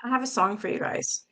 I have a song for you guys.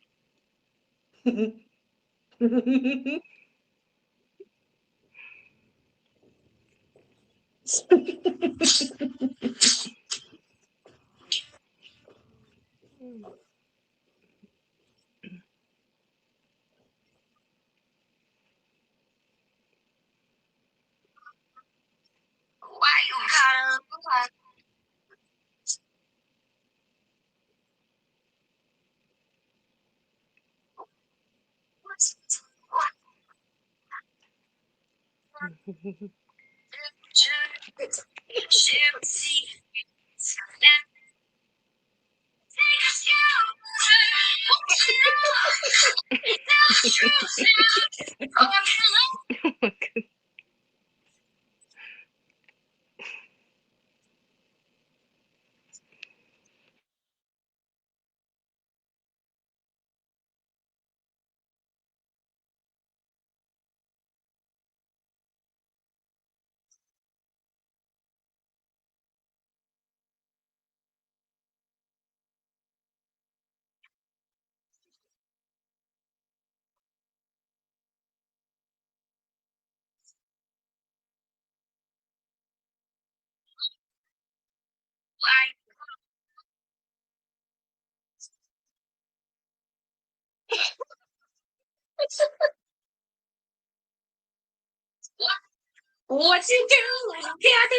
What you doing? Can't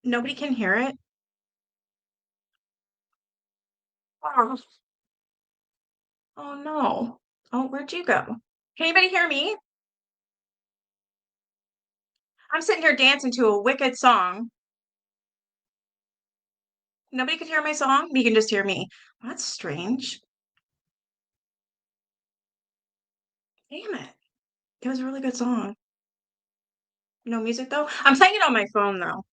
Nobody can hear it? Oh, oh no. Oh, where'd you go? Can anybody hear me? I'm sitting here dancing to a wicked song. Nobody can hear my song? You can just hear me. That's strange. Damn it. It was a really good song. No music though? I'm playing it on my phone though.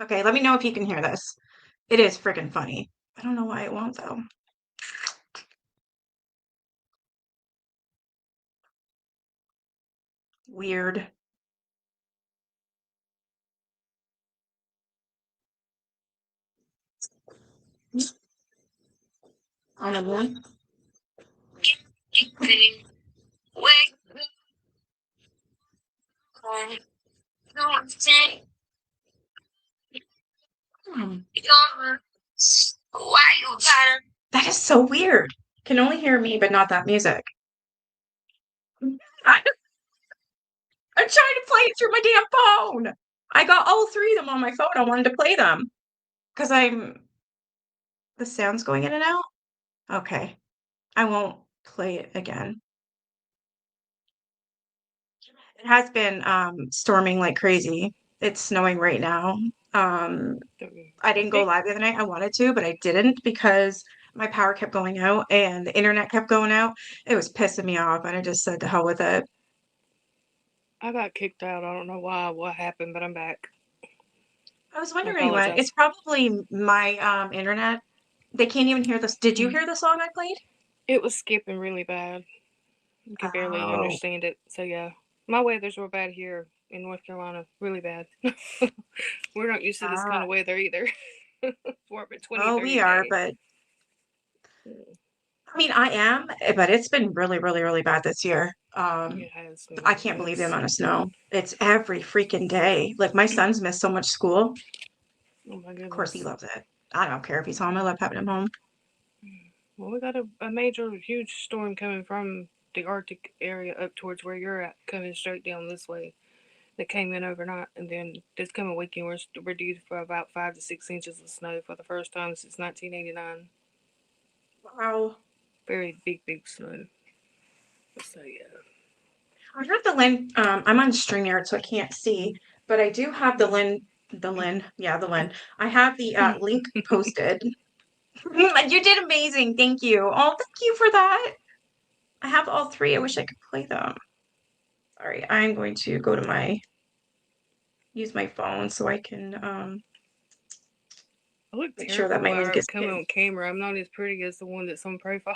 Okay, let me know if you can hear this. It is freaking funny. I don't know why it won't though. Weird. On a one. Hmm. That is so weird. Can only hear me, but not that music. I, I'm trying to play it through my damn phone. I got all three of them on my phone. I wanted to play them because the sound's going in and out. Okay, I won't play it again. It has been storming like crazy. It's snowing right now. Um, I didn't go live the other night. I wanted to, but I didn't because my power kept going out and the internet kept going out. It was pissing me off, and I just said to hell with it. I got kicked out. I don't know why, what happened, but I'm back. I was I wondering what. It's apologize. probably my internet. They can't even hear this. Did you Mm. hear the song I played? It was skipping really bad. You could barely Oh, understand it. So yeah, my weather's real bad here in North Carolina. Really bad. We're not used to this kind ah, of weather either. We're up at 20, oh, 30 we a are, day. but I mean, I am, but it's been really, really, really bad this year. It has I been. can't believe the It's amount of snow. It's every freaking day. Like my son's missed so much school. oh my Of course, he goodness. loves it. I don't care if he's home. I love having him home. Well, we got a major, huge storm coming from the Arctic area up towards where you're at, coming straight down this way. That came in overnight, and then this coming weekend we're due for about 5 to 6 inches of snow for the first time since 1989. Wow. Very big, big snow. So yeah. I have the Lin. I'm on StreamYard, so I can't see, but I do have the Lin. The Lin. Yeah, the Lin. I have the link posted. You did amazing. Thank you. Oh, thank you for that. I have all three. I wish I could play them. Sorry, I'm going to go to use my phone so I can. I look Make sure that terrible my when link I is come hidden. on camera. I'm not as pretty as the one that's on profile.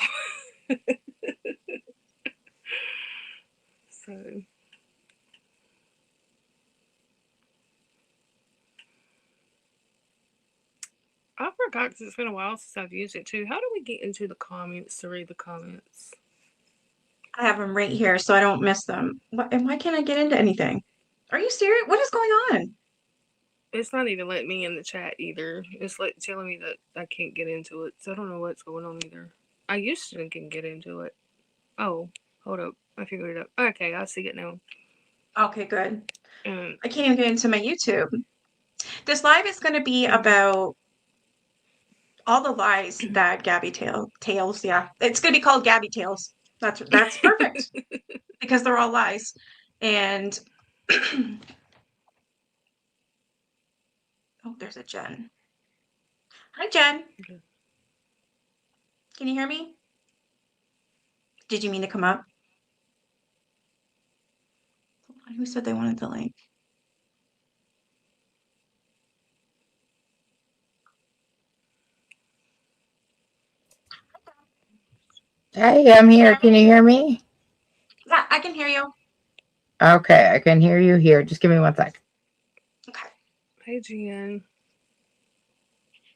So I forgot because it's been a while since I've used it too. How do we get into the comments to read the comments? I have them right here so I don't miss them. And why can't I get into anything? Are you serious? What is going on? It's not even letting me in the chat either. It's like telling me that I can't get into it. So I don't know what's going on either. I used to can get into it. Oh, hold up. I figured it out. Okay, I see it now. Okay, good. Um, I can't even get into my YouTube. This live is going to be about all the lies that Gabby tales. Yeah, it's going to be called Gabby Tales. That's perfect because they're all lies. And oh, there's a Jen. Hi, Jen. Can you hear me? Did you mean to come up? Who said they wanted the link? Hey, I'm here. Can you hear me? Yeah, I can hear you. Okay, I can hear you here. Just give me 1 sec. Okay. hey, Jen.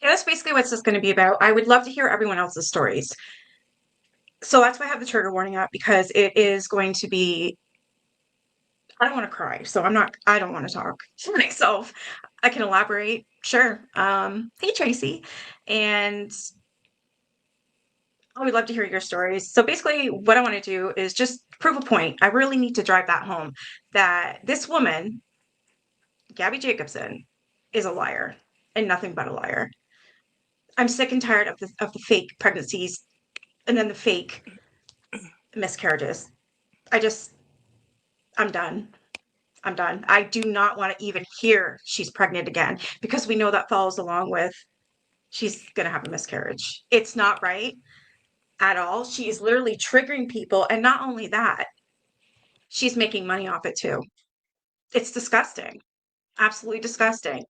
Yeah, that's basically what this is going to be about. I would love to hear everyone else's stories. So that's why I have the trigger warning up because it is going to be. I don't want to cry, so I don't want to talk for myself. I can elaborate, sure. Hey Tracy, and I would love to hear your stories. So basically, what I want to do is just prove a point. I really need to drive that home that this woman, Gabby Jacobson, is a liar and nothing but a liar. I'm sick and tired of the fake pregnancies and then the fake miscarriages. I just, I'm done. I'm done. I do not want to even hear she's pregnant again because we know that follows along with she's going to have a miscarriage. It's not right at all. She is literally triggering people. And not only that, she's making money off it too. It's disgusting. Absolutely disgusting.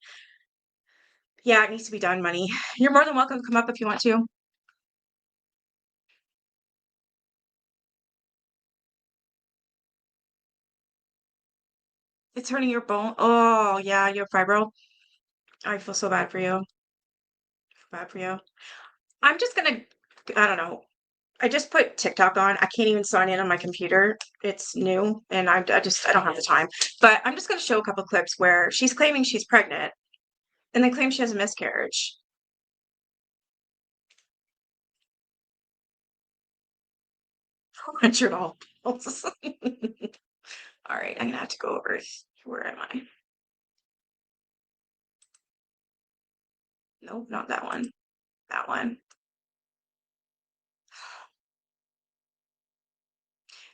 Yeah, it needs to be done, money. You're more than welcome to come up if you want to. It's hurting your bone. Oh, yeah, you have fibro. I feel so bad for you. Bad for you. I'm just gonna, I don't know. I just put TikTok on. I can't even sign in on my computer. It's new and I don't have the time. But I'm just gonna show a couple clips where she's claiming she's pregnant and then claims she has a miscarriage. $400. All right, I'm gonna have to go over. Where am I? Nope, not that one. That one.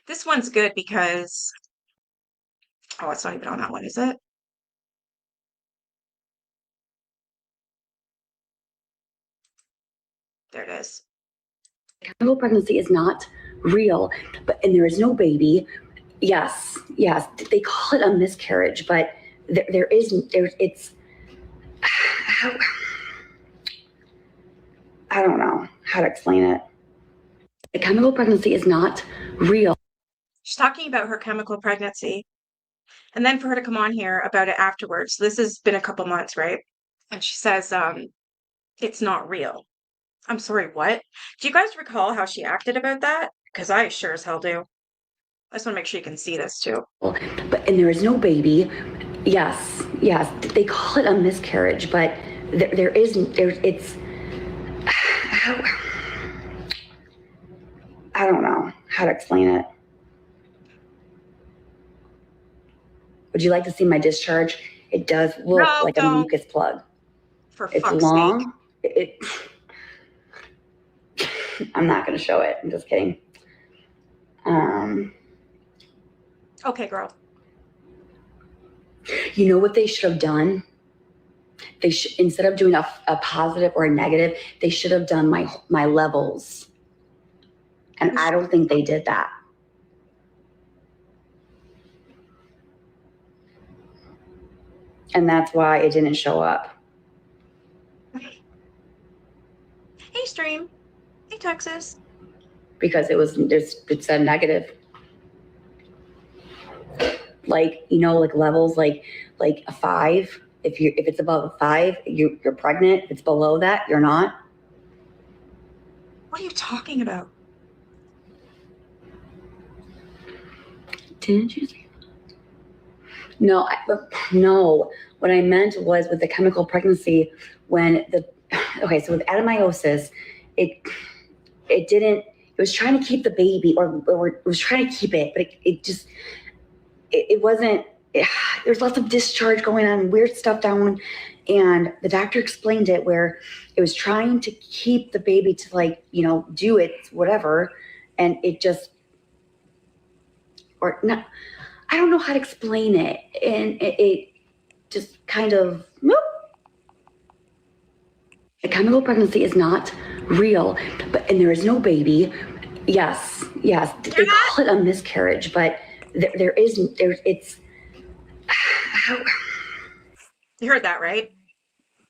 This one's good because, oh, it's not even on that one, is it? There it is. Chemical pregnancy is not real, and there is no baby. Yes, they call it a miscarriage, but it's. I don't know how to explain it. A chemical pregnancy is not real. She's talking about her chemical pregnancy. And then for her to come on here about it afterwards, this has been a couple months, right? And she says, it's not real. I'm sorry, what? Do you guys recall how she acted about that? Because I sure as hell do. I just want to make sure you can see this too. And there is no baby. Yes, they call it a miscarriage, but it's. I don't know how to explain it. Would you like to see my discharge? It does look like a mucus plug. For It's fuck's long. I'm not going to show it. I'm just kidding. Okay, girl. You know what they should have done? Instead of doing a positive or a negative, they should have done my levels. And I don't think they did that. And that's why it didn't show up. Texas. because it said negative. Like, like levels, like a 5. If it's above a 5, you're pregnant. If it's below that, you're not. What are you talking about? Didn't you say? No, no. What I meant was with the chemical pregnancy, when so with adenomyosis, it didn't. It was trying to keep the baby, or it was trying to keep it, but it wasn't. There's lots of discharge going on, weird stuff down, and the doctor explained it where it was trying to keep the baby to do it whatever, and it just or not. I don't know how to explain it, and it just kind of. A chemical pregnancy is not real, and there is no baby. Yes, they call it a miscarriage, but it's. You heard that, right?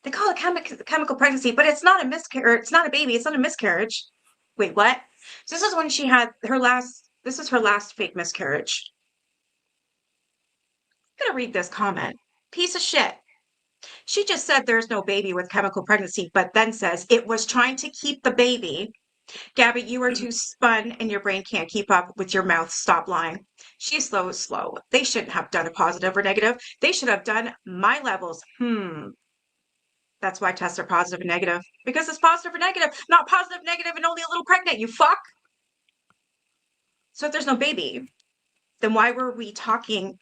They call it chemical pregnancy, but it's not a miscarriage. It's not a baby. It's not a miscarriage. Wait, what? So this is when she had this is her last fake miscarriage. I'm gonna read this comment. Piece of shit. She just said there's no baby with chemical pregnancy, but then says it was trying to keep the baby. Gabby, you are too spun and your brain can't keep up with your mouth. Stop lying. She's slow. They shouldn't have done a positive or negative. They should have done my levels. That's why tests are positive and negative. Because it's positive or negative, not positive, negative, and only a little pregnant, you fuck. So if there's no baby, then why were we taking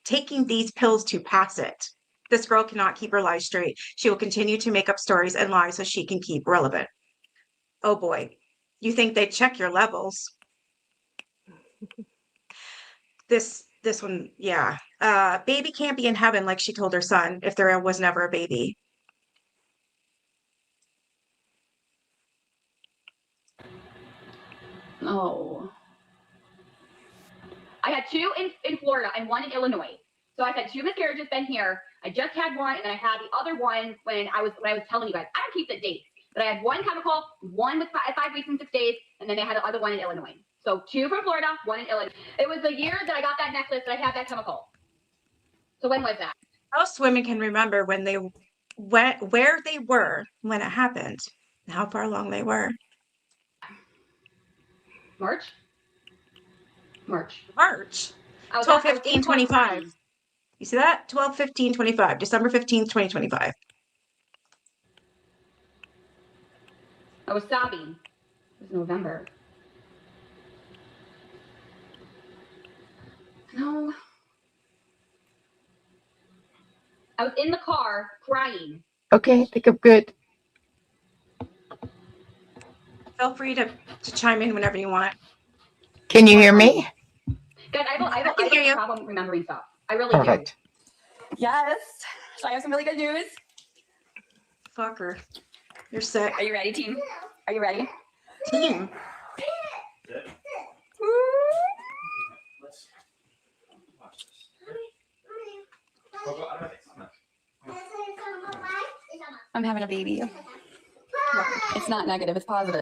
these pills to pass it? This girl cannot keep her lies straight. She will continue to make up stories and lie so she can keep relevant. Oh boy, you think they'd check your levels? This one, yeah. Baby can't be in heaven like she told her son if there was never a baby. Oh. I had 2 in Florida and 1 in Illinois. So I've had 2 miscarriages been here. I just had 1, and then I had the other one when I was telling you guys. I don't keep the dates, but I had 1 chemical, 1 with 5 weeks and 6 days, and then I had the other 1 in Illinois. So 2 from Florida, 1 in Illinois. It was the year that I got that necklace that I had that chemical. So when was that? Most women can remember when they where they were when it happened, and how far along they were. March. 12/15/25. You see that? 12/15/25. December 15th, 2025. I was sobbing. It was November. No. I was in the car crying. Okay, I think I'm good. Feel free to chime in whenever you want. Can you hear me? Guys, I have can hear you. a problem remembering stuff. I really Perfect. do. Yes. So I have some really good news. Fucker. You're sick. Are you ready, team? Are you ready? Team. I'm having a baby. It's not negative, it's positive.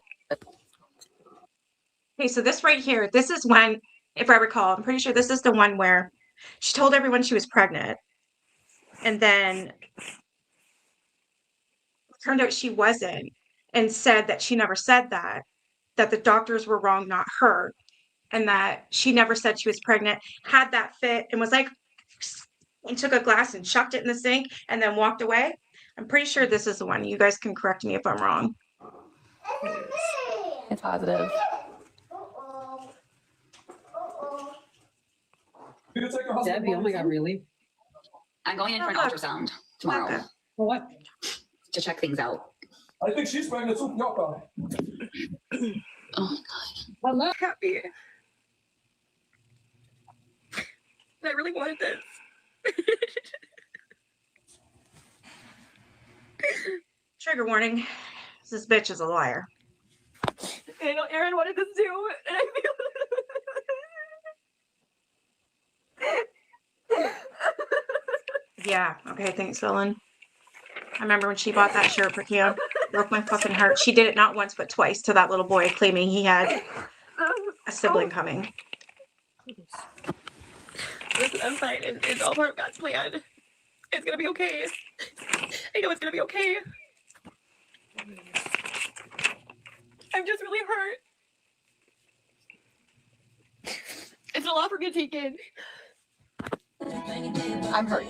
Okay, so this right here, this is when, if I recall, I'm pretty sure this is the one where she told everyone she was pregnant. And then it turned out she wasn't, and said that she never said that the doctors were wrong, not her, and that she never said she was pregnant, had that fit, and was like, and took a glass and chucked it in the sink and then walked away. I'm pretty sure this is the one. You guys can correct me if I'm wrong. It's positive. Debbie, oh my God, really? I'm going in for an ultrasound tomorrow. Okay. For what? To check things out. I think she's pregnant too. Oh my God. I love Happy. I really wanted this. Trigger warning. This bitch is a liar. I know Aaron wanted this too, and I feel. Yeah. Okay. Thanks, Ellen. I remember when she bought that shirt for Cam. Broke my fucking heart. She did it not once but twice to that little boy, claiming he had a sibling coming. Listen, I'm fine. It's all part of God's plan. It's gonna be okay. I know it's gonna be okay. I'm just really hurt. It's a lot for me to take in. I'm hurt.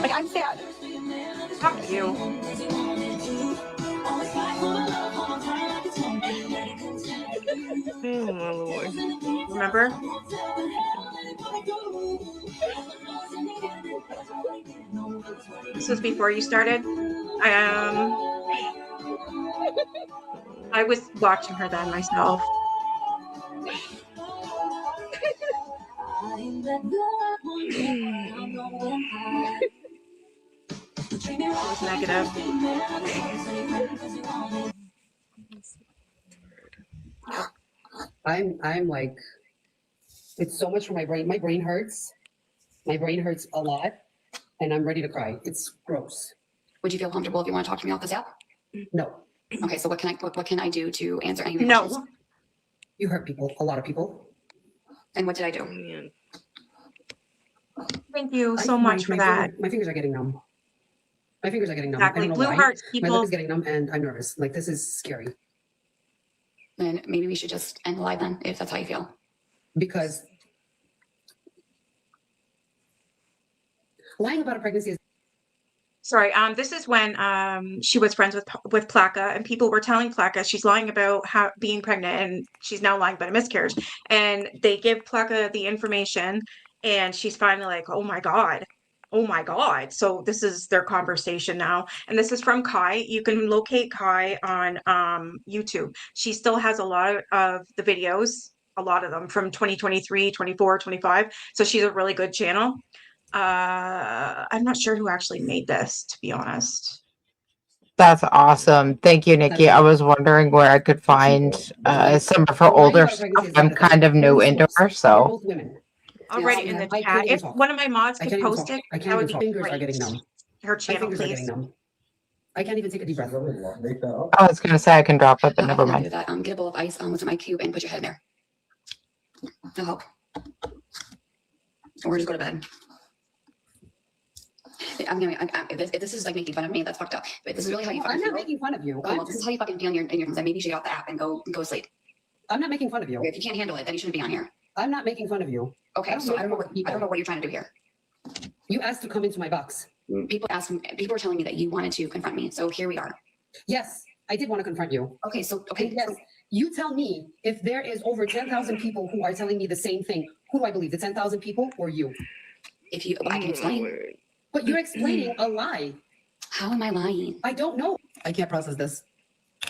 Like, I'm sad. Fuck you. Oh my lord. Remember? This was before you started. I was watching her then myself. It was negative. I'm like, it's so much for my brain. My brain hurts. My brain hurts a lot, and I'm ready to cry. It's gross. Would you feel comfortable if you want to talk to me off this app? No, Okay, so what can I do to answer any of your questions? No. you hurt people, a lot of people. And what did I do? Man. Thank you so much for that. My fingers are getting numb. My fingers are getting numb. Exactly. I don't know Blue why. hearts, My lip people. is getting numb, and I'm nervous. Like, this is scary Then maybe we should just end the live then, if that's how you feel. because lying about a pregnancy is Sorry, this is when she was friends with Plaka, and people were telling Plaka she's lying about how being pregnant, and she's now lying about a miscarriage. And they give Plaka the information, and she's finally like, "Oh my God, oh my God!" So this is their conversation now, and this is from Kai. You can locate Kai on YouTube. She still has a lot of the videos, a lot of them from 2023, 24, 25. So she's a really good channel. I'm not sure who actually made this, to be honest. That's awesome. Thank you, Nikki. I was wondering where I could find some of her older stuff. I'm kind of new into her, We're so both women. I'll write it in the I chat. can't even If talk. one of my mods I could can't even post talk. it, I that can't would even be talk. Fingers are great. getting numb. Her My channel, fingers are please. getting numb. I can't even take a deep breath. I was gonna say I can drop it, but never I'll do mind. that. Get a bowl of ice with some ice cube and put your head in there. That'll help. Or just go to bed. If this is like making fun of me, that's fucked up. But this is really how you No, fucking I'm feel. not making fun of you. Okay, well, this is how you fucking feel in your then maybe you should get off the app and go sleep. I'm not making fun of you. Okay, if you can't handle it, then you shouldn't be on here. I'm not making fun of you. Okay, so I don't know what you're trying to do here. You asked to come into my box. People are telling me that you wanted to confront me, so here we are. Yes, I did want to confront you. Okay, so And yes, you tell me if there is over 10,000 people who are telling me the same thing. Who do I believe? The 10,000 people or you? if you, I can explain. But you're explaining a lie. How am I lying? I don't know. I can't process this.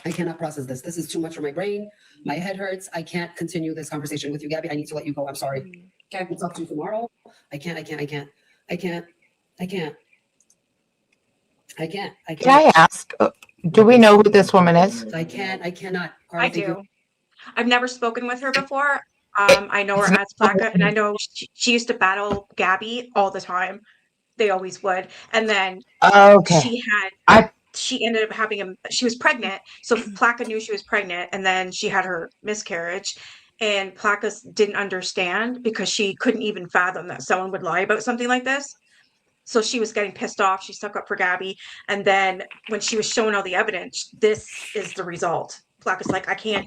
I cannot process this. This is too much for my brain. My head hurts. I can't continue this conversation with you, Gabby. I need to let you go. I'm sorry. Okay. We'll talk to you tomorrow. I can't. Can I ask, do we know who this woman is? I cannot. Carl, I thank you. do. I've never spoken with her before. I know her as Plaka, and I know she used to battle Gabi all the time. They always would. And then Okay. she ended up having she was pregnant. So Plaka knew she was pregnant, and then she had her miscarriage. And Plaka didn't understand because she couldn't even fathom that someone would lie about something like this. So she was getting pissed off. She stuck up for Gabi. And then when she was showing all the evidence, this is the result. Plaka's like, I can't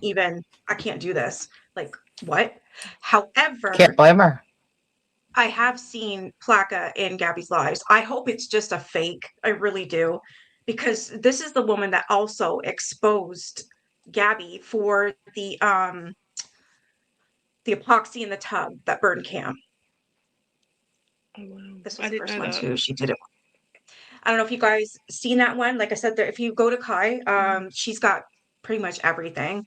do this. Like, what? However, Can't blame her. I have seen Plaka in Gabi's lives. I hope it's just a fake. I really do. Because this is the woman that also exposed Gabi for the epoxy in the tub that burned Cam. Oh, wow. This I was the didn't first know one that. too. She did it. I don't know if you guys seen that one. Like I said, if you go to Kai, she's got pretty much everything.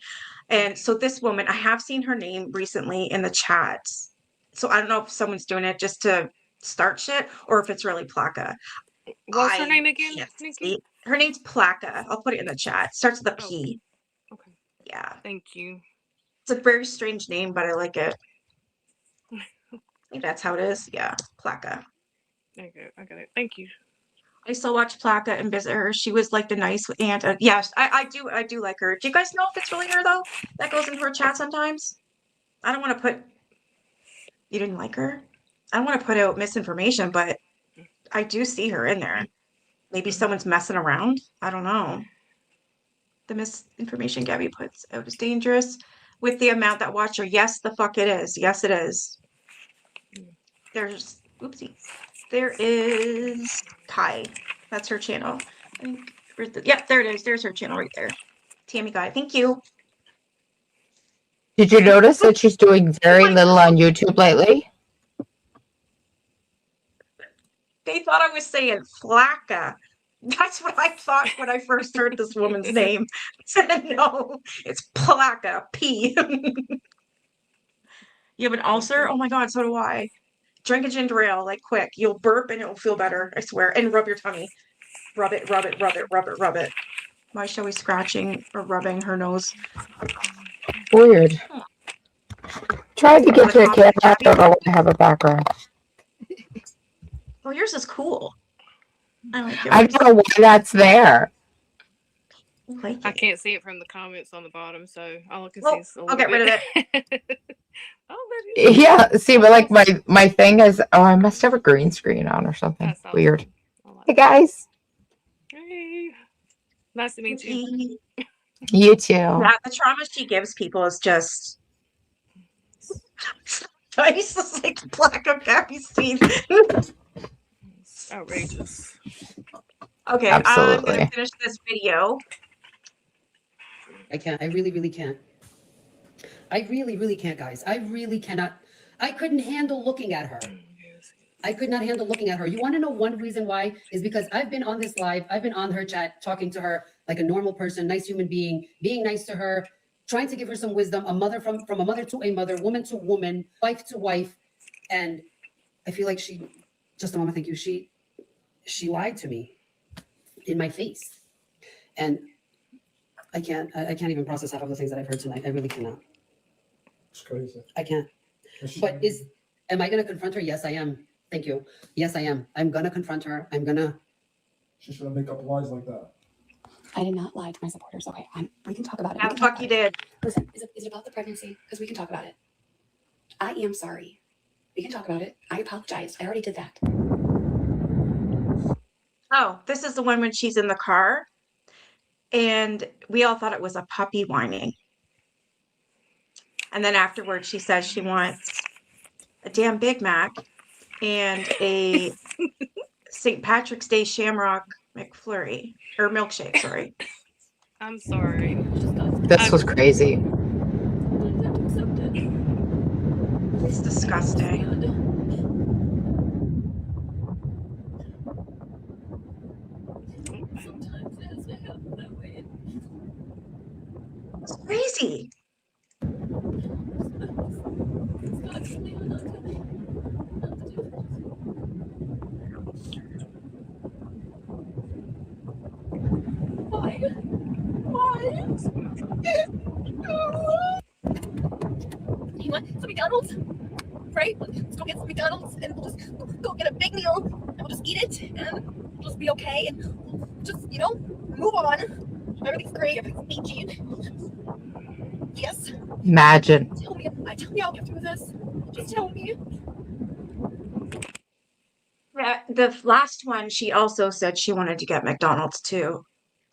And so this woman, I have seen her name recently in the chats. So I don't know if someone's doing it just to start shit or if it's really Plaka. What's her name again, can't Nikki? see. Her name's Plaka. I'll put it in the chat. Starts with a P. Okay. Yeah. Thank you. It's a very strange name, but I like it. I think that's how it is. Yeah. Plaka. Okay, I got it. Thank you. I still watch Plaka and visit her. She was like the nice aunt. Yes, I do like her. Do you guys know if it's really her though? That goes into her chat sometimes. I don't want to put. You didn't like her? I don't want to put out misinformation, but I do see her in there. Maybe someone's messing around. I don't know. The misinformation Gabby puts out is dangerous with the amount that watch her. Yes, the fuck it is. Yes, it is. There's oopsie. There is Kai. That's her channel. I think. Yeah, there it is. There's her channel right there. Tammy Guy. Thank you. Did you notice that she's doing very little on YouTube lately? They thought I was saying Flacca. That's what I thought when I first heard this woman's name. I said, no, it's Plaka. P. You have an ulcer? Oh my God, so do I. Drink a ginger ale, like quick. You'll burp and it'll feel better, I swear. And rub your tummy. Rub it, rub it, rub it, rub it, rub it. Why is Shelly scratching or rubbing her nose? Weird. Trying to get to a camera. I don't know why I have a background. Well, yours is cool. I like yours. I don't know why that's there. Like I it. can't see it from the comments on the bottom, so all I can Well, see is a I'll little get rid of it. Oh, that is Yeah, see, but like my thing is, oh, I must have a green screen on or something. That's awesome. Weird. I like Hey that. guys, Hey. Nice to meet you. you too. Yeah, the trauma she gives people is just nice. It's like black of Gabby's teeth. It's outrageous. Okay, I'm Absolutely. gonna finish this video. I can't. I really, really can't. I really, really can't, guys. I really cannot. I couldn't handle looking at her. I could not handle looking at her. You want to know one reason why? Is because I've been on this live. I've been on her chat, talking to her like a normal person, nice human being, being nice to her, trying to give her some wisdom, a mother from a mother to a mother, woman to woman, wife to wife. And I feel like just a moment, thank you. She lied to me in my face. And I can't even process half of the things that I've heard tonight. I really cannot. It's crazy. I can't. But am I going to confront her? Yes, I am. Thank you. Yes, I am. I'm going to confront her. She shouldn't make up lies like that. I did not lie to my supporters. Okay, we can talk about it. How the fuck you did? Listen, is it about the pregnancy? Because we can talk about it. I am sorry. We can talk about it. I apologize. I already did that. Oh, this is the one when she's in the car, and we all thought it was a puppy whining. And then afterwards, she says she wants a damn Big Mac and a St. Patrick's Day Shamrock McFlurry or milkshake. Sorry. I'm sorry. This was crazy. It's disgusting. It's crazy. You want some McDonald's? Right? Let's go get some McDonald's and we'll just go get a big meal and we'll just eat it and we'll just be okay and we'll just, move on. Everything's great. Everything's peachy. Yes. Imagine. Tell me I'll get through this. Just tell me. Yeah, the last one, she also said she wanted to get McDonald's too.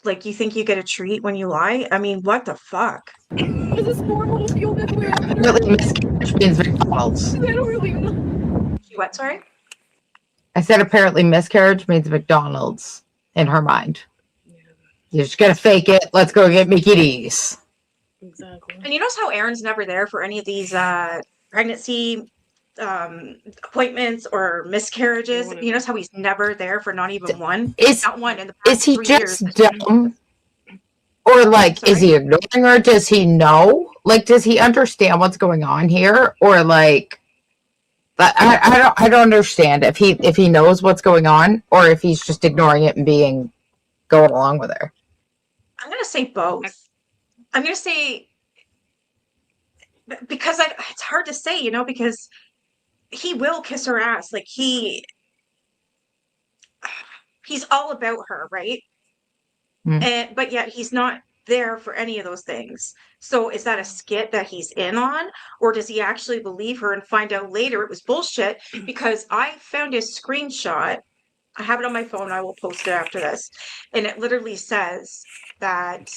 Like, you think you get a treat when you lie? I mean, what the fuck? Is this normal to feel this way? Really, miscarriage means McDonald's. I don't really know. She what, sorry? I said apparently miscarriage means McDonald's in her mind. You just gotta fake it. Let's go get Mickey D's. Exactly. And you notice how Aaron's never there for any of these pregnancy appointments or miscarriages? You notice how he's never there for not even one? Not one in the past Is he 3 just years. dumb? Or like, is he ignoring her? Does he know? Like, does he understand what's going on here? Or like, I don't understand if he knows what's going on or if he's just ignoring it and going along with her. I'm gonna say both. I'm gonna say because it's hard to say, because he will kiss her ass. Like he he's all about her, right? But yet he's not there for any of those things. So is that a skit that he's in on, or does he actually believe her and find out later it was bullshit? Because I found his screenshot. I have it on my phone. I will post it after this. And it literally says that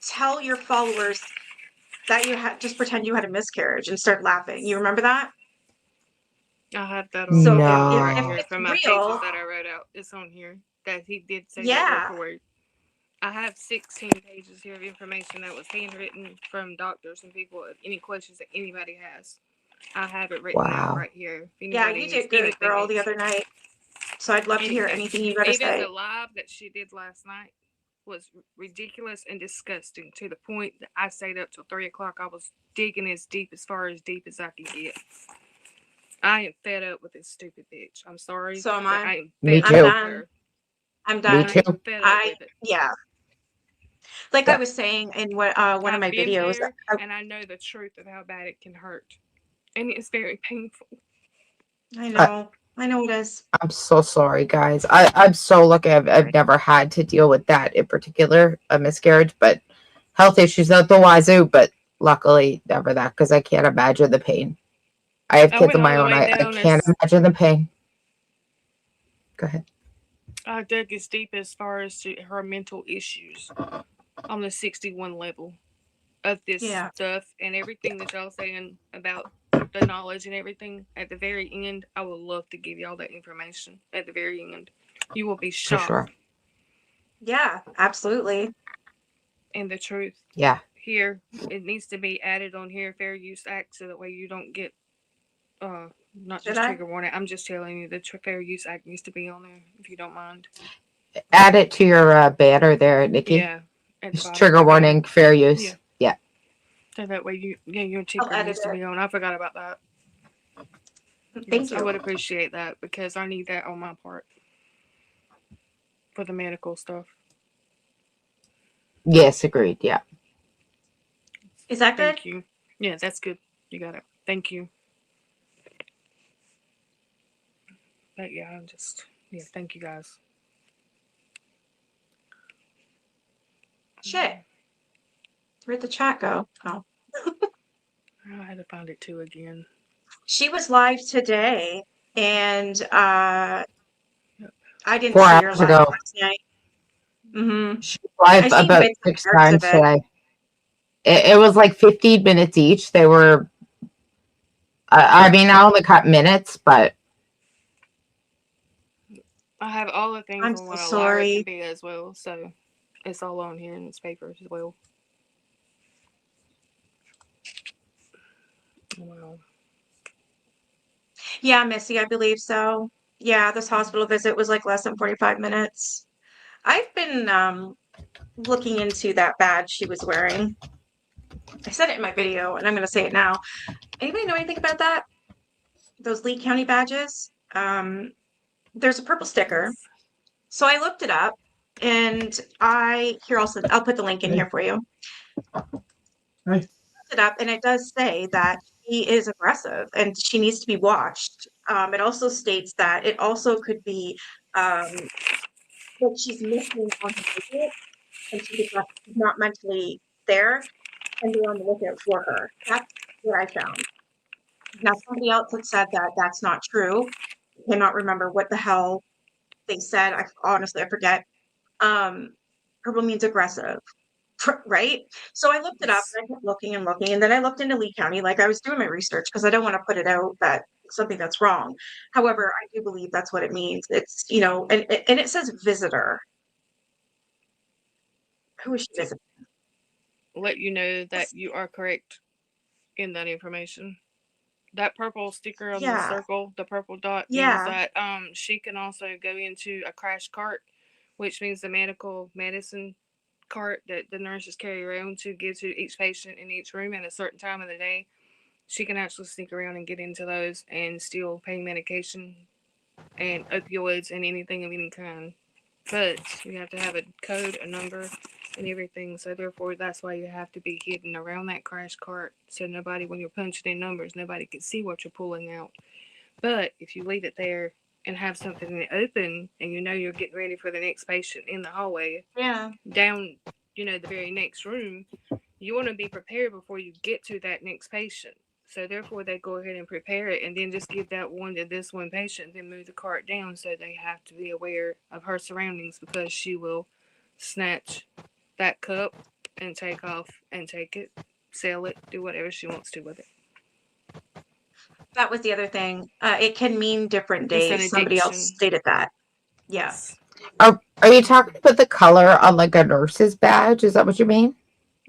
tell your followers that you had, just pretend you had a miscarriage and start laughing. You remember that? I have that on So my No. paper right here if from it's my real, pages that I wrote out. It's on here that he did say that yeah. word for word. I have 16 pages here of information that was handwritten from doctors and people. Any questions that anybody has, I have it written out Wow. right here. If Yeah, anybody you needs did good, anything girl, the else, other night. So I'd love to hear anything you got to even the say. live that she did last night was ridiculous and disgusting to the point that I stayed up till 3 o'clock. I was digging as deep as I could get. I am fed up with this stupid bitch. I'm sorry, So am but I. I am Me fed I'm up too. with done. her. I'm Me done. I am too. fed up with it. Yeah. Like I Yeah. was saying in one of my I've been videos, there, and I know the truth of how bad it can hurt, and it's very painful. I I, know it is. I'm so sorry, guys. I'm so lucky. I've never had to deal with that in particular, a miscarriage, but health issues out the wazoo. But luckily, never that because I can't imagine the pain. I have I kids went of all my the own. way I down can't as imagine the pain. Go ahead. I dug as deep as far as to her mental issues on the 61 level of this Yeah. stuff and everything that y'all saying about the knowledge and everything. At the very end, I would love to give y'all that information. At the very end, you will be For shocked. sure. Yeah, absolutely. And the truth Yeah. here, it needs to be added on here, Fair Use Act, so that way you don't get not Should just I? trigger warning. I'm just telling you the Fair Use Act needs to be on there if you don't mind. Add it to your banner there, Nikki. Yeah, at the Just bottom. trigger warning, fair use. Yeah. Yeah. So that way your I'll ticker edit needs to it. be on. I forgot about that. Thank Yes, I you. would appreciate that because I need that on my part for the medical stuff. Yes, agreed. Yeah. Is that good? Thank you. Yeah, that's good. You got it. Thank you. But yeah, thank you guys. Shit. Where'd the chat go? Oh. I had to find it too again. She was live today, and I didn't 4 see her hours live ago. last night. Mm-hmm. She was live I seen about bits and 6 parts of times it. today. It was like 15 minutes each. They were, I mean, I only cut minutes, but I have all the things I'm on so what a liar can sorry. be as well, so it's all on here in this paper as well. Well, Yeah, Missy, I believe so. Yeah, this hospital visit was like less than 45 minutes. I've been looking into that badge she was wearing. I said it in my video, and I'm going to say it now. Anybody know anything about that? Those Lee County badges? There's a purple sticker. yes. So I looked it up, and I'll put the link in here for you. Hey. Looked it up, and it does say that she is aggressive and she needs to be watched. It also states that it also could be that she's missing on her visit and she's not mentally there, and they're on the lookout for her. That's what I found. Now, somebody else had said that that's not true. I cannot remember what the hell they said. I forget. Purple means aggressive, right? So I looked it up and I kept looking and looking, and then I looked into Lee County, like I was doing my research because I don't want to put it out that something that's wrong. However, I do believe that's what it means. It's, and it says visitor. Who is she visiting? Let you know that you are correct in that information. That purple sticker on the Yeah, circle, the purple dot, means yeah. that she can also go into a crash cart, which means the medicine cart that the nurses carry around to give to each patient in each room at a certain time of the day. She can actually sneak around and get into those and steal pain medication and opioids and anything of any kind. But you have to have a code, a number, and everything. So therefore, that's why you have to be hidden around that crash cart, so nobody, when you're punching in numbers, nobody can see what you're pulling out. But if you leave it there, and have something open, and you know you're getting ready for the next patient in the hallway Yeah. down, the very next room, you want to be prepared before you get to that next patient. So therefore, they go ahead and prepare it, and then just give that one to this one patient, then move the cart down. So they have to be aware of her surroundings, because she will snatch that cup and take off and take it, sell it, do whatever she wants to with it. That was the other thing. It can mean different It's an days. Somebody else addiction. stated that. Yeah. Yes. Are you talking about the color on like a nurse's badge? Is that what you mean?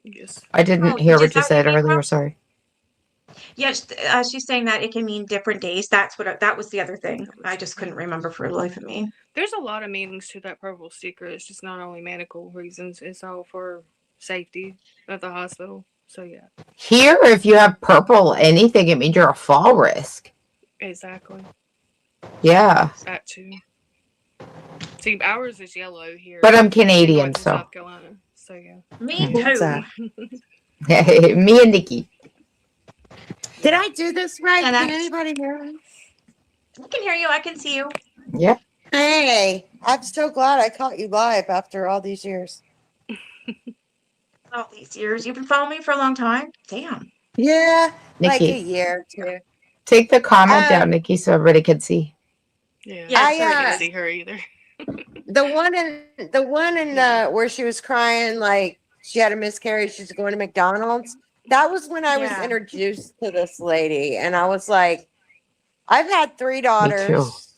Yes. I didn't Oh, hear is what that you what said you mean, earlier. Rob? Sorry. Yes, she's saying that it can mean different days. That's what that was the other thing. I just couldn't remember for the life of me. There's a lot of meanings to that purple sticker. It's just not only medical reasons, it's all for safety of the hospital. So, yeah. Here, if you have purple anything, it means you're a fall risk. Exactly. Yeah. That too. See, ours is yellow here. But I'm in Canadian, North and so. South Carolina. So, yeah. Me What's too. Me and Nikki. Did I do this right? And Can that's, anybody hear me? I can hear you. I can see you. Yep. Hey, I'm so glad I caught you live after all these years. All these years. You've been following me for a long time. Damn. Yeah, like a Nikki, year or two. take the comment Um, down, Nikki, so everybody can see. Yeah. Yeah, I there it can't is. see her either. the one in where she was crying like she had a miscarriage, she's going to McDonald's. That was when I was Yeah. introduced to this lady, and I was like, I've had 3 Me too. daughters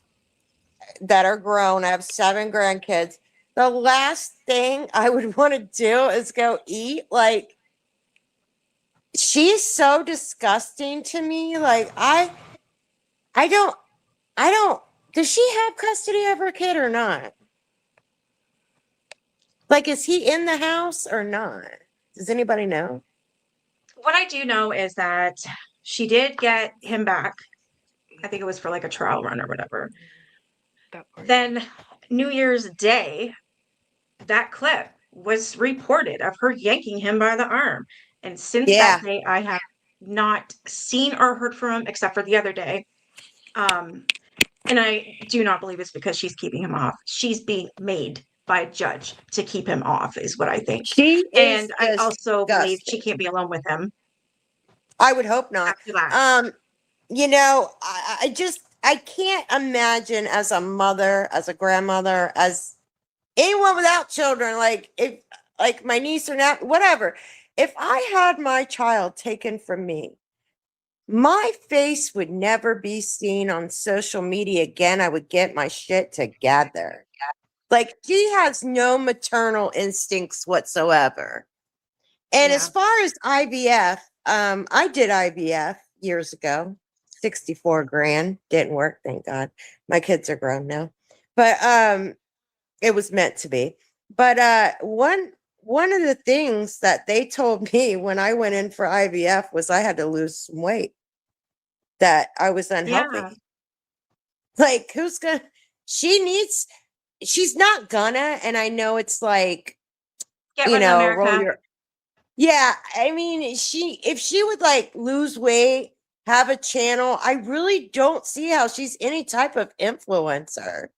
that are grown. I have 7 grandkids. The last thing I would want to do is go eat. Like, she's so disgusting to me. Like, I don't, does she have custody of her kid or not? Like, is he in the house or not? Does anybody know? What I do know is that she did get him back. I think it was for like a trial run or whatever. That part. Then New Year's Day, that clip was reported of her yanking him by the arm. And since Yeah. that day, I have not seen or heard from him except for the other day. And I do not believe it's because she's keeping him off. She's being made by a judge to keep him off, is what I think. She is And I also believe she disgusting. can't be alone with him I would hope not. after that. You know, I can't imagine as a mother, as a grandmother, as anyone without children, like my niece or not, whatever. If I had my child taken from me, my face would never be seen on social media again. I would get my shit together. Like, she has no maternal instincts whatsoever. And as Yeah. far as IVF, I did IVF years ago, 64 grand. Didn't work, thank God. My kids are grown now. But it was meant to be. But one of the things that they told me when I went in for IVF was I had to lose some weight, that I was unhealthy. Yeah. Like, she's not gonna, and I know it's like, Get with America. roll your, yeah, I mean, if she would like lose weight, have a channel, I really don't see how she's any type of influencer.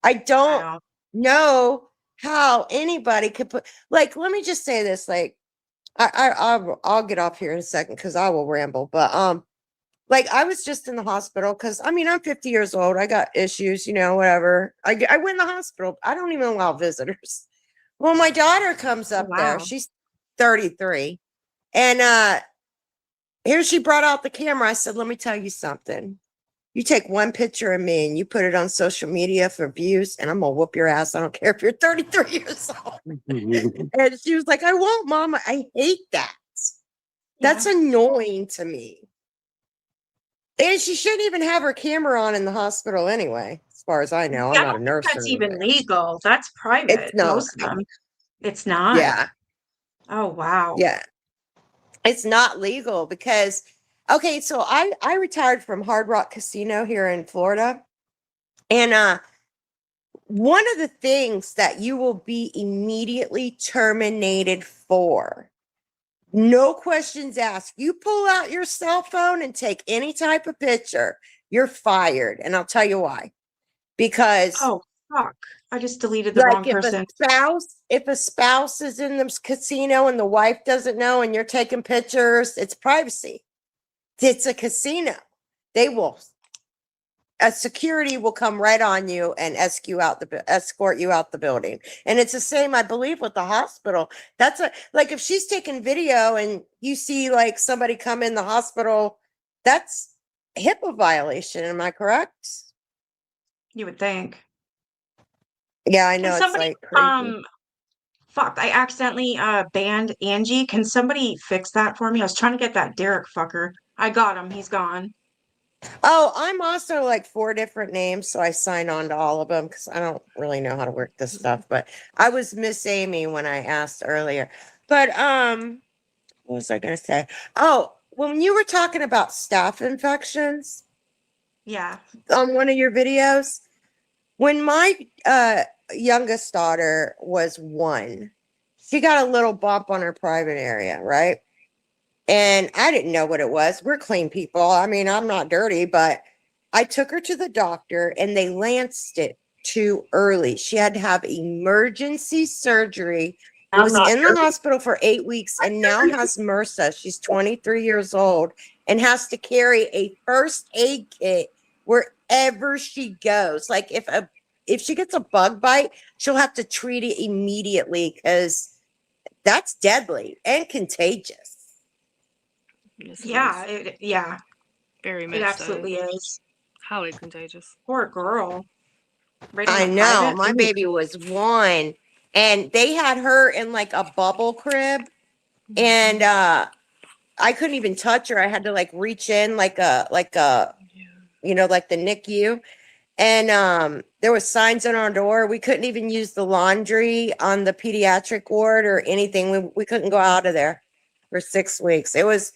I don't know how anybody could put, like, let me just say this, like, I'll get off here in a second because I will ramble, but like, I was just in the hospital because, I mean, I'm 50 years old. I got issues, whatever. I went in the hospital. I don't even allow visitors. Well, my daughter comes up there. Wow. She's 33. And here she brought out the camera. I said, let me tell you something. You take one picture of me and you put it on social media for views, and I'm going to whoop your ass. I don't care if you're 33 years old. And she was like, I won't, Mama. I hate that. That's annoying to me. And she shouldn't even have her camera on in the hospital anyway, as far as I know. I'm I not a don't think nurse. that's or even anything. legal. That's private. It's not. Most of them. It's not. Yeah. Oh wow. Yeah. It's not legal because, okay, so I retired from Hard Rock Casino here in Florida. And one of the things that you will be immediately terminated for, no questions asked. You pull out your cell phone and take any type of picture, you're fired. And I'll tell you why. because Oh, fuck. I just deleted the like wrong person. if a spouse is in the casino and the wife doesn't know and you're taking pictures, it's privacy. It's a casino. They will a security will come right on you and escort you out the building. And it's the same, I believe, with the hospital. That's like if she's taking video and you see like somebody come in the hospital, that's HIPAA violation. Am I correct? You would think. Yeah, I Can know it's somebody, like crazy. fuck, I accidentally banned Angie. Can somebody fix that for me? I was trying to get that Derek fucker. I got him. He's gone. Oh, I'm also like 4 different names, so I sign on to all of them because I don't really know how to work this stuff. But I was Miss Amy when I asked earlier. But what was I gonna say? Oh, when you were talking about staph infections Yeah. on one of your videos, when my youngest daughter was 1, she got a little bump on her private area, right? And I didn't know what it was. We're clean people. I mean, I'm not dirty, but I took her to the doctor and they lanced it too early. She had to have emergency surgery, was in the hospital for 8 weeks, and now has MRSA. She's 23 years old and has to carry a first aid kit wherever she goes. Like if she gets a bug bite, she'll have to treat it immediately because that's deadly and contagious. Yes, Yeah. is. Yeah. Very It much absolutely so. is. Highly contagious. Poor girl. Right in I the know. private. My Ooh. baby was 1 and they had her in like a bubble crib and I couldn't even touch her. I had to like reach in like a like the NICU. And there was signs on our door. We couldn't even use the laundry on the pediatric ward or anything. We couldn't go out of there for 6 weeks. It was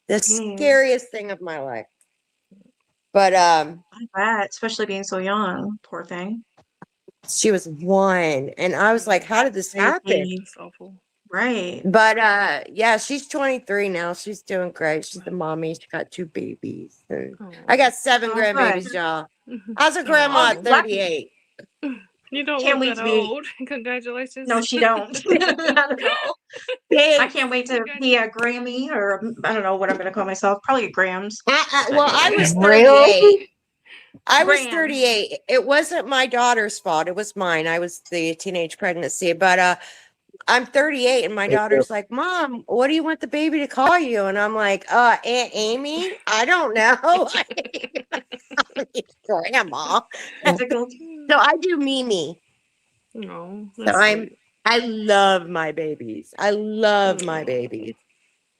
the scariest thing of my life. But I bet, especially being so young. Poor thing. she was 1 and I was like, how did this happen? It's awful. Right. But yeah, she's 23 now. She's doing great. She's the mommy. She got 2 babies. And I got 7 Oh, good. grandbabies, y'all. I was a grandma at 38. You don't Can't look wait that to be. old. Congratulations. No, she don't. Not at all. I can't wait to be a Grammy or I don't know what I'm going to call myself. Probably a Grams. Well, I was Really? 38. I was Grams. 38. It wasn't my daughter's fault. It was mine. I was the teenage pregnancy. But I'm 38 and my daughter's like, Mom, what do you want the baby to call you? And I'm like, Aunt Amy? I don't know. Grandma. Tickled. So I do Mimi. No, So that's I love my babies. I love my babies.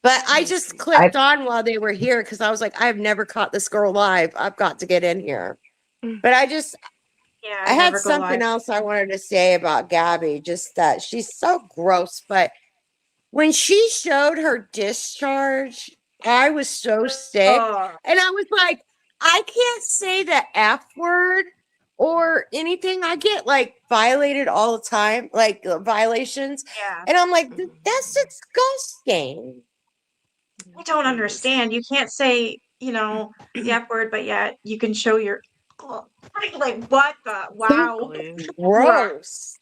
But I That's just sweet. clicked on while they were here because I was like, I've never caught this girl live. I've got to get in here. But I Yeah, had never go something live. else I wanted to say about Gabby, just that she's so gross. But when she showed her discharge, I was so sick. Oh, And I was like, I can't say the F word or anything. I get like violated all the time, like violations. yeah. And I'm like, that's disgusting. I don't understand. You can't say, the F word, but yet you can show your. Like, what the? Wow. Exactly. Gross.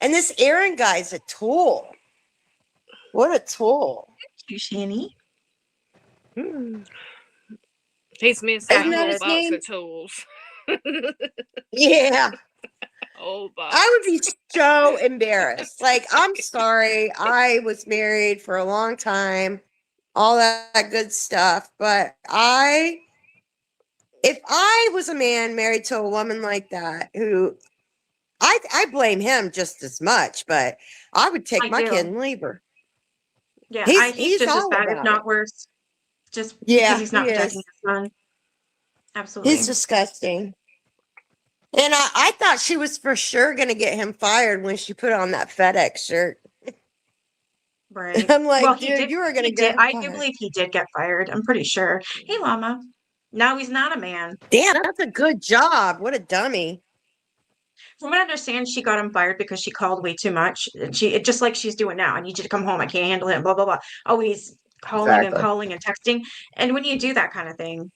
And this Aaron guy's a tool. What a tool. You, Shani. He's missing Isn't a that whole his box name? of tools. Yeah. Whole box. I would be so embarrassed. Like, I'm sorry. I was married for a long time, all that good stuff. But if I was a man married to a woman like that, who I blame him just as much, but I would take I my do. kid and leave her. Yeah, He's just as all bad, if about not it. worse. Just Yeah, because he's not he protecting is. his son. Absolutely. He's disgusting. And I thought she was for sure going to get him fired when she put on that FedEx shirt. Right. I'm like, Well, he dude, did. you are going He to did. get I do fired. believe he did get fired. I'm pretty sure. Hey, Llama. Now he's not a man. Damn, that's a good job. What a dummy. From what I understand, she got him fired because she called way too much. And just like she's doing now. I need you to come home. I can't handle it. Blah blah blah. Always calling and Exactly. calling and texting. And when you do that kind of thing,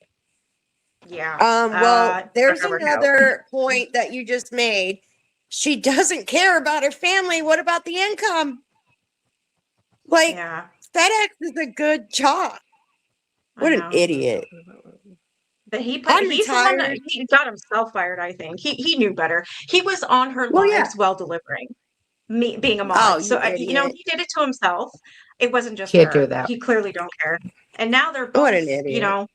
Yeah. Well, there's forever no. another point that you just made. She doesn't care about her family. What about the income? Like, Yeah, FedEx is a good job. I What an know. idiot. But I'm he's the one that retired. he got himself fired, I think. He knew better. He was on her Well, yeah. lives while delivering, me being a Oh, mod. So you idiot. he did it to himself. It wasn't just Can't do her. that. He clearly don't care. And now they're What both, an idiot.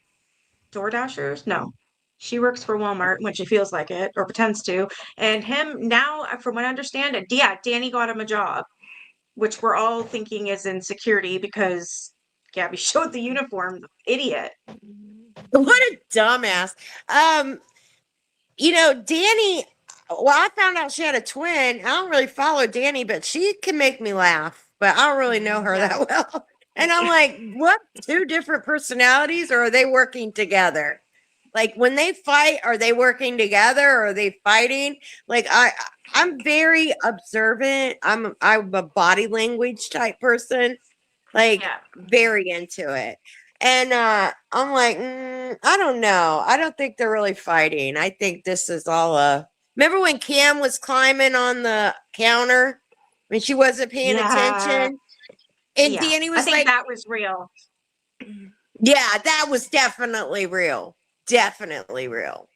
Door Dashers. No. She works for Walmart when she feels like it or pretends to. And him now, from what I understand, yeah, Danny got him a job, which we're all thinking is in security because Gabby showed the uniform. Idiot. What a dumbass. Danny, well, I found out she had a twin. I don't really follow Danny, but she can make me laugh. But I don't really know her Yeah. that well. And I'm like, what? Two different personalities, or are they working together? Like when they fight, are they working together or are they fighting? Like I'm very observant. I'm a body language type person. Like Yeah. very into it. And I'm like, I don't know. I don't think they're really fighting. I think this is all a. Remember when Cam was climbing on the counter when she wasn't paying Yeah. attention? And Yeah. Danny I was think like, that was real. yeah, that was definitely real. Definitely real.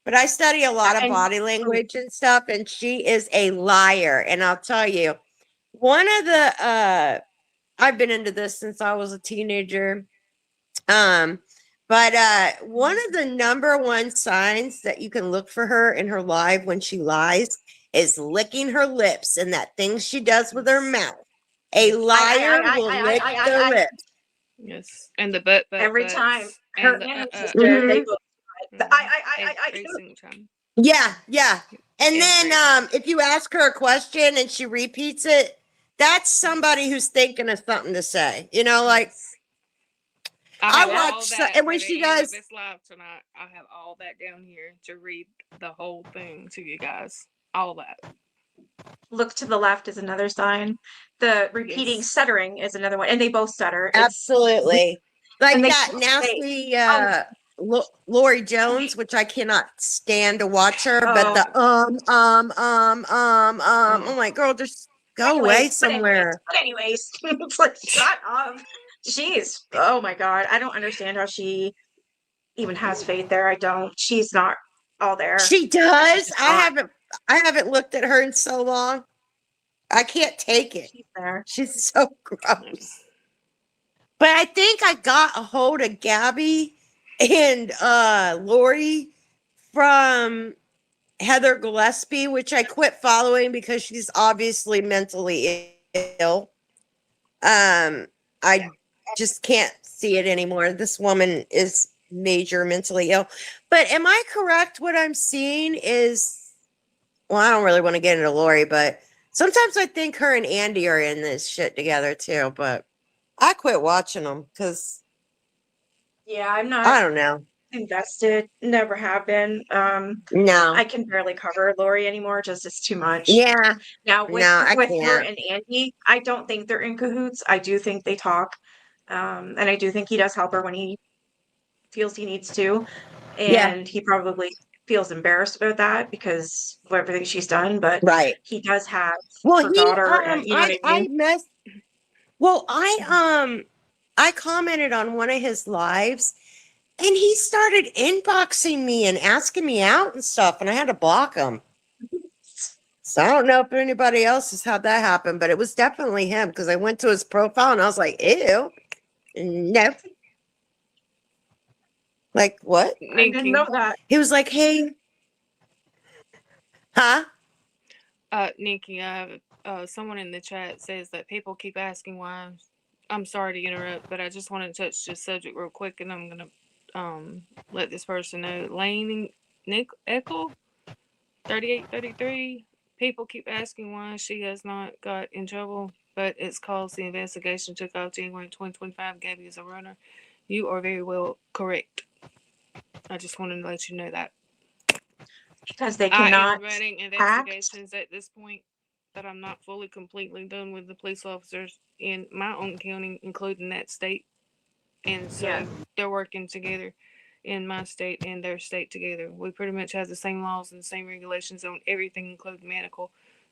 But I study a lot of And body language and stuff, and she is a liar. And I'll tell you, one of the I've been into this since I was a teenager. But one of the number one signs that you can look for her in her live when she lies is licking her lips and that thing she does with her mouth. A liar will lick their lips. Yes, and the butt every time butts her and the and his sister, they both. every single time. Yeah, yeah. And then Every if you ask her a question and she repeats it, that's somebody who's thinking of something to say. Like yes. I have all watch that and by when the she end of does, this live tonight. I have all that down here to read the whole thing to you guys. All that. Look to the left is another sign. The repeating Yes. stuttering is another one, and they both stutter. absolutely, And like they that both say, nasty "Oh, Lori Jones, which I cannot stand to watch her. But oh." the I'm like, girl, just go away somewhere. But anyways, it's like shut up. Jeez. Oh my God. I don't understand how she even has faith there. I don't. She's not all there. She She's does. just not. I haven't looked at her in so long. I can't take it. She's there. She's so gross. But I think I got a hold of Gabby and Lori from Heather Gillespie, which I quit following because she's obviously mentally ill. I just can't see it anymore. This woman is major mentally ill. But am I correct? What I'm seeing is, well, I don't really want to get into Lori, but sometimes I think her and Andy are in this shit together too. But I quit watching them because Yeah, I'm not I don't know. invested. Never have been. No. I can barely cover Lori anymore. Just it's too much. Yeah. Now No, I with her can't. and Andy, I don't think they're in cahoots. I do think they talk. And I do think he does help her when he feels he needs to. Yeah. And he probably feels embarrassed about that because of everything she's done, but Right. he does have Well, her daughter, and you know what I mean? I commented on one of his lives and he started inboxing me and asking me out and stuff, and I had to block him. So I don't know if anybody else has had that happen, but it was definitely him because I went to his profile and I was like, ew. No. Like, what? I didn't know that. He was like, hey. Huh? Nikki, someone in the chat says that people keep asking why. I'm sorry to interrupt, but I just want to touch this subject real quick, and I'm gonna let this person know. Lane Nick Eckel, 3833. People keep asking why she has not got in trouble, but it's cause the investigation took off January 2025. Gabi is a runner. You are very well correct. I just wanted to let you know that. Because they I cannot am running act. investigations at this point, but I'm not fully completely done with the police officers in my own county, including that state. And so they're working together. in my state and their state together. We pretty much have the same laws and the same regulations on everything, including medical.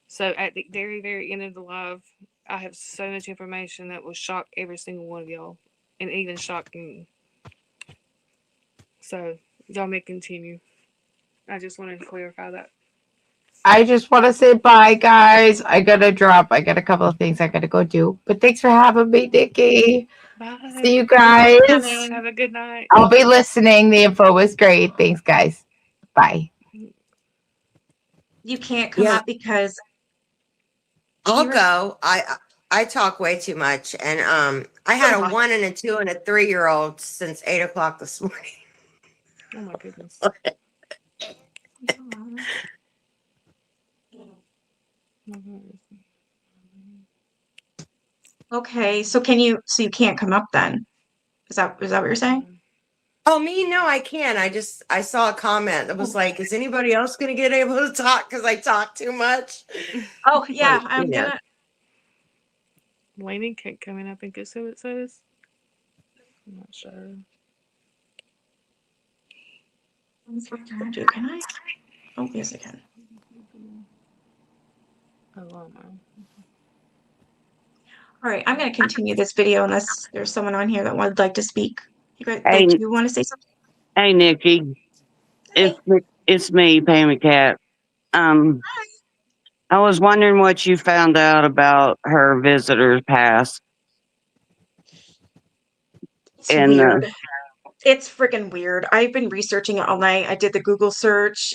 So at the very, very end of the live, I have so much information that will shock every single one of y'all, and even shock me. So y'all may continue. I just wanted to clarify that. I just want to say bye, guys. I gotta drop. I got a couple of things I gotta go do. But thanks for having me, Nikki. Bye. See you guys. Have a good night. I'll be listening. The info was great. Thanks, guys. Bye. You can't come Yeah. up because I'll you were- go. I talk way too much, and I had So a much. 1 and a 2 and a 3-year-old since 8 o'clock this morning. Oh my goodness. Okay, so you can't come up then? Is that what you're saying? Oh, me? No, I can. I saw a comment that was like, "Is anybody else going to get able to talk because I talk too much?" Oh yeah, Like, I'm you know. gonna. Lainey can't come in, I think is who it says. I'm not sure. Can I? Oh yes, I can. Oh, well, no. All right, I'm gonna continue this video unless there's someone on here that would like to speak. You guys, Hey, do you want to say something? hey, Nikki. Hey. It's me, Pammy Cat. I was wondering what you found out about her visitor's pass. It's And weird. It's freaking weird. I've been researching it all night. I did the Google search,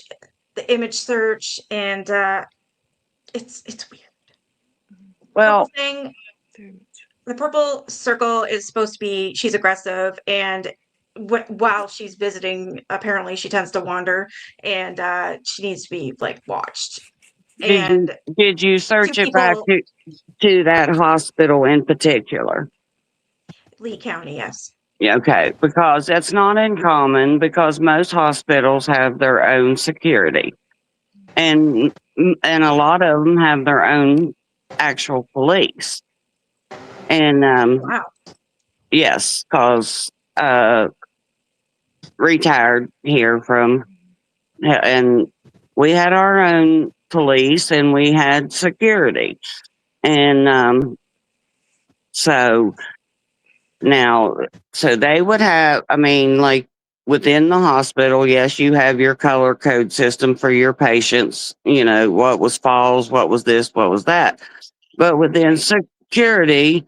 the image search, and it's weird. well, Purple thing, Very much. the purple circle is supposed to be she's aggressive, and while she's visiting, apparently she tends to wander, and she needs to be like watched. And did you two search it back people, to that hospital in particular? Lee County, yes. Yeah, okay, because that's not uncommon because most hospitals have their own security, and a lot of them have their own actual police. And Wow. yes, because retired here from, and we had our own police and we had security, and so now, so they would have, I mean, like within the hospital, yes, you have your color code system for your patients, you know, what was falls, what was this, what was that. But within security,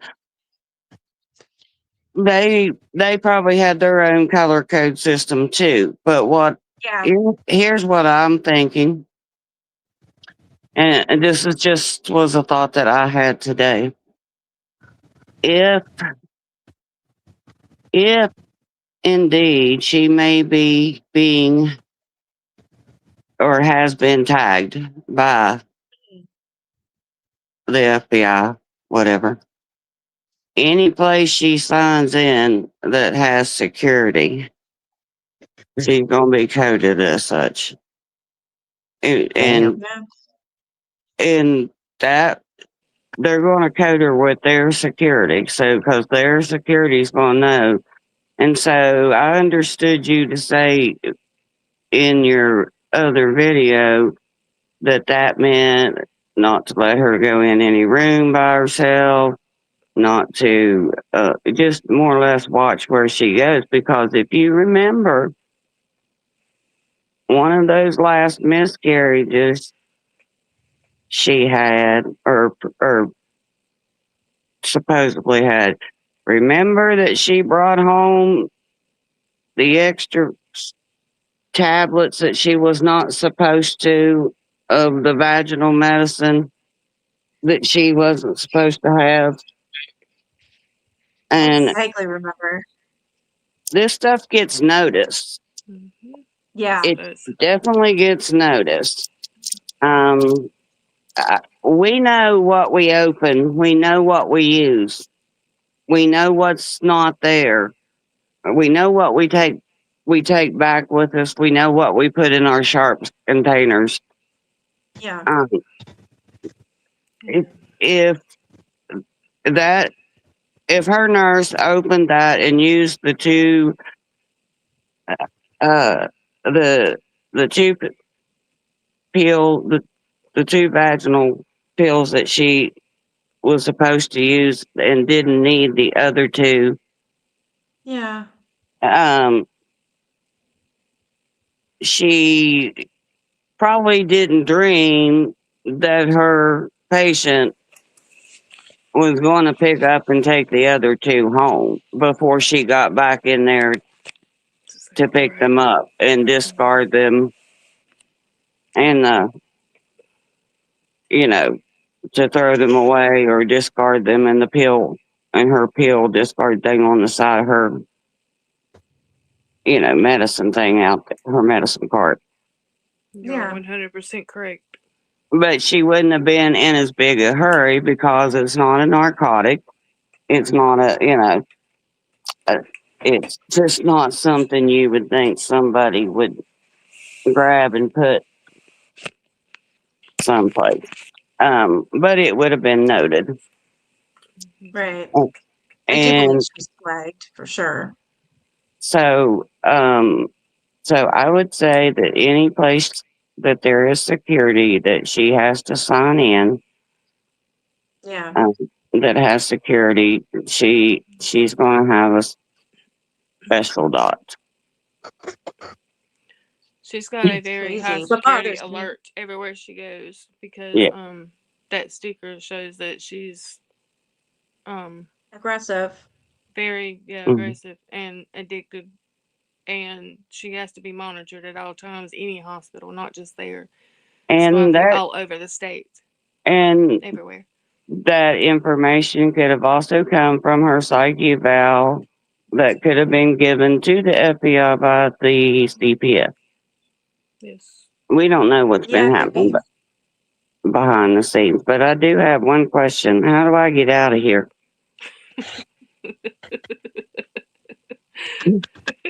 they probably had their own color code system too. But Yeah. here's what I'm thinking. And this is just was a thought that I had today. If indeed she may be being or has been tagged by the FBI, whatever. Any place she signs in that has security, she's gonna be coded as such. And Damn. Yeah. and that they're gonna code her with their security. So because their security's gonna know. And so I understood you to say in your other video that meant not to let her go in any room by herself, not to just more or less watch where she goes. Because if you remember, one of those last miscarriages she had, or supposedly had, remember that she brought home the extra tablets that she was not supposed to of the vaginal medicine that she wasn't supposed to have. I And vaguely remember. this stuff gets noticed. Mm-hmm. Yeah. It That's definitely gets noticed. We know what we open. We know what we use. We know what's not there. We know what we take back with us. We know what we put in our sharp containers. Yeah. If that if her nurse opened that and used the two uh, the the two pill the two vaginal pills that she was supposed to use and didn't need the other two. Yeah. Um, she probably didn't dream that her patient was going to pick up and take the other two home before she got back in there to pick them up and discard them and you know, to throw them away or discard them in the pill and her pill discard thing on the side of her, medicine thing out there, her medicine cart. You're Yeah. 100% correct. But she wouldn't have been in as big a hurry because it's not a narcotic. It's not it's just not something you would think somebody would grab and put someplace. But it would have been noted. Right. Oh, I do believe And she's flagged for sure. so, so I would say that any place that there is security that she has to sign in, Yeah. that has security, she's going to have a special dot. She's got a It's very crazy. high What security bothers me? alert everywhere she goes because Yeah. that sticker shows that she's Aggressive. very Mhm. aggressive and addicted, and she has to be monitored at all times. Any hospital, not just there. And All over the state, and everywhere. that information could have also come from her psych eval that could have been given to the FBI by the CPS. Yes. We don't know what's Yeah, been it could happening be. behind the scenes, but I do have one question. How do I get out of here?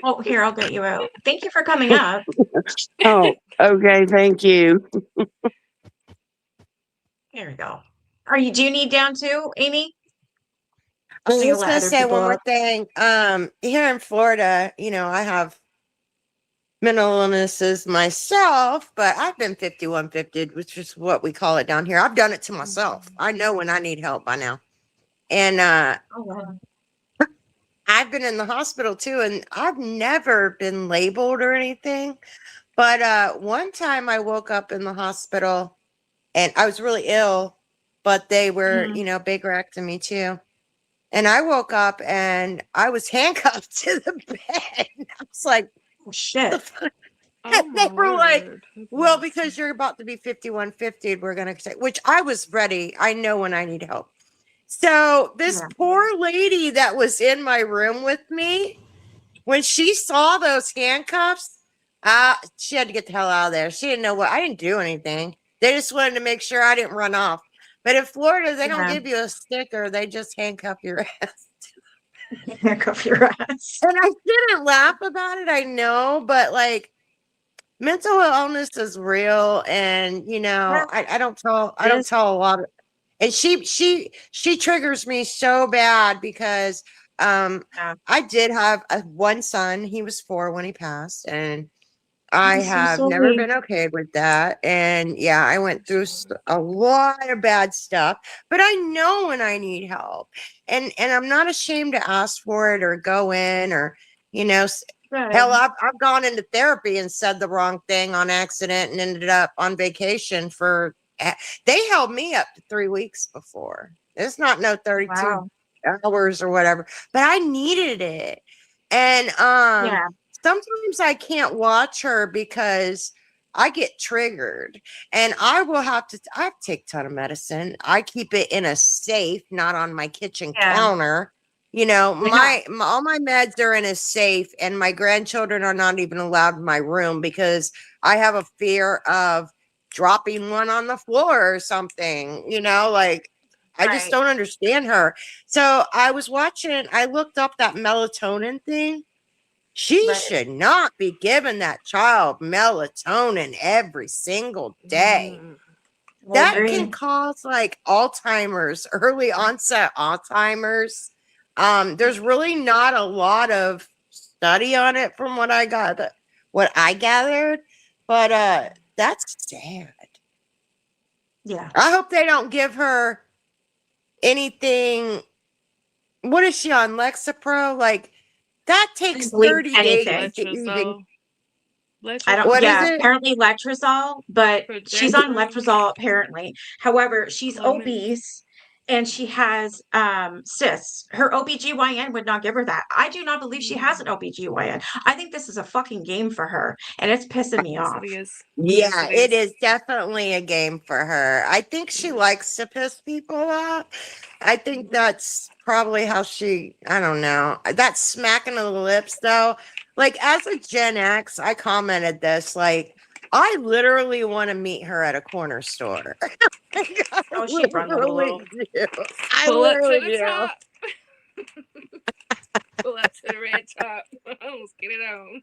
Oh, here, I'll get you out. Thank you for coming up. Oh, okay, thank you. Here we go. Do you need down too, Amy? I So you'll was let gonna other say people one more up. thing. Here in Florida, I have mental illnesses myself, but I've been 5150, which is what we call it down here. I've done it to myself. I know when I need help by now. And Oh, wow. I've been in the hospital too, and I've never been labeled or anything. But one time I woke up in the hospital and I was really ill, but they were, Mhm. big wrecking me too. And I woke up and I was handcuffed to the bed. I was like, Oh, shit. Oh they my were like, word. well, because you're about to be 5150, we're going to say, which I was ready. I know when I need help. So this Yeah. poor lady that was in my room with me, when she saw those handcuffs, she had to get the hell out of there. She didn't know I didn't do anything. They just wanted to make sure I didn't run off. But in Florida, they don't Yeah. give you a sticker. They just handcuff your ass. Handcuff your ass. And I didn't laugh about it, I know, but like mental illness is real. And Yeah, I don't tell it is. a lot of, and she triggers me so bad because Yeah. I did have one son. He was 4 when he passed, and I I'm so have never sorry. been okay with that. And yeah, I went through a lot of bad stuff, but I know when I need help. And I'm not ashamed to ask for it or go in or, hell, Good. I've gone into therapy and said the wrong thing on accident and ended up on vacation they held me up to 3 weeks before. It's not no 32 Wow. hours or whatever, but I needed it. And Yeah. sometimes I can't watch her because I get triggered, and I take a ton of medicine. I keep it in a safe, not on my kitchen Yeah. counter. I know. All my meds are in a safe, and my grandchildren are not even allowed in my room because I have a fear of dropping one on the floor or something, like I just Right. don't understand her. So I looked up that melatonin thing. She Right. should not be giving that child melatonin every single day. I That can agree. cause like Alzheimer's, early onset Alzheimer's. There's really not a lot of study on it from what I got. what I gathered. But that's sad. Yeah. I hope they don't give her anything. What is she on, Lexapro? Like that takes believe 30 anything. days to even. I don't, What is yeah, it? apparently letrozole, but For she's on dextrose, letrozole apparently. However, she's Clomid. obese and she has cysts. Her OBGYN would not give her that. I do not believe she has an OBGYN. I think this is a fucking game for her and it's pissing me Yes, off. it is. Yeah, Yes, it is definitely a game for her. I think she likes to piss people off. I think that's probably how she, I don't know. That smacking of the lips, though, like as a Gen X, I commented this, like, I literally want to meet her at a corner store. I Oh, she'd run the literally globe. do. I Pull up to literally the do. top. Pull up to the red top. Let's get it on.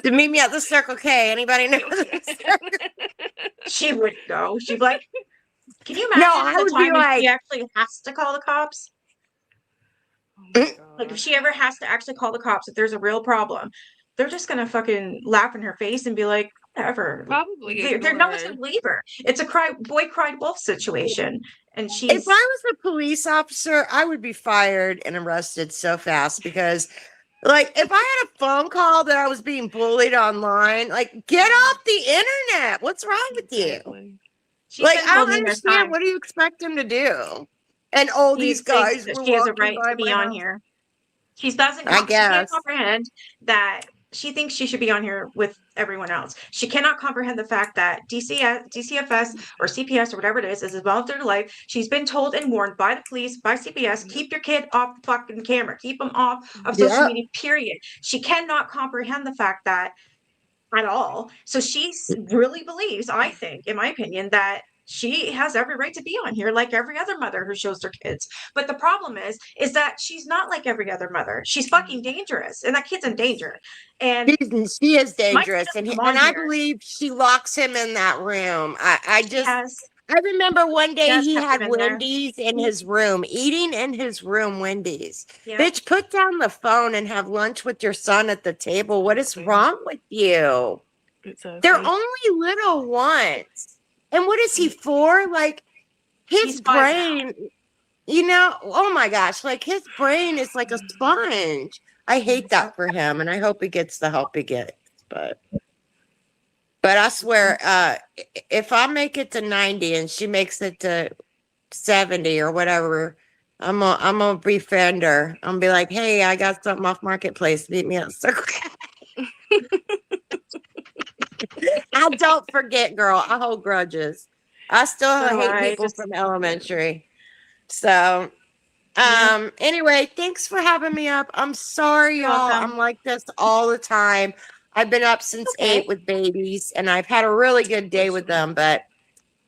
To meet me at the Circle K. Anybody know? She would go. She'd be like, can you No, imagine I the would be time when she like, actually has to call the cops? Oh my Like if God. she ever has to actually call the cops if there's a real problem, they're just gonna fucking laugh in her face and be like, whatever. Probably They're ignore no one's her. gonna believe her. It's a boy cried wolf situation. And if she's I was a police officer, I would be fired and arrested so fast because, like, if I had a phone call that I was being bullied online, like, get off the internet. What's wrong with you? Exactly. she's Like, been I told don't numerous understand. times. What do you expect him to do? And all She these thinks guys that were she has a walking right by to be my on house. here. She I can't guess. comprehend that she thinks she should be on here with everyone else. She cannot comprehend the fact that DCFS or CPS or whatever it is involved in her life. She's been told and warned by the police, by CPS, keep your kid off the fucking camera, keep them off of social Yep. media, period. She cannot comprehend the fact that at all. So she really believes, I think, in my opinion, that she has every right to be on here like every other mother who shows their kids. But the problem is that she's not like every other mother. She's fucking dangerous and that kid's in danger. And She is my kid dangerous. doesn't And, come and on I here. believe she locks him in that room. I She just, has I remember one day he kept him had in there. Wendy's in his room, eating in his room Wendy's. Yeah. Bitch, put down the phone and have lunch with your son at the table. What is wrong with you? Exactly. They're only little ones. And what is he for? Like his He's 5 now. brain, oh my gosh, like his brain is like a sponge. I hate that for him, and I hope he gets the help he gets. But I swear, if I make it to 90 and she makes it to 70 or whatever, I'm gonna befriend her. I'm gonna be like, hey, I got something off Marketplace. Meet me at Circle K. I don't forget, girl. I hold grudges. I still hate people from elementary. So anyway, thanks for having me up. I'm sorry, You're y'all. welcome. I'm like this all the time. I've been up since Okay. 8 with babies, and I've had a really good day with them, but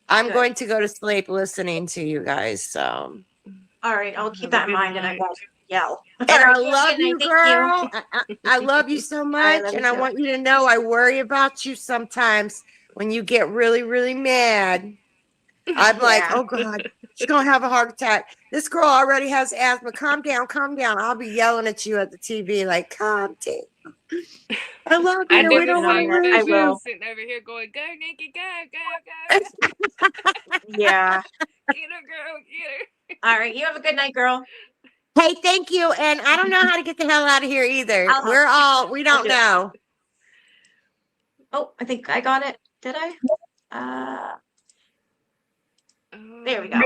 I'm Good. going to go to sleep listening to you guys. So All right, I'll keep Have a that in good mind and I night. won't yell. and All I right, have a love good night. you, Thank girl. I love you so I much. love you And I too. want you to know I worry about you sometimes when you get really, really mad. I'm like, Yeah. oh God, she's gonna have a heart attack. This girl already has asthma. Calm down, calm down. I'll be yelling at you at the TV, like, calm down. I love I you. did We the don't want to same with lose I this. I you. will. was sitting over here going, go, Nikki, go, go, go. Yeah. Get her, girl, get her. All right, you have a good night, girl. Hey, thank you. And I don't know how to get the hell out of here either. We I'll don't do it. know. Oh, I think I got it. Did I? There we go.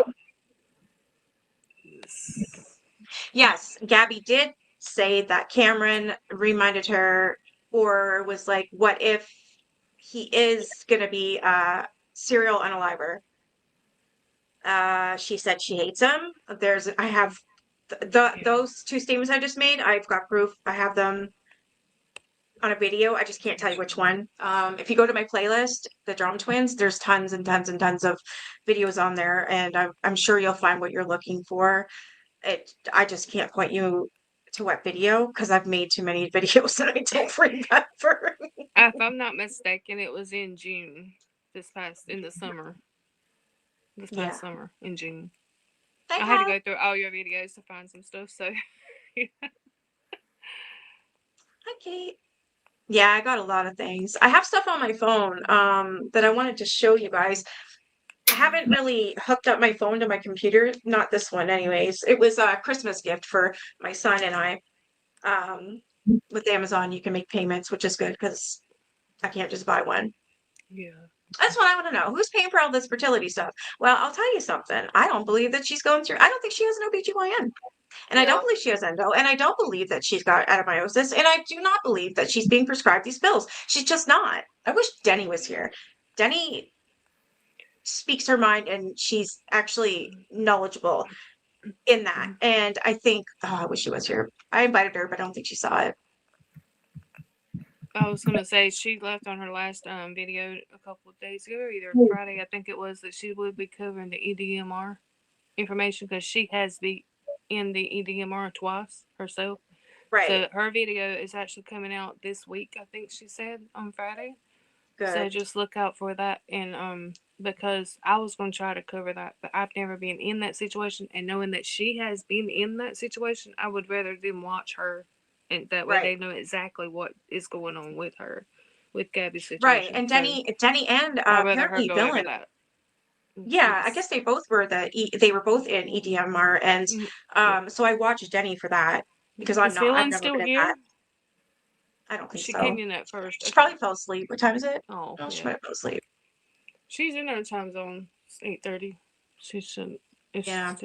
Yes, Gabby did say that Cameron reminded her or was like, what if he is gonna be a serial unaliver? She said she hates him. I have those two statements I just made. I've got proof. I have them on a video. I just can't tell you which one. If you go to my playlist, the Drama Twins, there's tons and tons and tons of videos on there, and I'm sure you'll find what you're looking for. I just can't point you to what video because I've made too many videos that I don't remember. If I'm not mistaken, it was in June. In the summer. This past summer in June. I had to go through all your videos to find some stuff. So, Hi, Kate. Yeah, I got a lot of things. I have stuff on my phone that I wanted to show you guys. I haven't really hooked up my phone to my computer, not this one anyways. It was a Christmas gift for my son and I. With Amazon, you can make payments, which is good because I can't just buy one. Yeah. That's what I want to know. Who's paying for all this fertility stuff? Well, I'll tell you something. I don't believe that she's going through, I don't think she has an OBGYN. And I don't believe she has endo. And I don't believe that she's got adenomyosis. And I do not believe that she's being prescribed these pills. She's just not. I wish Denny was here. Denny speaks her mind and she's actually knowledgeable in that. And I think, oh, I wish she was here. I invited her, but I don't think she saw it. I was gonna say she left on her last video a couple of days ago, either Friday, I think it was, that she would be covering the EDMR information because she has been in the EDMR twice herself. Right. So her video is actually coming out this week, I think she said, on Friday. Good. So just look out for that. And because I was going to try to cover that, but I've never been in that situation. And knowing that she has been in that situation, I would rather them watch her. And that way they know exactly what is going on with her, with Gabi's situation. Right. And Denny and I'd rather her apparently go Dylan. over that. Yeah, I guess they both were they were both in EDMR, and so I watched Denny for that because I've never still been in here? That. I don't think she so. Came in at first. She probably fell asleep. What time is it? Oh, She might have fell asleep. She's in her time zone. It's 8:30. She shouldn't. Yeah.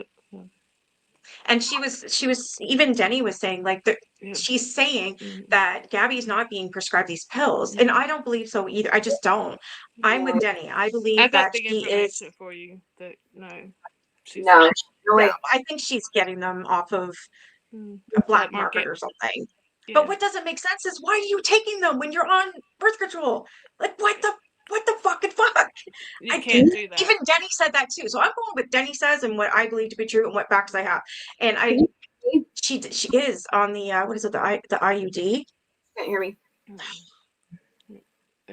And she was even Denny was saying like she's saying that Gabby's not being prescribed these pills, and I don't believe so either. I just don't. I'm with Denny. I believe that she is for you. That no, I think she's getting them off of a black market or something. Yeah. But what doesn't make sense is why are you taking them when you're on birth control? Like what the fucking fuck? You can't do that. Even Denny said that too. So I'm going with Denny says and what I believe to be true and what facts I have. And she is on the what is it, the IUD? Can't hear me.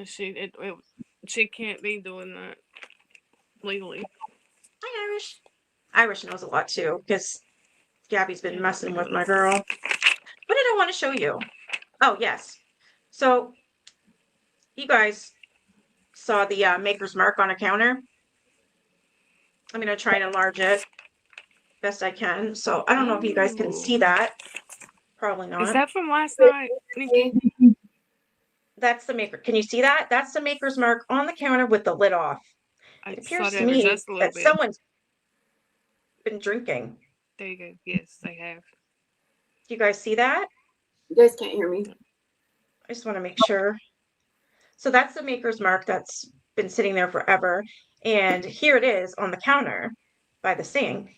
She can't be doing that legally. Hi, Irish. Irish knows a lot too because Gabby's been messing with my girl. What did I want to show you? Oh yes. So you guys saw the maker's mark on a counter. I'm gonna try and enlarge it best I can. So I don't know if you guys can see that. Probably not. Is that from last night, Nikki? That's the maker. Can you see that? That's the maker's mark on the counter with the lid off. It appears to me that someone's been drinking. There you go. Yes, they have. Do you guys see that? You guys can't hear me. I just want to make sure. So that's the maker's mark that's been sitting there forever. And here it is on the counter by the sink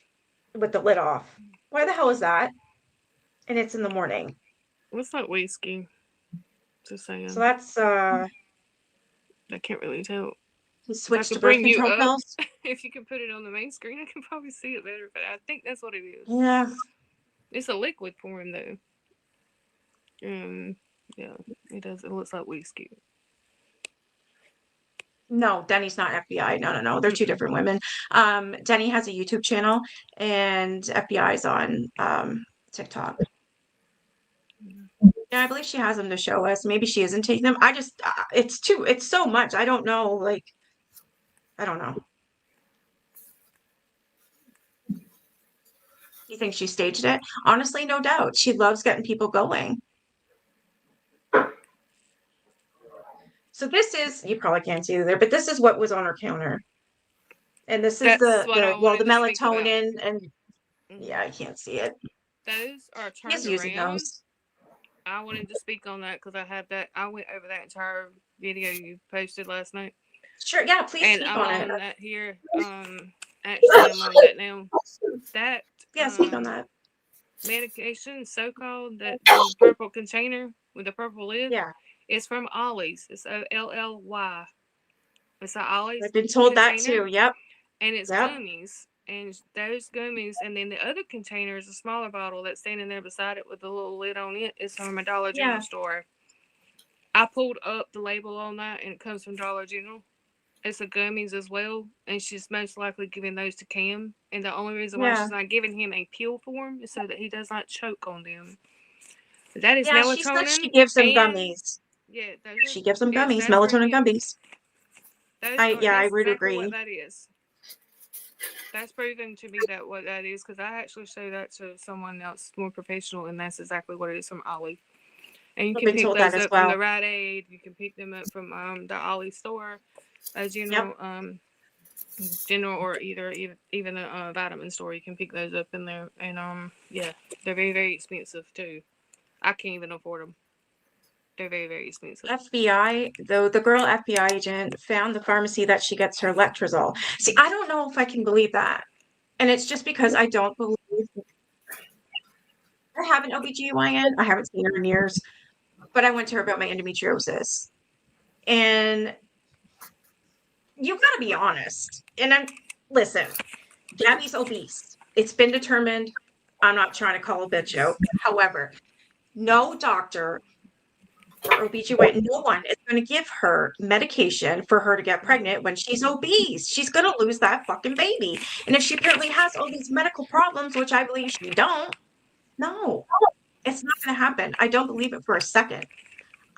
with the lid off. Why the hell is that? And it's in the morning. What's that whiskey? Just saying. So that's I can't really tell. He switched to birth control pills. If you can put it on the main screen, I can probably see it better. But I think that's what it is. Yeah. It's a liquid form though. Yeah, it does. It looks like whiskey. No, Denny's not FBI. No. They're two different women. Denny has a YouTube channel and FBI's on TikTok. Yeah, I believe she has them to show us. Maybe she isn't taking them. I just, it's so much. I don't know. Like, I don't know. You think she staged it? Honestly, no doubt. She loves getting people going. So this is, you probably can't see there, but this is what was on her counter. And this is the melatonin and yeah, I can't see it. Those are turned around. I wanted to speak on that because I have that. I went over that entire video you posted last night. Sure, yeah, please and speak I'm on it. That here. Actually, I'm on that now. That speak on that. Medication, so-called, that the purple container with the purple lid. Yeah. It's from Ollie's. It's OLLY. It's an Ollie's. I've been told container, that too. Yep. And it's gummies. And those gummies, and then the other container is a smaller bottle that's standing there beside it with the little lid on it. It's from a Dollar General store. I pulled up the label on that, and it comes from Dollar General. It's the gummies as well, and she's most likely giving those to Cam. And the only reason why she's not giving him a pill form is so that he does not choke on them. That is melatonin. She said she gives him gummies. Yeah, those are, She gives them yes, gummies, that's melatonin proven. gummies. That's I would exactly what agree. that is. That's proven to be that what that is because I actually showed that to someone else more professional, and that's exactly what it is from Ollie. And you I've can been pick told that those as up from the well. Rite Aid. You can pick them up from the Ollie store, Yep. general or even the vitamin store. You can pick those up in there, and yeah, they're very expensive too. I can't even afford them. They're very expensive. FBI, though, the girl FBI agent found the pharmacy that she gets her letrozole. See, I don't know if I can believe that. And it's just because I don't believe I have an OBGYN. I haven't seen her in years, but I went to her about my endometriosis. And you got to be honest. And listen, Gabby's obese. It's been determined. I'm not trying to call a bitch out. However, no doctor or OBGYN, no one is going to give her medication for her to get pregnant when she's obese. She's going to lose that fucking baby. And if she apparently has all these medical problems, which I believe she don't, no, it's not going to happen. I don't believe it for a second.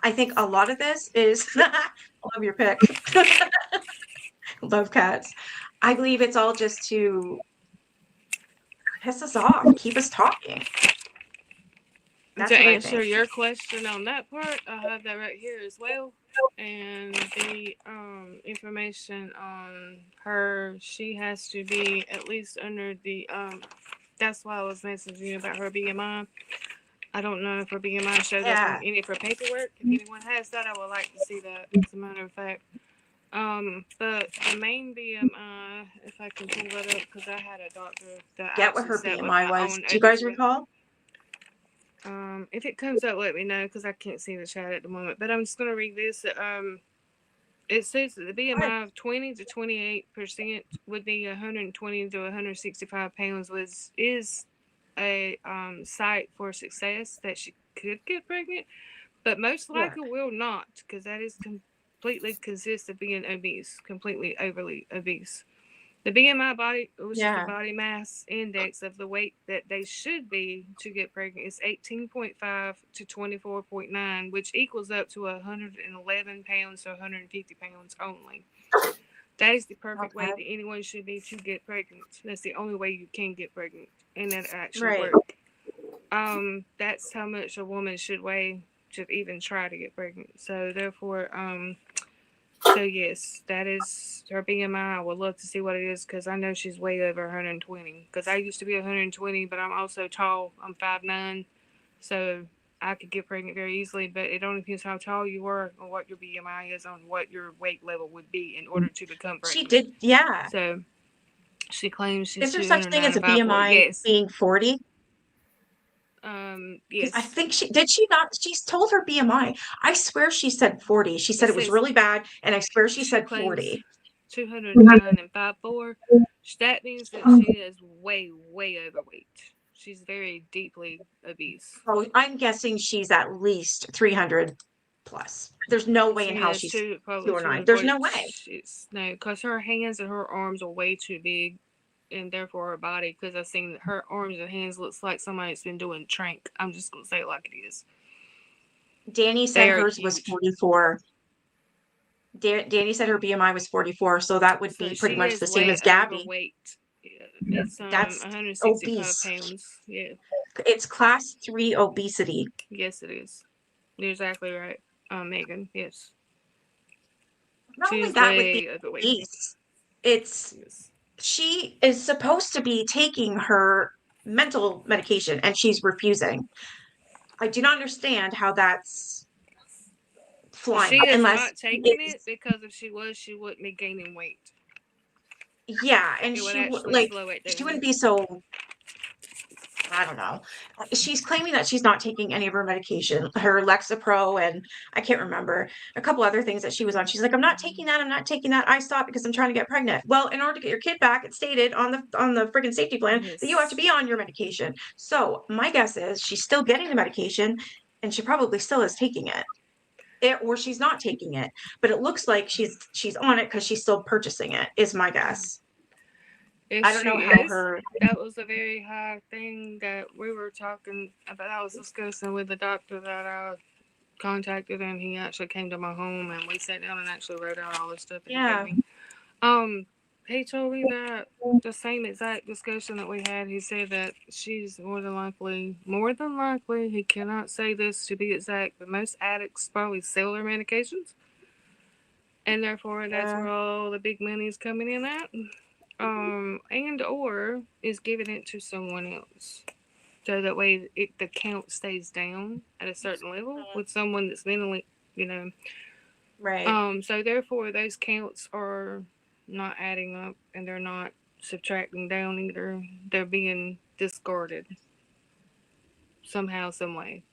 I think a lot of this is, I love your pick. Love cats. I believe it's all just to piss us off, keep us talking. That's To what I answer think. your question on that part, I have that right here as well. And the information on her, she has to be at least under the that's why I was messaging you about her BMI. I don't know if her BMI showed up on Yeah. any of her paperwork. If anyone has that, I would like to see that, as a matter of fact. But the main BMI, if I can pull that up, because I had a doctor that Get what actually her sat with BMI my was. own Do you guys OBGYN. recall? If it comes up, let me know because I can't see the chat at the moment. But I'm just gonna read this. It says that the BMI of 20 to 28% would be 120 to 165 pounds is a site for success that she could get pregnant, but most likely will not because that is completely consists of being obese, completely overly obese. The BMI body, which is the body mass index of the weight that they should be to get pregnant, is 18.5 to 24.9, which equals up to 111 pounds to 150 pounds only. That is the perfect weight that anyone should be to get pregnant. That's the only way you can get pregnant, and that actually work. That's how much a woman should weigh to even try to get pregnant. So therefore, so yes, that is her BMI. I would love to see what it is because I know she's way over 120. Because I used to be 120, but I'm also tall. I'm 5'9", so I could get pregnant very easily. But it only depends how tall you are and what your BMI is on what your weight level would be in order to become pregnant. She did, yeah. So she claims she's Is there such thing as a 295. BMI Yes. being 40? Yes. I think she not. She's told her BMI. I swear she said 40. She said it was really bad, and I swear she said 40. 209 and 5'4". That means that she is way overweight. She's very deeply obese. Oh, I'm guessing she's at least 300 plus. There's no way in hell she's 209. There's no way. No, because her hands and her arms are way too big, and therefore her body. Because I've seen her arms and hands looks like somebody's been doing trank. I'm just gonna say it like it is. Danny said hers was 44. Danny said her BMI was 44, so that would be pretty much the same as Gabi. Overweight. It's That's 165 obese. pounds. Yeah. It's class 3 obesity. Yes, it is. You're exactly right, Megan. Yes. Not only that, with being obese, it's she is supposed to be taking her mental medication and she's refusing. I do not understand how that's flying. She is unless not taking it because if she was, she wouldn't be gaining weight. Yeah, and It would she actually slow it down. she wouldn't be so. I don't know. She's claiming that she's not taking any of her medication, her Lexapro, and I can't remember a couple other things that she was on. She's like, I'm not taking that. I'm not taking that. I stopped because I'm trying to get pregnant. Well, in order to get your kid back, it stated on the friggin' safety plan that you have to be on your medication. So my guess is she's still getting the medication, and she probably still is taking it, or she's not taking it. But it looks like she's on it because she's still purchasing it. Is my guess. If I don't know how her. That was a very high thing that we were talking about. I was discussing with the doctor that I contacted him. He actually came to my home and we sat down and actually wrote out all the stuff that Yeah. he gave me. He told me that the same exact discussion that we had. He said that she's more than likely, he cannot say this to be exact, but most addicts probably sell their medications. And therefore, that's where all the big money is coming in at. And or is giving it to someone else. So that way the count stays down at a certain level with someone that's mentally, Right. So therefore, those counts are not adding up and they're not subtracting down either. They're being discarded somehow, some way.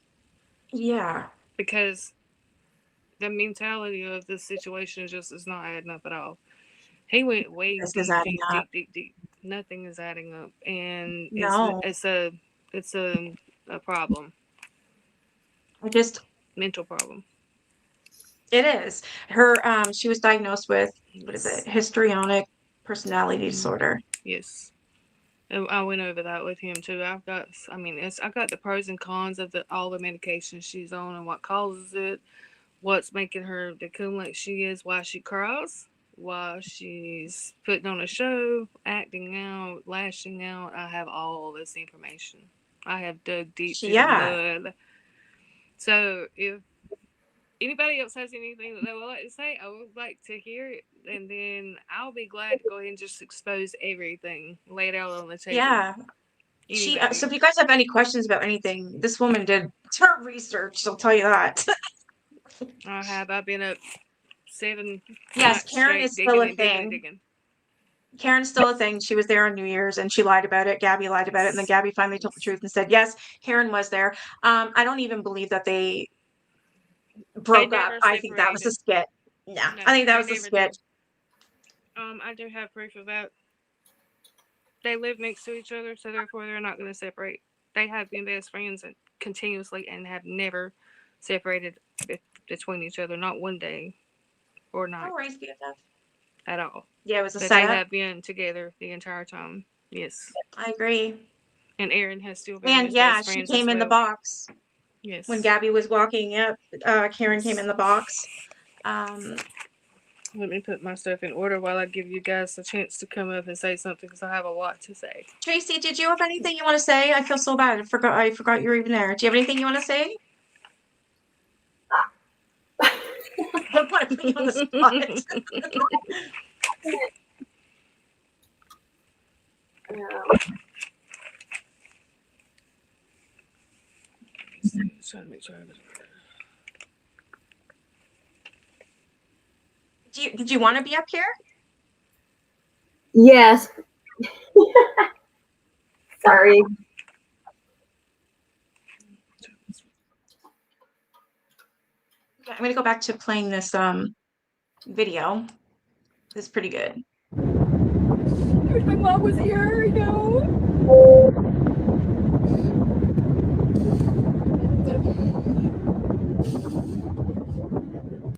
Yeah. Because the mentality of this situation just is not adding up at all. He went way This deep, is adding deep, up. deep, deep, deep. Nothing is adding up, and No. it's a problem, I just, mental problem. it is. She was diagnosed with, what is it? Histrionic personality disorder. Yes. I went over that with him too. I got the pros and cons of all the medications she's on and what causes it, what's making her become like she is, why she cries, why she's putting on a show, acting out, lashing out. I have all this information. I have dug deep through the mud. So if anybody else has anything that they would like to say, I would like to hear it, and then I'll be glad to go ahead and just expose everything, lay it out on the table. Yeah. So if you guys have any questions about anything, this woman did her research. I'll tell you that. I have. I've been up 7 Yes, nights Karen straight is still a digging and digging and thing. digging. Karen's still a thing. She was there on New Year's and she lied about it. Gabi lied about it, and then Gabi finally told the truth and said, yes, Karen was there. I don't even believe that they broke up. never I think that was a skit. Yeah, No, I think that they was a never skit. did. I do have proof of that. They live next to each other, so therefore they're not going to separate. They have been best friends and continuously and have never separated between each other, not one day or night No worries, BFF. at all. Yeah, it was a But setup. they have been together the entire time. Yes. I agree. And Erin has still been And his yeah, best she friends came as in the well. box. Yes. When Gabi was walking up, Karen came in the box. Let me put my stuff in order while I give you guys a chance to come up and say something, because I have a lot to say. Tracy, did you have anything you want to say? I feel so bad. I forgot you were even there. Do you have anything you want to say? Don't want to put you on the spot. Trying to make sure Did you want to be up here? Yes. Sorry. Okay, I'm gonna go back to playing this video. This is pretty good. I wish my mom was here, you know.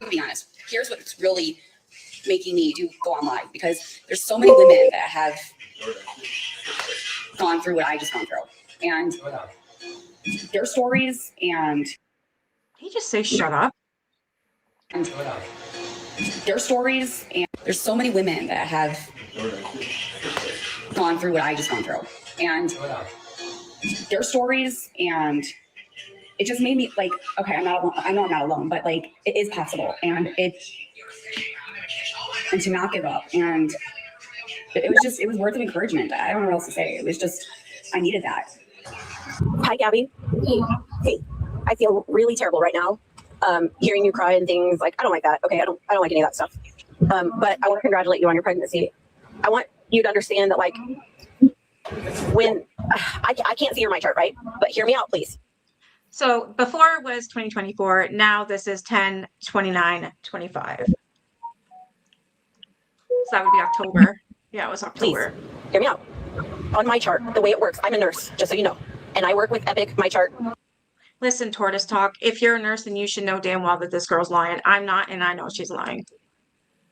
To be honest, here's what's really making me go on live, because there's so many women that have gone through what I just gone through, and their stories, and Can you just say shut up? And their stories, and there's so many women that have gone through what I just gone through, and their stories, and it just made me like, okay, I'm not alone. I know I'm not alone, but like it is possible, and to not give up, and it was words of encouragement. I don't know what else to say. It was just, I needed that. Hi, Gabi. Hey, I feel really terrible right now. Hearing you cry and things, like, I don't like that. Okay, I don't like any of that stuff. But I want to congratulate you on your pregnancy. I want you to understand that, like, when I can't see your my chart, right? But hear me out, please. So before it was 2024, now this is 10/29/25. So that would be October. Yeah, it was October. Please, hear me out. On my chart, the way it works, I'm a nurse, just so you know. And I work with Epic, my chart. Listen, Tortoise Talk, if you're a nurse, then you should know damn well that this girl's lying. I'm not, and I know she's lying.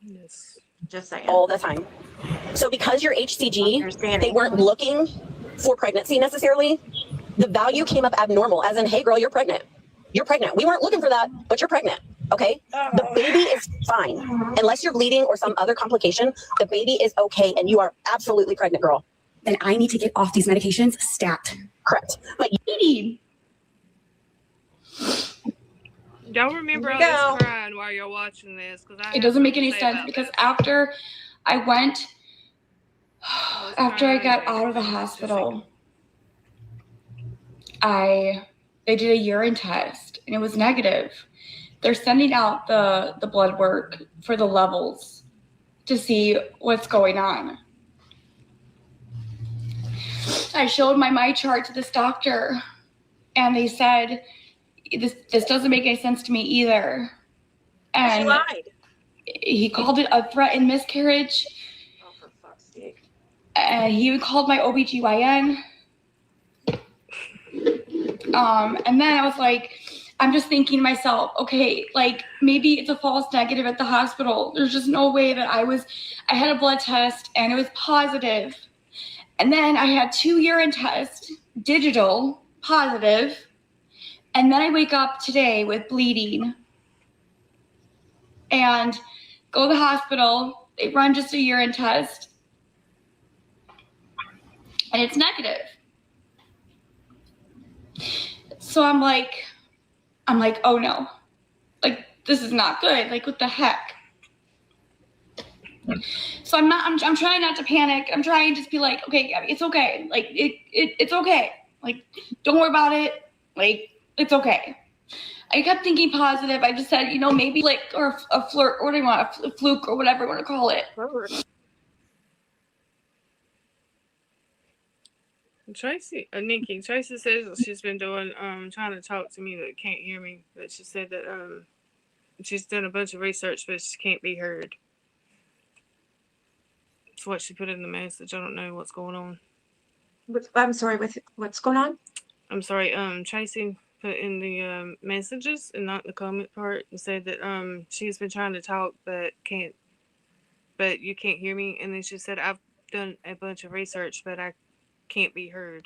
Yes. Just saying. All the time. So because you're HCG, they weren't looking for pregnancy necessarily. The value came up abnormal, as in, hey girl, you're pregnant. You're pregnant. We weren't looking for that, but you're pregnant. Okay? The baby is fine. Unless you're bleeding or some other complication, the baby is okay, and you are absolutely pregnant, girl. Then I need to get off these medications stat. Correct. But Y'all remember Here we I go. was crying while you're watching this because It doesn't make any sense because after I went, after I got out of the hospital, they did a urine test and it was negative. They're sending out the blood work for the levels to see what's going on. I showed my chart to this doctor and they said, this doesn't make any sense to me either. And She lied. he called it a threatened miscarriage. Oh, for fuck's sake. And he even called my OBGYN. And then I was like, I'm just thinking to myself, okay, like maybe it's a false negative at the hospital. There's just no way that I had a blood test and it was positive. And then I had 2 urine tests, digital, positive. And then I wake up today with bleeding and go to the hospital. They run just a urine test and it's negative. So I'm like, oh no, like this is not good. Like what the heck? So I'm trying not to panic. I'm trying to just be like, okay, Gabi, it's okay. Like it's okay. Like don't worry about it. Like it's okay. I kept thinking positive. I just said, maybe like, or a flirt, or what do you want, a fluke or whatever you want to call it. Nikki says that she's been doing trying to talk to me but can't hear me. But she said that she's done a bunch of research but she can't be heard. That's what she put in the message. I don't know what's going on. I'm sorry, what's going on? I'm sorry, Tracy put in the messages and not the comment part and said that she's been trying to talk but you can't hear me. And then she said, I've done a bunch of research but I can't be heard.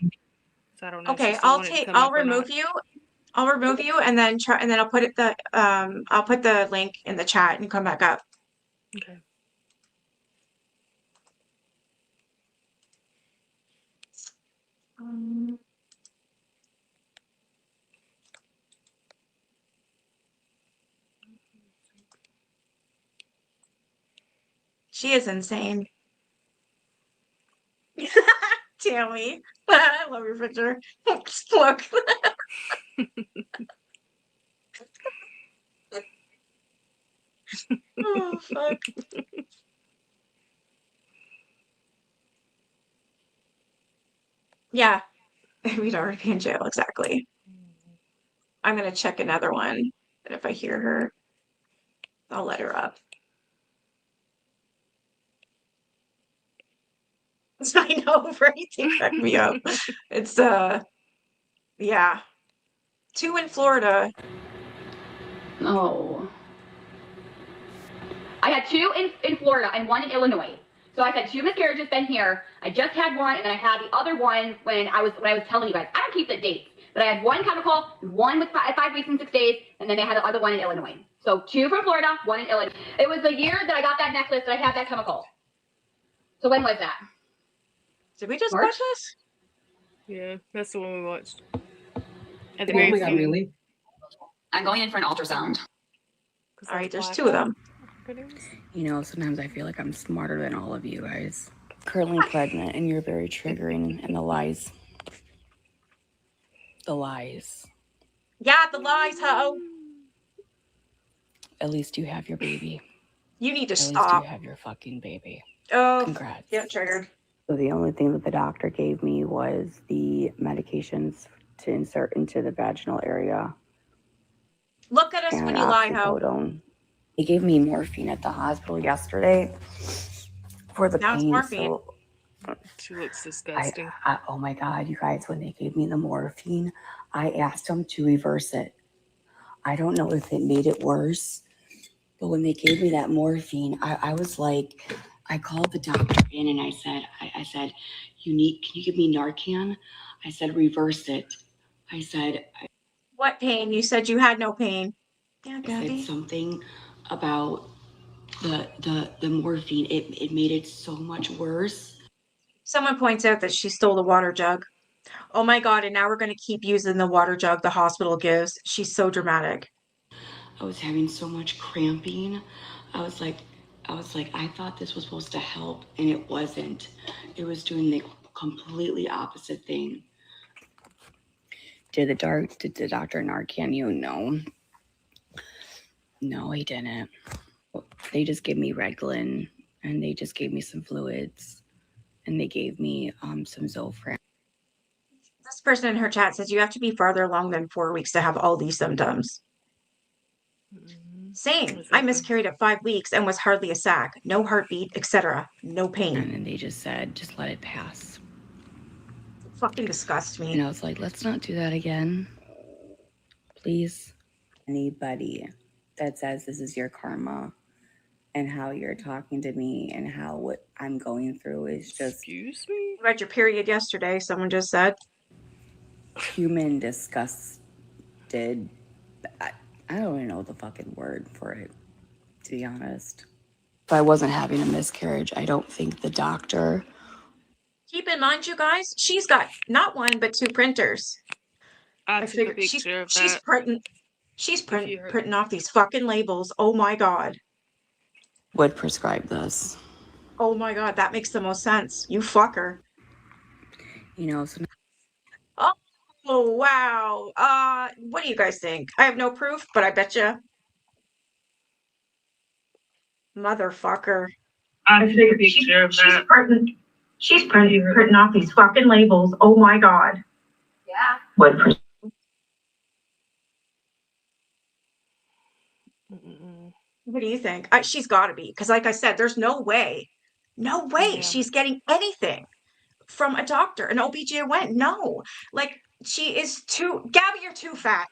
So I don't know. Okay, I'll remove you. I'll remove you and then I'll put I'll put the link in the chat and come back up. Okay. She is insane. Tammy, I love your picture. Look. Oh, fuck. Yeah, we'd already be in jail, exactly. I'm gonna check another one, and if I hear her, I'll let her up. I know, right? They crack me up. It's yeah. 2 in Florida. Oh. I had 2 in Florida and 1 in Illinois. So I've had 2 miscarriages been here. I just had 1, and then I had the other one when I was telling you guys. I don't keep the dates, but I had 1 chemical, 1 with 5 weeks and 6 days, and then I had the other 1 in Illinois. So 2 from Florida, 1 in Illinois. It was the year that I got that necklace that I had that chemical. So when was that? Did we just March? watch this? Yeah, that's the one we watched. At the Oh very my God, beginning. really? I'm going in for an ultrasound. All right, there's 2 of them. Sometimes I feel like I'm smarter than all of you guys. Currently pregnant, and you're very triggering, and the lies. The lies. Yeah, the lies, ho. At least you have your baby. You need to At least stop. you have your fucking baby. Oh, Congrats. get triggered. So the only thing that the doctor gave me was the medications to insert into the vaginal area. Look at us when you lie, ho. oxycodone. They gave me morphine at the hospital yesterday for the Now it's pain. morphine. So She looks disgusting. oh my God, you guys, when they gave me the morphine, I asked them to reverse it. I don't know if it made it worse, but when they gave me that morphine, I was like, I called the doctor in and I said, can you give me Narcan? I said, reverse it. I said, What pain? You said you had no pain. Yeah, Said Gabi. something about the morphine. It made it so much worse. Someone points out that she stole the water jug. Oh my God, and now we're going to keep using the water jug the hospital gives. She's so dramatic. I was having so much cramping. I was like, I thought this was supposed to help, and it wasn't. It was doing the completely opposite thing. Did the doctor Narcan you? No. No, he didn't. They just gave me Reglan, and they just gave me some fluids, and they gave me some Zofran. This person in her chat says you have to be farther along than 4 weeks to have all these symptoms. Same. I miscarried at 5 weeks and was hardly a sac. No heartbeat, etc. No pain. And then they just said, just let it pass. It fucking disgusts me. And I was like, let's not do that again. Please. Anybody that says this is your karma and how you're talking to me and how what I'm going through is just... Excuse me? Read your period yesterday, someone just said. Human disgusted. I don't even know the fucking word for it, to be honest. If I wasn't having a miscarriage, I don't think the doctor... Keep in mind, you guys, she's got not one, but 2 printers. I took a picture of that. She's printing off these fucking labels. Oh my God. Would prescribe this. Oh my God, that makes the most sense. You fucker. You know, so... Oh, wow. What do you guys think? I have no proof, but I bet you. Motherfucker. I took a picture of that. She's printing off these fucking labels. Oh my God. Yeah. What? What do you think? She's got to be, because like I said, there's no way she's getting anything from a doctor, an OBGYN. No, like she is too, Gabi, you're too fat.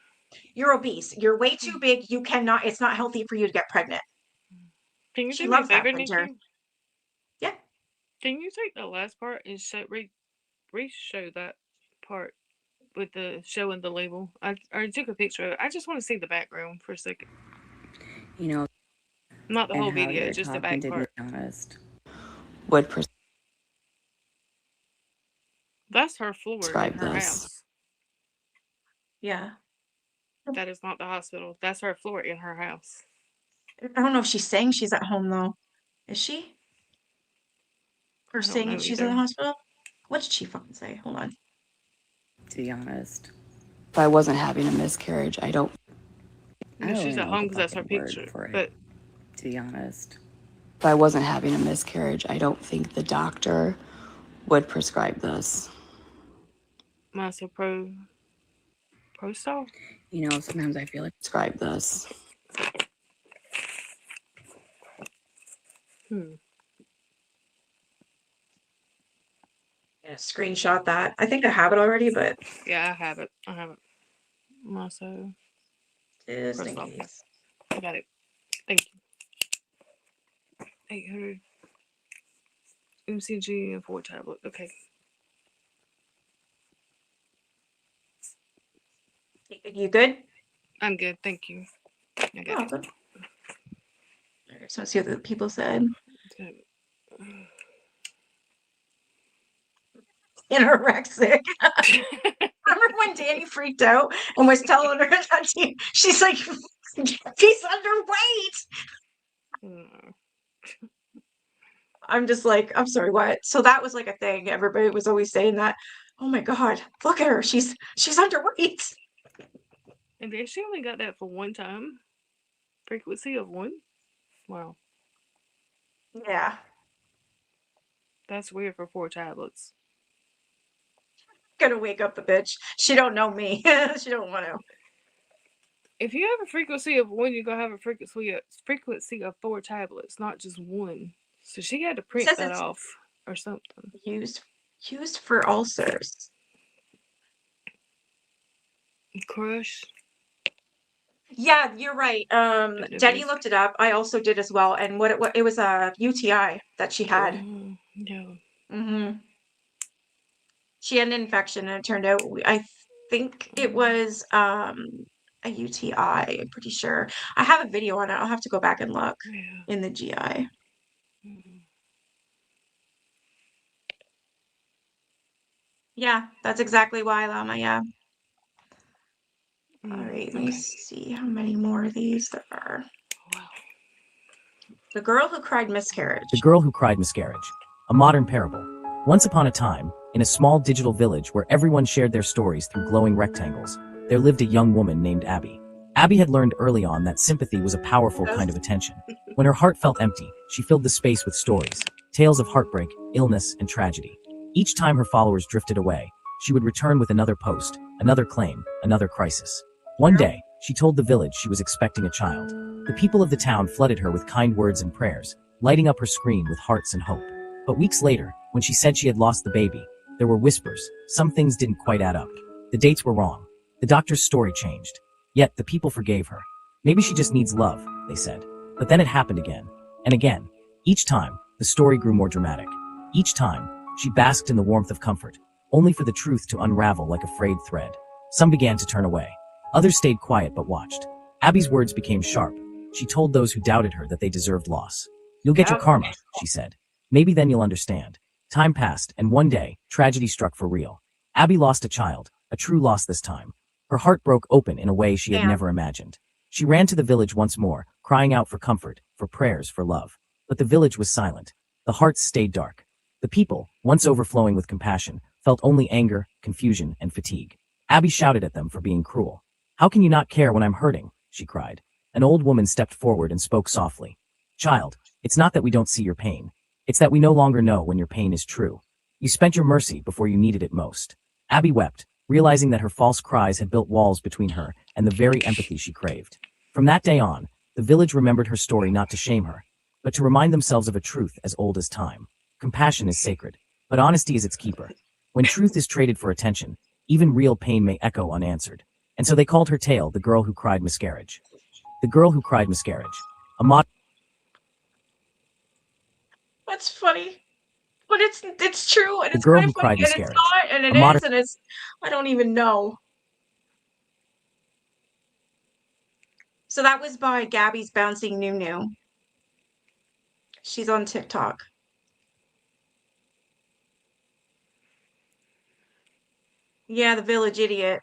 You're obese. You're way too big. You cannot, it's not healthy for you to get pregnant. Can you She do me a loves that favor, printer. Nikki? Yeah. Can you take the last part and re-show that part with the showing the label? I took a picture of it. I just want to see the background for a second. You know, not the whole video, just the back part. To be honest, would that's her floor in her house. Yeah. That is not the hospital. That's her floor in her house. I don't know if she's saying she's at home though. Is she? Or saying she's in the hospital? What did she fucking say? Hold on. To be honest, if I wasn't having a miscarriage, I don't. No, she's at home because that's her picture. But to be honest, if I wasn't having a miscarriage, I don't think the doctor would prescribe this. Pro Sol? You know, sometimes I feel like prescribe this. Yeah, screenshot that. I think I have it already, but yeah, I have it. Also, just in case. I got it. Thank you. 800 MCG and 4 tablet. Okay. You good? I'm good. Thank you. I got it. So let's see what the people said. Anorexic. Remember when Danny freaked out and was telling her that she's like, he's underweight. I'm just like, I'm sorry, what? So that was like a thing. Everybody was always saying that. Oh my God, look at her. She's underweight. And then she only got that for one time. Frequency of 1? Wow. Yeah. That's weird for 4 tablets. Gonna wake up the bitch. She don't know me. She don't want to. If you have a frequency of 1, you're gonna have a frequency of 4 tablets, not just 1. So she had to print that off or something. Used for ulcers. Crush. Yeah, you're right. Denny looked it up. I also did as well. And what it was a UTI that she had. Yeah. She had an infection, and it turned out I think it was a UTI, I'm pretty sure. I have a video on it. I'll have to go back and look in the GI. Yeah, that's exactly why, Llama. Yeah. All right, let me see how many more of these there are. The Girl Who Cried Miscarriage. The Girl Who Cried Miscarriage, a modern parable. Once upon a time, in a small digital village where everyone shared their stories through glowing rectangles, there lived a young woman named Abby. Abby had learned early on that sympathy was a powerful kind of attention. When her heart felt empty, she filled the space with stories, tales of heartbreak, illness, and tragedy. Each time her followers drifted away, she would return with another post, another claim, another crisis. One day, she told the village she was expecting a child. The people of the town flooded her with kind words and prayers, lighting up her screen with hearts and hope. But weeks later, when she said she had lost the baby, there were whispers. Some things didn't quite add up. The dates were wrong. The doctor's story changed. Yet, the people forgave her. Maybe she just needs love, they said. But then it happened again. And again. Each time, the story grew more dramatic. Each time, she basked in the warmth of comfort, only for the truth to unravel like a frayed thread. Some began to turn away. Others stayed quiet but watched. Abby's words became sharp. She told those who doubted her that they deserved loss. You'll get your karma, she said. Maybe then you'll understand. Time passed, and one day, tragedy struck for real. Abby lost a child, a true loss this time. Her heart broke open in a way she had never imagined. She ran to the village once more, crying out for comfort, for prayers, for love. But the village was silent. The hearts stayed dark. The people, once overflowing with compassion, felt only anger, confusion, and fatigue. Abby shouted at them for being cruel. How can you not care when I'm hurting? She cried. An old woman stepped forward and spoke softly. Child, it's not that we don't see your pain. It's that we no longer know when your pain is true. You spent your mercy before you needed it most. Abby wept, realizing that her false cries had built walls between her and the very empathy she craved. From that day on, the village remembered her story not to shame her, but to remind themselves of a truth as old as time. Compassion is sacred, but honesty is its keeper. When truth is traded for attention, even real pain may echo unanswered. And so they called her tale The Girl Who Cried Miscarriage. The Girl Who Cried Miscarriage. That's funny. But it's true, and The it's Girl kind Who of funny, Cried and it's Miscarriage. not, and it A modern- is, and it's, I don't even know. So that was by Gabby's Bouncing Nunu. She's on TikTok. Yeah, the village idiot.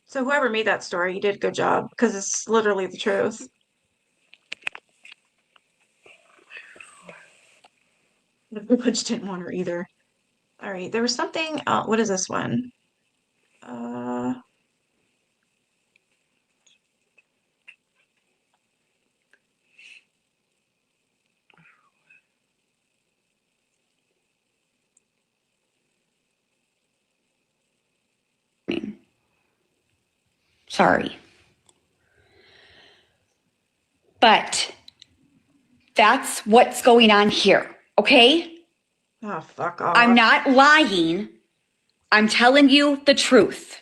So whoever made that story, you did a good job, because it's literally the truth. The village didn't want her either. All right, there was something, what is this one? Sorry. But that's what's going on here, okay? Oh, fuck off. I'm not lying. I'm telling you the truth.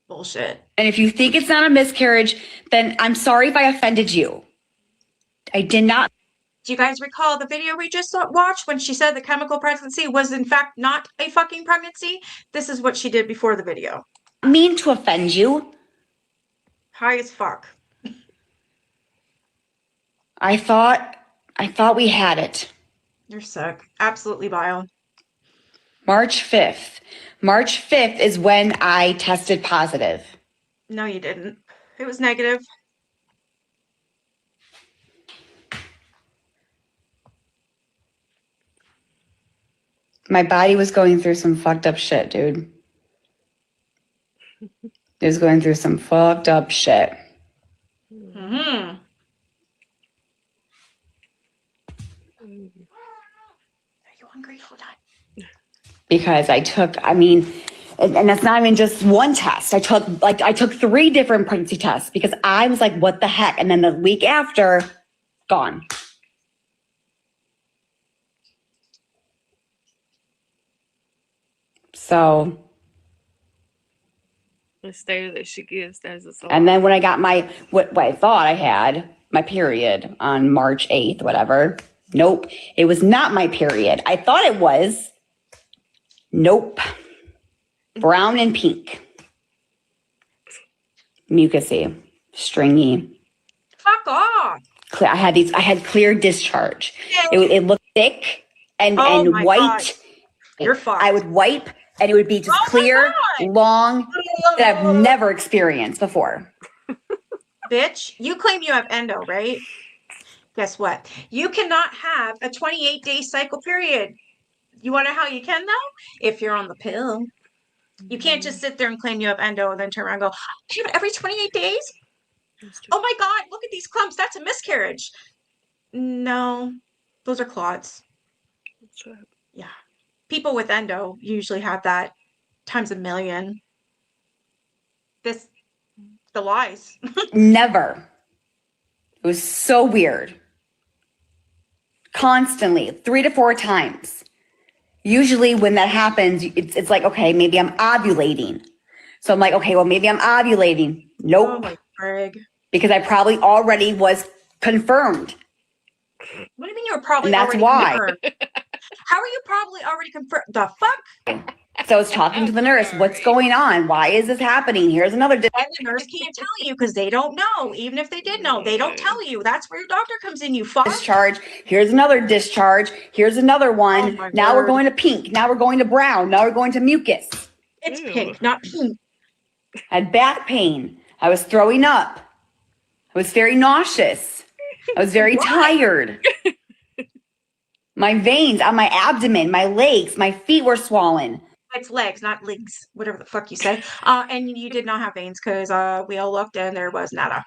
Bullshit. And if you think it's not a miscarriage, then I'm sorry if I offended you. I did not. Do you guys recall the video we just watched when she said the chemical pregnancy was in fact not a fucking pregnancy? This is what she did before the video. Mean to offend you. High as fuck. I thought we had it. You're sick. Absolutely vile. March 5th. March 5th is when I tested positive. No, you didn't. It was negative. My body was going through some fucked up shit, dude. It was going through some fucked up shit. Mm-hmm. Are you hungry? Hold on. Because I took, and that's not even just one test. I took 3 different pregnancy tests because I was like, what the heck? And then the week after, gone. So. The stare that she gives as a soul. And then when I got what I thought I had, my period on March 8th, whatever. Nope. It was not my period. I thought it was. Nope. Brown and pink. mucusy, stringy. Fuck off. Clear. I had clear discharge. It looked thick and white. God. You're fucked. I would wipe and it would be just clear, long, that I've never experienced before. Bitch, you claim you have endo, right? Guess what? You cannot have a 28-day cycle period. You want to know how you can, though? If you're on the pill. You can't just sit there and claim you have endo and then turn around and go, every 28 days? Oh my God, look at these clumps. That's a miscarriage. No, those are clots. Yeah. People with endo usually have that times a million. The lies. Never. It was so weird. Constantly, 3 to 4 times. Usually when that happens, it's like, okay, maybe I'm ovulating. So I'm like, okay, well, maybe I'm ovulating. Nope. Oh my frig. Because I probably already was confirmed. What do you mean you were probably And that's already why. confirmed? How are you probably already confirmed? The fuck? So I was talking to the nurse. What's going on? Why is this happening? Here's another. And the nurse can't tell you because they don't know. Even if they did know, they don't tell you. That's where your doctor comes in, you fuck. Discharge. Here's another discharge. Here's another one. Oh now we're going to pink. Now we're going to brown. Now we're going to mucus. It's pink, not pink. I had back pain. I was throwing up. I was very nauseous. I was very tired. My veins on my abdomen, my legs, my feet were swollen. It's legs, not legs, whatever the fuck you said. And you did not have veins because we all looked and there was nada.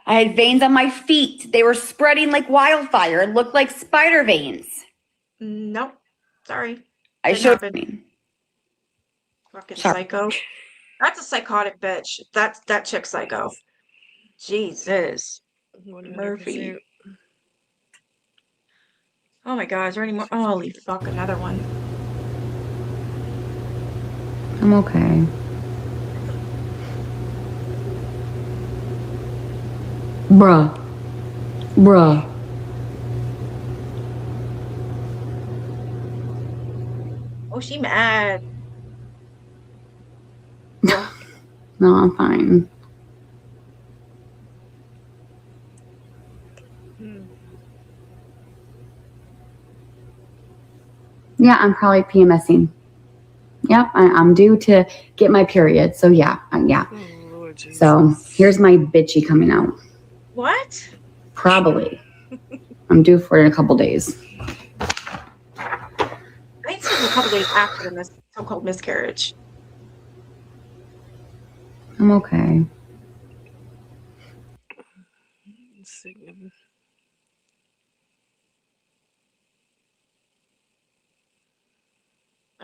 I had veins on my feet. They were spreading like wildfire. It looked like spider veins. Nope. Sorry. I showed you. Fucking psycho. That's a psychotic bitch. That chick's psycho. Jesus. Murphy. Oh my God, is there any more? Oh, holy fuck, another one. I'm okay. Bruh. Oh, she mad. No, I'm fine. Yeah, I'm probably PMSing. Yep, I'm due to get my period. So yeah. Oh, so here's my bitchy coming out. What? Probably. I'm due for it in a couple days. I think it's a couple days after the so-called miscarriage. I'm okay.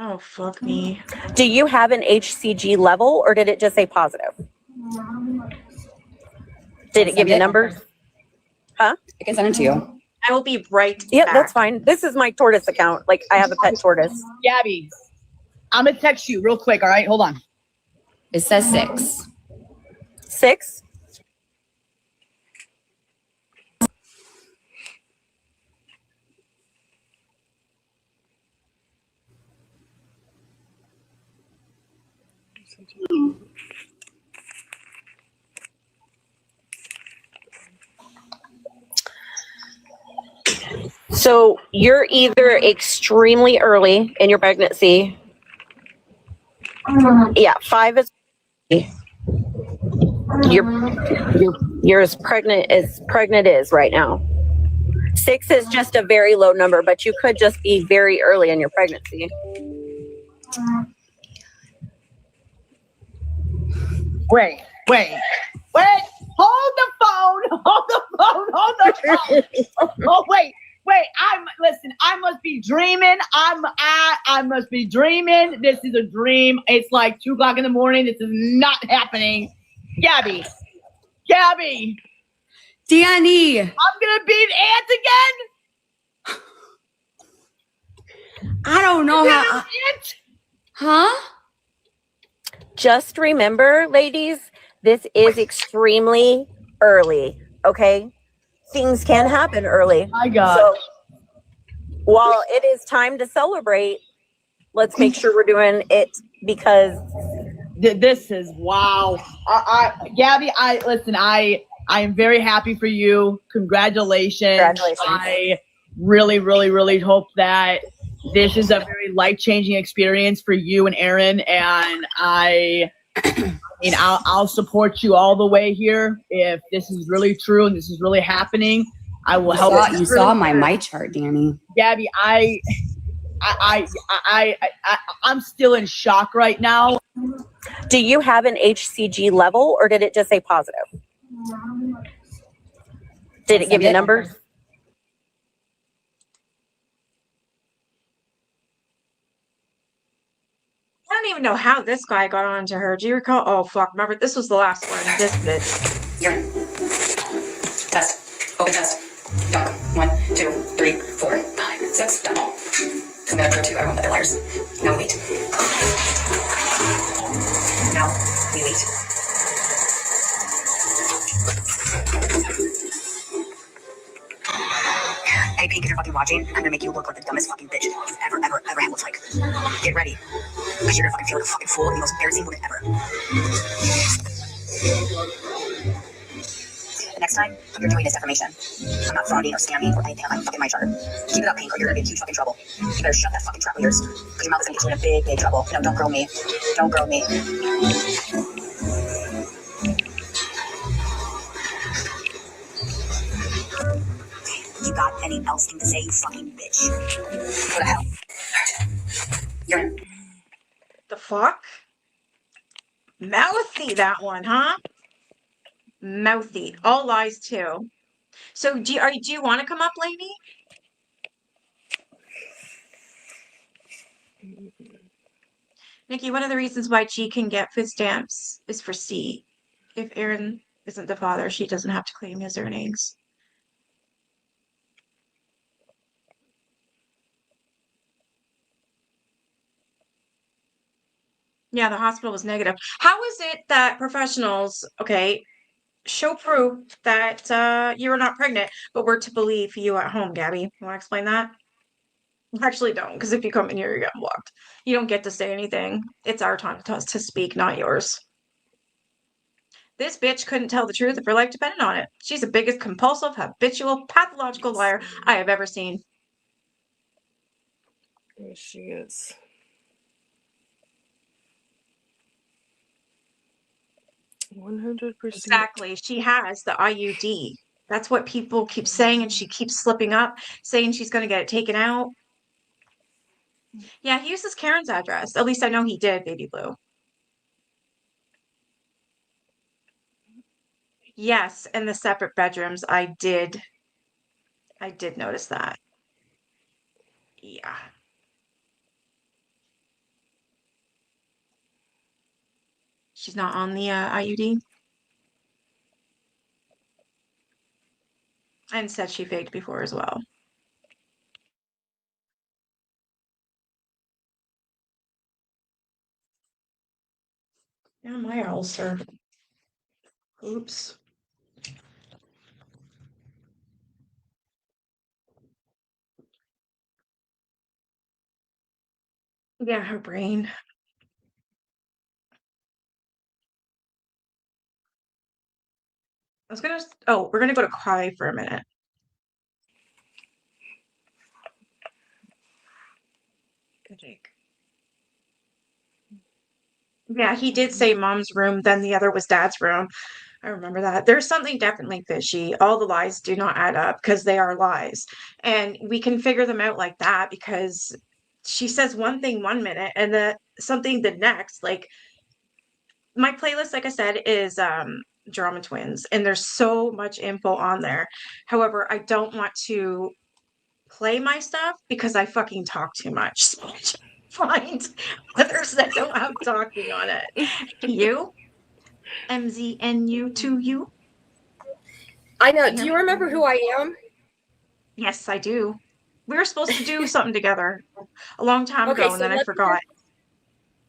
Oh, fuck me. Do you have an HCG level or did it just say positive? Did it give you numbers? Huh? I can send it to you. I will be right Yep, back. that's fine. This is my tortoise account. Like I have a pet tortoise. Gabi, I'm gonna text you real quick. All right, hold on. It says 6. 6? So you're either extremely early in your pregnancy. Yeah, 5 is you're as pregnant is right now. 6 is just a very low number, but you could just be very early in your pregnancy. Wait. Hold the phone. Oh, wait. I must be dreaming. I must be dreaming. This is a dream. It's like 2 o'clock in the morning. This is not happening. Gabi. Danny. I'm gonna be an aunt again. I don't know how. Huh? Just remember, ladies, this is extremely early, okay? Things can happen early. My God. So while it is time to celebrate, let's make sure we're doing it because this is wow. Gabi, I am very happy for you. Congratulations. I really, really, really hope that this is a very life-changing experience for you and Aaron. And I'll support you all the way here. If this is really true and this is really happening, I will help. You saw my chart, Danny. Gabi, I'm still in shock right now. Do you have an HCG level, or did it just say positive? Did it give you numbers? I don't even know how this guy got onto her. Do you recall? Oh, fuck. Remember, this was the last one. This bitch. Urine. Test. Open test. Done. 1, 2, 3, 4, 5, 6. Done. I'm gonna go to everyone that they're liars. No, wait. No, we wait. Hey, Pink, if you're fucking watching, I'm gonna make you look like the dumbest fucking bitch you've ever had looks like. Get ready. Because you're gonna fucking feel like a fucking fool and the most embarrassing woman ever. The next time you're doing this defamation, I'm not frauding or scamming or anything on fucking my chart. Keep it up, Pink, or you're gonna be in huge fucking trouble. You better shut that fucking trap of yours. Because your mouth is gonna get you in a big, big trouble. No, don't grow me. Don't grow me. You got any else thing to say, you fucking bitch? What the hell? You're in. The fuck? Mouthy, that one, huh? Mouthy. All lies, too. So, do you want to come up, lady? Nikki, one of the reasons why G can get food stamps is for C. If Aaron isn't the father, she doesn't have to claim his earnings. Yeah, the hospital was negative. How is it that professionals, okay, show proof that you were not pregnant, but we're to believe you at home, Gabi? You want to explain that? Actually, don't, because if you come in here, you're getting blocked. You don't get to say anything. It's our time to speak, not yours. This bitch couldn't tell the truth if her life depended on it. She's the biggest compulsive, habitual, pathological liar I have ever seen. Yes, she is. $100%. Exactly. She has the IUD. That's what people keep saying, and she keeps slipping up, saying she's going to get it taken out. Yeah, he uses Karen's address. At least I know he did, Baby Blue. Yes, in the separate bedrooms, I did notice that. Yeah. She's not on the IUD. And said she faked before as well. Yeah, my ulcer. Oops. Yeah, her brain. We're gonna go to Kai for a minute. Yeah, he did say mom's room, then the other was dad's room. I remember that. There's something definitely fishy. All the lies do not add up because they are lies. And we can figure them out like that because she says one thing one minute and something the next. Like my playlist, like I said, is Drama Twins, and there's so much info on there. However, I don't want to play my stuff because I fucking talk too much. So I just find others that don't have talking on it. You? MZNU to you? I know. Do you remember who I am? Yes, I do. We were supposed to do something together a long time ago, and then I forgot.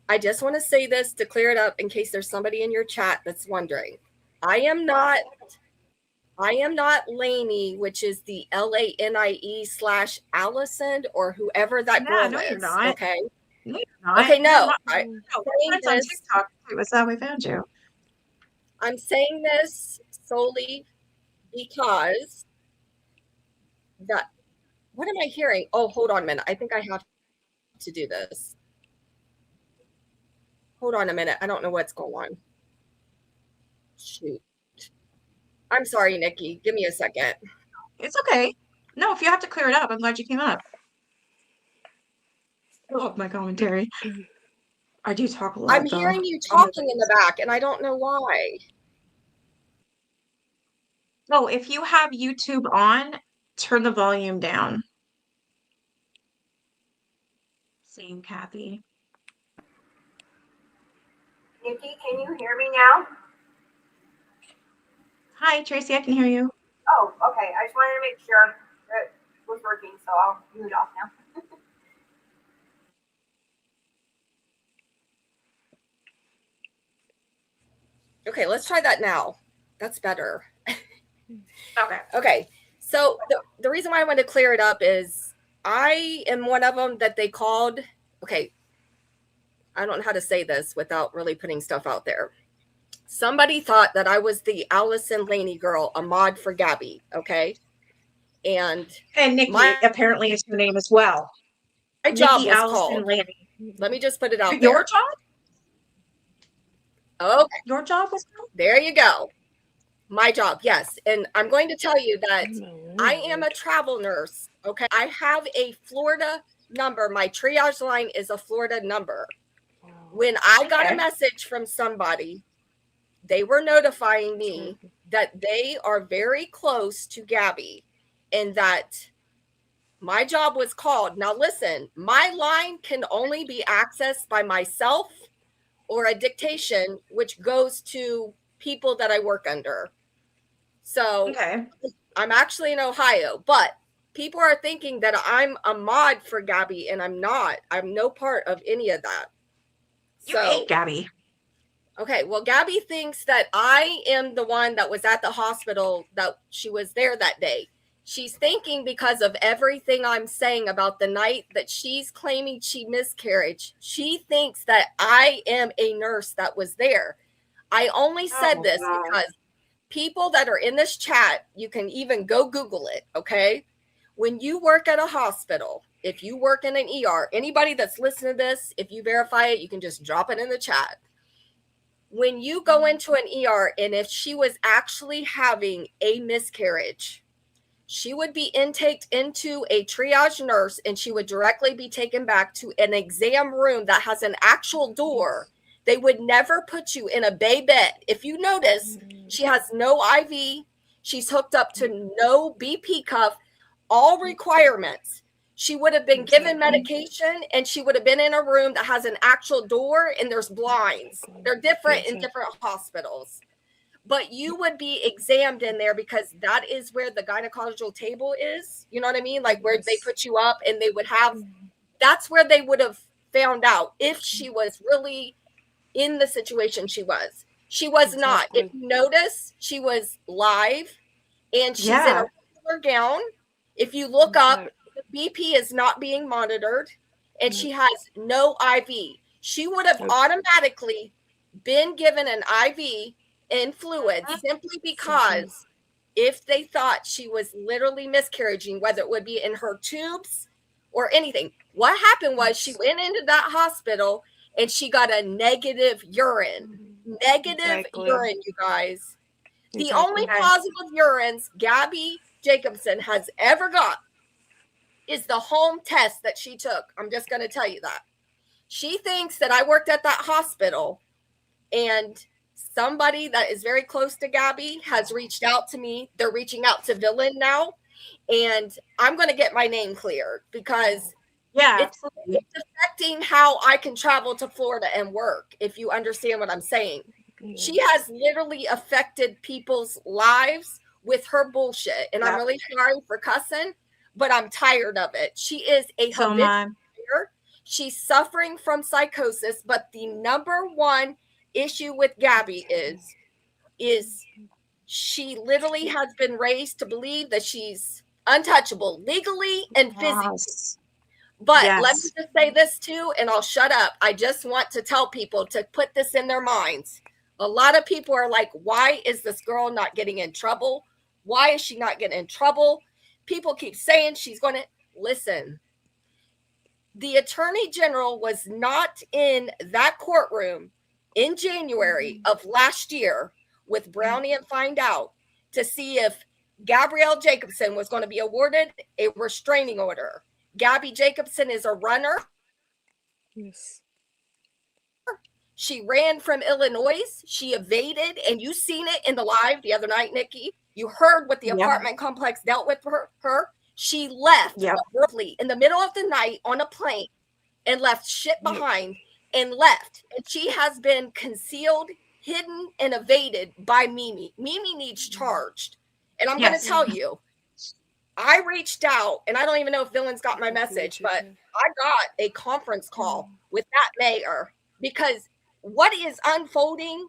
I just want to say this to clear it up in case there's somebody in your chat that's wondering. I am not Lainey, which is the LANIE /Allison or whoever that girl is. No, you're not. Okay. No, you're not. Okay, You're no. not. I, No, saying friends on this, TikTok. It was how we found you. I'm saying this solely because that. What am I hearing? Oh, hold on a minute. I think I have to do this. Hold on a minute. I don't know what's going on. Shoot. I'm sorry, Nikki. Give me a second. It's okay. No, if you have to clear it up, I'm glad you came up. I love my commentary. I do talk a lot, I'm though. hearing you talking in the back, and I don't know why. Oh, if you have YouTube on, turn the volume down. Same, Kathy. Nikki, can you hear me now? Hi, Tracy. I can hear you. Oh, okay. I just wanted to make sure it was working, so I'll mute off now. Okay, let's try that now. That's better. Okay. Okay. So the reason why I wanted to clear it up is I am one of them that they called. Okay. I don't know how to say this without really putting stuff out there. Somebody thought that I was the Allison Laney girl, a mod for Gabi. Okay. And Nikki apparently is her name as well. My job Nikki was Allison called. Laney. Let me just put it out Your there. job? Okay. Your job was called? There you go. My job, yes. And I'm going to tell you that I am a travel nurse. Okay. I have a Florida number. My triage line is a Florida number. When I got a message from somebody, they were notifying me that they are very close to Gabi and that my job was called. Now, listen, my line can only be accessed by myself or a dictation, which goes to people that I work under. So I'm actually in Ohio, but people are thinking that I'm a mod for Gabi, and I'm not. I'm no part of any of that. You hate Gabi. Okay, well, Gabi thinks that I am the one that was at the hospital, that she was there that day. She's thinking because of everything I'm saying about the night that she's claiming she miscarried. She thinks that I am a nurse that was there. I only said this because people that are in this chat, you can even go Google it, okay? When you work at a hospital, if you work in an ER, anybody that's listening to this, if you verify it, you can just drop it in the chat. When you go into an ER, and if she was actually having a miscarriage, she would be intaked into a triage nurse, and she would directly be taken back to an exam room that has an actual door. They would never put you in a bay bed. If you notice, she has no IV. She's hooked up to no BP cuff, all requirements. She would have been given medication, and she would have been in a room that has an actual door and there's blinds. They're different in different hospitals. But you would be examined in there because that is where the gynecological table is. You know what I mean? Like where they put you up, and they would have, that's where they would have found out if she was really in the situation she was. She was not. If you notice, she was live, and she's in a regular gown. If you look up, the BP is not being monitored, and she has no IV. She would have automatically been given an IV and fluid simply because if they thought she was literally miscarrying, whether it would be in her tubes or anything. What happened was she went into that hospital and she got a negative urine. Negative urine, you guys. The only positive urines Gabi Jacobson has ever got is the home test that she took. I'm just going to tell you that. She thinks that I worked at that hospital, and somebody that is very close to Gabi has reached out to me. They're reaching out to Villain now, and I'm going to get my name cleared because it's affecting how I can travel to Florida and work, if you understand what I'm saying. She has literally affected people's lives with her bullshit, and I'm really sorry for cussing, but I'm tired of it. She is a habitual liar. She's suffering from psychosis, but the number one issue with Gabi is she literally has been raised to believe that she's untouchable legally and physically. But let me Yes. just say this too, and I'll shut up. I just want to tell people to put this in their minds. A lot of people are like, why is this girl not getting in trouble? Why is she not getting in trouble? People keep saying she's going to listen. The attorney general was not in that courtroom in January of last year with Brownie and Find Out to see if Gabrielle Jacobson was going to be awarded a restraining order. Gabby Jacobson is a runner. Yes. She ran from Illinois. She evaded, and you seen it in the live the other night, Nikki. You heard what the Yep. apartment complex dealt with her. She left Yep. abruptly in the middle of the night on a plane and left shit behind and left. And she has been concealed, hidden, and evaded by Mimi. Mimi needs charged. And I'm going to tell you, I reached out, and I don't even know if Villain's got my message, but I got a conference call with that mayor because what is unfolding,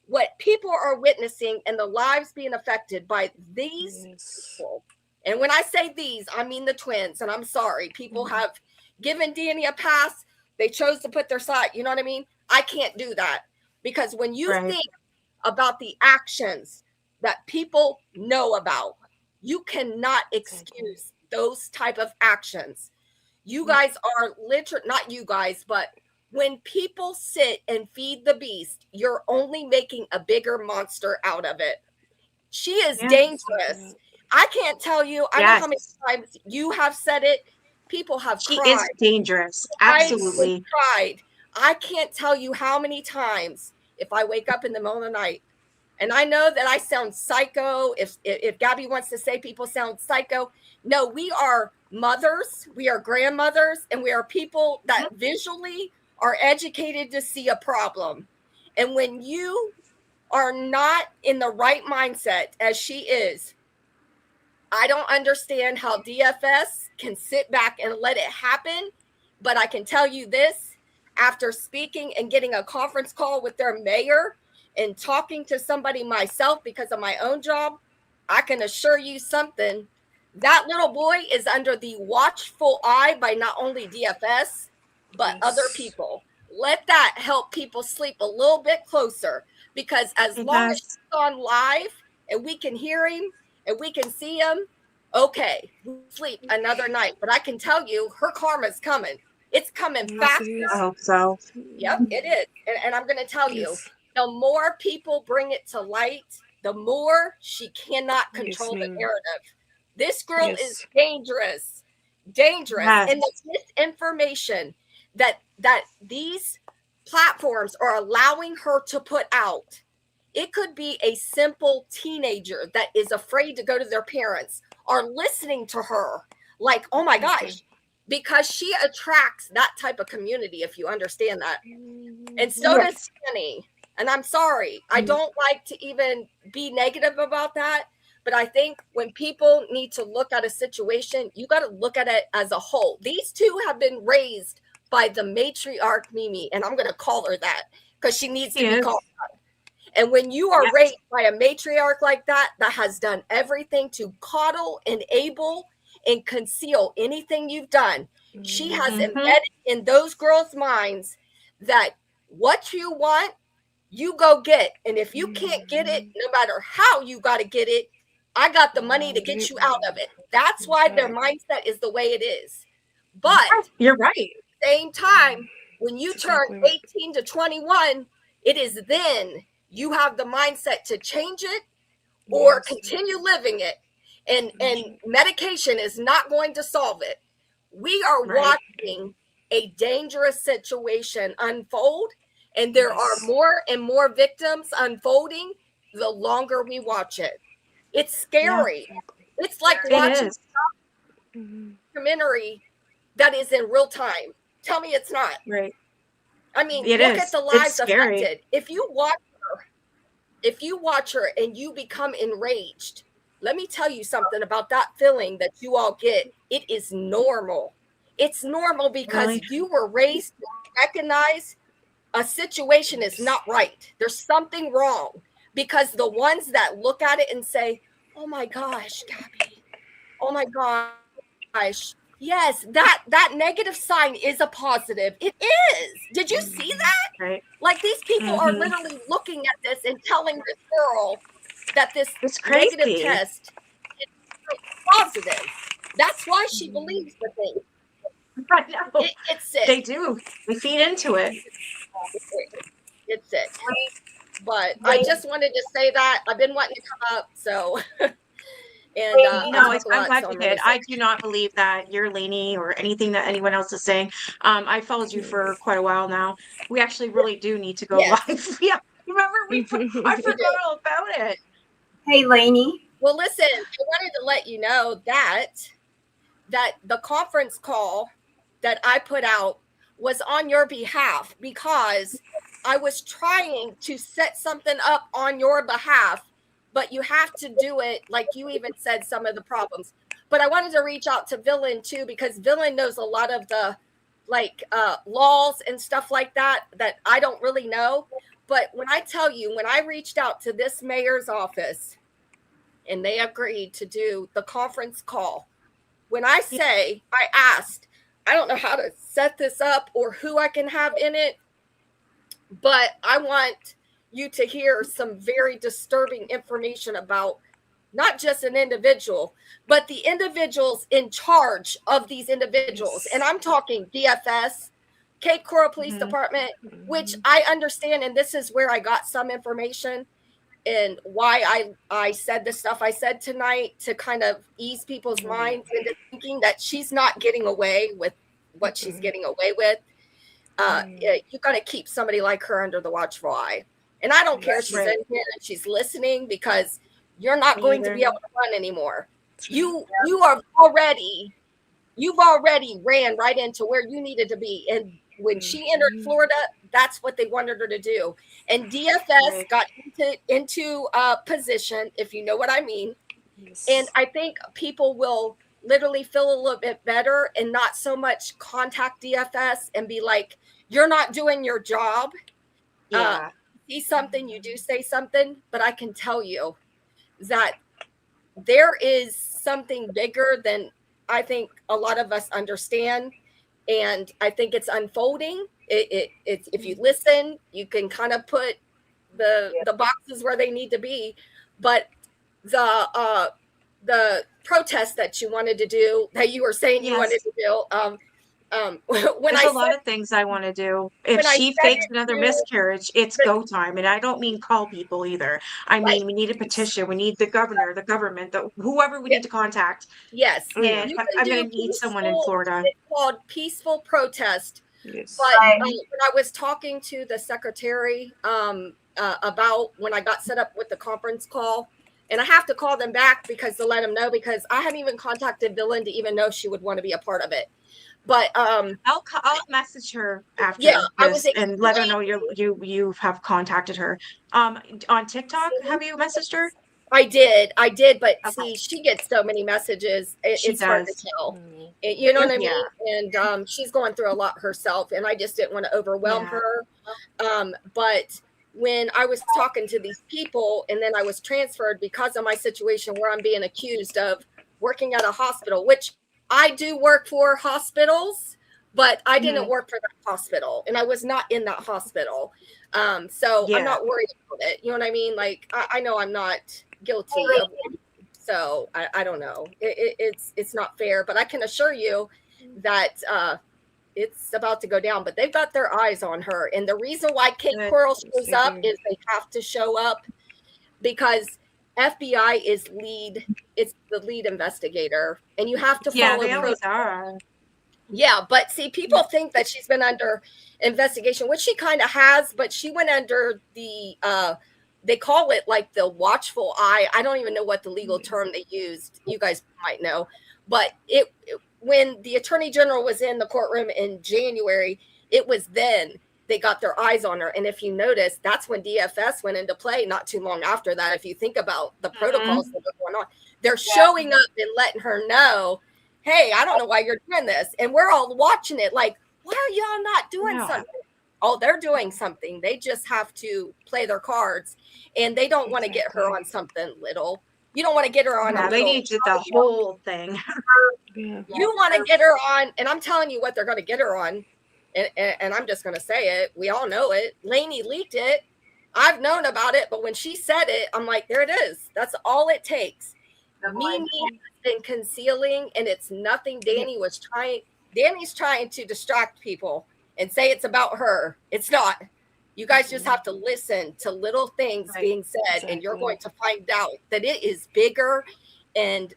what people are witnessing, and the lives being affected by these people. And when I say these, I mean the twins. And I'm sorry, people have given Danny a pass. They chose to put their side. You know what I mean? I can't do that because when you think about the actions that people know about, you cannot excuse those type of actions. You guys are literally, not you guys, but when people sit and feed the beast, you're only making a bigger monster out of it. She is dangerous. I can't tell you. I know how many times you have said it. People have She cried. is dangerous. Absolutely. Cried. I can't tell you how many times if I wake up in the middle of the night, and I know that I sound psycho. If Gabby wants to say people sound psycho, no, we are mothers, we are grandmothers, and we are people that visually are educated to see a problem. And when you are not in the right mindset as she is, I don't understand how DFS can sit back and let it happen. But I can tell you this, after speaking and getting a conference call with their mayor and talking to somebody myself because of my own job, I can assure you something. That little boy is under the watchful eye by not only DFS, but other people. Let that help people sleep a little bit closer, because as long as he's on live and we can hear him and we can see him, okay, we'll sleep another night. But I can tell you, her karma's coming. It's coming fast. I hope so. Yep, it is. And I'm going to tell you, the more people bring it to light, the more she cannot control the narrative. This girl is dangerous. And the misinformation that these platforms are allowing her to put out, it could be a simple teenager that is afraid to go to their parents, are listening to her like, oh my gosh, because she attracts that type of community, if you understand that. And so does Danny. And I'm sorry, I don't like to even be negative about that. But I think when people need to look at a situation, you got to look at it as a whole. These two have been raised by the matriarch Mimi, and I'm going to call her that because she needs to be called that. And when you are raised by a matriarch like that, that has done everything to coddle, enable, and conceal anything you've done, she has embedded in those girls' minds that what you want, you go get. And if you can't get it, no matter how you got to get it, I got the money to get you out of it. That's why their mindset is the way it is. But you're right. At the same time, when you turn 18 to 21, it is then you have the mindset to change it or continue living it. And medication is not going to solve it. We are watching a dangerous situation unfold, and there are more and more victims unfolding the longer we watch it. It's scary. It's like watching a documentary that is in real time. Tell me it's not. Right. I mean, It look is. at the lives It's scary. affected. If you watch her and you become enraged, let me tell you something about that feeling that you all get. It is normal. It's normal because you were raised to recognize a situation is not right. There's something wrong. Because the ones that look at it and say, oh my gosh, Gabi, oh my gosh, Yes, that negative sign is a positive. It is. Did you see that? Right. Like these people are Mhm. literally looking at this and telling this girl that this It's negative crazy. test is positive. That's why she believes the thing. I know. It's sick. They do. They feed into it. It's sick. But I just wanted to say that. I've been wanting to come up, so and No, I talk a I'm lot, glad so you I'm really did. I sorry. do not believe that you're Lainey or anything that anyone else is saying. I followed you for quite a while now. We actually really do need to go Yes. live. Yeah, remember I We forgot do. all about it. Hey, Lainey. Well, listen, I wanted to let you know that the conference call that I put out was on your behalf because I was trying to set something up on your behalf, but you have to do it like you even said some of the problems. But I wanted to reach out to Villain too because Villain knows a lot of the laws and stuff like that I don't really know. But when I tell you, when I reached out to this mayor's office and they agreed to do the conference call, when I say I asked, I don't know how to set this up or who I can have in it, but I want you to hear some very disturbing information about not just an individual, but the individuals in charge of these individuals. And I'm talking DFS, Cape Coral Police Department, which I understand. And this is where I got some information and why I said the stuff I said tonight to kind of ease people's minds into thinking that she's not getting away with what she's getting away with. You got to keep somebody like her under the watchful eye. And I don't care if she's in here and she's listening because you're not going to be able to run anymore. You've already ran right into where you needed to be. And when she entered Florida, that's what they wanted her to do. And DFS got into position, if you know what I mean. Yes. And I think people will literally feel a little bit better and not so much contact DFS and be like, you're not doing your job. Yeah. See something, you do say something, but I can tell you that there is something bigger than I think a lot of us understand. And I think it's unfolding. It's if you listen, you can kind of put the boxes where they need to be. But the protest that you wanted to do, that you were saying you wanted to do, when There's a lot of things I want to do. If she fakes another miscarriage, it's go time. And I don't mean call people either. I mean, we need a petition. We need the governor, the government, whoever we need to contact. Yes. And I'm going to need someone in Florida. It's called peaceful protest. Yes. But when I was talking to the secretary about when I got set up with the conference call, and I have to call them back to let them know, because I hadn't even contacted Villain to even know she would want to be a part of it. But I'll message her after this and let her know you have contacted her. On TikTok, have you messaged her? I did, but see, she gets so many messages. It's hard to tell. You know what I mean? And she's going through a lot herself, and I just didn't want to overwhelm her. But when I was talking to these people, and then I was transferred because of my situation where I'm being accused of working at a hospital, which I do work for hospitals, but I didn't work for that hospital, and I was not in that hospital. So I'm not worried about it. You know what I mean? Like, I know I'm not guilty of it. So I don't know. It's not fair, but I can assure you that it's about to go down. But they've got their eyes on her. And the reason why Cape Coral shows up is they have to show up because FBI is it's the lead investigator, and you have to follow. They always are. Yeah, but see, people think that she's been under investigation, which she kind of has, but she went under the they call it like the watchful eye. I don't even know what the legal term they used. You guys might know. But when the attorney general was in the courtroom in January, it was then they got their eyes on her. And if you notice, that's when DFS went into play not too long after that. If you think about the protocols that are going on, they're showing up and letting her know, hey, I don't know why you're doing this. And we're all watching it like, why are y'all not doing something? Oh, they're doing something. They just have to play their cards, and they don't want to get her on something little. You don't want to get her on Yeah, a they little. need to the whole thing. Yeah. You want to get her on, and I'm telling you what they're going to get her on, and I'm just going to say it. We all know it. Lainey leaked it. I've known about it, but when she said it, I'm like, there it is. That's all it takes. Mimi has been concealing, and it's nothing. Danny's trying to distract people and say it's about her. It's not. You guys just have to listen to little things being said, and you're going to find out that it is bigger and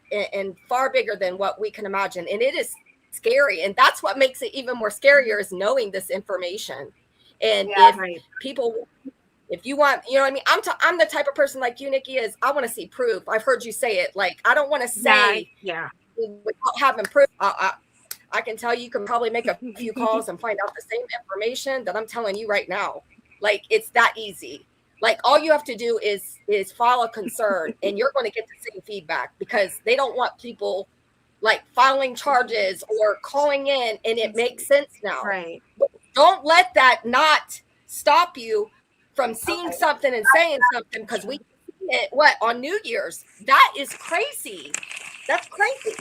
far bigger than what we can imagine. And it is scary. And that's what makes it even more scarier is knowing this information. And if people, if you want, you know what I mean? I'm the type of person like you, Nikki, is I want to see proof. I've heard you say it. Like, I don't want to say without having proof. I can tell you can probably make a few calls and find out the same information that I'm telling you right now. Like, it's that easy. Like, all you have to do is file a concern, and you're going to get the same feedback because they don't want people like filing charges or calling in, and it makes sense now. Right. But don't let that not stop you from seeing something and saying something, because we see it on New Year's. That is crazy. That's crazy.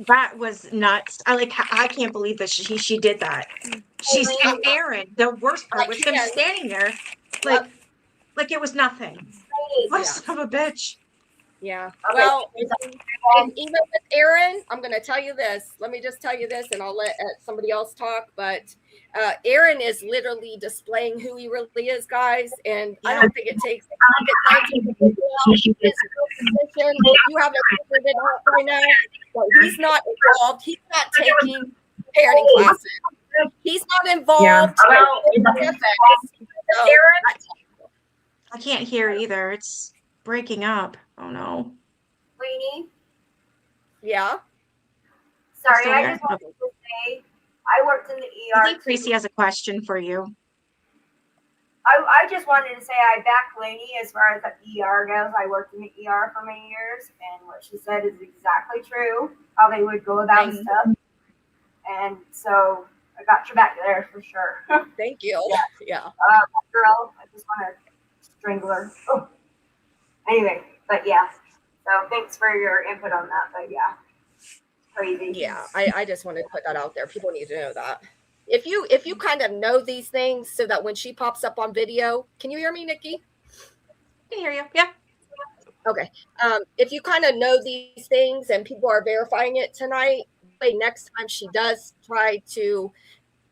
That was nuts. I can't believe that she did that. She's and Aaron. The worst part was him standing there, like it was nothing. What a son of a bitch. Yeah. Well, and even with Aaron, I'm going to tell you this. Let me just tell you this, and I'll let somebody else talk. But Aaron is literally displaying who he really is, guys. And I don't think it takes time to figure out his real position. You haven't figured it out right now. But he's not involved. He's not taking parenting classes. He's not involved. I can't hear either. It's breaking up. Oh no. Lainey? Yeah. Sorry, Still I there? just wanted to say I worked in the ER. I think Tracy has a question for you. I just wanted to say I back Lainey as far as the ER goes. I worked in the ER for many years, and what she said is exactly true, how they would go about stuff. And so I got your back there for sure. Thank you. Yeah. Girl, I just want to strangle her. Oh. Anyway, but yeah. So thanks for your input on that. But yeah, crazy. Yeah, I just wanted to put that out there. People need to know that. If you kind of know these things, so that when she pops up on video, can you hear me, Nikki? I can hear you. Yeah. Okay. If you kind of know these things and people are verifying it tonight, next time she does try to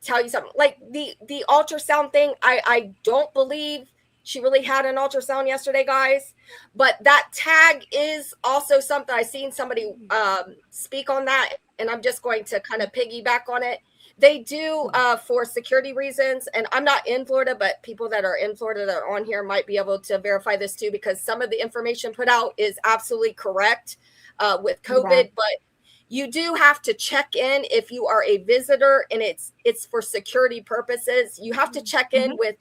tell you something like the ultrasound thing, I don't believe she really had an ultrasound yesterday, guys, but that tag is also something I seen somebody speak on that, and I'm just going to kind of piggyback on it. They do for security reasons, and I'm not in Florida, but people that are in Florida that are on here might be able to verify this too, because some of the information put out is absolutely correct with COVID, but you do have to check in if you are a visitor, and it's for security purposes. You have to check in with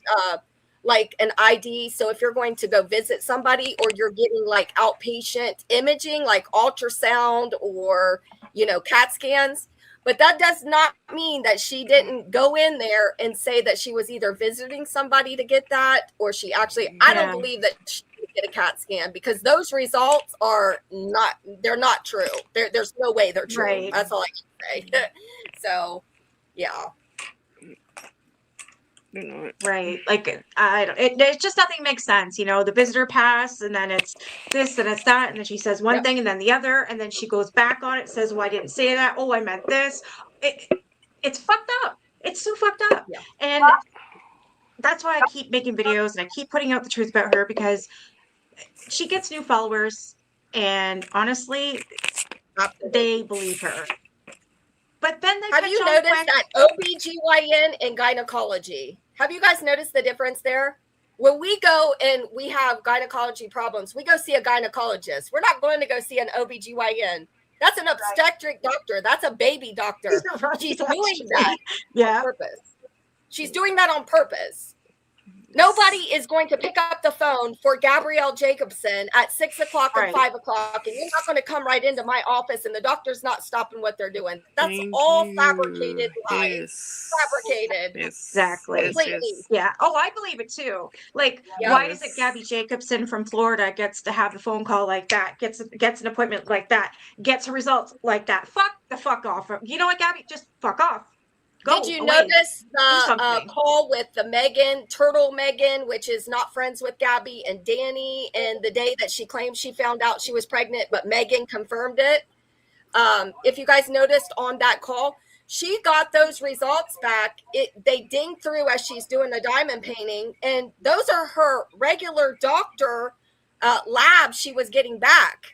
like an ID. So if you're going to go visit somebody, or you're getting like outpatient imaging, like ultrasound or, CAT scans, but that does not mean that she didn't go in there and say that she was either visiting somebody to get that, or she actually, I don't believe that she did get a CAT scan, because those results are they're not true. There's no way they're true. Right. That's all I can say. So, yeah. Right. Like, it just nothing makes sense. The visitor pass, and then it's this and it's that. And then she says one thing and then the other. And then she goes back on it, says, well, I didn't say that. Oh, I meant this. It's fucked up. It's so fucked up. Yeah. And that's why I keep making videos and I keep putting out the truth about her, because she gets new followers. And honestly, they believe her. But then they have you noticed that OBGYN and gynecology? Have you guys noticed the difference there? When we go and we have gynecology problems, we go see a gynecologist. We're not going to go see an OBGYN. That's an obstetric doctor. That's a baby doctor. She's doing that on purpose. She's doing that on purpose. Nobody is going to pick up the phone for Gabrielle Jacobson at 6 o'clock and 5 o'clock, and you're not going to come right into my office, and the doctor's not stopping what they're doing. That's all fabricated lies. Fabricated. Exactly. Completely. Yeah. Oh, I believe it too. Like, why is it Gabby Jacobson from Florida gets to have a phone call like that, gets an appointment like that, gets results like that? Fuck off. You know what, Gabby? Just fuck off. Go Did you away. notice Do the something. call with the Turtle Megan, which is not friends with Gabby and Danny, and the day that she claimed she found out she was pregnant, but Megan confirmed it? If you guys noticed on that call, she got those results back. They dinged through as she's doing the diamond painting, and those are her regular doctor labs she was getting back.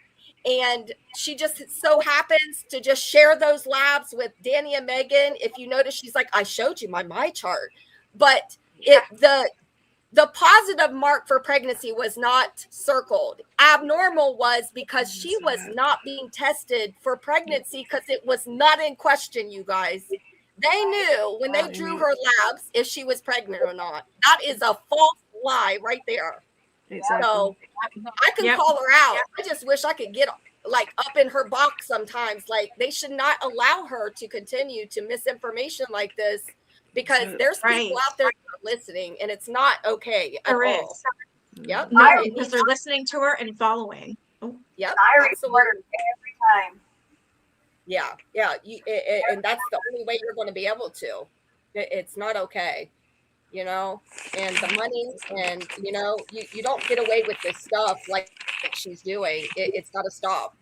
And she just so happens to just share those labs with Danny and Megan. If you notice, she's like, I showed you my chart. But the positive mark for pregnancy was not circled. Abnormal was because she was not being tested for pregnancy because it was not in question, you guys. They knew when they drew her labs if she was pregnant or not. That is a false lie right there. Exactly. So I can call her out. I just wish I could get like up in her box sometimes. Like, they should not allow her to continue to misinformation like this, because there's people out there listening, and it's not okay at all. Yep. No, because they're listening to her and following. Oh. Yep. I Absolutely. report her every time. Yeah. And that's the only way you're going to be able to. It's not okay. You know, and the money, and you know, you don't get away with this stuff like she's doing. It's got to stop.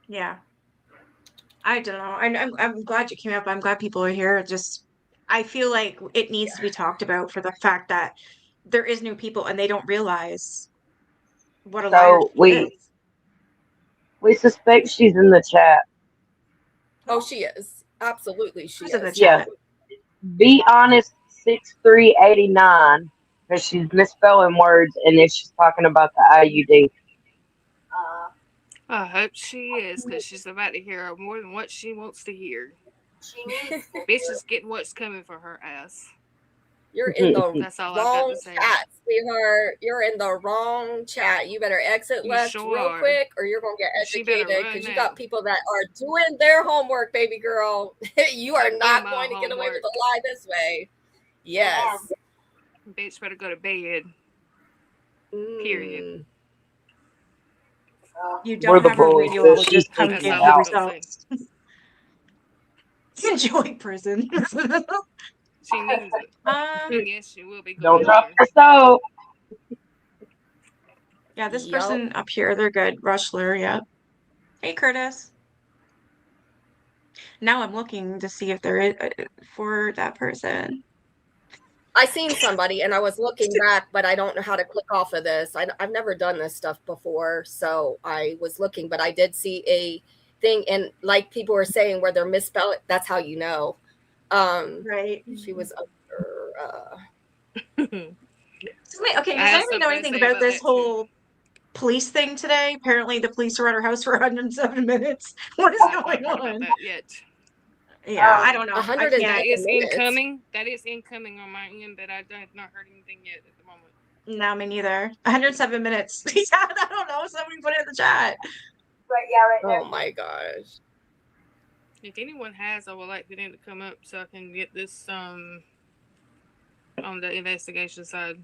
Yeah. I don't know. I'm glad you came up. I'm glad people are here. I feel like it needs to be talked about for the fact that there is new people and they don't realize what a liar she is. We suspect she's in the chat. Oh, she is. Absolutely, she is. Yeah. Be honest, 6389, because she's misspelling words, and if she's talking about the IUD. I hope she is, because she's about to hear more than what she wants to hear. She needs to Bitch is getting what's coming for her ass. You're in the That's all I've got wrong to say. chat, sweetheart. You're in the wrong chat. You better exit left real quick, or you're gonna get educated, because you got people that are doing their homework, baby girl. You are not going to get away with a lie this way. Yes. Bitch better go to bed. Period. You don't have a radiologist come give you results. Enjoy prison. She needs it. Yes, she will be going. Don't drop the soap. Yeah, this person up here, they're good. Rushler, yeah. Hey, Curtis. Now I'm looking to see if there is for that person. I seen somebody and I was looking back, but I don't know how to click off of this. I've never done this stuff before, so I was looking, but I did see a thing, and like people were saying where they're misspelled, that's how you know. Right. She was under. Okay, does anybody know anything about this whole police thing today? Apparently, the police are at her house for 107 minutes. What is going on? That yet. Yeah, I don't know. That is incoming. That is incoming on my end, but I have not heard anything yet at the moment. No, me neither. 107 minutes. Yeah, I don't know. Somebody put it in the chat. Right there. Oh my gosh. If anyone has, I would like them to come up so I can get this on the investigation side,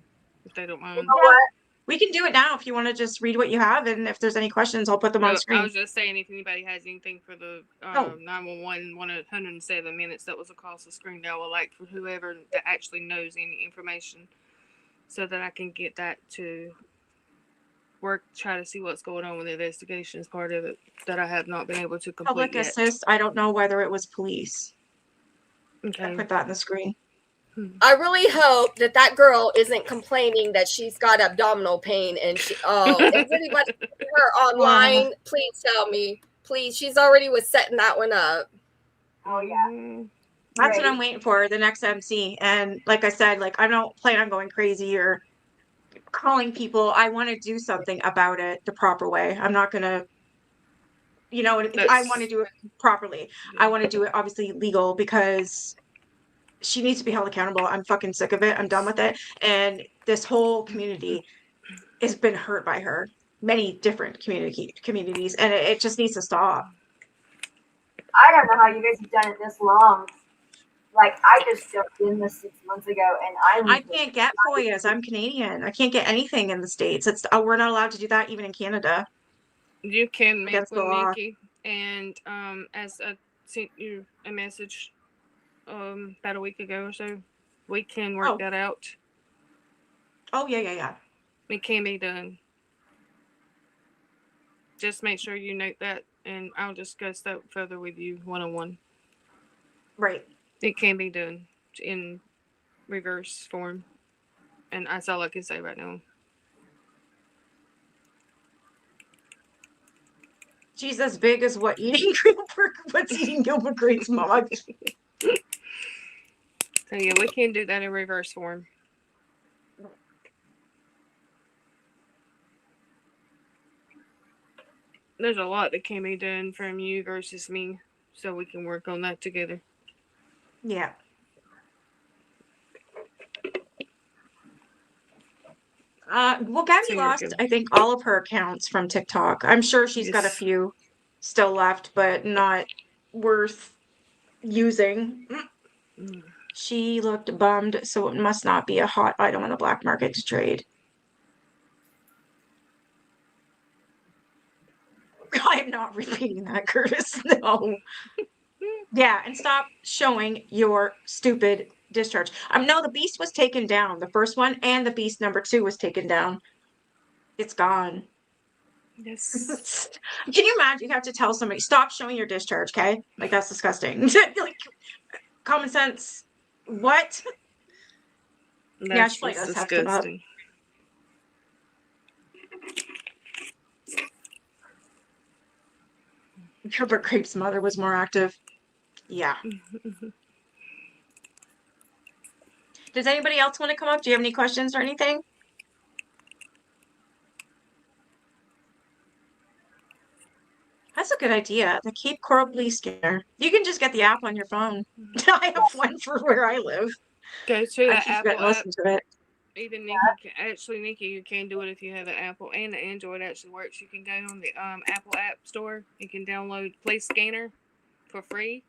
if they don't mind. You know what? We can do it now if you want to just read what you have, and if there's any questions, I'll put them on screen. I was just saying, if anybody has anything for the 911 107 minutes that was across the screen, I would like for whoever that actually knows any information, so that I can get that to work, try to see what's going on with the investigation as part of it that I have not been able to complete Public yet. assist, I don't know whether it was police. Okay. I put that in the screen. I really hope that girl isn't complaining that she's got abdominal pain, and she. Oh, if anybody her online, please tell me. Please, she's already was setting that one up. Oh yeah. That's what I'm waiting for, the next MC. And like I said, like I don't plan on going crazy or calling people. I want to do something about it the proper way. I'm not gonna You know, if I want to do it properly, I want to do it obviously legal because she needs to be held accountable. I'm fucking sick of it. I'm done with it. And this whole community has been hurt by her. Many different communities, and it just needs to stop. I don't know how you guys have done it this long. Like, I just jumped in this 6 months ago, and I can't get FOIAs. I'm Canadian. I can't get anything in the States. We're not allowed to do that even in Canada. You can make Against the with law. Nikki, and as I sent you a message about a week ago or so, we can work that out. Oh, yeah. It can be done. Just make sure you note that, and I'll discuss that further with you one-on-one. Right. It can be done in reverse form, and that's all I can say right now. She's as big as what's eating Gilbert Grape's mug. So yeah, we can do that in reverse form. There's a lot that can be done from you versus me, so we can work on that together. Yeah. Well, Gabi lost, I think, all of her accounts from TikTok. I'm sure she's got a few still left, but not worth using. She looked bummed, so it must not be a hot item on the black market to trade. I'm not repeating that, Curtis. No. Yeah, and stop showing your stupid discharge. No, the beast was taken down. The first one and the beast number 2 was taken down. It's gone. Yes. Can you imagine? You have to tell somebody, stop showing your discharge, okay? Like, that's disgusting. Like, common sense. What? Yeah, she probably does have some up. Gilbert Grape's mother was more active. Yeah. Does anybody else want to come up? Do you have any questions or anything? That's a good idea. The Cape Coral Police Scanner. You can just get the app on your phone. I have one for where I live. Go to I the keep Apple forgetting to app. listen to it. Even Nikki, you can do it if you have an Apple, and the Android actually works. You can go on the Apple App Store. You can download Place Scanner for free.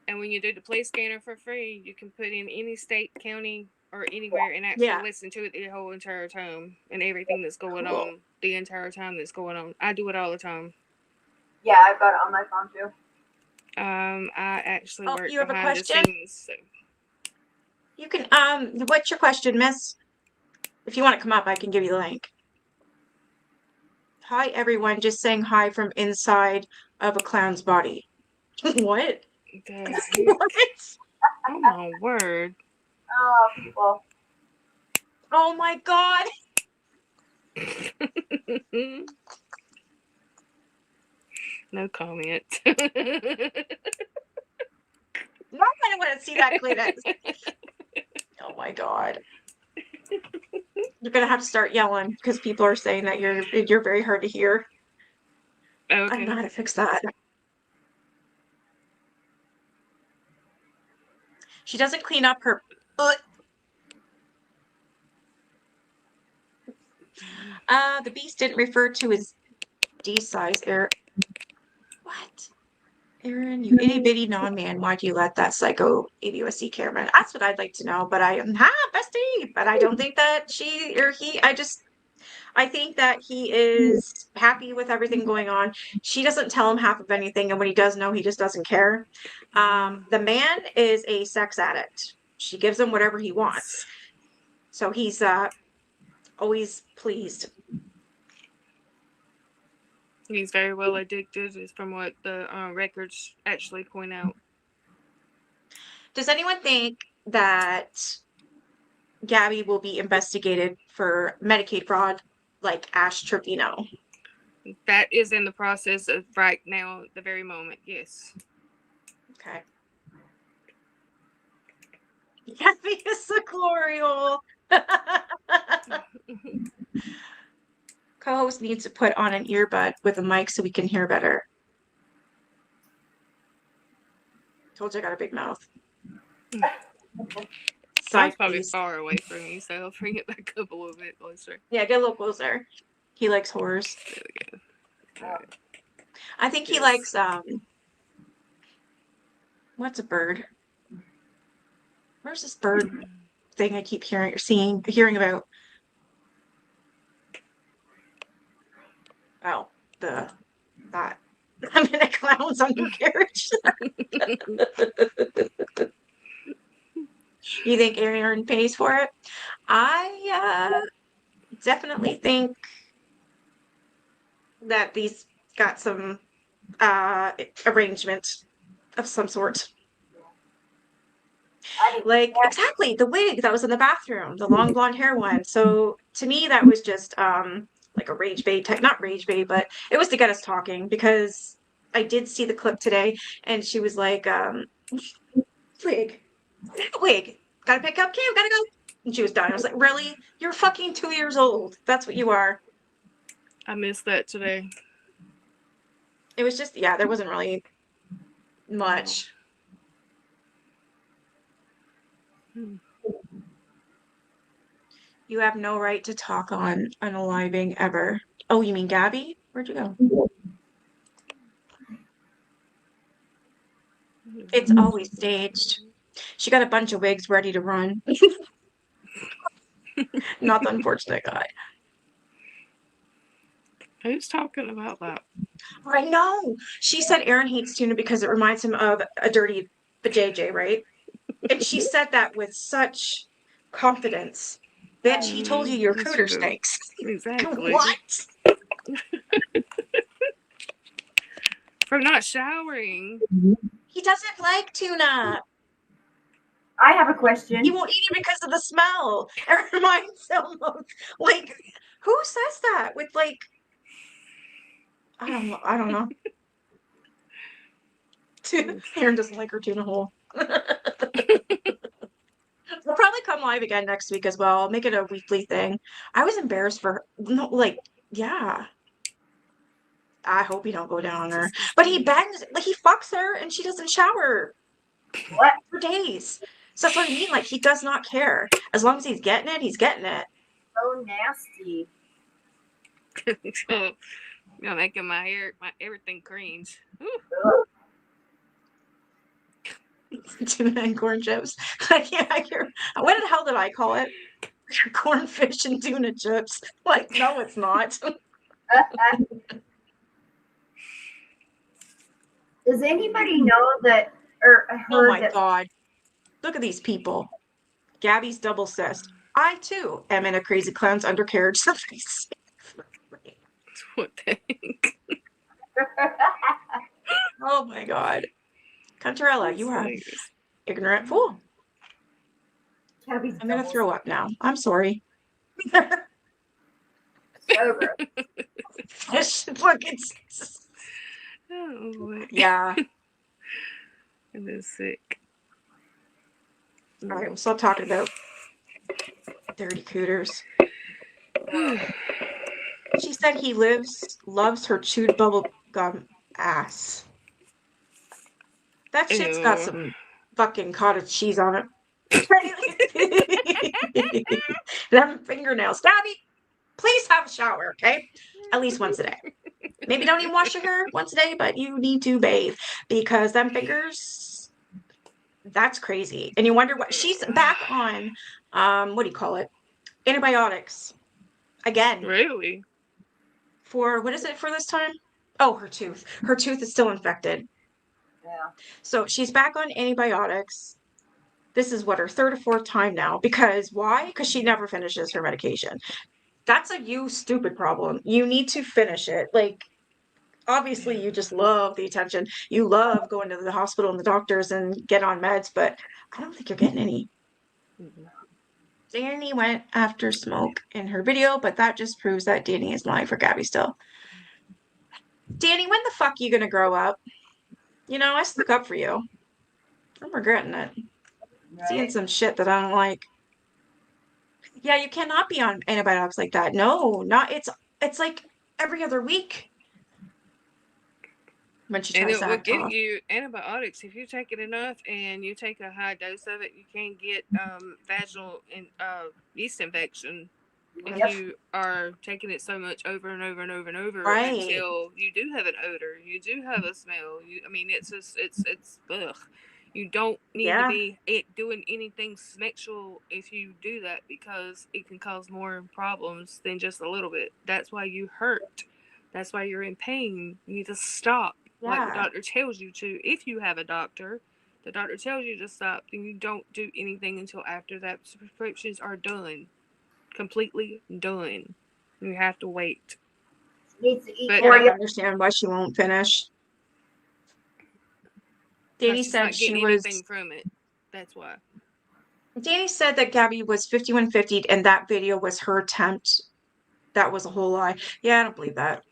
And when you do the Place Scanner for free, you can put in any state, county, or anywhere and actually listen to it the whole entire time and everything that's going on the entire time that's going on. I do it all the time. Yeah, I've got it on my phone too. I actually work you have a behind the question? scenes. So. You can, what's your question, miss? If you want to come up, I can give you the link. Hi, everyone. Just saying hi from inside of a clown's body. What? What? Oh, my word. Oh, people. Oh, my God. No comment. Nobody want to see that Kleenex. Oh my God. You're gonna have to start yelling because people are saying that you're very hard to hear. Okay. I don't know how to fix that. She doesn't clean up her the beast didn't refer to his D size Aaron. What? Aaron, you itty bitty non-man, why'd you let that psycho ABUSC cameraman? That's what I'd like to know, but bestie. But I don't think that she or he, I think that he is happy with everything going on. She doesn't tell him half of anything, and when he does know, he just doesn't care. The man is a sex addict. She gives him whatever he wants. So he's always pleased. He's very well addicted, is from what the records actually point out. Does anyone think that Gabi will be investigated for Medicaid fraud like Ash Trevino? That is in the process of right now, at the very moment, yes. Okay. Gabi is a glory hole. Co-host needs to put on an earbud with a mic so we can hear better. Told you I got a big mouth. That's probably far away from you, so I'll bring it back up a little bit closer. Yeah, get a little closer. He likes horrors. There we go. Right. I think he likes what's a bird? Where's this bird thing I keep hearing about? Oh, that. I'm in a clown's under carriage. You think Aaron pays for it? I definitely think that these got some arrangement of some sort. Like, exactly, the wig that was in the bathroom, the long blonde hair one. So to me, that was just like a rage bait type, not rage bait, but it was to get us talking, because I did see the clip today and she was like, wig, gotta pick up Cam, gotta go. And she was done. I was like, really? You're fucking 2 years old. That's what you are. I missed that today. It was just, yeah, there wasn't really much. You have no right to talk on unaliving ever. Oh, you mean Gabi? Where'd you go? It's always staged. She got a bunch of wigs ready to run. Not the unfortunate guy. Who's talking about that? I know. She said Aaron hates tuna because it reminds him of a dirty JJ, right? And she said that with such confidence. Bitch, he told you your cooter stinks. Exactly. What? From not showering. He doesn't like tuna. I have a question. He won't eat it because of the smell. It reminds him of, like, who says that with, like, I don't know. Aaron doesn't like her tuna hole. We'll probably come live again next week as well. Make it a weekly thing. I was embarrassed for her. No, like, yeah. I hope he don't go down on her. But he bangs, like, he fucks her and she doesn't shower. What? For days. So that's what I mean. Like, he does not care. As long as he's getting it, he's getting it. So nasty. You're making my everything cringe. Tuna and corn chips. I can't. What the hell did I call it? Cornfish and tuna chips. Like, no, it's not. Does anybody know that, or heard Oh my that? God. Look at these people. Gabi's double cessed. I too am in a crazy clown's undercarriage. What the heck? Oh my God. Contarella, you are an ignorant fool. Gabi's I'm going to throw up now. I'm sorry. Over. Look, it's. Oh, yeah. I'm just sick. All right, we'll stop talking about dirty cooters. She said he loves her chewed bubble gum ass. That shit's got some fucking cottage cheese on it. Them fingernails. Gabi, please have a shower, okay? At least once a day. Maybe don't even wash your hair once a day, but you need to bathe because them fingers, that's crazy. And you wonder what she's back on, what do you call it? Antibiotics. Again. Really? For, what is it for this time? Oh, her tooth. Her tooth is still infected. Yeah. So she's back on antibiotics. This is what, her third or fourth time now. Because why? Because she never finishes her medication. That's a you stupid problem. You need to finish it. Like, obviously you just love the attention. You love going to the hospital and the doctors and get on meds, but I don't think you're getting any. Danny went after smoke in her video, but that just proves that Danny is lying for Gabi still. Danny, when the fuck are you gonna grow up? You know, I stuck up for you. I'm regretting it. Right. Seeing some shit that I don't like. Yeah, you cannot be on antibiotics like that. No, not it's like every other week. when she And tries it to will act give off. you antibiotics if you take it enough, and you take a high dose of it. You can get vaginal yeast infection if Yep. you are taking it so much over and over and over and over Right. until you do have an odor, you do have a smell. I mean, it's just it's ugh. You don't need to Yeah. be doing anything sexual if you do that, because it can cause more problems than just a little bit. That's why you hurt. That's why you're in pain. You need to stop, like the Yeah. doctor tells you to. If you have a doctor, the doctor tells you to stop, then you don't do anything until after that prescriptions are done, completely done. You have to wait. Needs to eat But Yeah, I understand why she won't finish. Danny she's said not she getting was. anything from it. That's why. Danny said that Gabi was 5150 and that video was her attempt. That was a whole lie. Yeah, I don't believe that.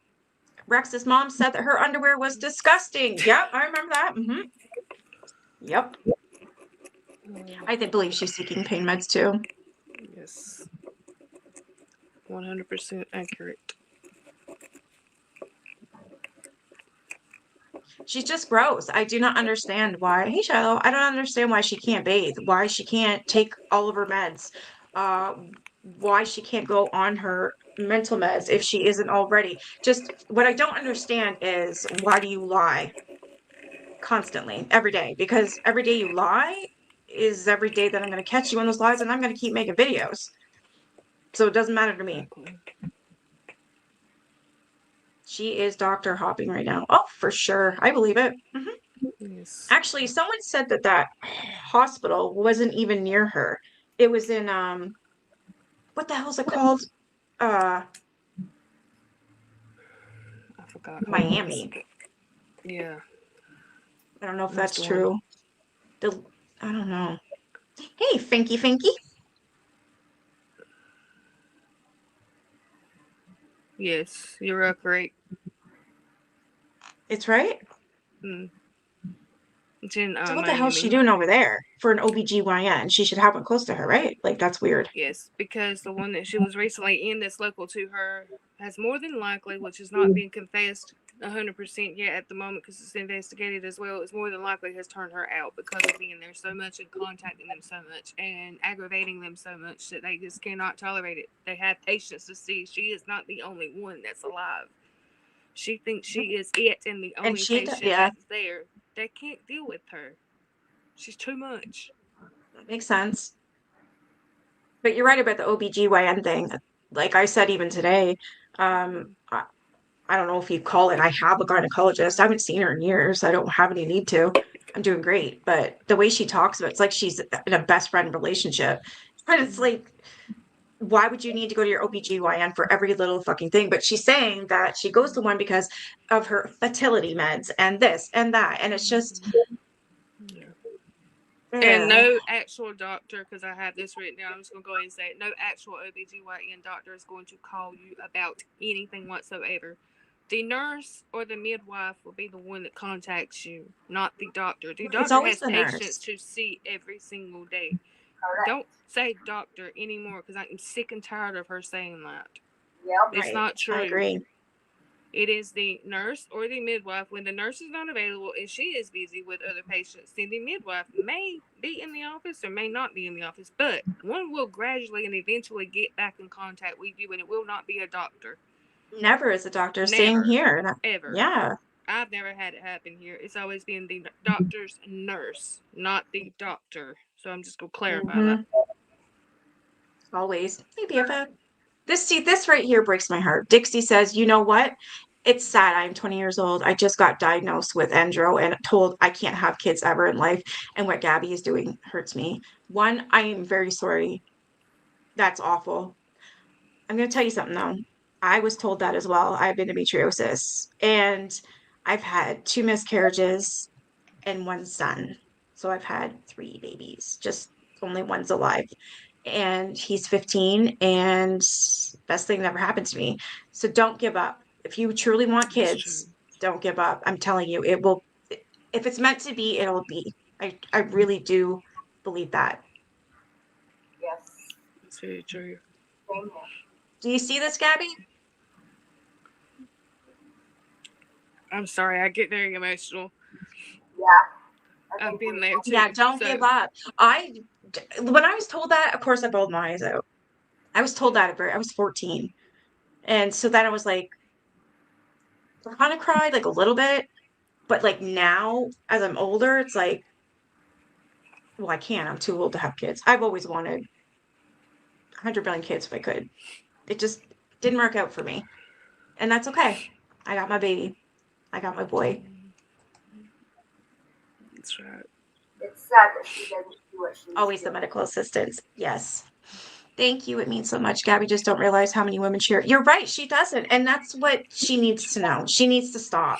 Rex's mom said that her underwear was disgusting. Yep, I remember that. Yep. I did believe she's taking pain meds too. Yes. 100% accurate. She's just gross. I do not understand why. Hey, Shiloh, I don't understand why she can't bathe, why she can't take all of her meds, why she can't go on her mental meds if she isn't already. Just what I don't understand is why do you lie constantly every day? Because every day you lie is every day that I'm going to catch you on those lies and I'm going to keep making videos. So it doesn't matter to me. She is doctor hopping right now. Oh, for sure. I believe it. Yes. Actually, someone said that that hospital wasn't even near her. It was in what the hell is it called? I forgot. Hold on. Miami. Yeah. I don't know if That's that's the true. I don't know. Hey, Finky Finky. Yes, you're correct. It's right. It's in So what the hell is she Miami. doing over there for an OBGYN? She should have one close to her, right? Like that's weird. Yes, because the one that she was recently in that's local to her has more than likely, which is not being confessed 100% yet at the moment because it's investigated as well, is more than likely has turned her out because of being there so much and contacting them so much and aggravating them so much that they just cannot tolerate it. They have patience to see she is not the only one that's alive. She thinks she is it and the only patient that's there. They can't deal with her. She's too much. That makes sense. But you're right about the OBGYN thing. Like I said even today, I don't know if you call it, I have a gynecologist. I haven't seen her in years. I don't have any need to. I'm doing great. But the way she talks about it's like she's in a best friend relationship. And it's like, why would you need to go to your OBGYN for every little fucking thing? But she's saying that she goes to one because of her fertility meds and this and that. And it's just And no actual doctor, because I have this written down, I'm just going to go ahead and say it. No actual OBGYN doctor is going to call you about anything whatsoever. The nurse or the midwife will be the one that contacts you, not the doctor. The It's doctor always has the patients nurse. to see every single day. Don't say doctor anymore because I'm sick and tired of her saying that. Yep. It's not true. I agree. It is the nurse or the midwife. When the nurse is not available and she is busy with other patients, then the midwife may be in the office or may not be in the office, but one will gradually and eventually get back in contact with you, and it will not be a doctor. Never is a doctor. Never. Same here. Ever. Yeah. I've never had it happen here. It's always been the doctor's nurse, not the doctor. So I'm just going to clarify that. Always. Hey, BFF. This right here breaks my heart. Dixie says, you know what? It's sad. I'm 20 years old. I just got diagnosed with andro and told I can't have kids ever in life. And what Gabi is doing hurts me. One, I am very sorry. That's awful. I'm going to tell you something though. I was told that as well. I have endometriosis and I've had 2 miscarriages and 1 son. So I've had 3 babies. Just only one's alive. And he's 15 and best thing that ever happened to me. So don't give up. If you truly want kids, don't give up. I'm telling you, it will, if it's meant to be, it'll be. I really do believe that. Yes. That's very true. Do you see this, Gabi? I'm sorry, I get very emotional. Yeah. I've been there too. Yeah, don't give up. When I was told that, of course I bawled my eyes out. I was told that I was 14. And so then I was like, I kind of cried like a little bit, but like now as I'm older, it's like, well, I can't. I'm too old to have kids. I've always wanted 100 million kids if I could. It just didn't work out for me. And that's okay. I got my baby. I got my boy. That's right. It's sad that she doesn't do what she needs Always to the do. medical assistants. Yes. Thank you. It means so much. Gabby just don't realize how many women share. You're right. She doesn't. And that's what she needs to know. She needs to stop.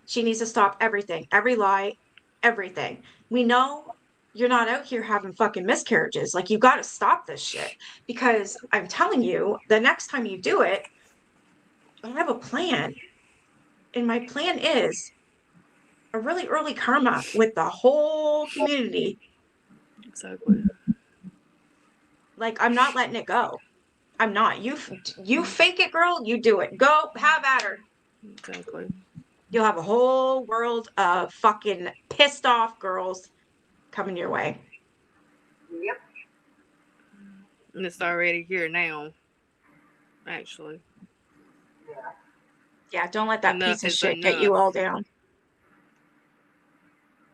She needs to stop everything, every lie, everything. We know you're not out here having fucking miscarriages. Like, you got to stop this shit. Because I'm telling you, the next time you do it, I have a plan. And my plan is a really early karma with the whole community. Exactly. Like, I'm not letting it go. I'm not. You fake it, girl. You do it. Go have at her. Exactly. You'll have a whole world of fucking pissed off girls coming your way. Yep. And it's already here now. Actually. Yeah, don't let that Enough piece of is shit get you enough. all down.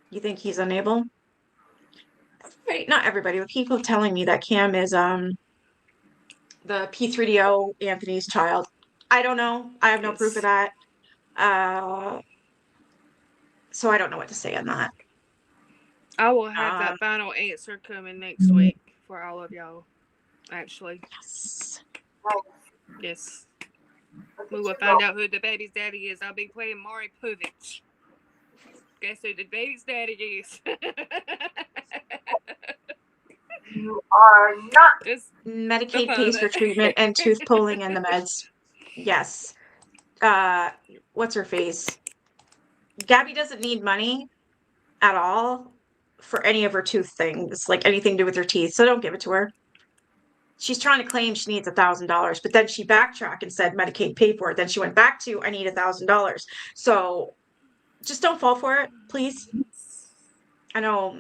You think he's unable? Not everybody, but people telling me that Cam is the P3DO Anthony's child. I don't know. I have no proof of that. So I don't know what to say on that. I will have that final answer coming next week for all of y'all. Actually. Yes. Yes. We will find out who the baby's daddy is. I'll be playing Maury Povich. Guess who the baby's daddy is? You are not. Medicaid pays for treatment and tooth pulling and the meds. Yes. What's her face? Gabby doesn't need money at all for any of her tooth things, like anything to do with her teeth. So don't give it to her. She's trying to claim she needs $1,000, but then she backtracked and said Medicaid paid for it. Then she went back to, I need $1,000. So just don't fall for it, please. I know,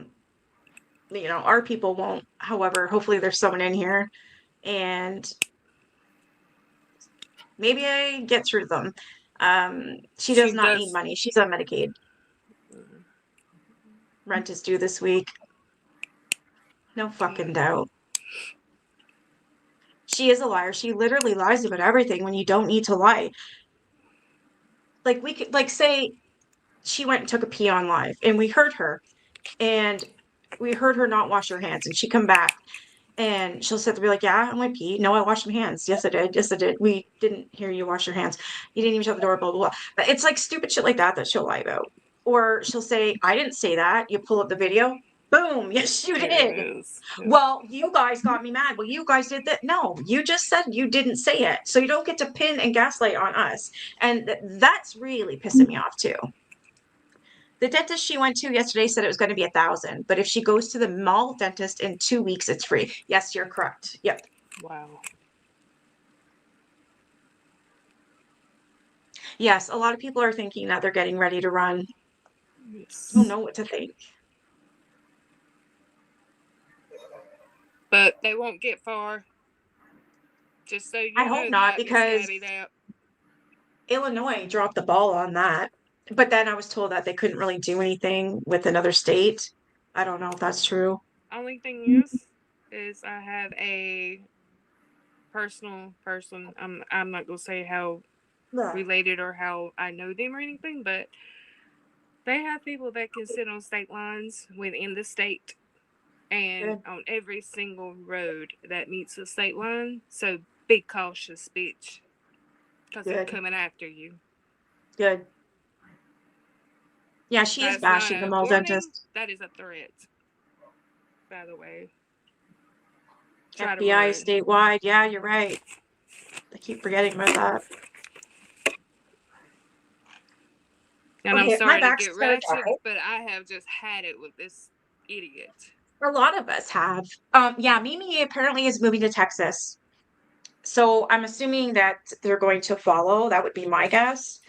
our people won't. However, hopefully there's someone in here and maybe I get through them. She does not need money. She's on Medicaid. Rent is due this week. No fucking doubt. She is a liar. She literally lies about everything when you don't need to lie. Like, we could, like, say she went and took a pee on live and we heard her and we heard her not wash her hands and she come back and she'll sit there and be like, yeah, I went pee. No, I washed my hands. Yes, I did. Yes, I did. We didn't hear you wash your hands. You didn't even shut the door, blah, blah, blah. But it's like stupid shit like that she'll lie about. Or she'll say, I didn't say that. You pull up the video. Boom. Yes, you did. Well, you guys got me mad. Well, you guys did that. No, you just said you didn't say it. So you don't get to pin and gaslight on us. And that's really pissing me off too. The dentist she went to yesterday said it was going to be $1,000, but if she goes to the mall dentist in 2 weeks, it's free. Yes, you're correct. Yep. Wow. Yes, a lot of people are thinking that they're getting ready to run. Yes. I don't know what to think. But they won't get far. Just so you know. I hope not, because Illinois dropped the ball on that. But then I was told that they couldn't really do anything with another state. I don't know if that's true. Only thing is I have a personal person. I'm not gonna say how related or how I know them or anything, but they have people that can sit on state lines within the state and on every single road that meets the state line. So be cautious, bitch, because they're coming after you. Good. Yeah, she is bashing the mall dentist. That is a threat, by the way. FBI statewide. Yeah, you're right. I keep forgetting about that. And I'm sorry to get ratchet, but I have just had it with this idiot. A lot of us have. Yeah, Mimi apparently is moving to Texas. So I'm assuming that they're going to follow. That would be my guess.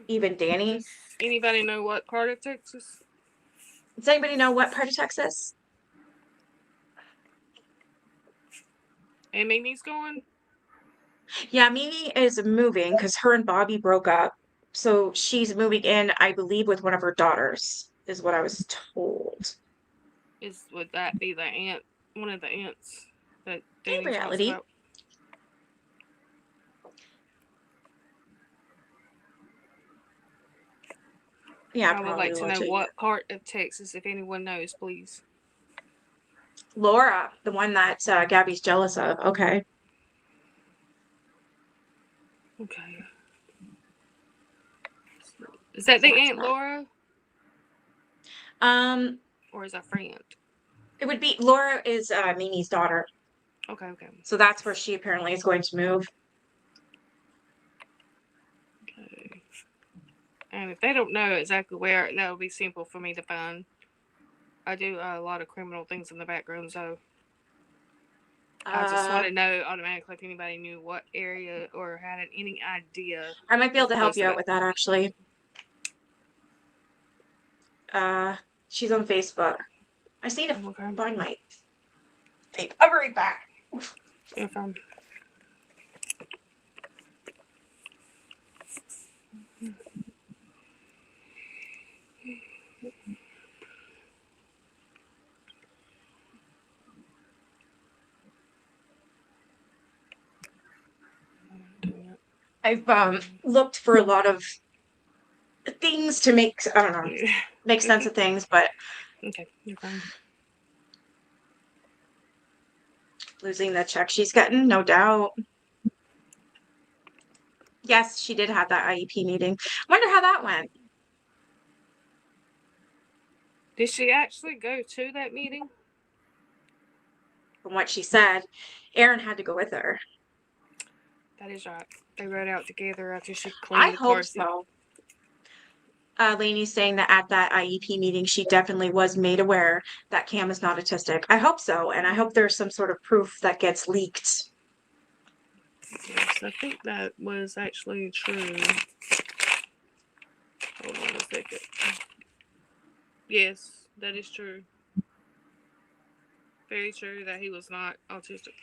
Even Danny. Anybody know what part of Texas? Does anybody know what part of Texas? And Mimi's going? Yeah, Mimi is moving because her and Bobby broke up. So she's moving in, I believe, with one of her daughters, is what I was told. Would that be the aunt, one of the aunts that In Danny talks reality. about? Yeah, I would like to know will. what part of Texas, if anyone knows, please. Laura, the one that Gabby's jealous of. Okay. Okay. Is that the Aunt Laura? Or is that friend? It would be Laura is Mimi's daughter. Okay, okay. So that's where she apparently is going to move. Okay. And if they don't know exactly where, that would be simple for me to find. I do a lot of criminal things in the background, so I just want to know automatically if anybody knew what area or had any idea. I might be able to help close you to out that. with that, actually. She's on Facebook. I just need to find my tape. I'll be right back. If I'm... I've looked for a lot of things to make, I don't know, make sense of things, but okay, you're fine. Losing the check she's getting, no doubt. Yes, she did have that IEP meeting. Wonder how that went. Did she actually go to that meeting? From what she said, Aaron had to go with her. That is right. They rode out together after she I cleaned the hope car seat. so. Lainey's saying that at that IEP meeting, she definitely was made aware that Cam is not autistic. I hope so, and I hope there's some sort of proof that gets leaked. Yes, I think that was actually true. Hold on a second. Yes, that is true. Very true that he was not autistic.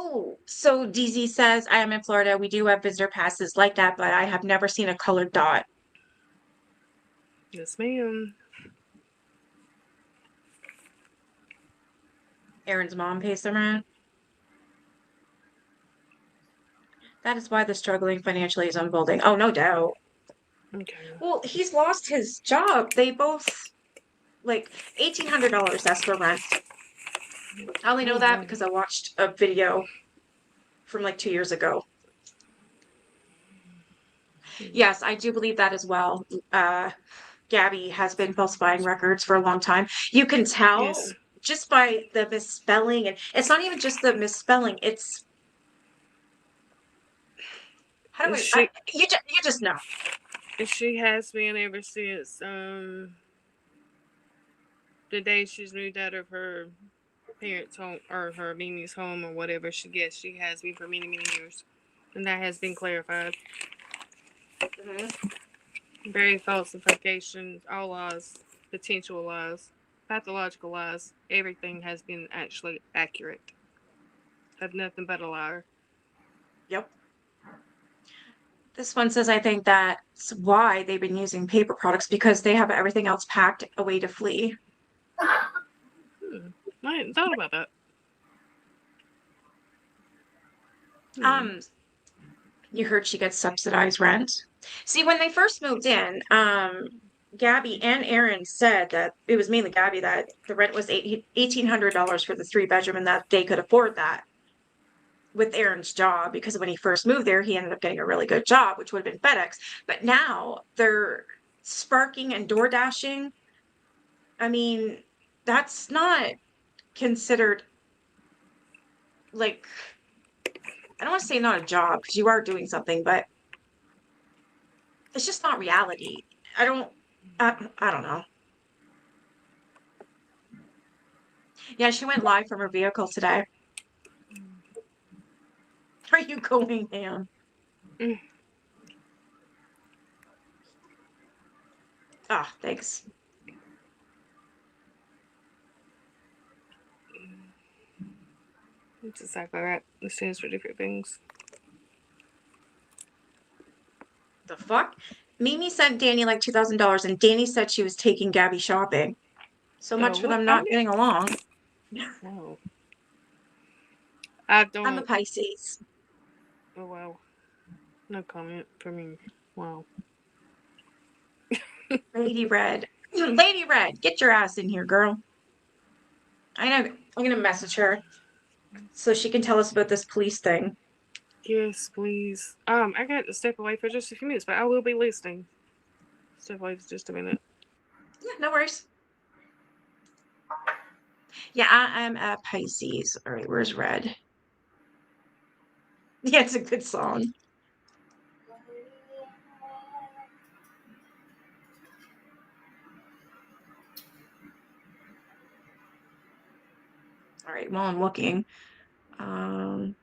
Oh, so DZ says, I am in Florida. We do have visitor passes like that, but I have never seen a colored dot. Yes, ma'am. Aaron's mom pays the rent. That is why the struggling financially is unfolding. Oh, no doubt. Okay. Well, he's lost his job. They both, like, $1,800, that's for rent. I only know that because I watched a video from like 2 years ago. Yes, I do believe that as well. Gabi has been falsifying records for a long time. You can tell just by the misspelling, and it's not even just the misspelling. It's how do you just know. She has been ever since the day she's moved out of her parents' home or her Mimi's home or whatever. She has been for many years, and that has been clarified. Very falsifications, all lies, potential lies, pathological lies. Everything has been actually accurate. Have nothing but a liar. Yep. This one says, I think that's why they've been using paper products because they have everything else packed away to flee. I hadn't thought about that. You heard she gets subsidized rent. See, when they first moved in, Gabi and Aaron said that it was mainly Gabi that the rent was $1,800 for the 3-bedroom and that they could afford that with Aaron's job because when he first moved there, he ended up getting a really good job, which would have been FedEx. But now they're sparking and door dashing. I mean, that's not considered like, I don't want to say not a job because you are doing something, but it's just not reality. I don't know. Yeah, she went live from her vehicle today. Are you going, Anne? Ah, thanks. It's exactly right. It stands for different things. The fuck? Mimi sent Danny like $2,000 and Danny said she was taking Gabby shopping. So much for what them not happened? getting along. No. I don't. I'm a Pisces. Oh, wow. No comment from me. Wow. Lady Red. Lady Red, get your ass in here, girl. I know. I'm gonna message her so she can tell us about this police thing. Yes, please. I got to step away for just a few minutes, but I will be listening. Step away for just a minute. Yeah, no worries. Yeah, I am a Pisces. All right, where's Red? Yeah, it's a good song. All right, while I'm looking, I'm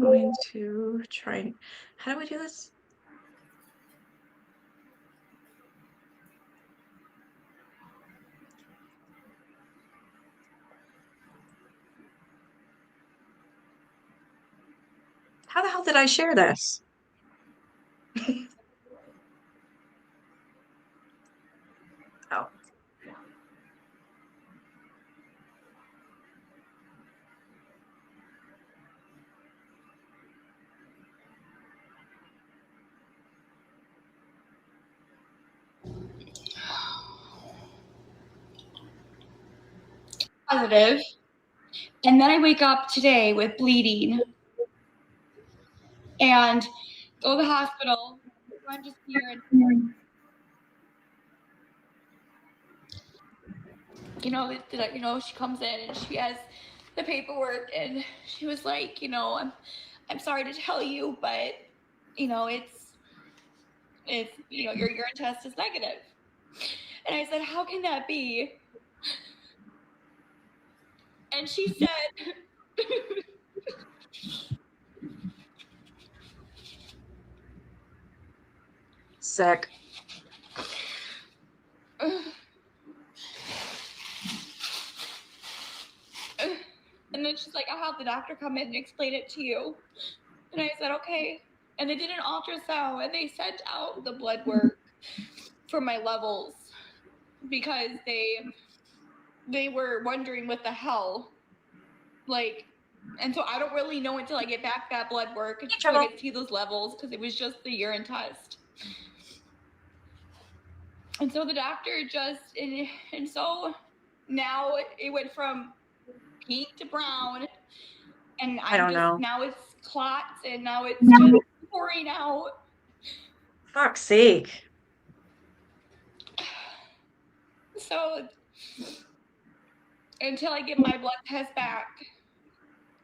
going to try and, how do we do this? How the hell did I share this? Oh. Positive. And then I wake up today with bleeding and go to the hospital. I'm just here. She comes in and she has the paperwork and she was like, I'm sorry to tell you, but your urine test is negative. And I said, how can that be? And she said, Sick. And then she's like, I'll have the doctor come in and explain it to you. And I said, okay. And they did an ultrasound and they sent out the blood work for my levels because they were wondering what the hell. And so I don't really know until I get back that blood work so I get to see those levels because it was just the urine test. And so the doctor and so now it went from pink to brown, and I don't know. now it's clots, and now it's just pouring out. Fuck's sake. So until I get my blood test back,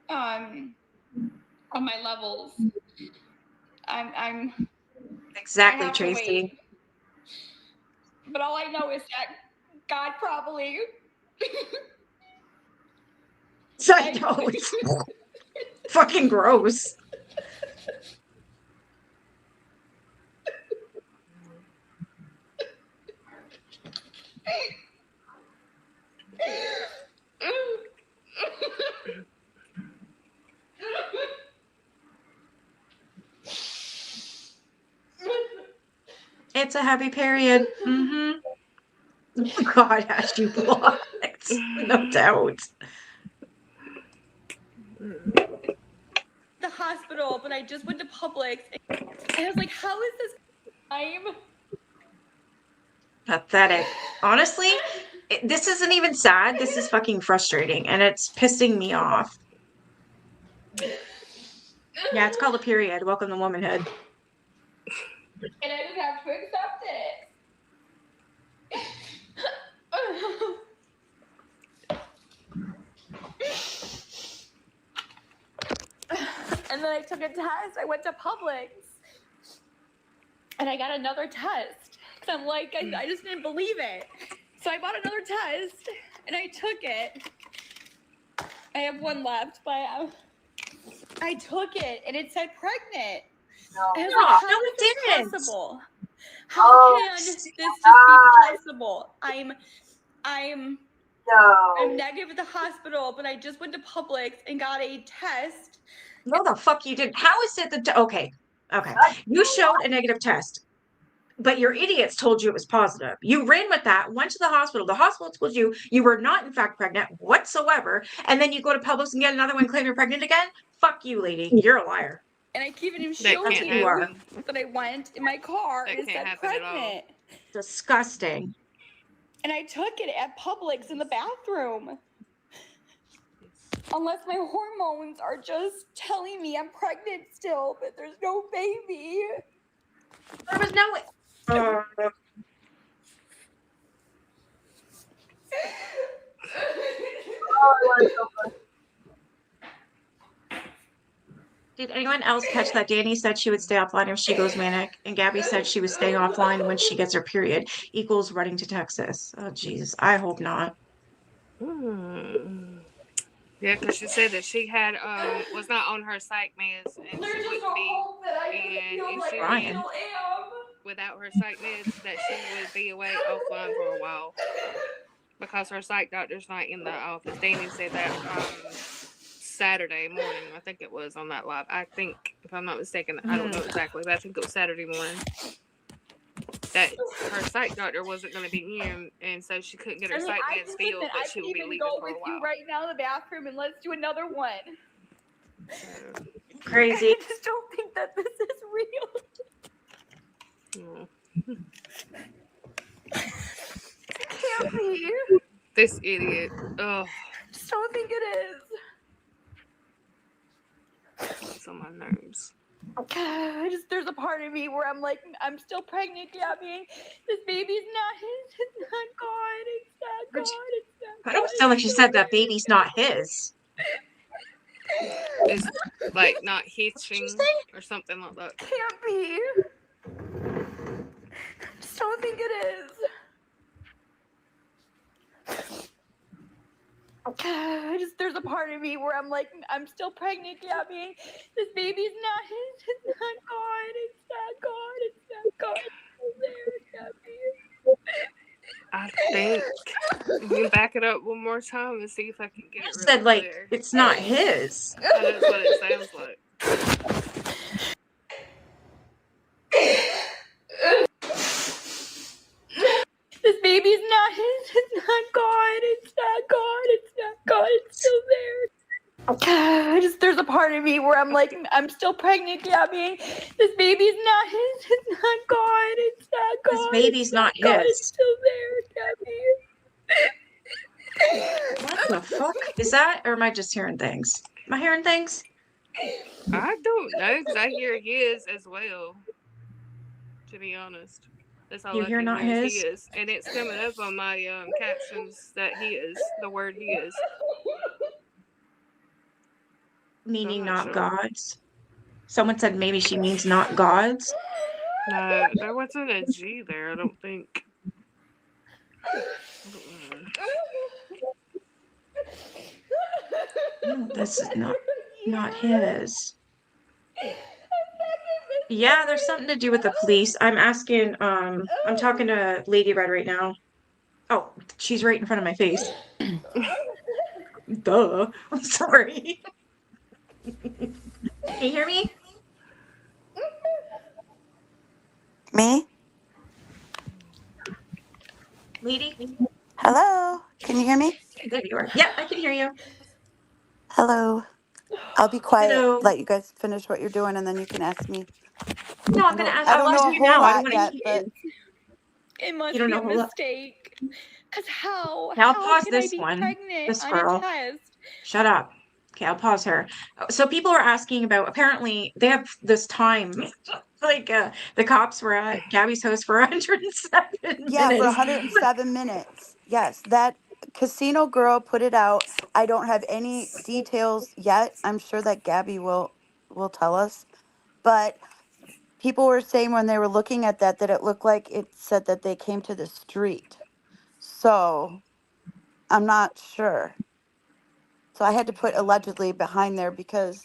on my levels, I'm exactly, Tracy. But all I know is that God probably. I know, it's fucking gross. It's a happy period. Mm-hmm. God has you blocked. No doubt. The hospital, but I just went to Publix, and I was like, how is this time? Pathetic. Honestly, this isn't even sad. This is fucking frustrating, and it's pissing me off. Yeah, it's called a period. Welcome to womanhood. And I just have to accept it. And then I took a test. I went to Publix. And I got another test. Because I'm like, I just didn't believe it. So I bought another test. And I took it. I have one left, but I I took it and it said pregnant. No. And I was No, like, how no, is it this didn't. possible? How Oh, can this just be possible? I'm no. negative at the hospital, but I just went to Publix and got a test. No, the fuck you didn't. How is it that? Okay. You showed a negative test, but your idiots told you it was positive. You ran with that, went to the hospital. The hospital told you you were not, in fact, pregnant whatsoever. And then you go to Publix and get another one, claim you're pregnant again. Fuck you, lady. You're a liar. And I can even That show can't you happen. that I went in my car That and it can't said happen at all. pregnant. Disgusting. And I took it at Publix in the bathroom. Unless my hormones are just telling me I'm pregnant still, but there's no baby. There was no. Did anyone else catch that? Danny said she would stay offline if she goes manic, and Gabby said she was staying offline when she gets her period. Equals running to Texas. Oh, Jesus. I hope not. Yeah, because she said that she had was not on her psych meds and she wouldn't be, and if she Brian. was without her psych meds, that she would be away offline for a while because her psych doctor's not in the office. Danny said that Saturday morning, I think it was on that live. I think, if I'm not mistaken, I don't know exactly, but I think it was Saturday morning. That her psych doctor wasn't going to be in, and so she couldn't get her psych meds filled, but she would be leaving for a while. I can even go with you right now in the bathroom and let's do another one. Crazy. I just don't think that this is real. It can't be. This idiot. Oh. I just don't think it is. It's on my nerves. There's a part of me where I'm like, I'm still pregnant, Gabby. This baby's not his. It's not God. It's not God. It's not God. I don't sound like she said that baby's not his. It's like not hitching or something like that. Can't be. I just don't think it is. There's a part of me where I'm like, I'm still pregnant, Gabby. This baby's not his. It's not God. It's not God. It's not God. It's there, Gabby. I think we can back it up one more time and see if I can get it really said, like, clear. it's not his. That's what it sounds like. This baby's not his. It's not God. It's not God. It's not God. It's still there. There's a part of me where I'm like, I'm still pregnant, Gabby. This baby's not his. It's not God. It's not God. This baby's not God. his. It's still there, Gabby. What the fuck? Is that, or am I just hearing things? Am I hearing things? I don't know, because I hear his as well, to be honest. That's all You I hear can not hear his? is he is. And it's coming up on my captions that he is, the word he is. Meaning I'm not not sure. God's. Someone said maybe she means not God's. No, there wasn't a G there, I don't think. No, this is not his. Yeah, there's something to do with the police. I'm asking, I'm talking to Lady Red right now. Oh, she's right in front of my face. Duh. I'm sorry. Can you hear me? Me? Lady? Hello? Can you hear me? There you are. Yeah, I can hear you. Hello. I'll be quiet, Hello. let you guys finish what you're doing, and then you can ask me. No, I'm gonna ask. I don't know a you whole now. I don't lot want to yet, hear. but It must You don't be know a a whole lot. mistake. Because how? Now I'll How pause can this I be one. pregnant This on girl. a test? Shut up. Okay, I'll pause her. So people are asking about, apparently they have this time, like the cops were at Gabby's house for 107 yeah, for minutes. 107 minutes. Yes, that casino girl put it out. I don't have any details yet. I'm sure that Gabby will tell us. But people were saying when they were looking at that it looked like it said that they came to the street. So I'm not sure. So I had to put allegedly behind there because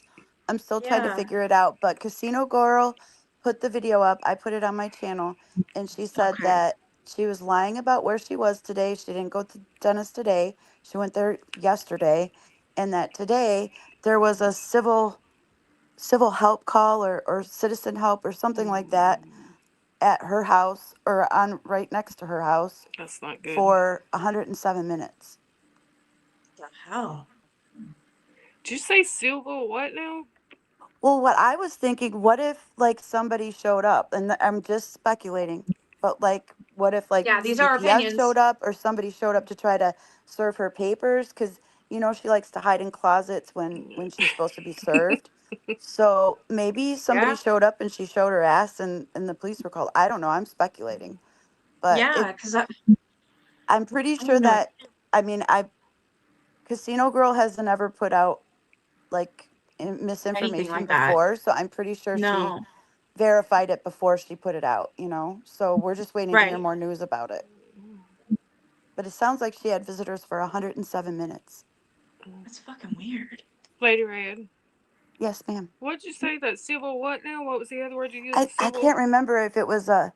I'm still trying to Yeah. figure it out. But Casino Girl put the video up. I put it on my channel, and she said Okay. that she was lying about where she was today. She didn't go to the dentist today. She went there yesterday, and that today there was a civil help call or citizen help or something like that at her house or on right next to her house That's not good. for 107 minutes. The hell? Did you say Silva what now? Well, what I was thinking, what if like somebody showed up, and I'm just speculating, but like, what if like Yeah, these are CPS opinions. showed up or somebody showed up to try to serve her papers? Because she likes to hide in closets when she's supposed to be served. So maybe somebody Yeah. showed up and she showed her ass, and the police were called. I don't know. I'm speculating, but Yeah, because I'm pretty I sure don't know. that Casino Girl hasn't ever put out like Anything misinformation like that. before, so I'm pretty sure she No. verified it before she put it out. So we're just waiting to hear Right. more news about it. But it sounds like she had visitors for 107 minutes. That's fucking weird. Lady Red. Yes, ma'am. What'd you say? That civil what now? What was the other word you used? I Civil. can't remember if it was a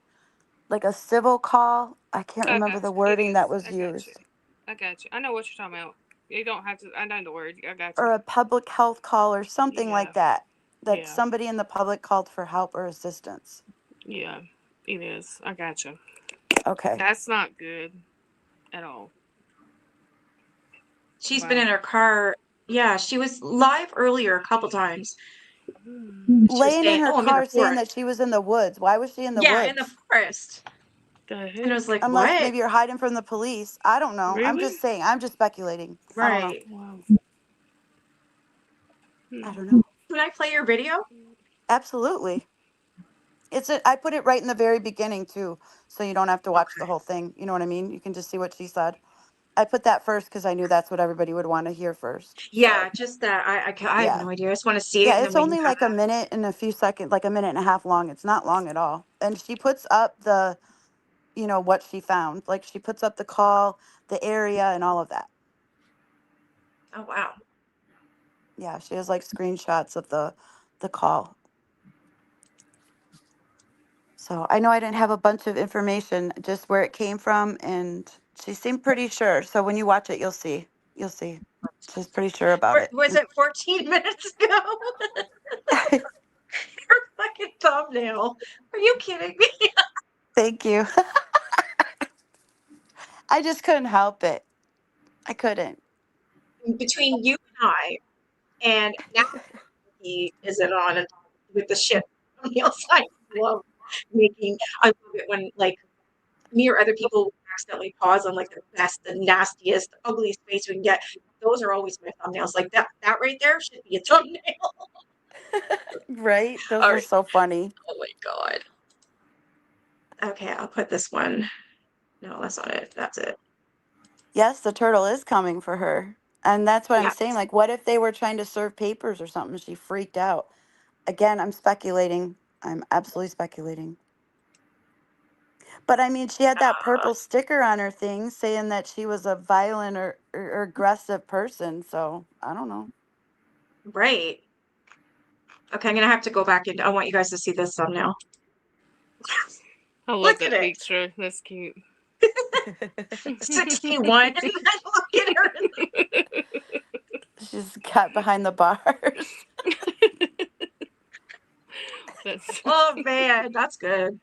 civil call. I can't I remember got the you. It wording is. that was I got you. used. I got you. I know what you're talking about. You don't have to. I know the word. I got you. Or a public health call or something Yeah. like that. That Yeah. somebody in the public called for help or assistance. Yeah. It is. I got you. Okay. That's not good at all. She's been Wow. in her car. Yeah, she was live earlier a couple times. She was Laying in saying, her "Oh, I'm in the car saying that forest." she was in the woods. Why was she in the Yeah, in the woods? forest. The And I was heck? like, Unless "What?" maybe you're hiding from the police. I don't know. I'm Really? just saying. I'm just speculating. I don't know. Right. Wow. I don't know. Can I play your video? Absolutely. I put it right in the very beginning too, so you don't have to watch the Okay. whole thing. You know what I mean? You can just see what she said. I put that first because I knew that's what everybody would want to hear first. Yeah, So just that. I have yeah, no idea. I just want to see it, yeah. and then It's when you only have like a minute and a few seconds, like a minute and a half long. It's not long at all. And she puts up what she found. Like she puts up the call, the area, and all of that. Oh wow. Yeah, she has like screenshots of the call. So I know I didn't have a bunch of information, just where it came from, and she seemed pretty sure. So when you watch it, you'll see. You'll see. She's pretty sure about it. Was it 14 minutes ago? Your fucking thumbnail. Are you kidding me? Thank you. I just couldn't help it. I couldn't. Between you and I, and now he isn't on and with the shit thumbnails. I love I love it when like me or other people accidentally pause on like the best, the nastiest, the ugliest face we can get. Those are always my thumbnails. Like that right there should be a thumbnail. Right? Those All are right. so funny. Oh my god. Okay, I'll put this one. No, that's not it. That's it. Yes, the turtle is coming for her. And that's what I'm Yeah. saying. Like, what if they were trying to serve papers or something? She freaked out. Again, I'm speculating. I'm absolutely speculating. But I mean, she had that purple sticker on her thing saying that she was a violent or aggressive person. So I don't know. Right. Okay, I'm gonna have to go back and I want you guys to see this thumbnail. I love Look that at it. picture. That's cute. 61. Look at her. She's got behind the bars. That's Oh man, that's good.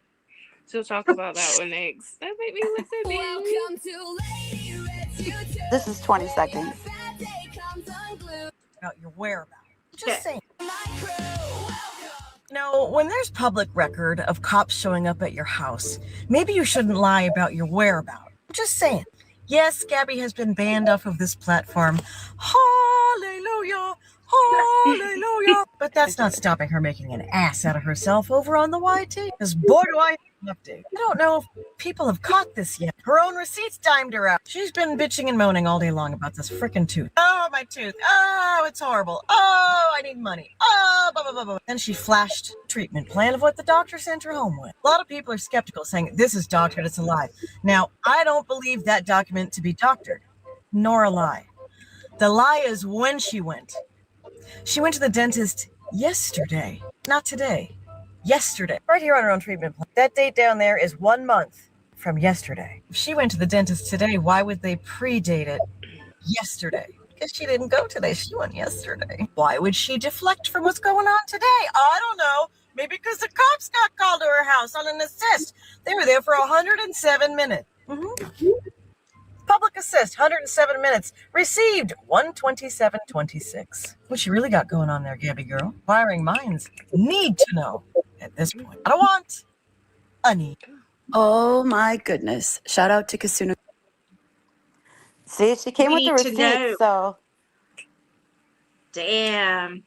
She'll talk about that one next. That made me look so big. Welcome to Lady Red's YouTube. This is 20 seconds. About your whereabouts. Just Okay. saying. No, when there's public record of cops showing up at your house, maybe you shouldn't lie about your whereabouts. Just saying. Yes, Gabi has been banned off of this platform. Hallelujah! Hallelujah! But that's not stopping her making an ass out of herself over on the YT. Because boy, do I have to. I don't know if people have caught this yet. Her own receipts timed her out. She's been bitching and moaning all day long about this frickin' tooth. Oh, my tooth. Oh, it's horrible. Oh, I need money. Oh, blah, blah, blah, blah. Then she flashed a treatment plan of what the doctor sent her home with. A lot of people are skeptical, saying this is doctored, it's a lie. Now, I don't believe that document to be doctored, nor a lie. The lie is when she went. She went to the dentist Yesterday. Not today. Yesterday. Right here on her own treatment plan. That date down there is 1 month from yesterday. If she went to the dentist today, why would they predate it yesterday? Because she didn't go today. She went yesterday. Why would she deflect from what's going on today? I don't know. Maybe because the cops got called to her house on an assist. They were there for 107 minutes. Public assist, 107 minutes. Received, 127.26. What you really got going on there, Gabby girl? Inquiring minds need to know at this point. I don't want a need. Oh my goodness. Shout out to Kasuna. See, she came We with the need to know. receipts, so Damn.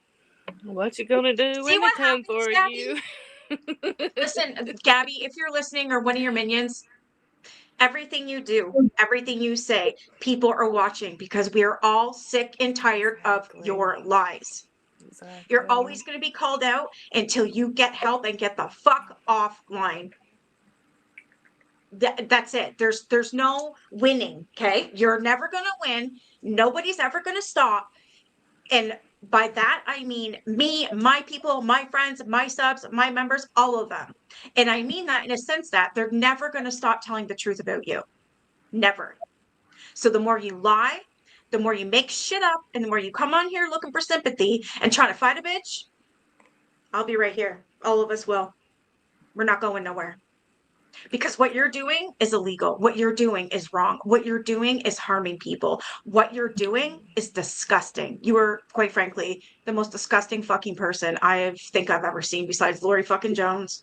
What you gonna do See when what they come happens, for Gabby? you? Listen, Gabby, if you're listening or one of your minions, everything you do, everything you say, people are watching because we are all sick and tired of your lies. You're always going to be called out until you get help and get the fuck offline. That's it. There's no winning, okay? You're never going to win. Nobody's ever going to stop. And by that, I mean me, my people, my friends, my subs, my members, all of them. And I mean that in a sense that they're never going to stop telling the truth about you. Never. So the more you lie, the more you make shit up, and the more you come on here looking for sympathy and trying to fight a bitch, I'll be right here. All of us will. We're not going nowhere. Because what you're doing is illegal. What you're doing is wrong. What you're doing is harming people. What you're doing is disgusting. You are, quite frankly, the most disgusting fucking person I think I've ever seen besides Lori fucking Jones.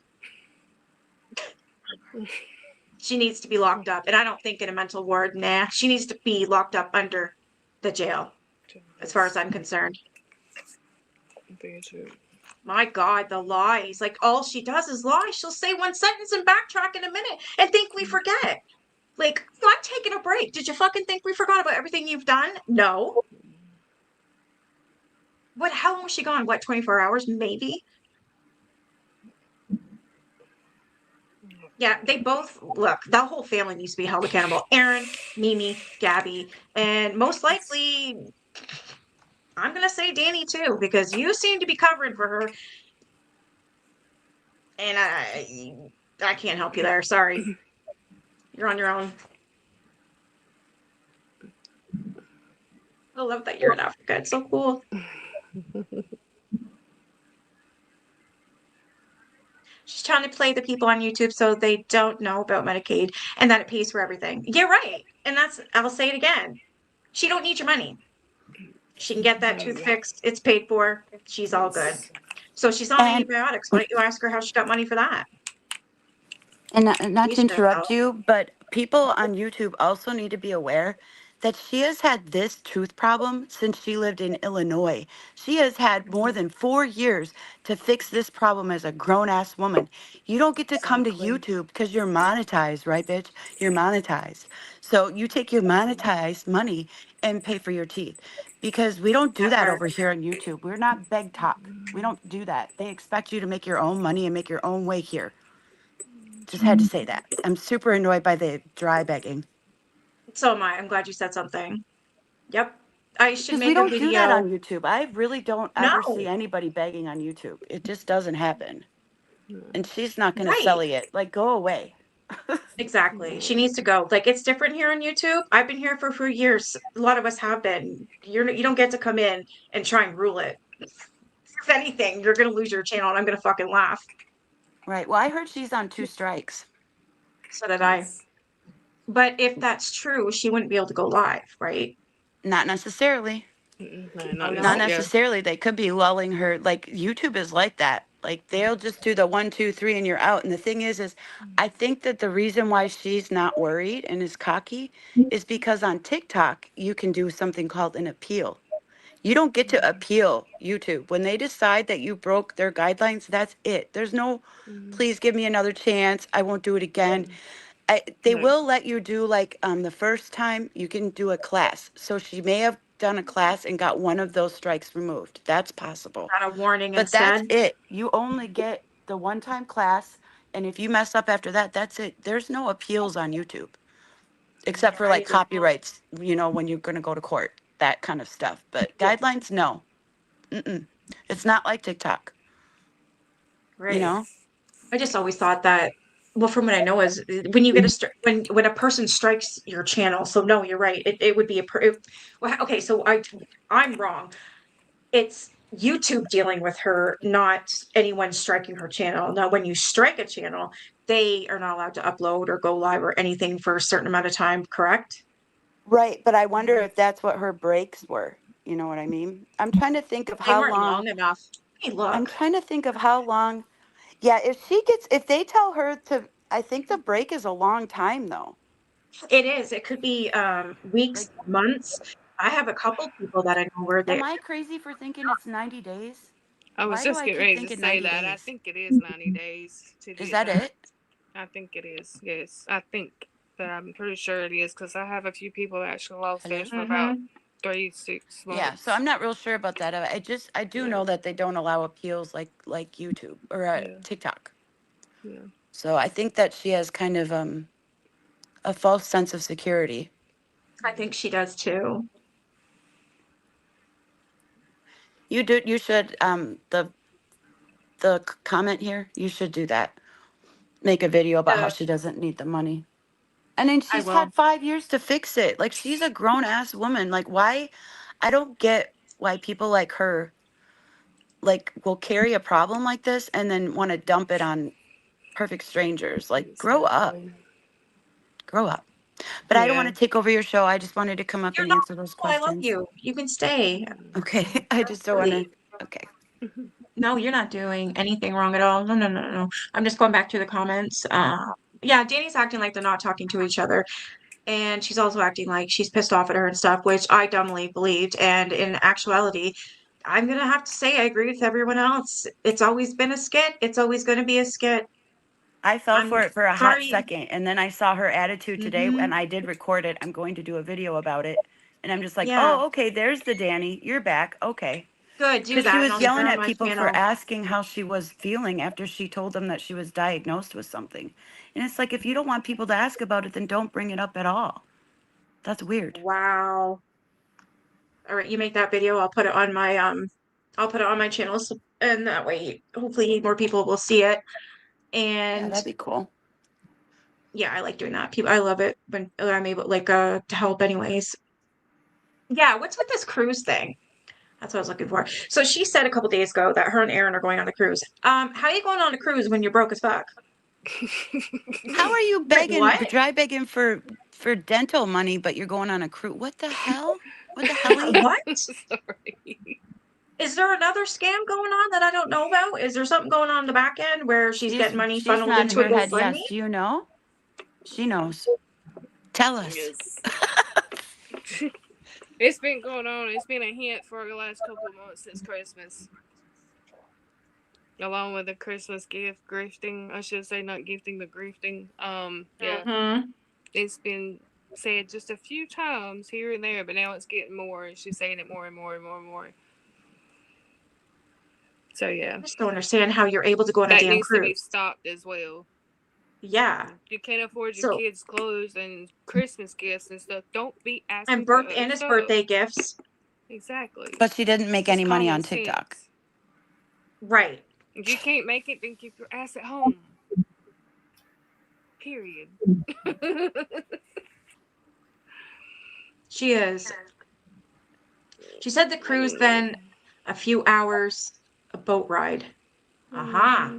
She needs to be locked up. And I don't think in a mental ward. Nah, she needs to be locked up under the jail, as far as I'm concerned. My God, the lies. Like, all she does is lie. She'll say one sentence and backtrack in a minute and think we forget. Like, I'm taking a break. Did you fucking think we forgot about everything you've done? No. What? How long was she gone? What, 24 hours? Maybe. Yeah, they both, look, that whole family needs to be held accountable. Aaron, Mimi, Gabby, and most likely, I'm going to say Danny too, because you seem to be covering for her. And I can't help you there. Sorry. You're on your own. I love that you're in Africa. It's so cool. She's trying to play the people on YouTube so they don't know about Medicaid and that it pays for everything. You're right. And I'll say it again. She don't need your money. She can get that tooth fixed. It's paid for. She's all good. So she's on antibiotics. Why don't you ask her how she got money for that? and not to interrupt you, but people on YouTube also need to be aware that she has had this tooth problem since she lived in Illinois. She has had more than 4 years to fix this problem as a grown-ass woman. You don't get to come to YouTube because you're monetized, right, bitch? You're monetized. So you take your monetized money and pay for your teeth. Because we don't do that over here on YouTube. We're not beg talk. We don't do that. They expect you to make your own money and make your own way here. Just had to say that. I'm super annoyed by the dry begging. So am I. I'm glad you said something. Yep. I should Because make we a don't video. do that on YouTube. I really don't ever No. see anybody begging on YouTube. It just doesn't happen. And she's not going Right. to sell it. Like, go away. Exactly. She needs to go. Like, it's different here on YouTube. I've been here for a few years. A lot of us have been. You don't get to come in and try and rule it. If anything, you're gonna lose your channel and I'm gonna fucking laugh. Right. Well, I heard she's on 2 strikes. So did I. But if that's true, she wouldn't be able to go live, right? Not necessarily. Not necessarily. They could be lulling her. Like, YouTube is like that. Like, they'll just do the 1, 2, 3 and you're out. And the thing is I think that the reason why she's not worried and is cocky is because on TikTok, you can do something called an appeal. You don't get to appeal YouTube. When they decide that you broke their guidelines, that's it. There's no, please give me another chance. I won't do it again. They will let you do, like, the first time you can do a class. So she may have done a class and got one of those strikes removed. That's possible. Got a warning But instead. that's it. You only get the one-time class. And if you mess up after that, that's it. There's no appeals on YouTube. Except for, like, copyrights, when you're going to go to court. That kind of stuff. But guidelines, no. Mm-mm. It's not like TikTok. Right. You know? I just always thought that, well, from what I know is when you get when a person strikes your channel. So no, you're right. It would be well, okay, so I'm wrong. It's YouTube dealing with her, not anyone striking her channel. Now, when you strike a channel, they are not allowed to upload or go live or anything for a certain amount of time, correct? Right, but I wonder if that's what her breaks were. You know what I mean? I'm trying to think of They how weren't long. long enough. Hey, I'm look. trying to think of how long. Yeah, if they tell her to, I think the break is a long time though. It is. It could be weeks, months. I have a couple people that I know where Am they I crazy for thinking it's 90 days? I was Why do just I getting keep ready to thinking say 90 that. I days? think it is 90 days to Is get that that. it? I think it is. Yes, I think that I'm pretty sure it is because I have a few people that actually lost theirs for about 3-6 months. Yeah, so I'm not real sure about that. I do know that they don't allow appeals like YouTube or TikTok. Yeah. So I think that she has kind of a false sense of security. I think she does too. You should comment here, you should do that. Make a video about how she doesn't need the money. And then she's had 5 years to fix it. Like, she's a grown ass woman. Like, why? I don't get why people like her like will carry a problem like this and then want to dump it on perfect strangers. Like, grow up. Grow up. But I don't want to take over your show. I just wanted to come up and answer those I love questions. you. You can stay. Okay. I just don't want to. Okay. No, you're not doing anything wrong at all. No, no, no, no. I'm just going back to the comments. Yeah, Danny's acting like they're not talking to each other. And she's also acting like she's pissed off at her and stuff, which I dumbly believed. And in actuality, I'm gonna have to say I agree with everyone else. It's always been a skit. It's always gonna be a skit. I fell for it for a hot sorry. second, and then I saw her attitude today, and I did record it. I'm going to do a video about it, and I'm just like, Yeah. oh, okay, there's the Danny. You're back. Okay. Good, do Because she that, and was I'll share yelling on at my people for channel. asking how she was feeling after she told them that she was diagnosed with something. And it's like, if you don't want people to ask about it, then don't bring it up at all. That's weird. Wow. All right, you make that video. I'll put it on my channel, and that way, hopefully, more people will see it. And yeah, that'd be cool. Yeah, I like doing that. I love it when I'm able, like, to help. Anyways, yeah. What's with this cruise thing? That's what I was looking for. So she said a couple days ago that her and Aaron are going on a cruise. How are you going on a cruise when you're broke as fuck? How are you begging, what? dry begging for dental money, but you're going on a cruise? What the hell? What the hell? What? Is there another scam going on that I don't know about? Is there something going on in the back end where she's getting money She's funneled nodding into a her head GoFundMe? yes. Do you know? She knows. Tell us. It's been going on. It's been a hint for the last couple of months since Christmas. Along with the Christmas gift grifting. I should say not gifting, but grifting. Yeah. It's been said just a few times here and there, but now it's getting more, and she's saying it more and more and more and more. So yeah. I just don't understand how you're able to go on a That damn needs to be cruise. stopped as well. Yeah. You can't afford your kids' clothes and Christmas gifts and stuff. Don't be asking And for and his stuff. birthday gifts. Exactly. But she didn't make any money on TikTok. Sense. Right. If you can't make it, then keep your ass at home. Period. She is. She said the cruise, then a few hours, a boat ride. Yeah.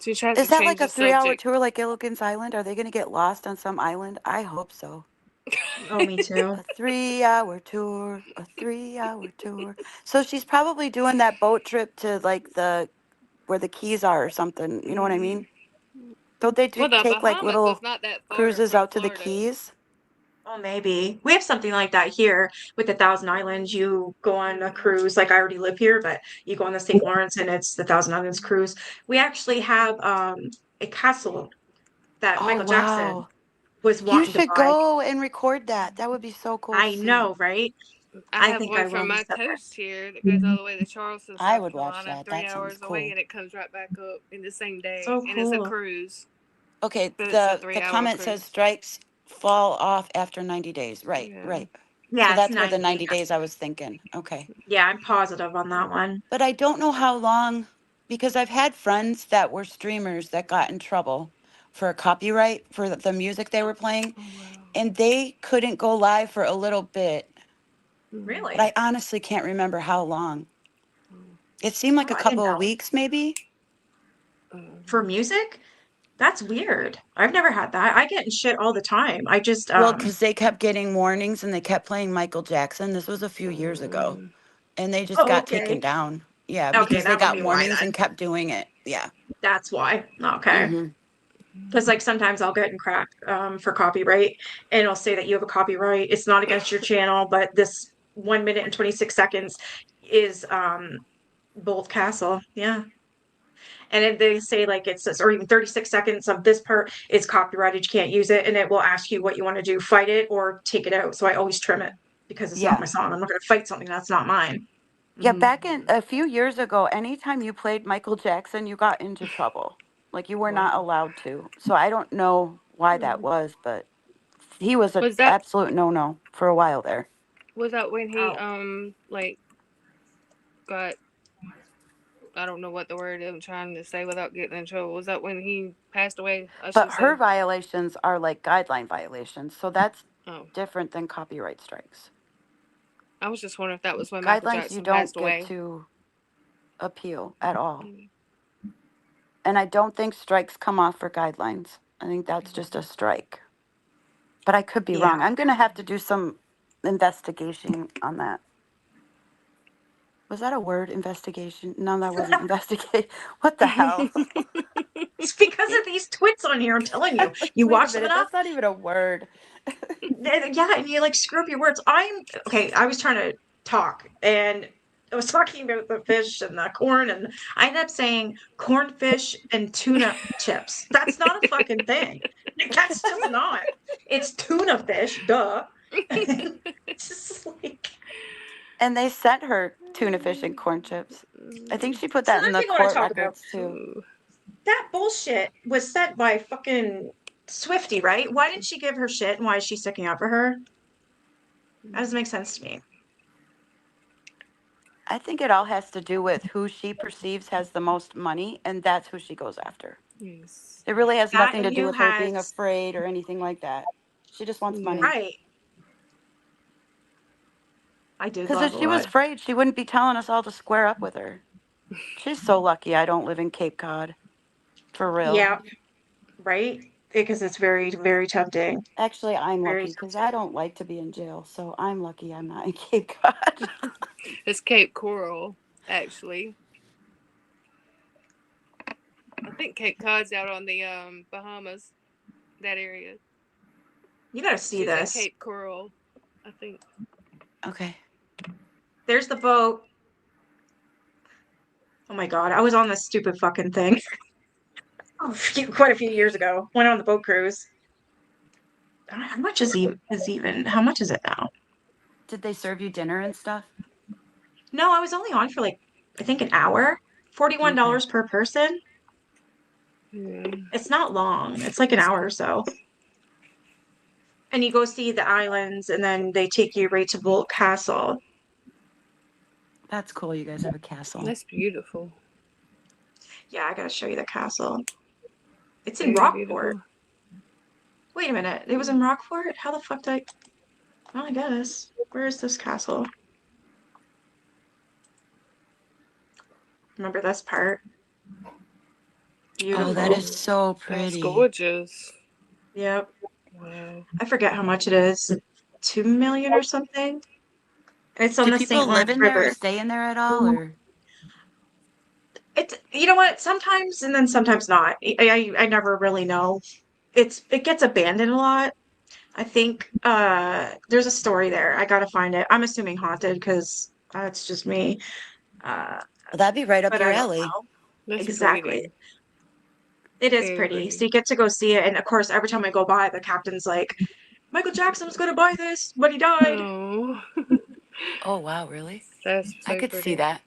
She tries Is to that change like a the 3-hour subject. tour like Gilligan's Island? Are they going to get lost on some island? I hope so. Oh, me too. A 3-hour tour. A 3-hour tour. So she's probably doing that boat trip to like where the Keys are or something. You know what I mean? Don't they Well, the take like Bahamas little is not that far cruises from out to the Florida. Keys? Oh, maybe. We have something like that here with the Thousand Islands. You go on a cruise, like I already live here, but you go on the St. Lawrence and it's the Thousand Islands cruise. We actually have a castle that Michael Jackson was You wanting to should buy. go and record that. That would be so cool to I see. know, right? I have think one I will from my this summer. coast here that goes all the way to Charleston, I South would watch Carolina, that. 3 That sounds hours away, cool. and it comes right back up in the same day. So And it's a cool. cruise. Okay, But it's a the 3-hour comment cruise. says strikes fall off after 90 days. Right, Yeah. right. Yeah, So it's that's where the 90. 90 days I was thinking. Okay. Yeah, I'm positive on that one. But I don't know how long, because I've had friends that were streamers that got in trouble for copyright for the music they were playing, and they couldn't go live for a little bit. Really? But I honestly can't remember how long. It seemed like Oh, a I didn't couple of know. weeks, maybe. For music? That's weird. I've never had that. I get in shit all the time. I just Well, because they kept getting warnings and they kept playing Michael Jackson. This was a few years ago. Mm. And they just Oh, got taken okay. down. Yeah, Okay, because they that would got be why warnings then. and kept doing it. Yeah. That's why. Okay. hmm Because like sometimes I'll get in crack for copyright and it'll say that you have a copyright. It's not against your channel, but this 1 minute and 26 seconds is Bold Castle. Yeah. And if they say like it's or even 36 seconds of this part is copyrighted, you can't use it, and it will ask you what you want to do, fight it or take it out. So I always trim it because it's not Yeah. my song. I'm not gonna fight something that's not mine. Yeah, back in a few years ago, anytime you played Michael Jackson, you got into trouble. Like you were not allowed to. So I don't know why that was, but he was an Was that absolute no-no for a while there. was that when he Oh. like got, I don't know what the word I'm trying to say without getting in trouble. Was that when he passed away? I But should her say. violations are like guideline violations, so that's Oh, different than copyright strikes. I was just wondering if that was when Michael Guidelines you Jackson don't passed get away. to appeal at all. Mm. And I don't think strikes come off for guidelines. I think that's just a strike. But I could be wrong. Yeah. I'm going to have to do some investigation on that. Was that a word, investigation? No, that wasn't investigate. What the hell? It's because of these twits on here. I'm telling you. You Wait a watch them minute. enough. That's not even a word. Yeah, and you like screw up your words. I'm okay. I was trying to talk and I was talking about the fish and the corn, and I ended up saying cornfish and tuna chips. That's not a fucking thing. That's just not. It's tuna fish, duh. It's just like And they sent her tuna fish and corn chips. I think she put it's that in another the thing I want to court talk about. records too. That bullshit was sent by fucking Swifty, right? Why didn't she give her shit and why is she sticking up for her? That doesn't make sense to me. I think it all has to do with who she perceives has the most money, and that's who she goes after. Yes. It really has That nothing to and do who with her being has afraid or anything like that. She just wants money. right. I did Because love if a she was lot. afraid, she wouldn't be telling us all to square up with her. She's so lucky I don't live in Cape Cod. For real. Yeah, right? Because it's very, very tempting. Actually, I'm Very lucky because I don't like to be in jail. So I'm lucky I'm not in Cape Cod. It's Cape Coral, actually. I think Cape Cod's out on the Bahamas, that area. You gotta see She's in this. Cape Coral, I think. Okay. There's the boat. Oh my God, I was on this stupid fucking thing quite a few years ago. Went on the boat cruise. How much is even? How much is it now? Did they serve you dinner and stuff? No, I was only on for like I think an hour. $41 per person. Yeah. It's not long. It's like an hour or so. And you go see the islands, and then they take you right to Bolt Castle. That's cool. You guys have a castle. That's beautiful. Yeah, I gotta show you the castle. It's in Very Rockport. beautiful. Wait a minute. It was in Rockport? How the fuck did I... Well, I guess. Where is this castle? Remember this part? Beautiful. Oh, that is so pretty. That's gorgeous. Yep. Wow. I forget how much it is. 2 million or something? It's on Do the people St. live Lawrence in there or River. stay in there at all? Or It's, you know what? Sometimes and then sometimes not. I never really know. It gets abandoned a lot. I think there's a story there. I gotta find it. I'm assuming haunted because it's just me. well, that'd be right up But your I don't alley. know. That's Exactly. pretty. It is Very pretty. So pretty. you get to go see it. And of course, every time I go by, the captain's like, Michael Jackson was gonna buy this, but he died. Oh. Oh, wow, really? That's so I could pretty. see that.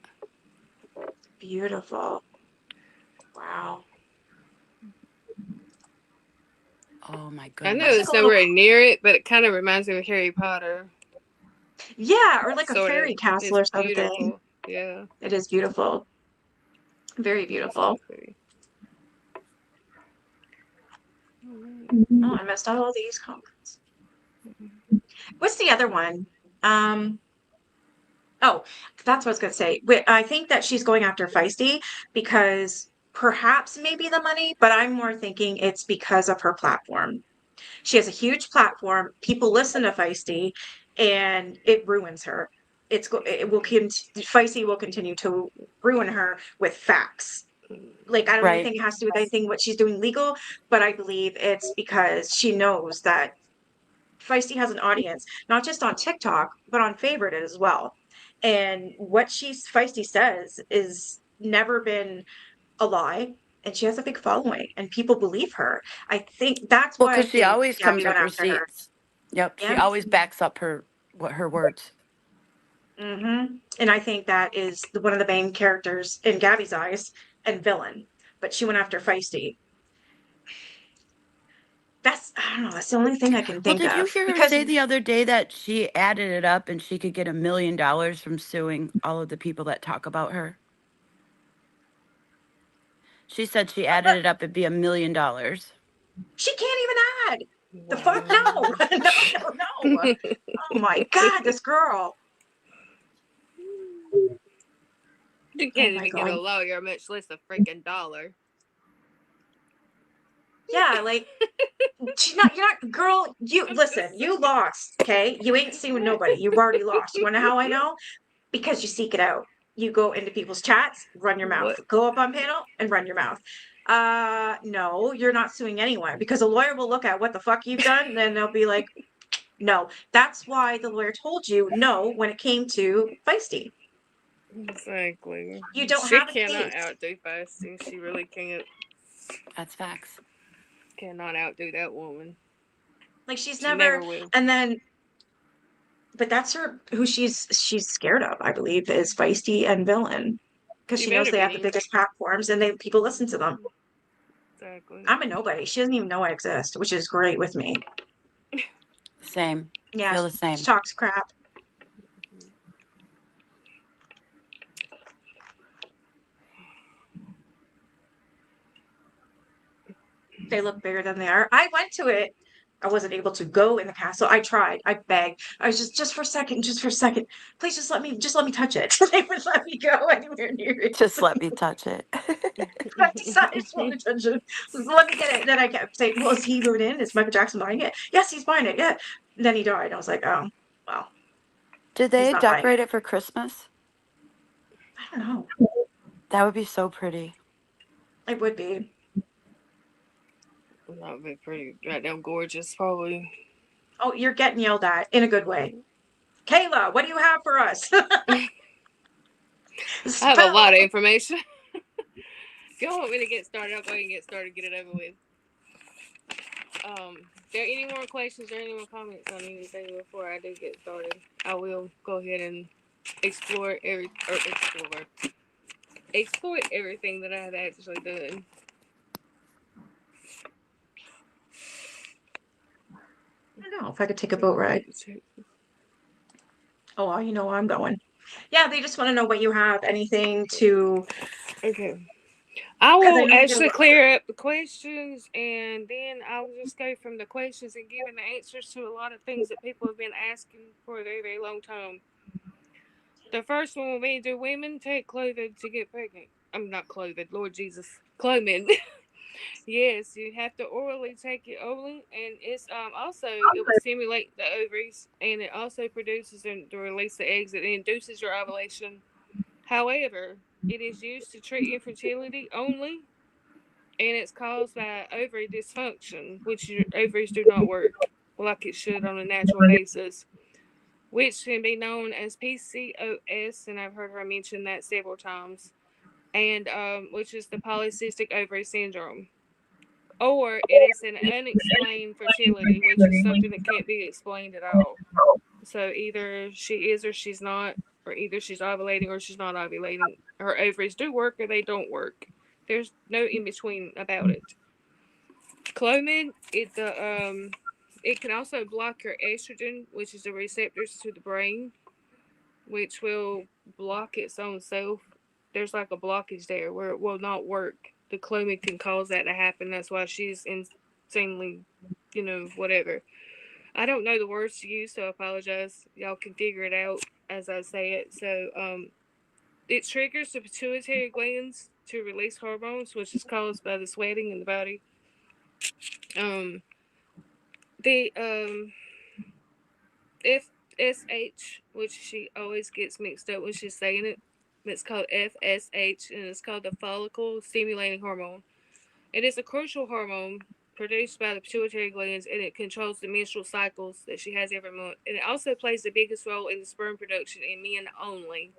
Beautiful. Wow. Oh, my I know goodness. it's nowhere near it, but it kind of reminds me of Harry Potter. Yeah, or like a Sort fairy of. castle It's or something. beautiful. Yeah. It is beautiful. Very beautiful. Oh, I missed all these comments. What's the other one? Oh, that's what I was going to say. I think that she's going after Feisty because perhaps maybe the money, but I'm more thinking it's because of her platform. She has a huge platform. People listen to Feisty, and it ruins her. Feisty will continue to ruin her with facts. Like, I don't even Right. think it has to do with anything what she's doing legal, but I believe it's because she knows that Feisty has an audience, not just on TikTok, but on Favorite as well. And what Feisty says is never been a lie, and she has a big following, and people believe her. I think that's Well, why I because she think always Gabby comes went with after her. receipts. Yep. She Yeah. always backs up her words. And I think that is one of the main characters in Gabby's eyes and villain. But she went after Feisty. I don't know, that's the only thing I can Well, think did you of. hear her Because say the other day that she added it up and she could get $1 million from suing all of the people that talk about her? She said she added it up, it'd be $1 million. she can't even add. The fuck? No. No. Oh my God, this girl. You Oh can't my even get a God. lawyer, much less a freaking dollar. Yeah, like girl, you listen, you lost, okay? You ain't suing nobody. You've already lost. You wanna know how I know? Because you seek it out. You go into people's chats, run your mouth. What? Go up on panel and run your mouth. No, you're not suing anyone because a lawyer will look at what the fuck you've done, and then they'll be like, no. That's why the lawyer told you no when it came to Feisty. Exactly. You don't She have a cannot case. outdo Feisty. She really can't. That's facts. Cannot outdo that woman. Like she's She never never, will. and then, but that's who she's scared of, I believe, is Feisty and Villain. Because She she knows better they have the be. biggest platforms and people listen to them. Exactly. I'm a nobody. She doesn't even know I exist, which is great with me. Same. Yeah, Feel the same. she talks crap. They look bigger than they are. I went to it. I wasn't able to go in the castle. I tried. I begged. I was just for a second, please just let me touch it. They would let me go anywhere near it. Just let me touch it. I decided I just want to touch it. Let me get it. Then I kept saying, well, is he moving in? Is Michael Jackson buying it? Yes, he's buying it. Yeah. And then he died. I was like, oh, well. Did He's they not buying decorate it for Christmas? I don't know. That would be so pretty. It would be. That would be pretty goddamn gorgeous, probably. Oh, you're getting yelled at in a good way. Kayla, what do you have for us? I have a lot of information. If y'all want me to get started, I'll go ahead and get started, get it over with. There any more questions or any more comments on anything before I do get started? I will go ahead and explore everything that I have actually done. I don't know if I could take a boat ride. Oh, well, you know where I'm going. Yeah, they just want to know what you have. Anything to. Okay. I will actually clear up the questions, and then I'll just go from the questions and giving the answers to a lot of things that people have been asking for a very, very long time. The first one will be, do women take Clomid to get pregnant? I'm not Clomid, Lord Jesus. Clomid. Yes, you have to orally take it orally, and it's also it will stimulate the ovaries, and it also produces and to release the eggs. It induces your ovulation. However, it is used to treat infertility only, and it's caused by ovary dysfunction, which your ovaries do not work like it should on a natural basis, which can be known as PCOS, and I've heard her mention that several times, and which is the polycystic ovary syndrome. Or it is an unexplained fertility, which is something that can't be explained at all. So either she is or she's not, or either she's ovulating or she's not ovulating. Her ovaries do work or they don't work. There's no in between about it. Clomid, it can also block your estrogen, which is the receptors to the brain, which will block its own self. There's like a blockage there where it will not work. The Clomid can cause that to happen. That's why she's insanely, whatever. I don't know the words to use, so I apologize. Y'all can figure it out as I say it. So, it triggers the pituitary glands to release hormones, which is caused by the sweating in the body. The FSH, which she always gets mixed up when she's saying it, it's called FSH, and it's called the follicle stimulating hormone. It is a crucial hormone produced by the pituitary glands, and it controls the menstrual cycles that she has every month. And it also plays the biggest role in the sperm production in men only.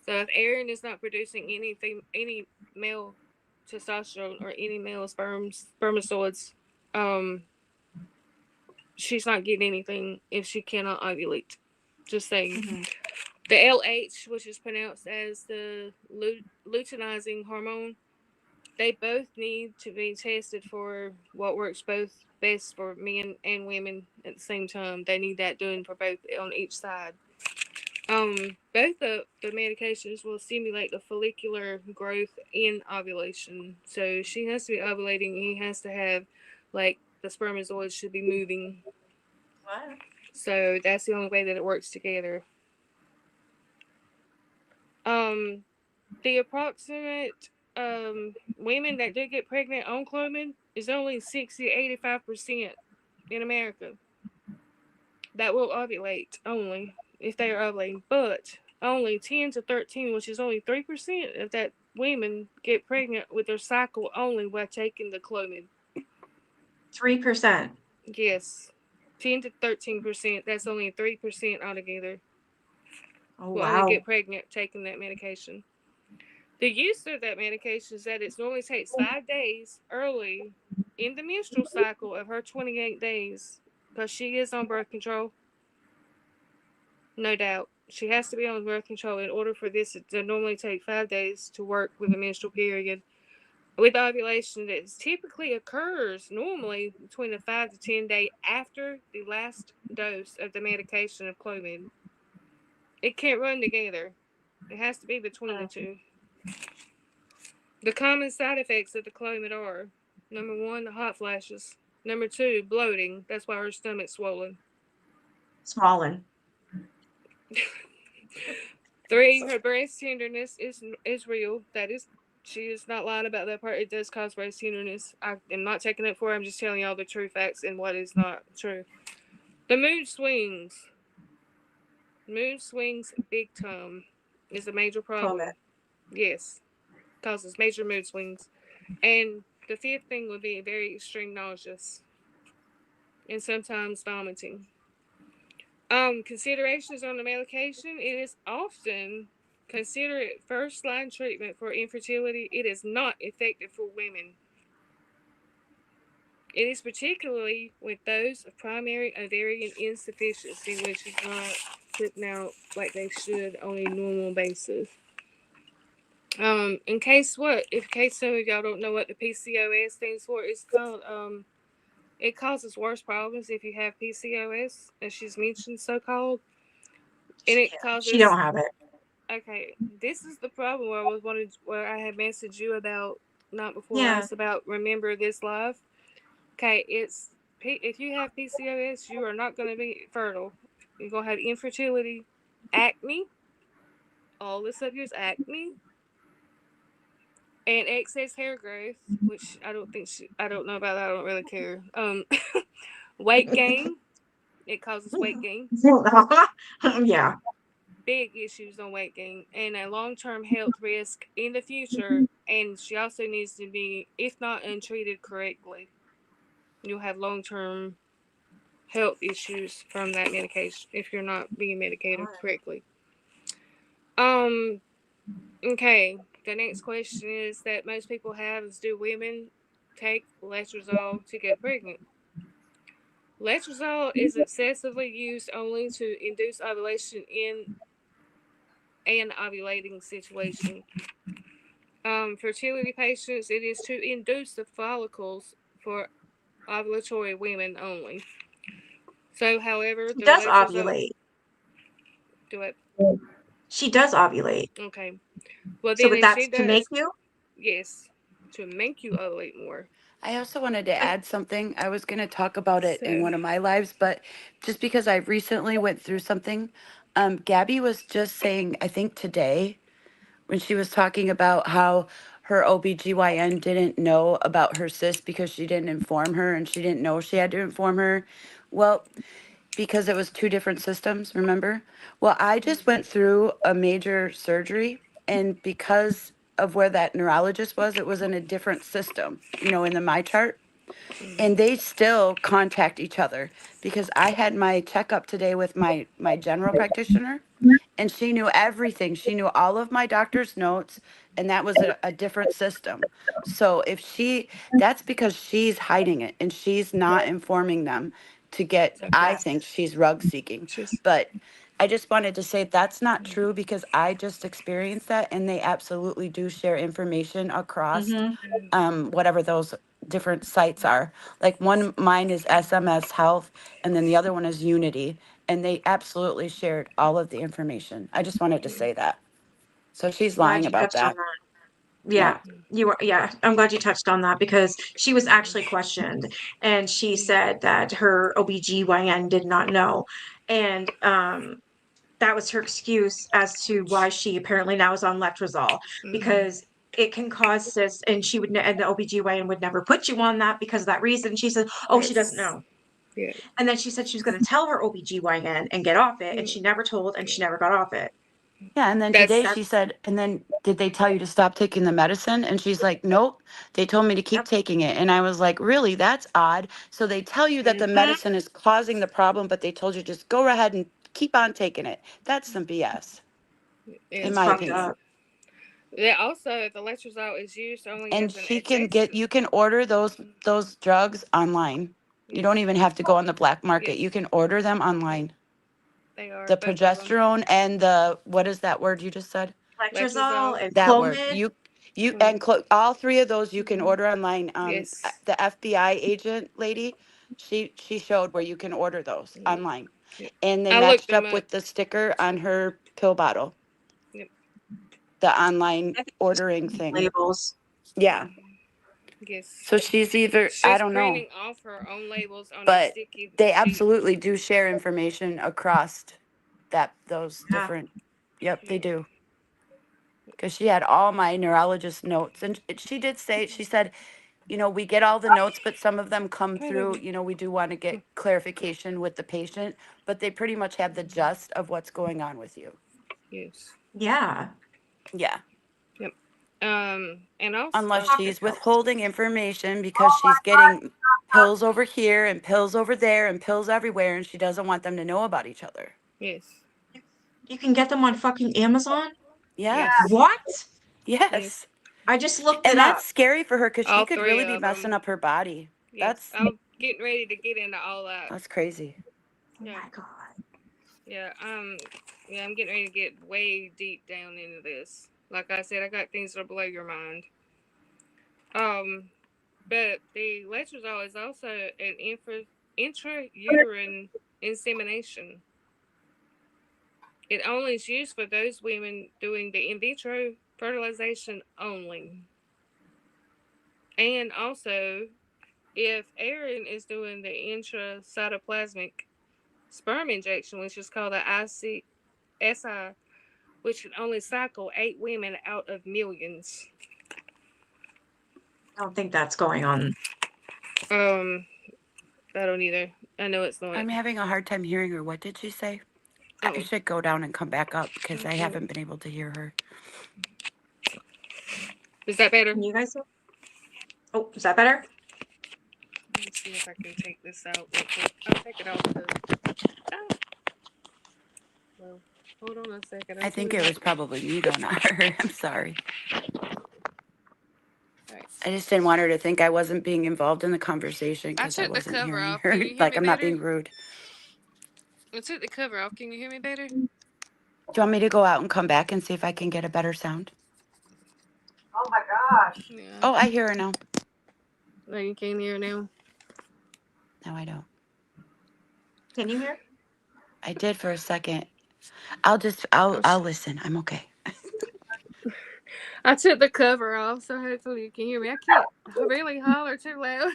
So if Aaron is not producing any male testosterone or any male spermatozoids, she's not getting anything if she cannot ovulate. Just saying. Mm-hmm. The LH, which is pronounced as the luteinizing hormone, they both need to be tested for what works both best for men and women at the same time. They need that done for both on each side. Both the medications will stimulate the follicular growth in ovulation. So she has to be ovulating, and he has to have, like, the spermatozoids should be moving. What? So that's the only way that it works together. The approximate women that do get pregnant on Clomid is only 60-85% in America that will ovulate only if they are ovulating, but only 10 to 13, which is only 3% of that women get pregnant with their cycle only by taking the Clomid. 3%. Yes, 10 to 13%. That's only 3% altogether. Oh, will wow. only get pregnant taking that medication. The use of that medication is that it normally takes 5 days early in the menstrual cycle of her 28 days, because she is on birth control. No doubt. She has to be on birth control in order for this to normally take 5 days to work with a menstrual period. With ovulation, that typically occurs normally between a 5 to 10 day after the last dose of the medication of Clomid. It can't run together. It has to be between the two. The common side effects of the Clomid are: number 1, the hot flashes. Number 2, bloating. That's why her stomach's swollen. Swollen. 3, her breast tenderness is real. She is not lying about that part. It does cause breast tenderness. I am not taking it for her. I'm just telling y'all the true facts and what is not true. The mood swings. Mood swings big time is a major problem. Clomid. Yes. Causes major mood swings. And the 5th thing would be very extreme nauseous and sometimes vomiting. Considerations on the medication: it is often considered first-line treatment for infertility. It is not effective for women. It is particularly with those of primary ovarian insufficiency, which is not putting out like they should on a normal basis. In case some of y'all don't know what the PCOS stands for, it's called it causes worse problems if you have PCOS, as she's mentioned, so-called. And it causes... She don't have it. Okay, this is the problem where I had messaged you about, not before Yeah. last, about remember this live. Okay, if you have PCOS, you are not going to be fertile. You're going to have infertility, acne. All this up here is acne. And excess hair growth, which I don't know about that. I don't really care. Weight gain. It causes weight gain. Yeah. Big issues on weight gain and a long-term health risk in the future. And she also needs to be, if not untreated correctly, you'll have long-term health issues from that medication if you're not being medicated correctly. Okay. The next question is that most people have is, do women take letrozole to get pregnant? Letrozole is excessively used only to induce ovulation in an ovulating situation. Fertility patients, it is to induce the follicles for ovulatory women only. So, however, She does ovulate. Do it. She does ovulate. Okay. Well, So then but if she that's to make does, you? yes, to make you ovulate more. I also wanted to add something. I was going to talk about it in one of my lives, but just because I recently went through something, Gabby was just saying, I think today, when she was talking about how her OBGYN didn't know about her cyst because she didn't inform her and she didn't know she had to inform her. Well, because it was two different systems, remember? Well, I just went through a major surgery, and because of where that neurologist was, it was in a different system, in the my chart. And they still contact each other because I had my checkup today with my general practitioner, and she knew everything. She knew all of my doctor's notes, and that was a different system. So that's because she's hiding it and she's not informing them to get, I think she's rug seeking. But I just wanted to say that's not true because I just experienced that, and they absolutely do share information across whatever those different sites are. Like mine is SMS Health, and then the other one is Unity, and they absolutely shared all of the information. I just wanted to say that. So she's Glad lying you about touched on that. that. Yeah, you were. Yeah, I'm glad you touched on that because she was actually questioned, and she said that her OBGYN did not know, and that was her excuse as to why she apparently now is on letrozole because it can cause cysts, and she would and the OBGYN would never put you on that because of that reason. She said, "Oh, she doesn't know." Yeah. And then she said she was going to tell her OBGYN and get off it, and she never told, and she never got off it. Yeah, and then today she said, and then did they tell you to stop taking the medicine? And she's like, nope, they told me to keep taking it. And I was like, really? That's odd. So they tell you that the medicine is causing the problem, but they told you just go ahead and keep on taking it. That's some BS, in my opinion. Yeah. Also, the letrozole is used only And as an injection. you can order those drugs online. You don't even have to go on the black market. You can order them online. They are The both of them. progesterone and what is that word you just said? Letrozole and That word. Clomid. You and all three of those you can order online. Yes. The FBI agent lady, she showed where you can order those online, and they I looked matched them up up. with the sticker on her pill bottle. Yep. The online ordering thing. Labels. Yeah. Yes. So she's I She's don't know, printing off her own labels on a but sticky they sheet. absolutely do share information across those Yeah. different. Yep, they do. Because she had all my neurologist notes, and she did say, she said, we get all the notes, but some of them come through, we do want to get clarification with the patient, but they pretty much have the gist of what's going on with you. Yes. Yeah. Yeah. Yep. And also, Unless she's withholding information because she's getting pills over here and pills over there and pills everywhere, and she doesn't want them to know about each other. Yes. You can get them on fucking Amazon? Yes. What? Yes. I just looked And it up. that's scary for her because she All could three really be of messing them. up her body. Yes. I'm getting ready to get into all that. That's crazy. Oh my God. Yeah. Yeah. I'm getting ready to get way deep down into this. Like I said, I got things that'll blow your mind. But the letrozole is also an intrauterine insemination. It only is used for those women doing the in vitro fertilization only. And also, if Erin is doing the intracytoplasmic sperm injection, which is called the ICSI, which can only cycle 8 women out of millions. I don't think that's going on. I don't either. I know it's not. I'm having a hard time hearing her. What did she say? I should go down and come back up because I haven't been able to hear her. Is that better? Can you guys? Oh, is that better? Let me see if I can take this out real quick. I'll take it off. Well, hold on a second. I think it was probably me though, not her. I'm sorry. I just didn't want her to think I wasn't being involved in the conversation because I took the wasn't cover hearing off. her. Can you hear Like me I'm not better? being rude. I took the cover off. Can you hear me better? Do you want me to go out and come back and see if I can get a better sound? Oh my gosh. Yeah. Oh, I hear her now. No, you can't hear now. No, I don't. Can you hear? I did for a second. I'll listen. I'm okay. I took the cover off, so hopefully you can hear me. I can't really holler too loud.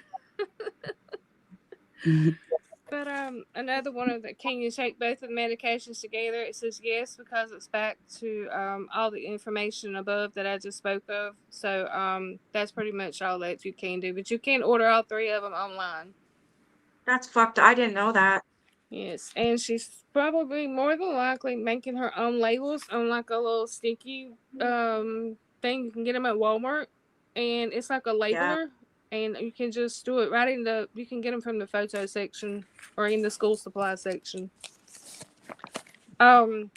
But another one of the, can you take both of the medications together? It says yes, because it's back to all the information above that I just spoke of. So that's pretty much all that you can do. But you can order all 3 of them online. That's fucked. I didn't know that. Yes, and she's probably more than likely making her own labels on like a little sticky thing. You can get them at Walmart, and it's like a labeler, and you can just do it right in the. You can get them from the photo section or in the school supply section. Let's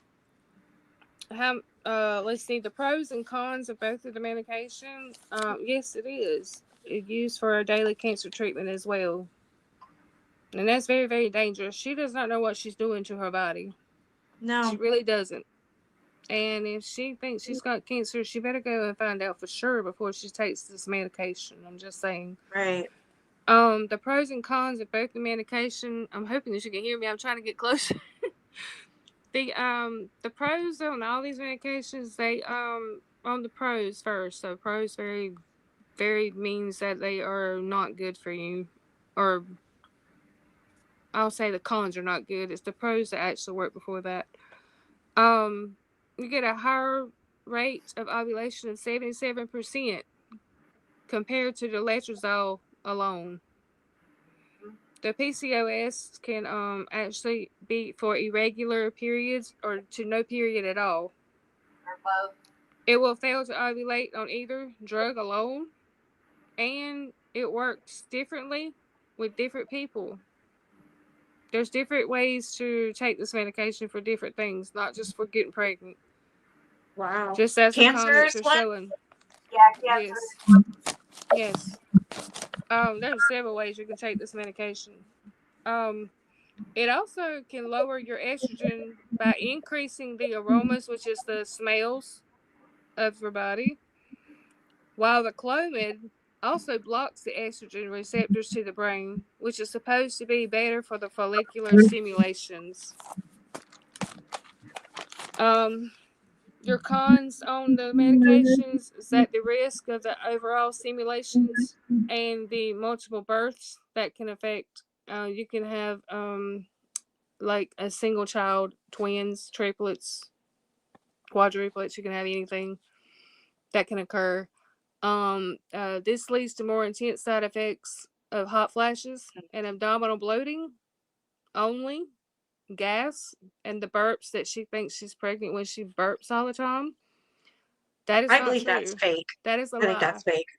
see the pros and cons of both of the medication. Yes, it is. It's used for a daily cancer treatment as well. And that's very, very dangerous. She does not know what she's doing to her body. No. She really doesn't. And if she thinks she's got cancer, she better go and find out for sure before she takes this medication. I'm just saying. Right. The pros and cons of both the medication. I'm hoping that you can hear me. I'm trying to get closer. The pros on all these medications, they on the pros first. So pros very, very means that they are not good for you, or I'll say the cons are not good. It's the pros that actually work before that. You get a higher rate of ovulation of 77% compared to the letrozole alone. The PCOS can actually be for irregular periods or to no period at all. Or both. It will fail to ovulate on either drug alone, and it works differently with different people. There's different ways to take this medication for different things, not just for getting pregnant. Wow. Just as the comments are one? showing. Yeah, cancer. Yes. There's several ways you can take this medication. It also can lower your estrogen by increasing the aromas, which is the smells of your body, while the Clomid also blocks the estrogen receptors to the brain, which is supposed to be better for the follicular stimulations. Your cons on the medications is that the risk of the overall stimulations and the multiple births that can affect. You can have like a single child, twins, triplets, quadruplets. You can have anything that can occur. This leads to more intense side effects of hot flashes and abdominal bloating only, gas, and the burps that she thinks she's pregnant when she burps all the time. That is I not believe true. that's fake. That is a I lie. think that's fake.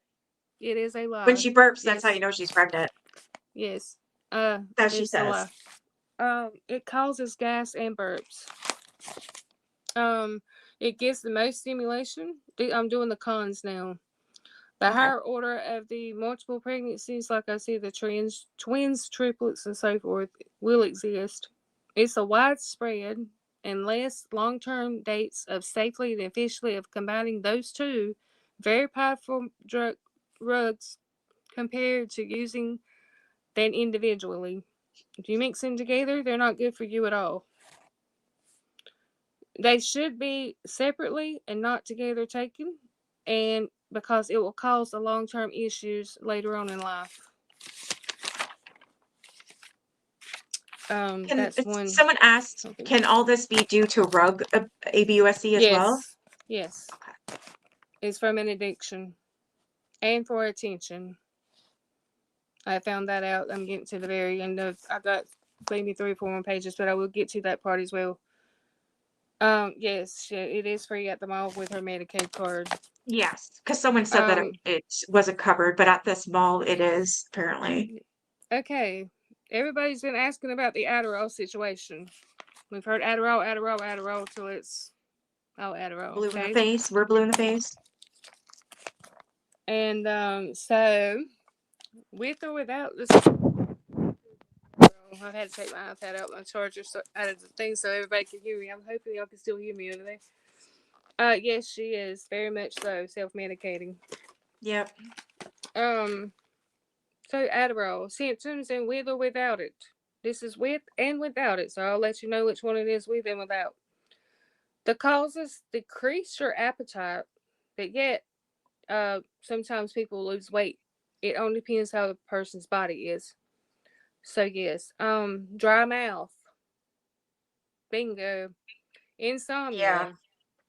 It is a lie. When she burps, that's Yes. how you know she's pregnant. Yes. That she It's a says. lie. It causes gas and burps. It gives the most stimulation. I'm doing the cons now. The higher order of the multiple pregnancies, like I said, the twins, triplets, and so forth, will exist. It's a widespread and less long-term dates of safely and efficiently of combining those two very powerful drugs compared to using them individually. If you mix them together, they're not good for you at all. They should be separately and not together taken, and because it will cause the long-term issues later on in life. That's one. Someone asked, can all this be due to rug ABUSC as well? Yes. It's from an addiction and for attention. I found that out. I'm getting to the very end of. I got maybe 3 or 4 more pages, but I will get to that part as well. Yes, it is free at the mall with her Medicaid card. Yes, because someone said that it wasn't covered, but at this mall it is apparently. Okay, everybody's been asking about the Adderall situation. We've heard Adderall till it's Adderall. Blue in the face. We're blue in the face. And so, with or without this, I've had to take my iPad out, my charger out of the thing so everybody can hear me. I'm hoping y'all can still hear me over there. Yes, she is very much so self-medicating. Yep. So Adderall symptoms and with or without it. This is with and without it, so I'll let you know which one it is with and without. The causes decrease your appetite, but yet sometimes people lose weight. It only depends how the person's body is. So yes, dry mouth, bingo, Yeah. insomnia,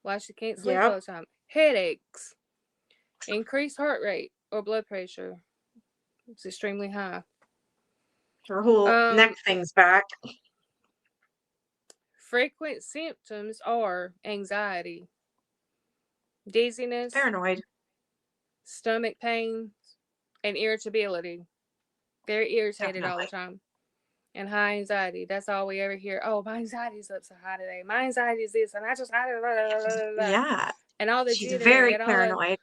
why she can't sleep all Yep. the time, headaches, increased heart rate or blood pressure. It's extremely high. Her whole neck Um, thing's back. frequent symptoms are anxiety, dizziness, Paranoid. stomach pain, and irritability. They're irritated all the Definitely. time. And high anxiety. That's all we ever hear. Oh, my anxiety's up so high today. My anxiety is this, and I just Yeah. and all the She's jittering very and all the, paranoid.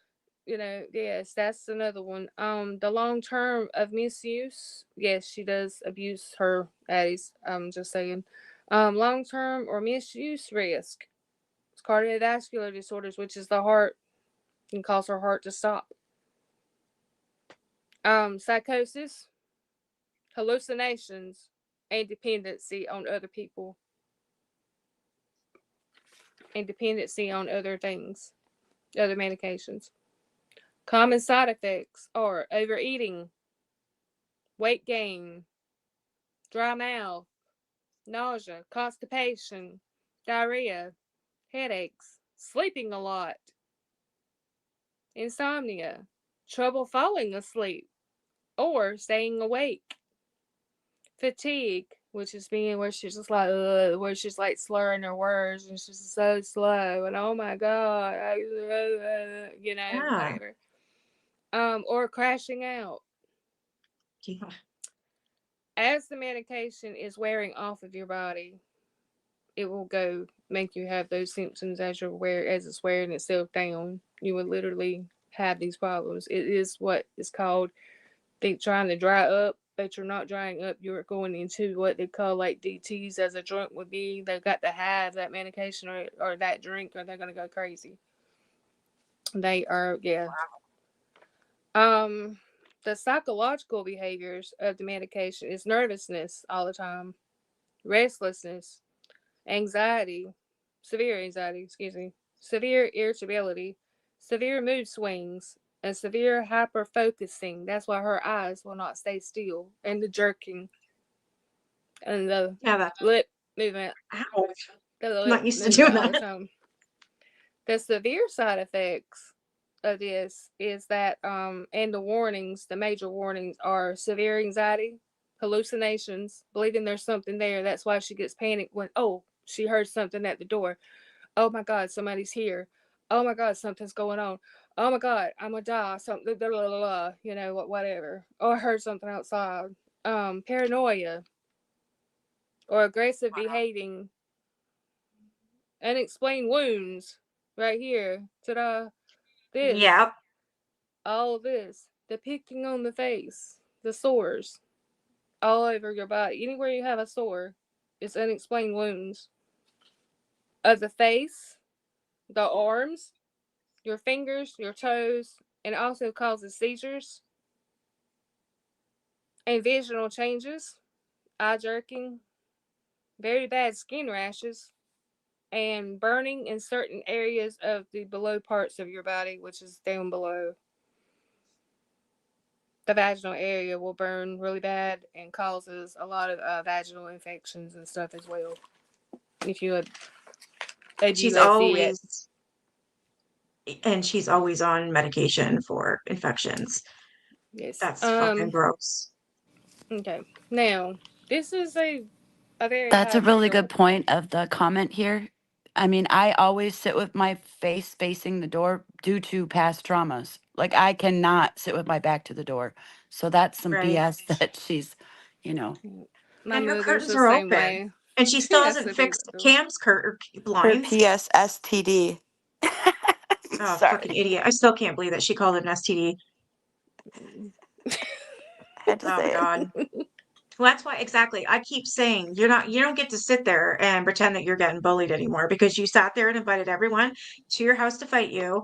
yes, that's another one. The long term of misuse. Yes, she does abuse her addies. Just saying. Long term or misuse risk. It's cardiovascular disorders, which is the heart, can cause her heart to stop. Psychosis, hallucinations, and dependency on other people, and dependency on other things, other medications. Common side effects are overeating, weight gain, dry mouth, nausea, constipation, diarrhea, headaches, sleeping a lot, insomnia, trouble falling asleep or staying awake, fatigue, which is being where she's just like, where she's like slurring her words and she's so slow and oh my god, Yeah. whatever. Or crashing out. Yeah. As the medication is wearing off of your body, it will go make you have those symptoms as it's wearing itself down. You will literally have these problems. It is what is called trying to dry up, but you're not drying up. You're going into what they call like DTs, as a drunk would be. They've got to have that medication or that drink, or they're gonna go crazy. They are, yeah. Um, the psychological behaviors of the medication is nervousness all the time, restlessness, anxiety, severe anxiety, excuse me, severe irritability, severe mood swings, and severe hyper focusing. That's why her eyes will not stay still, and the jerking, and the Yeah, that. lip movement, Ouch. the I'm lip not used to movement doing all the that. time. The severe side effects of this is that, and the warnings, the major warnings are severe anxiety, hallucinations, believing there's something there. That's why she gets panicked when, oh, she heard something at the door. Oh my God, somebody's here. Oh my God, something's going on. Oh my God, I'm gonna die. Something, blah, blah, blah, blah, whatever. Or I heard something outside. Paranoia or aggressive behaving, unexplained wounds. Right here, ta-da! This, Yep. all of this, the picking on the face, the sores all over your body. Anywhere you have a sore, it's unexplained wounds of the face, the arms, your fingers, your toes, and it also causes seizures and visual changes, eye jerking, very bad skin rashes, and burning in certain areas of the below parts of your body, which is down below. The vaginal area will burn really bad and causes a lot of vaginal infections and stuff as well. If you She's see it. she's always on medication for infections. Yes. That's fucking gross. Okay. Now, this is a very That's high a really trigger. good point of the comment here. I mean, I always sit with my face facing the door due to past traumas. Like, I cannot sit with my back to the door. So that's some Right. BS that she's, you know. My And her mother's curtains the are same open. way. And she still Yes, hasn't I do. fixed Cam's Her blinds. PSSTD. Oh, Sorry. fucking idiot. I still can't believe that she called it an STD. I had to Oh my say God. it. Well, that's why exactly. I keep saying you don't get to sit there and pretend that you're getting bullied anymore because you sat there and invited everyone to your house to fight you.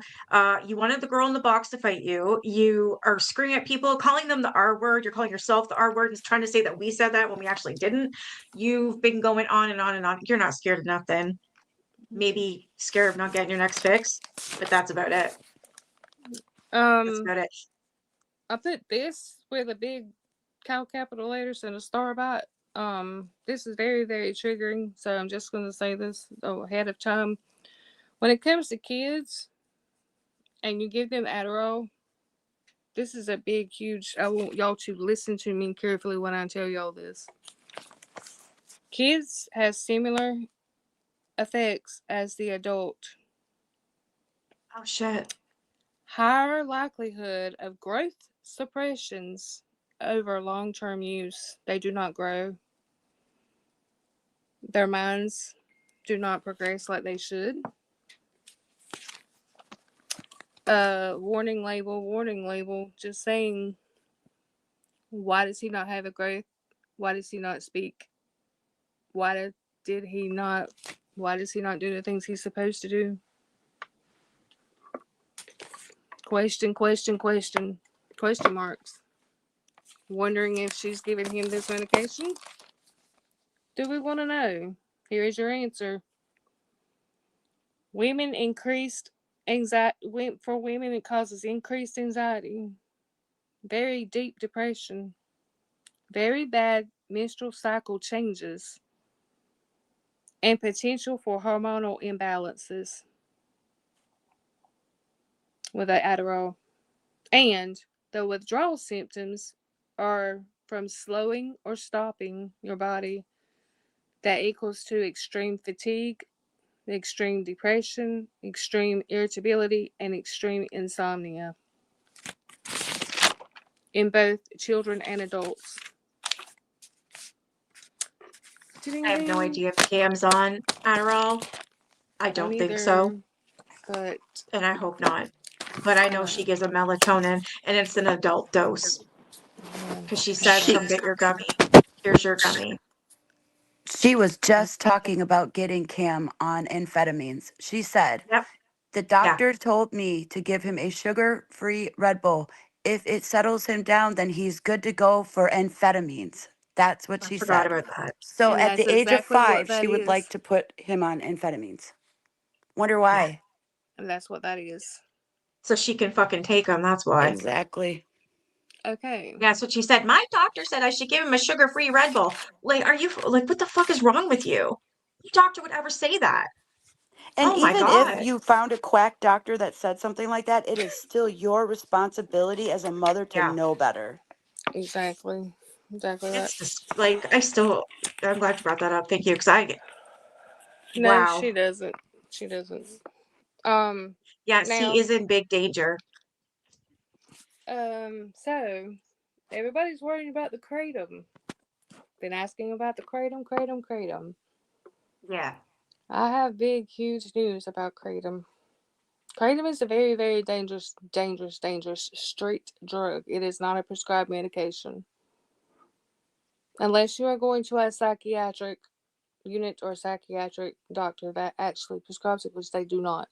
You wanted the girl in the box to fight you. You are screaming at people, calling them the R word. You're calling yourself the R word and trying to say that we said that when we actually didn't. You've been going on and on and on. You're not scared of nothing. maybe scared of not getting your next fix, but that's about it. That's about it. I put this with a big capital letters and a star by it. This is very, very triggering, so I'm just going to say this ahead of time. When it comes to kids and you give them Adderall, this is a big, huge. I want y'all to listen to me carefully when I tell y'all this. Kids have similar effects as the adult. Oh shit. Higher likelihood of growth suppressions over long-term use. They do not grow. Their minds do not progress like they should. Warning label, just saying, why does he not have a growth? Why does he not speak? Why does he not do the things he's supposed to do? Question marks. Wondering if she's giving him this medication? Do we want to know? Here is your answer. Women increased anxiety. For women, it causes increased anxiety, very deep depression, very bad menstrual cycle changes, and potential for hormonal imbalances with the Adderall. And the withdrawal symptoms are from slowing or stopping your body that equals to extreme fatigue, extreme depression, extreme irritability, and extreme insomnia in both children and adults. I have no idea if Cam's on Adderall. I don't think so. But and I hope not. But I know she gives a melatonin and it's an adult dose. Because she says, come get your gummy. Here's your gummy. She was just talking about getting Cam on amphetamines. She said, Yep. the doctor told me to give him a sugar-free Red Bull. If it settles him down, then he's good to go for amphetamines. That's what she Forgot said. about that. So And at that's the age of exactly what 5, that she would like is. to put him on amphetamines. Wonder why? And that's what that is. So she can fucking take them. That's why. Exactly. Okay. Yeah, that's what she said. My doctor said I should give him a sugar-free Red Bull. Like, are you like, what the fuck is wrong with you? What doctor would ever say that? And Oh my even if God. you found a quack doctor that said something like that, it is still your responsibility as a mother to Yeah. know better. Exactly that. It's just like I'm glad you brought that up. Thank you. No, wow. she doesn't. Yes, Now, he is in big danger. so everybody's worried about the kratom. Been asking about the kratom. Yeah. I have big, huge news about kratom. Kratom is a very, very dangerous street drug. It is not a prescribed medication. Unless you are going to a psychiatric unit or a psychiatric doctor that actually prescribes it, which they do not.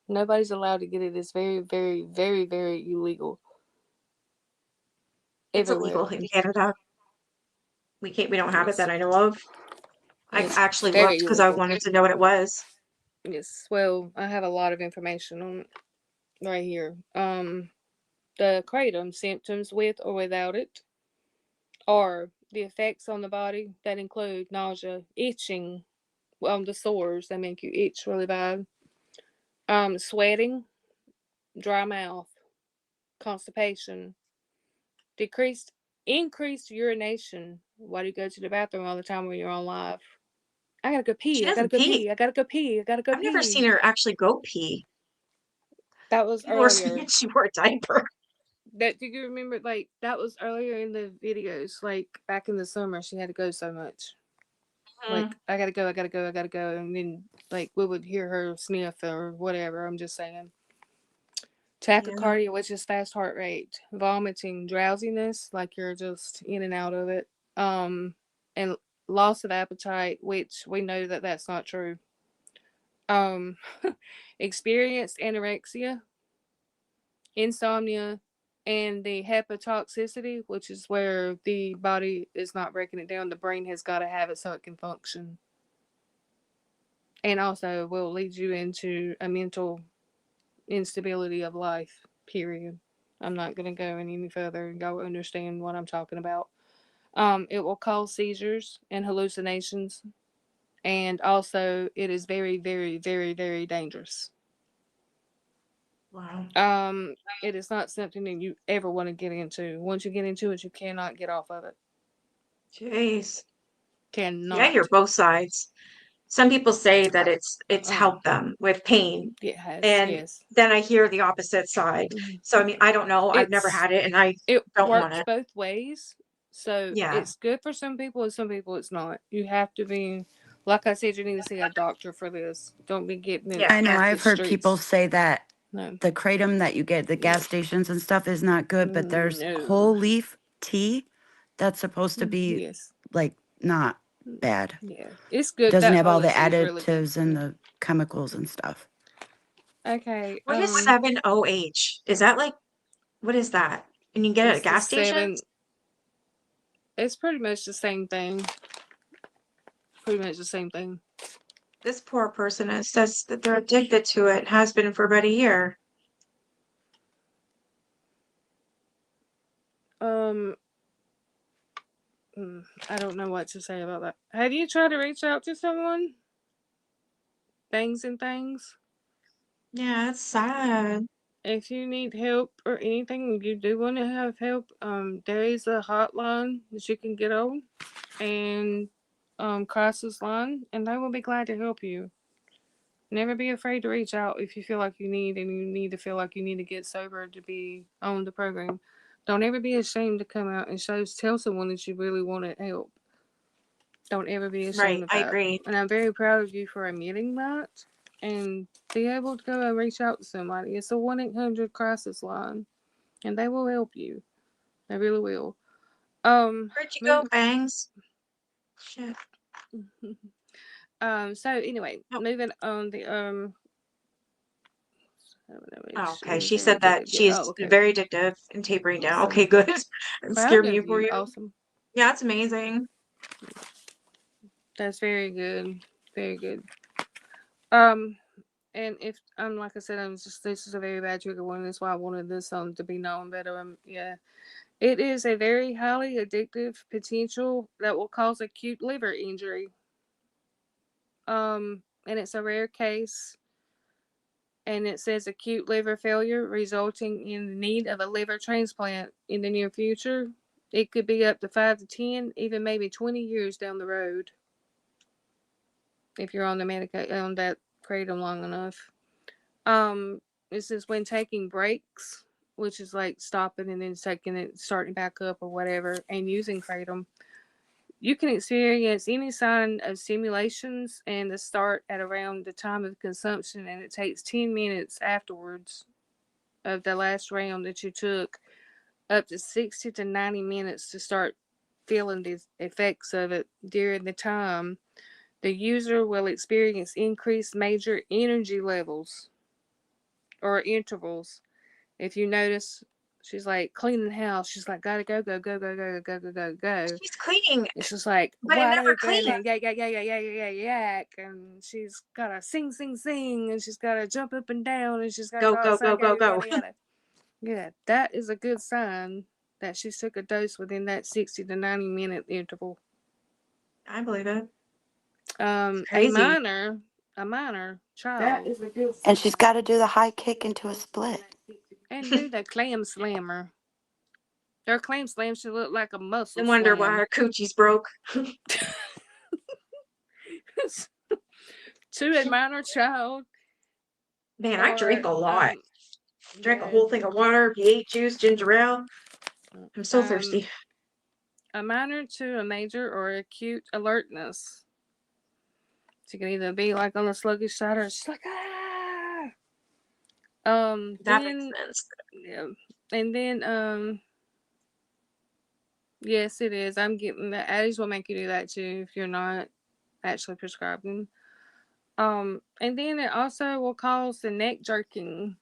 Nobody's allowed to get it. It's very, very, very, very illegal. It's Everywhere. illegal in Canada. We don't have it that I know of. I It's actually very looked because I illegal. wanted to know what it was. Yes, well, I have a lot of information on it right here. The kratom symptoms with or without it are the effects on the body that include nausea, itching, the sores that make you itch really bad, sweating, dry mouth, constipation, increased urination. Why do you go to the bathroom all the time when you're on live? I gotta go pee. She I gotta doesn't go pee. pee. I gotta go pee. I gotta go I've never pee. seen her actually go pee. That was People were earlier. saying she wore a diaper. Do you remember? Like that was earlier in the videos. Like back in the summer, she had to go so much. Like I gotta go, and then like we would hear her sniff or whatever. I'm just saying. Tachycardia, which is fast heart rate, vomiting, drowsiness, like you're just in and out of it, and loss of appetite, which we know that that's not true. Experienced anorexia, insomnia, and the hepatotoxicity, which is where the body is not breaking it down. The brain has got to have it so it can function. and also will lead you into a mental instability of life, period. I'm not going to go any further. Y'all understand what I'm talking about. It will cause seizures and hallucinations, and also it is very, very, very, very dangerous. Wow. It is not something that you ever want to get into. Once you get into it, you cannot get off of it. Jeez. Yeah, Cannot. you're both sides. Some people say that it's helped them with pain, It has, and yes. then I hear the opposite side. So I mean, I don't know. I've never It's had it, and I it don't want works it. both ways. So Yeah. it's good for some people and some people it's not. You have to be, like I said, you need to see a doctor for this. Don't be getting it Yeah. I know off the I've heard people streets. say that No. the kratom that you get at the gas stations and stuff is not good, but there's No. whole leaf tea that's supposed to be Yes. like not bad. Yeah. It's good. Doesn't That have all whole the tea is really good. additives and the chemicals and stuff. Okay. What is 7-OH? Is that like, what is that? And you can get it It's at the gas stations? 7. It's pretty much the same thing. Pretty much the same thing. This poor person, it says that they're addicted to it, has been for about a year. I don't know what to say about that. Have you tried to reach out to someone? Things and things? Yeah, it's sad. If you need help or anything, you do want to have help, there is a hotline that you can get on, and crisis line, and they will be glad to help you. Never be afraid to reach out if you feel like you need, and you need to feel like you need to get sober to be on the program. Don't ever be ashamed to come out and tell someone that you really wanted help. Don't ever be ashamed Right, of I that. agree. And I'm very proud of you for admitting that and be able to go and reach out to somebody. It's a 1-800 crisis line, and they will help you. They really will. Where'd you go, Moving. Bangs? Shit. So anyway, Oh, moving on the oh, which okay. is She very said that addictive. Yeah. she's Oh, okay. very addictive and tapering down. Okay, Awesome. good. It Proud scared me of for you. you. Awesome. Yeah, it's amazing. That's very good. Very good. Um, and if like I said, this is a very bad trigger one. That's why I wanted this to be known better. Yeah, it is a very highly addictive potential that will cause acute liver injury. And it's a rare case, and it says acute liver failure resulting in the need of a liver transplant in the near future. It could be up to 5 to 10, even maybe 20 years down the road if you're on on that kratom long enough. This is when taking breaks, which is like stopping and then taking it, starting back up or whatever, and using kratom. You can experience any sign of stimulations and the start at around the time of consumption, and it takes 10 minutes afterwards of the last round that you took, up to 60 to 90 minutes to start feeling the effects of it. During the time, the user will experience increased major energy levels or intervals. If you notice, she's like cleaning the house. She's like, gotta go, go, go, go, go, go, go, go, go. She's cleaning, It's just like but it wide never open cleans. and yak, yak, yak, yak, yak, yak, yak. And she's gotta sing, sing, sing. And she's gotta jump up and down. And she's gotta Go, go go, go, outside, go, yada, go. yada, yada. Yeah, that is a good sign that she took a dose within that 60 to 90-minute interval. I believe it. A Crazy. minor child. That is a good sign. And she's got to do the high kick into a split. And do the clam slammer. Their clam slam should look like a muscle No wonder why slam. her coochie's broke. To a minor child. Man, I drink a Or lot. Drank a yeah. whole thing of water, V8 juice, ginger ale. I'm so thirsty. A minor to a major or acute alertness. She can either be like on the sluggish side or she's like, ah. That makes sense. Yeah. And then, yes, it is. I'm getting that. Addis will make you do that too if you're not actually prescribed them. And then it also will cause the neck jerking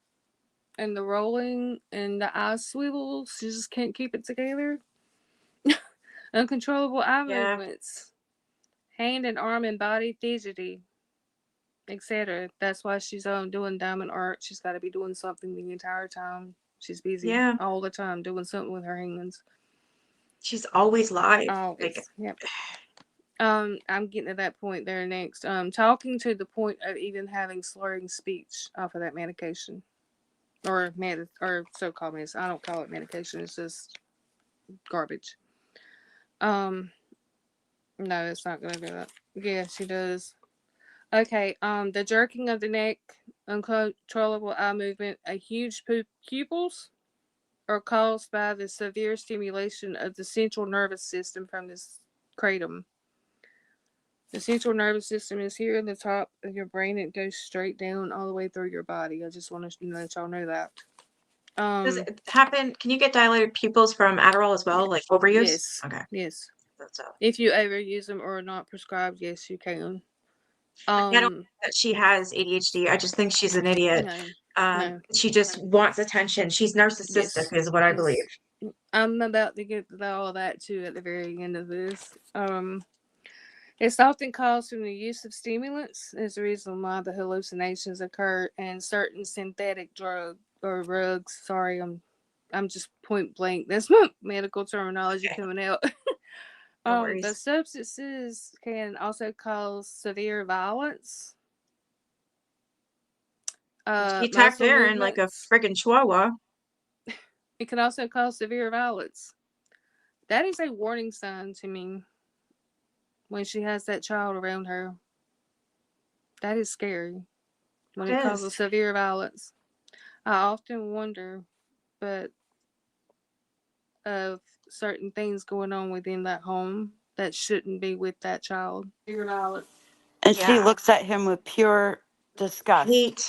and the rolling and the eye swivels. You just can't keep it together. Uncontrollable eye Yeah. movements. Hand and arm and body fidgety. etc. That's why she's doing diamond art. She's got to be doing something the entire time. She's busy Yeah. all the time doing something with her hands. She's always live. Always. Like, Yep. I'm getting to that point there next. Talking to the point of even having slurring speech off of that medication, or so-called medicine. I don't call it medication. It's just garbage. No, it's not gonna do that. Yeah, she does. Okay. The jerking of the neck, uncontrollable eye movement, a huge pupils are caused by the severe stimulation of the central nervous system from this kratom. The central nervous system is here in the top of your brain. It goes straight down all the way through your body. I just want to let y'all know that. does it happen? Can you get dilated pupils from Adderall as well, like overuse? Yes. Okay. Yes. That's up. If you overuse them or are not prescribed, yes, you can. I don't think that she has ADHD. I just think she's an idiot. No. She just wants attention. She's narcissistic, Yes. is what I believe. I'm about to get to all that too at the very end of this. It's often caused from the use of stimulants is the reason why the hallucinations occur, and certain synthetic drugs. Sorry, I'm just point blank. That's my medical terminology coming out. No The worries. substances can also cause severe violence. She attacked Muscle Aaron like a movements. friggin' chihuahua. It can also cause severe violence. That is a warning sign to me when she has that child around her. That is scary when it causes severe violence. I often wonder, but of certain things going on within that home that shouldn't be with that child. Severe violence. And she looks at him with pure disgust. Hate.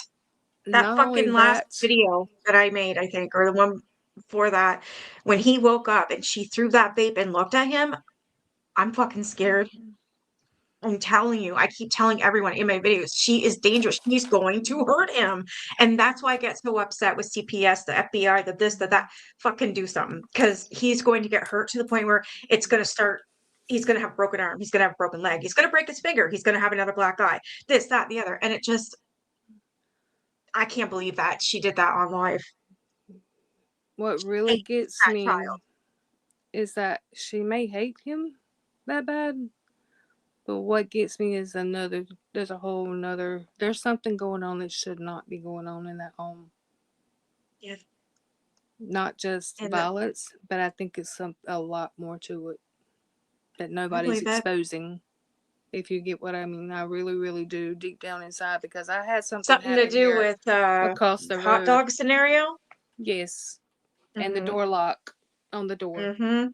That Not only fucking last that, video that I made, I think, or the one before that, when he woke up and she threw that vape and looked at him, I'm fucking scared. I'm telling you, I keep telling everyone in my videos, she is dangerous. She's going to hurt him. And that's why I get so upset with CPS, the FBI, the this, the that. Fucking do something. Because he's going to get hurt to the point where it's going to start. He's going to have a broken arm. He's going to have a broken leg. He's going to break his finger. He's going to have another black eye. This, that, the other. And it just, I can't believe that she did that on live. what really gets me is that she may hate him that bad. But what gets me is there's something going on that should not be going on in that home. Yeah. Not just violence, but I think it's a lot more to it that nobody's exposing. If you get what I mean, I really, really do deep down inside, because I had something to do with across the hot road. dog scenario. Yes, and the door lock on the door. Mm-hmm.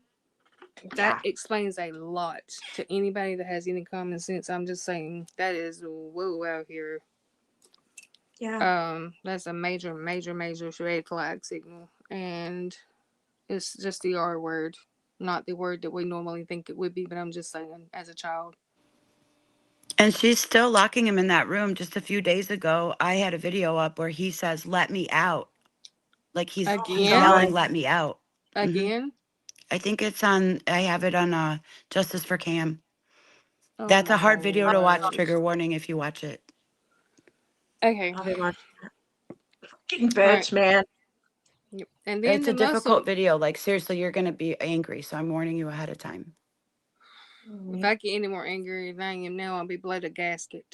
That explains a lot to anybody that has any common sense. I'm just saying that is whoa out here. Yeah. That's a major red flag signal, and it's just the R word, not the word that we normally think it would be. But I'm just saying, as a child. And she's still locking him in that room. Just a few days ago, I had a video up where he says, "Let me out." Like he's yelling, "Let me out." Again? I think it's on, I have it on Justice for Cam. That's a hard video to watch. Trigger warning if you watch it. Okay. I'll be watching it. Fucking bitch, man. Yep. And then it's a difficult video. Like, seriously, you're going to be angry. So I'm warning you ahead of time. If I get any more angry than I am now, I'll be blowed a gasket.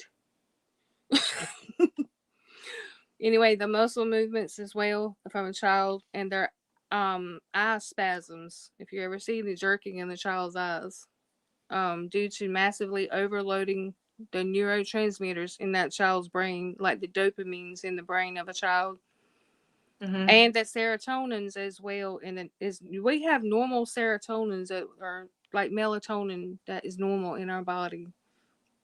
Anyway, the muscle movements as well from a child, and their eye spasms. If you ever see the jerking in the child's eyes, due to massively overloading the neurotransmitters in that child's brain, like the dopamines in the brain of a child, and the serotonins as well. And we have normal serotonins that are like melatonin that is normal in our body.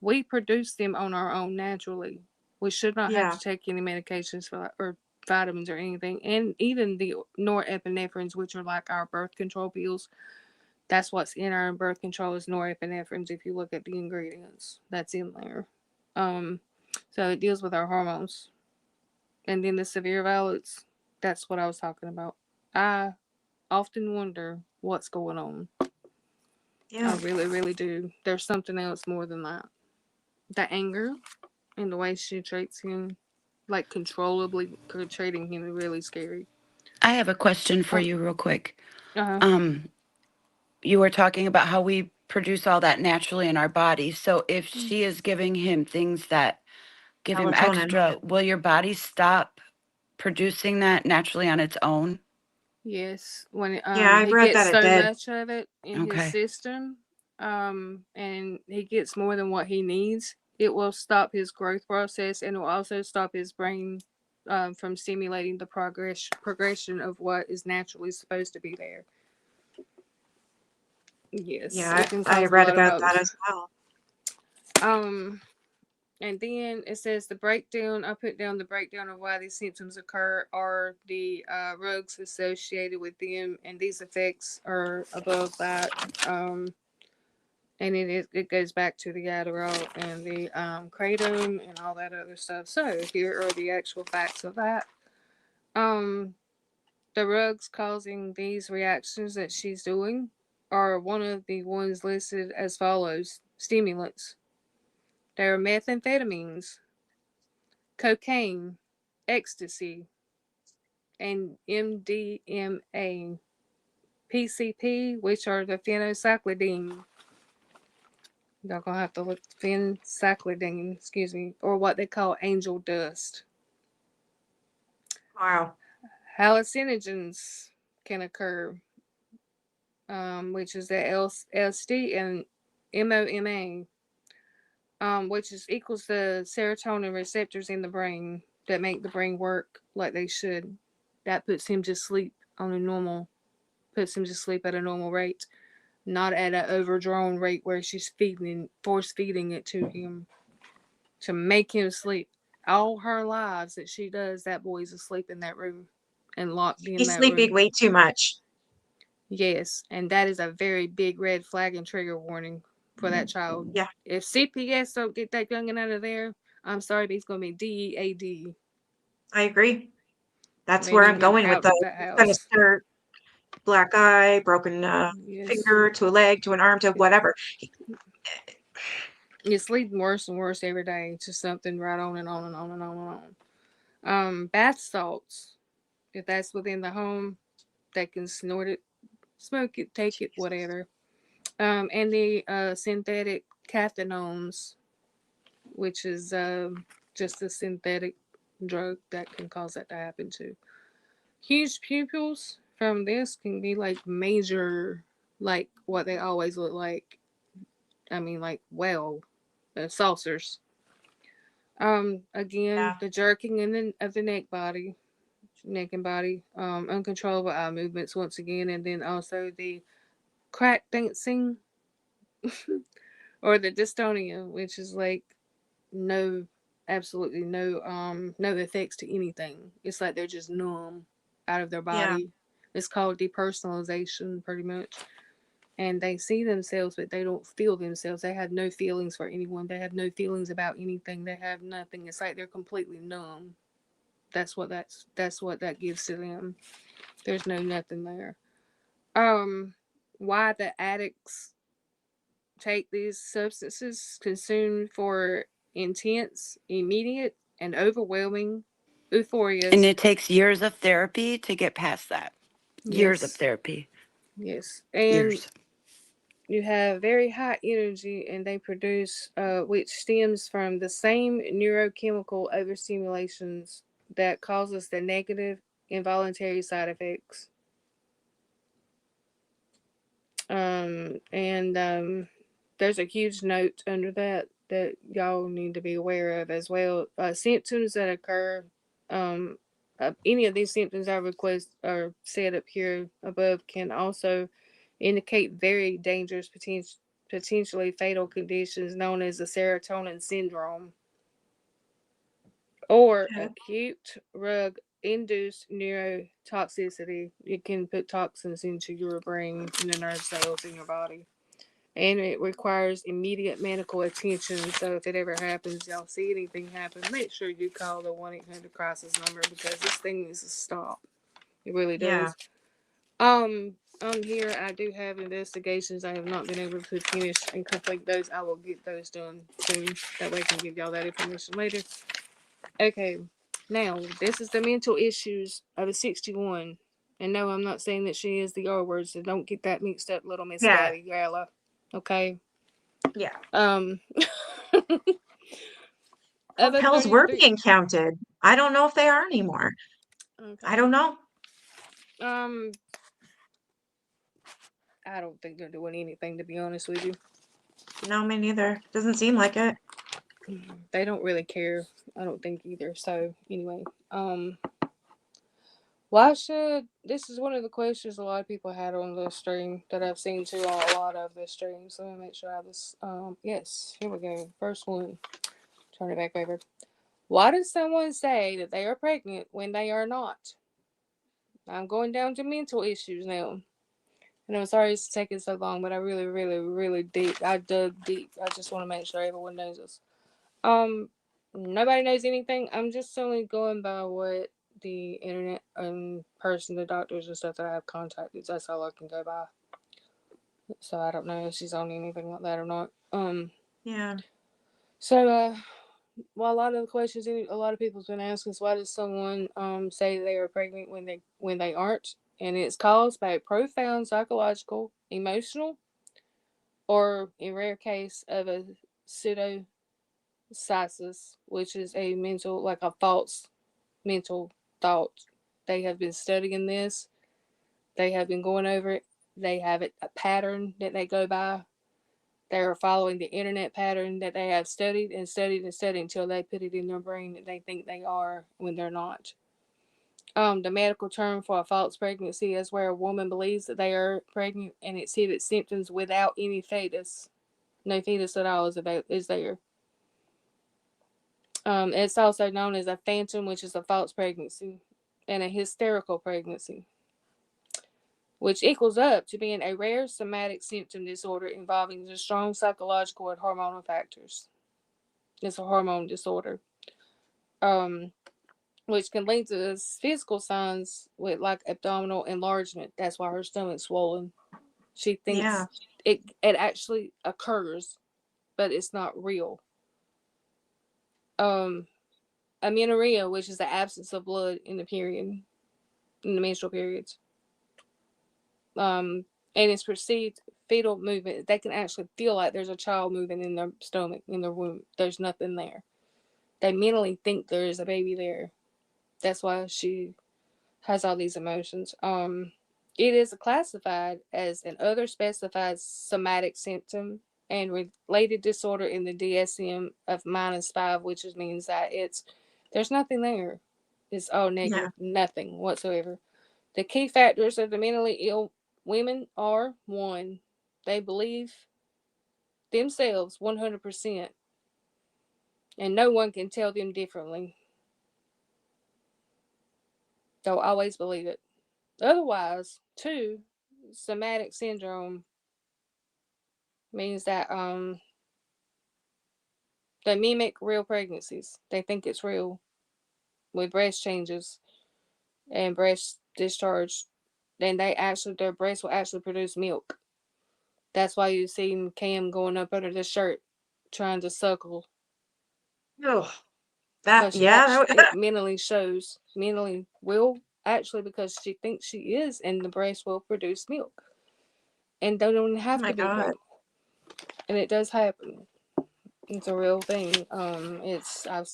We produce them on our own naturally. We should not have to take any medications for or vitamins or anything. And even the norepinephrines, which are like our birth control pills, that's what's in our birth control is norepinephrines. If you look at the ingredients, that's in there. So it deals with our hormones. And then the severe violence, that's what I was talking about. I often wonder what's going on. Yeah. I really, really do. There's something else more than that. The anger And the way she treats him, like controllably treating him, is really scary. I have a question for you, real quick. Uh-huh. You were talking about how we produce all that naturally in our body. So if she is giving him things that give him Melatonin. extra, will your body stop producing that naturally on its own? Yes, when Yeah, I've he read gets that it so did. much of it in his Okay. system, and he gets more than what he needs, it will stop his growth process, and it will also stop his brain from stimulating the progression of what is naturally supposed to be there. Yes, it Yeah, can I cause a read lot of about health. that as well. Um, and then it says the breakdown. I put down the breakdown of why these symptoms occur are the rugs associated with them, and these effects are above that. And it goes back to the Adderall and the kratom and all that other stuff. So here are the actual facts of that. Um, the rugs causing these reactions that she's doing are one of the ones listed as follows: stimulants. There are methamphetamines, cocaine, ecstasy, and MDMA, PCP, which are the phencyclidine. Y'all gonna have to look phencyclidine, excuse me, or what they call angel dust. Wow. Hallucinogens can occur, which is the LSD and MOMA, which is equals the serotonin receptors in the brain that make the brain work like they should. That puts him to sleep on a normal, puts him to sleep at a normal rate, not at an overdrawn rate where she's force feeding it to him to make him sleep. All her lives that she does, that boy's asleep in that room and locked in He's that sleeping room. way too much. Yes, and that is a very big red flag and trigger warning for that child. Yeah, If CPS don't get that youngin' out of there, I'm sorry, but he's gonna be DEAD. I agree. That's They where need I'm him going with out the of that gonna house. start black eye, broken Yes. finger to a leg to an arm to whatever. It's leading worse and worse every day to something right on and on and on and on and on. Bath salts, if that's within the home, they can snort it, smoke it, take it, whatever. And the synthetic cathinones, which is just a synthetic drug that can cause that to happen too. Huge pupils from this can be like major, like what they always look like. I mean, like saucers. Again, Yeah. the jerking in of the neck and body, uncontrollable eye movements once again, and then also the crack dancing or the dystonia, which is like no, absolutely no effects to anything. It's like they're just numb out of their Yeah. body. It's called depersonalization, pretty much. And they see themselves, but they don't feel themselves. They have no feelings for anyone. They have no feelings about anything. They have nothing. It's like they're completely numb. That's what that gives to them. There's no nothing there. Why the addicts take these substances consumed for intense, immediate, and overwhelming And euphorias. it takes years of therapy to get past that. Years of Yes. therapy. Yes. And Years. you have very high energy, and they produce, which stems from the same neurochemical overstimulations that causes the negative involuntary side effects. And there's a huge note under that y'all need to be aware of as well. Symptoms that occur, any of these symptoms I request or said up here above can also indicate very dangerous, potentially fatal conditions known as the serotonin syndrome or Okay. acute rug induced neurotoxicity. It can put toxins into your brain and the nerve cells in your body. And it requires immediate medical attention. So if it ever happens, y'all see anything happen, make sure you call the 1-800 crisis number because this thing needs to stop. It really Yeah. does. Um, Here I do have investigations. I have not been able to finish and complete those. I will get those done soon. That way I can give y'all that information later. Okay, now this is the mental issues of a 61. And no, I'm not saying that she is the R word, so don't get that mixed up, little Miss Yeah. Gabi Gala. Okay. Yeah. Of a Pills were 33. being counted. I don't know if they are anymore. Okay. I don't know. I don't think they're doing anything, to be honest with you. No, me neither. Doesn't seem like it. They don't really care. I don't think either. So anyway, why should, this is one of the questions a lot of people had on the stream that I've seen too on a lot of the streams. So let me make sure I have this. Yes, here we go. First one. Turn it back over. Why does someone say that they are pregnant when they are not? I'm going down to mental issues now. And I'm sorry it's taking so long, but I really, really, really I dug deep. I just want to make sure everyone knows this. Nobody knows anything. I'm just only going by what the internet and the doctors and stuff that I have contacted. That's all I can go by. So I don't know if she's on anything like that or not. Yeah. So well, a lot of the questions a lot of people's been asking is why does someone say they are pregnant when they aren't, and it's caused by a profound psychological, emotional, or in rare case of a pseudocysis, which is a mental, like a false mental thought. They have been studying this. They have been going over it. They have a pattern that they go by. They are following the internet pattern that they have studied and studied and studied until they put it in their brain that they think they are when they're not. The medical term for a false pregnancy is where a woman believes that they are pregnant and exhibits symptoms without any fetus. No fetus at all is there. It's also known as a phantom, which is a false pregnancy, and a hysterical pregnancy, which equals up to being a rare somatic symptom disorder involving the strong psychological and hormonal factors. It's a hormone disorder, which can lead to physical signs with like abdominal enlargement. That's why her stomach's swollen. She thinks it actually occurs, but it's not real. Amenorrhea, which is the absence of blood in the menstrual periods. And it's perceived fetal movement. They can actually feel like there's a child moving in their stomach, in their womb. There's nothing there. They mentally think there is a baby there. That's why she has all these emotions. It is classified as an other specified somatic symptom and related disorder in the DSM of -5, which means that there's nothing there. It's all negative, nothing whatsoever. The key factors of the mentally ill women are: 1, they believe themselves 100%, and no one can tell them differently. They'll always believe it. Otherwise, 2, somatic syndrome means that they mimic real pregnancies. They think it's real with breast changes and breast discharge. Then their breasts will actually produce milk. That's why you see Cam going up under the shirt trying to suckle. Oh, it mentally will actually, because she thinks she is, and the breast will produce milk. And they don't have to be pregnant. And it does happen. It's a real thing. I've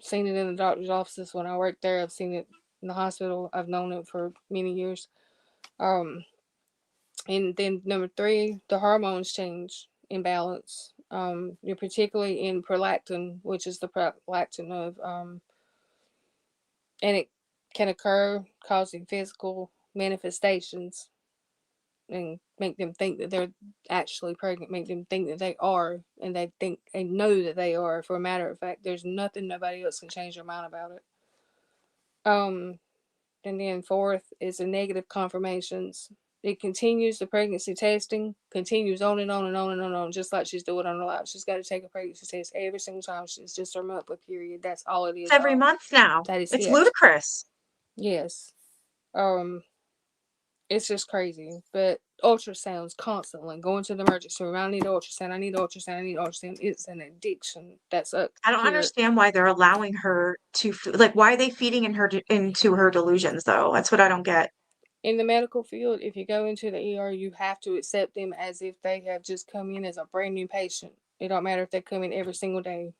seen it in the doctor's offices when I worked there. I've seen it in the hospital. I've known it for many years. And then number 3, the hormones change imbalance. You're particularly in prolactin, which is the prolactin of and it can occur causing physical manifestations and make them think that they're actually pregnant, make them think that they are, and they know that they are. For a matter of fact, there's nothing nobody else can change their mind about it. And then 4th is the negative confirmations. It continues, the pregnancy testing continues on and on and on and on and on, just like she's doing on her life. She's got to take a pregnancy test every single time. She's just her monthly period. That's all it is. It's every month now. That is it's it. ludicrous. Yes. It's just crazy. But ultrasounds constantly going to the emergency room. I need ultrasound. I need ultrasound. I need ultrasound. It's an addiction that's up I don't here understand why they're allowing her to like. Why are they feeding into her delusions though? That's what I don't get. in the medical field. If you go into the ER, you have to accept them as if they have just come in as a brand new patient. It don't matter if they come in every single day.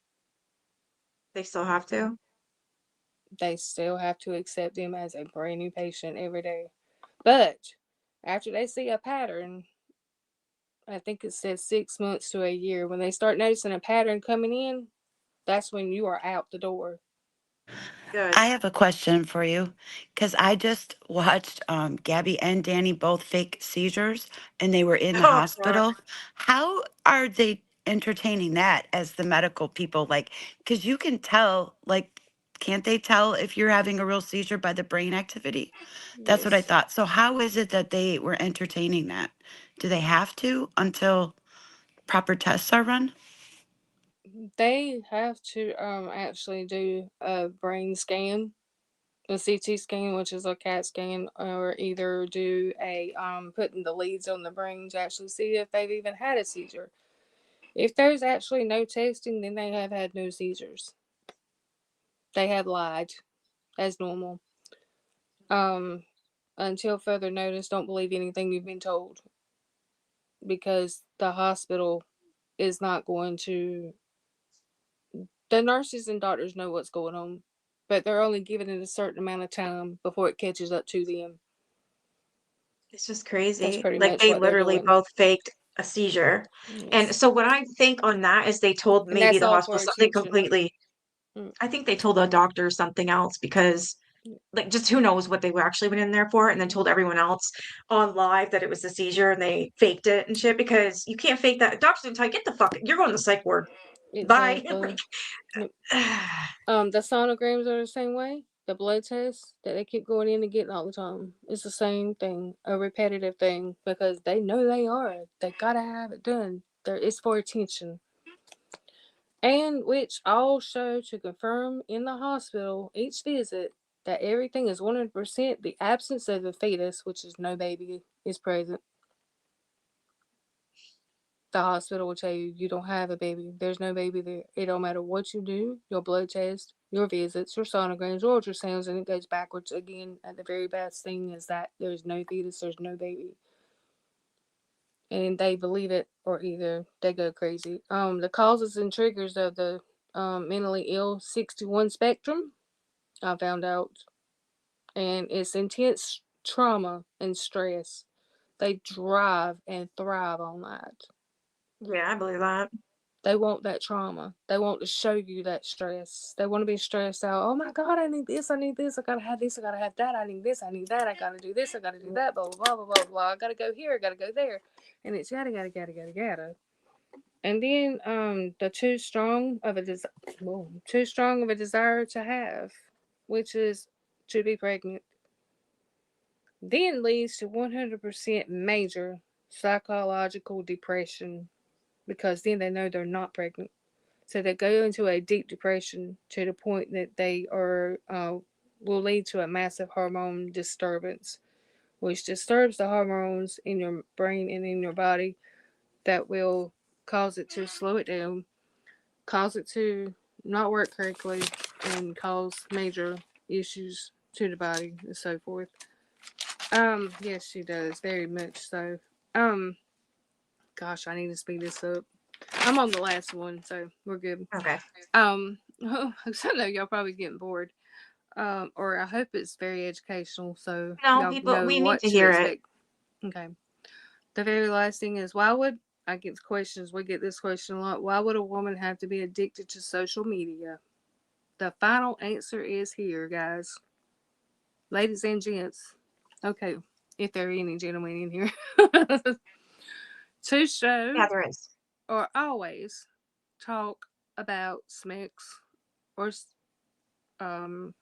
They still have to. They still have to accept them as a brand new patient every day. But after they see a pattern, I think it says 6 months to a year. When they start noticing a pattern coming in, that's when you are out the door. Good. I have a question for you because I just watched Gabby and Danny both fake seizures and they were in the Oh God. hospital. How are they entertaining that as the medical people? Like, because you can tell, like, can't they tell if you're having a real seizure by the brain activity? That's what I Yes. thought. So, how is it that they were entertaining that? Do they have to until proper tests are run? They have to actually do a brain scan, a CT scan, which is a CAT scan, or either do a putting the leads on the brain to actually see if they've even had a seizure. If there's actually no testing, then they have had no seizures. They have lied as normal. Um, until further notice, don't believe anything you've been told because the hospital is not going to. The nurses and doctors know what's going on, but they're only given it a certain amount of time before it catches up to them. It's just That's crazy. pretty Like much they what they're literally doing. both faked a seizure. And Yes. so what I think on that is they told And maybe that's the all hospital for something attention. completely. I think they told the doctor something else because like just who knows what they actually went in there for and then told everyone else on live that it was a seizure and they faked it and shit because you can't fake that. Doctors didn't tell you, get the fuck, you're going to the psych ward. Bye. Exactly. The sonograms are the same way. The blood tests that they keep going in and getting all the time. It's the same thing, a repetitive thing, because they know they are. They gotta have it done. It's for attention. And which all show to confirm in the hospital each visit that everything is 100% the absence of a fetus, which is no baby is present. The hospital will tell you you don't have a baby. There's no baby there. It don't matter what you do, your blood test, your visits, your sonograms, your ultrasounds, and it goes backwards again. At the very best thing is that there's no fetus, there's no baby. And they believe it or either they go crazy. The causes and triggers of the mentally ill 61 spectrum, I found out. And it's intense trauma and stress. They drive and thrive on that. Yeah, I believe that. They want that trauma. They want to show you that stress. They want to be stressed out. Oh my God, I need this. I need this. I gotta have this. I gotta have that. I need this. I need that. I gotta do this. I gotta do that. Blah, blah, blah, blah, blah, blah. I gotta go here. I gotta go there. And it's yada, yada, yada, yada, yada. And then the too strong of a desire to have, which is to be pregnant, then leads to 100% major psychological depression because then they know they're not pregnant. So they go into a deep depression to the point that they are will lead to a massive hormone disturbance, which disturbs the hormones in your brain and in your body that will cause it to slow it down, cause it to not work correctly, and cause major issues to the body and so forth. Yes, she does, very much so. Um, Gosh, I need to speed this up. I'm on the last one, so we're good. Okay. So I know y'all probably getting bored. Or I hope it's very educational, so No, y'all people, know we need what to to hear it. expect. Okay. The very last thing is why would I get questions? We get this question a lot. Why would a woman have to be addicted to social media? The final answer is here, guys. Ladies and gents. Okay, if there are any gentlemen in here. To show Yeah, there is. or always talk about sex or um,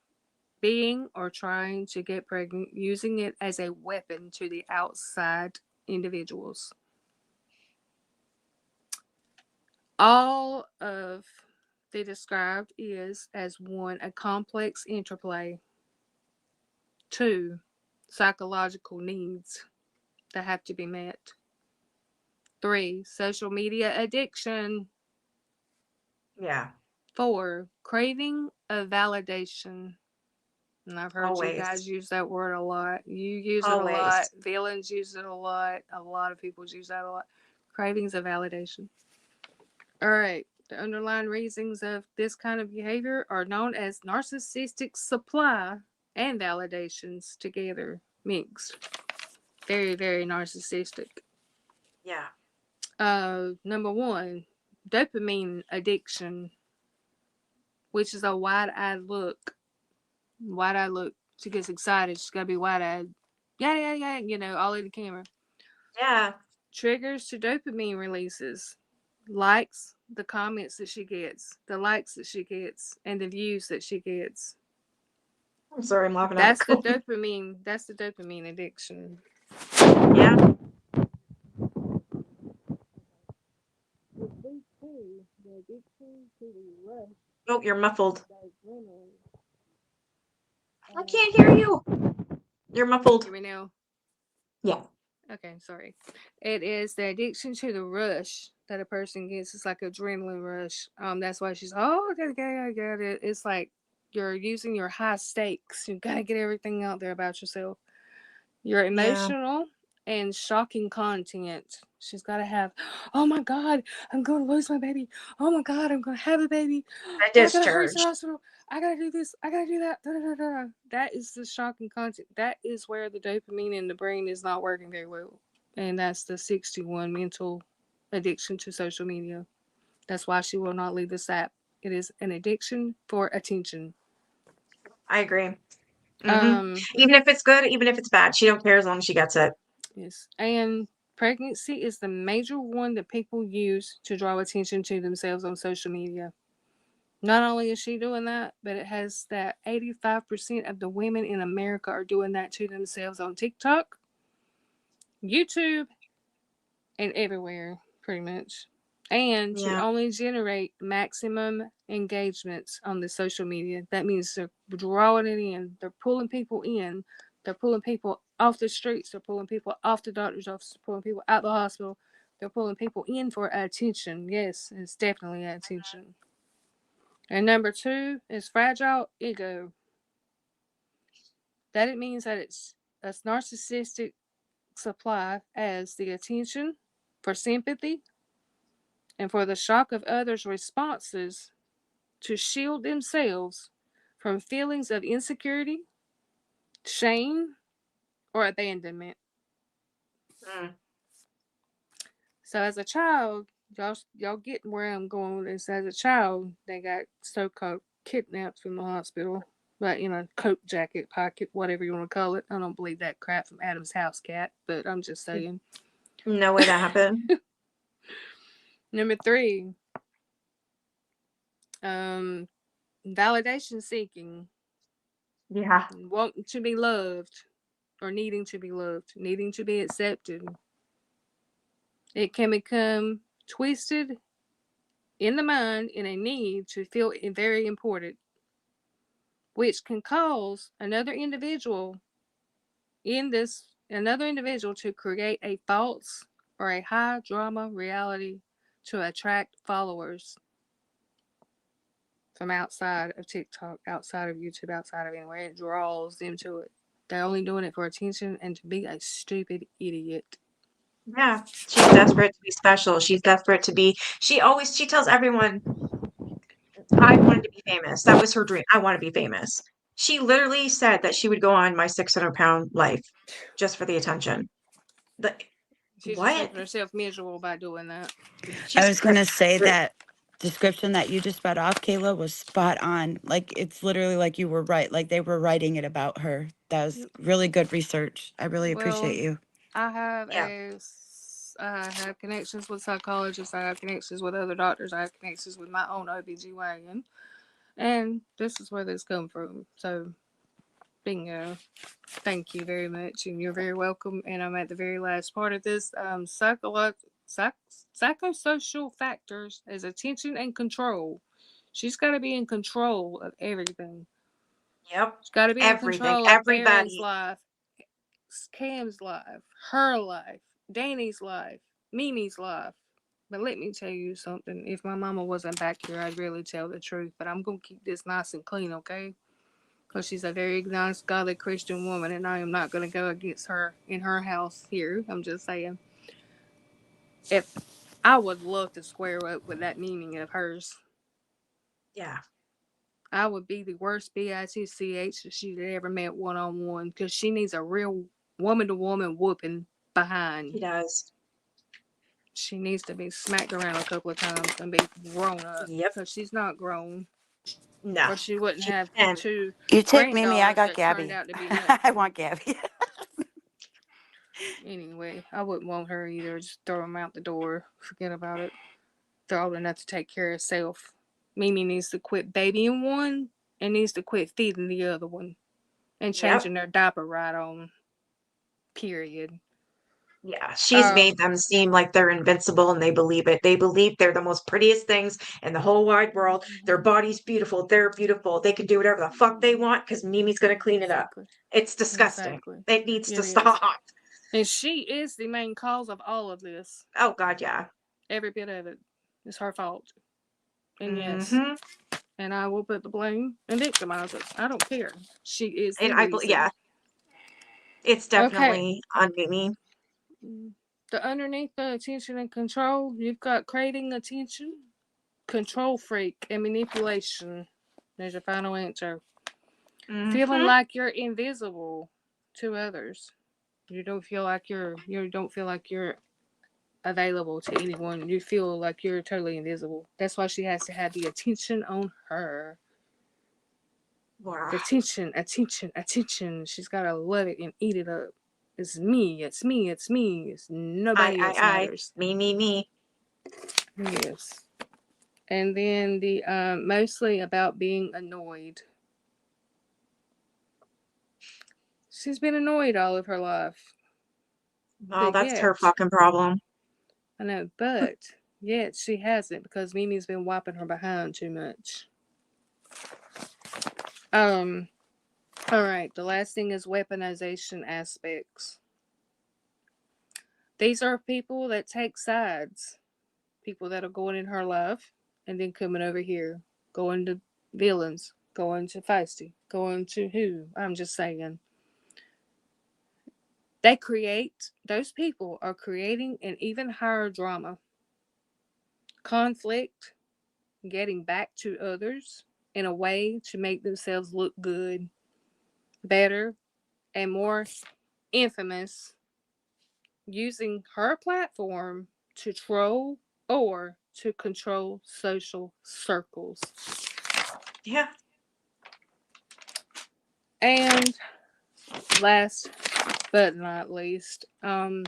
being or trying to get pregnant, using it as a weapon to the outside individuals. All of the described is as one, a complex interplay, two, psychological needs that have to be met. 3, social media addiction. Yeah. 4, craving of validation. And I've heard you Always. guys use that word a lot. You use it a Always. lot. Villains use it a lot. A lot of people use that a lot. Cravings of validation. All right. The underlying reasons of this kind of behavior are known as narcissistic supply and validations together, mixed. Very, very narcissistic. Yeah. Number 1, dopamine addiction, which is a wide-eyed look. Wide-eyed look. She gets excited. She's got to be wide-eyed. Yada, yada, yada, you know, all in the camera. Yeah. Triggers to dopamine releases. Likes, the comments that she gets, the likes that she gets, and the views that she gets. I'm sorry, I'm laughing That's at the dopamine. That's the dopamine addiction. Yeah. Oh, you're muffled. I can't hear you. You're muffled. Hear me now? Yeah. Okay, sorry. It is the addiction to the rush that a person gets. It's like adrenaline rush. That's why she's I got it. It's like you're using your high stakes. You gotta get everything out there about yourself. Your emotional and shocking content. She's got to have, oh my God, I'm going to lose my baby. Oh my God, I'm going to have a baby. I got to hurry to the hospital. I got to do this. I got to do that. Da, da, da, da. That is the shocking content. That is where the dopamine in the brain is not working very well. And that's the 61 mental addiction to social media. That's why she will not leave this app. It is an addiction for attention. I agree. Even if it's good, even if it's bad, she don't care as long as she gets it. Yes. And pregnancy is the major one that people use to draw attention to themselves on social media. Not only is she doing that, but it has that 85% of the women in America are doing that to themselves on TikTok, YouTube, and everywhere, pretty much. And to only generate maximum engagements on the social media. That means they're drawing it in. They're pulling people in. They're pulling people off the streets. They're pulling people off the doctor's office. They're pulling people out the hospital. They're pulling people in for attention. Yes, it's definitely attention. And number 2 is fragile ego. That it means that it's a narcissistic supply as the attention for sympathy and for the shock of others' responses to shield themselves from feelings of insecurity, shame, or abandonment. So as a child, y'all getting where I'm going with this. As a child, they got so-called kidnapped from the hospital. But, coat jacket, pocket, whatever you want to call it. I don't believe that crap from Adam's house cat, but I'm just saying. No way that happened. Number 3, validation seeking. Yeah. Wanting to be loved or needing to be loved, needing to be accepted. It can become twisted in the mind in a need to feel very important, which can cause another individual to create a false or a high drama reality to attract followers from outside of TikTok, outside of YouTube, outside of anywhere. It draws them to it. They're only doing it for attention and to be a stupid idiot. Yeah. She's desperate to be special. She's desperate to be, she tells everyone, I wanted to be famous. That was her dream. I want to be famous. She literally said that she would go on my 600-pound life just for the attention. She's just making herself miserable by doing that. I was going to say that description that you just read off, Kayla, was spot on. Like, it's literally like you were right. Like, they were writing it about her. That was really good research. I really appreciate you. I have connections with psychologists. I have connections with other doctors. I have connections with my own OBGYN. And this is where this comes from. So, bingo. Thank you very much. And you're very welcome. And I'm at the very last part of this. Psychosocial factors as attention and control. She's got to be in control of everything. Yep. She's got to be in control of Aaron's life. affects Cam's life, her life, Danny's life, Mimi's life. But let me tell you something. If my mama wasn't back here, I'd really tell the truth. But I'm going to keep this nice and clean, okay? Because she's a very nice, godly Christian woman, and I am not going to go against her in her house here. I'm just saying. If I would love to square up with that Mimi of hers. Yeah. I would be the worst bitch that she'd ever met one-on-one, because she needs a real woman-to-woman whooping behind. She does. She needs to be smacked around a couple of times and be grown up. Yep. Because she's not grown. No. Or she wouldn't have And two You take Mimi, I granddaughters got that Gabby. turned out to be I nothing. want Gabby. Anyway, I wouldn't want her either. Just throw them out the door. Forget about it. They're old enough to take care of herself. Mimi needs to quit babying one and needs to quit feeding the other one. And changing their diaper right on. Period. yeah, she's made them seem like they're invincible and they believe it. They believe they're the most prettiest things in the whole wide world. Their body's beautiful. They're beautiful. They can do whatever the fuck they want because Mimi's going to clean it up. It's disgusting. Exactly. It needs to is. stop. And she is the main cause of all of this. Oh, God, yeah. Every bit of it is her fault. And yes, Mhm. and I will put the blame and victimize it. I don't care. She is the And reason. yeah, it's definitely on Mimi. The underneath the attention and control, you've got craving attention, control freak, and manipulation. There's your final answer. Feeling like you're invisible to others. You don't feel like you're available to anyone. You feel like you're totally invisible. That's why she has to have the attention on her. Wow. The attention. She's got to love it and eat it up. It's me. It's nobody else matters. Me. Yes. And then the mostly about being annoyed. She's been annoyed all of her life. Oh, that's her fucking problem. I know, but yet she hasn't, because Mimi's been wiping her behind too much. Alright, the last thing is weaponization aspects. These are people that take sides. People that are going in her life and then coming over here. Going to villains. Going to feisty. Going to who? I'm just saying. Those people are creating an even higher drama. Conflict. Getting back to others in a way to make themselves look good, better, and more infamous, using her platform to troll or to control social circles. Yeah. And last but not least,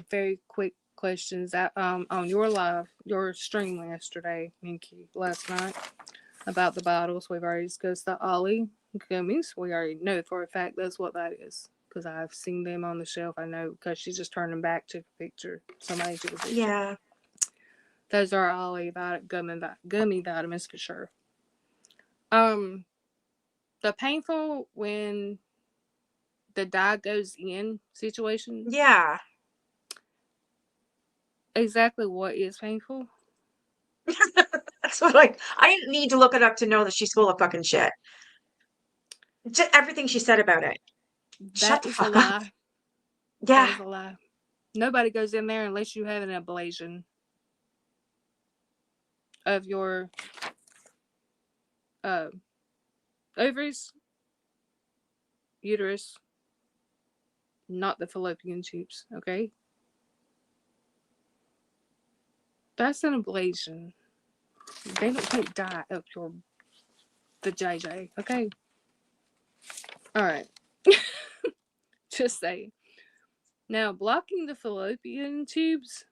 very quick questions on your stream yesterday, Minky, last night, about the bottles. We've already discussed the Ollie gummies. We already know for a fact that's what that is, because I've seen them on the shelf. I know, because she just turned them back, took a picture. Somebody took a picture. Yeah. Those are Ollie gummy vitamins for sure. The painful when the dye goes in situation. Yeah. Exactly what is painful? That's what I need to look it up to know that she's full of fucking shit. Just everything she said about it. Shut the fuck up. Yeah. That is a lie. Nobody goes in there unless you have an ablation of your ovaries, uterus, not the fallopian tubes, okay? That's an ablation. They don't take dye up the JJ, okay? Alright. Just saying. Now, blocking the fallopian tubes?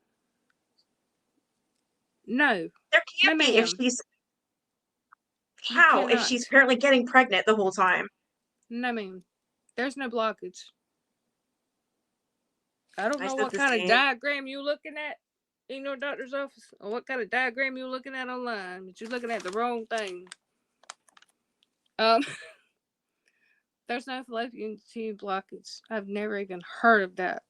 No. There can't be if she's... How? If she's apparently getting pregnant the whole time. No, ma'am. There's no blockage. I don't know what the kind same. of diagram you're looking at in your doctor's office, or what kind of diagram you're looking at online, but you're looking at the wrong thing. There's no fallopian tube blockage. I've never even heard of that.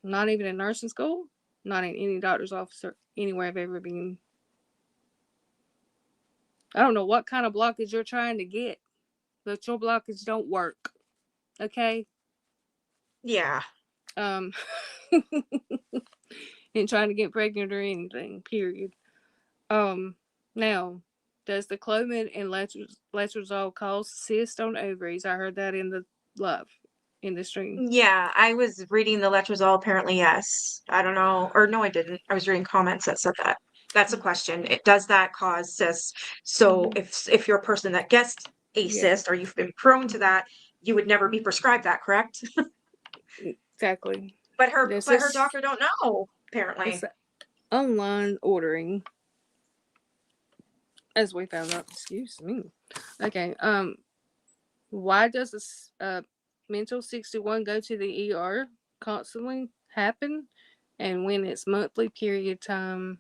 Not even in nursing school. Not in any doctor's office or anywhere I've ever been. I don't know what kind of blockage you're trying to get, but your blockage don't work. Okay? Yeah. Ain't trying to get pregnant or anything, period. Now, does the Clomid and letrozole cause cyst on ovaries? I heard that in the stream. Yeah, I was reading the letrozole. Apparently, yes. I don't know, or no, I didn't. I was reading comments that said that. That's a question. Does that cause cysts? So if you're a person that gets a Yeah. cyst or you've been prone to that, you would never be prescribed that, correct? Exactly. But her doctor don't know, apparently. It's online ordering, as we found out. Excuse me. Okay. Why does this mental 61 go to the ER constantly happen, and when it's monthly period time,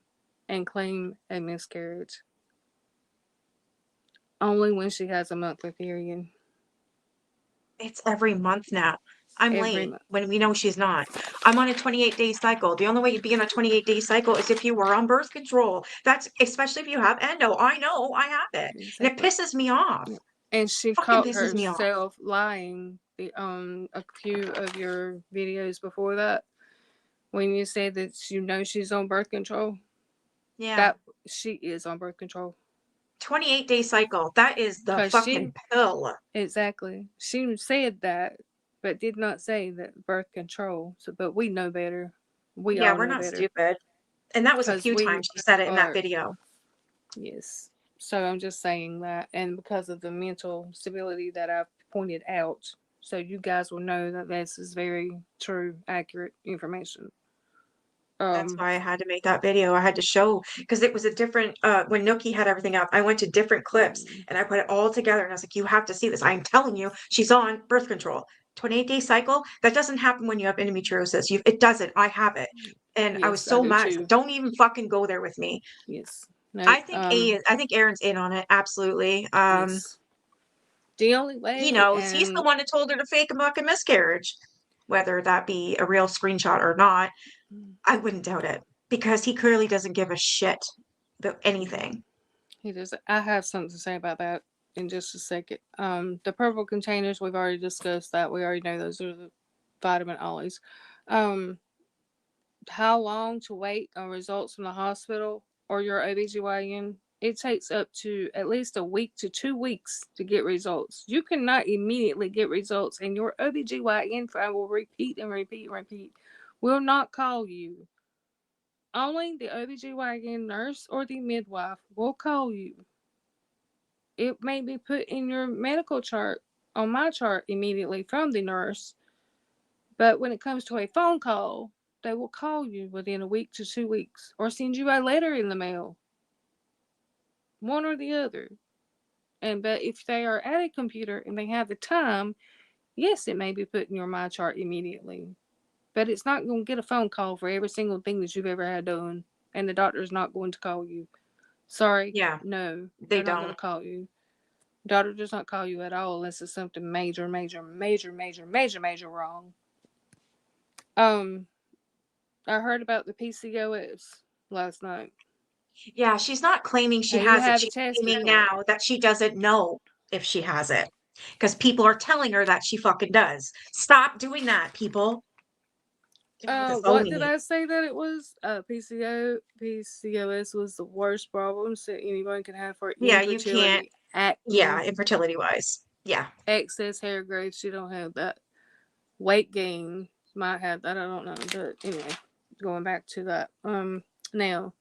and claim a miscarriage? Only when she has a monthly period. It's every month now. I'm Every late month. when we know she's not. I'm on a 28-day cycle. The only way you'd be in a 28-day cycle is if you were on birth control. That's especially if you have endo. I know I have it. And it pisses me off. And she Fucking caught pisses me off. herself lying a few of your videos before that when you said that you know she's on birth control. Yeah. That she is on birth control. 28-day cycle. That is the fucking pill. Exactly. She said that, but did not say that birth control. So, but we know better. Yeah, we're not stupid. And that was a few times she said it in that video. Yes. So I'm just saying that, and because of the mental stability that I've pointed out, so you guys will know that this is very true, accurate information. That's why I had to make that video. I had to show, because it was a different, when Nookie had everything up, I went to different clips and I put it all together and I was like, you have to see this. I'm telling you, she's on birth control. 28-day cycle, that doesn't happen when you have endometriosis. It doesn't. I have it. And I was so mad. Like, don't even fucking go there with me. Yes. No, I think Aaron's in on it. Absolutely. Yes. The only way he knows. He's the one that told her to fake a fucking miscarriage. Whether that be a real screenshot or not, I wouldn't doubt it, because he clearly doesn't give a shit about anything. He does. I have something to say about that in just a second. The purple containers, we've already discussed that. We already know those are the vitamin ollies. How long to wait on results from the hospital or your OBGYN? It takes up to at least a week to 2 weeks to get results. You cannot immediately get results, and your OBGYN friend will repeat and repeat and repeat. Will not call you. Only the OBGYN nurse or the midwife will call you. It may be put in your medical chart, on my chart immediately from the nurse, but when it comes to a phone call, they will call you within a week to 2 weeks or send you a letter in the mail. One or the other. But if they are at a computer and they have the time, yes, it may be put in your my chart immediately. But it's not going to get a phone call for every single thing that you've ever had done, and the doctor's not going to call you. Sorry. Yeah. No, they're not going to call you. Doctor does not call you at all unless it's something major wrong. I heard about the PCOS last night. Yeah, she's not claiming she has it. She's claiming now that she doesn't know if she has it, because people are telling her that she fucking does. Stop doing that, people. What did I say that it was? PCOS was the worst problems that anyone can have for infertility. You can't. Acne, yeah, infertility wise. Yeah. Excess hair growth. She don't have that. Weight gain might have that. I don't know. But anyway, going back to that. Now,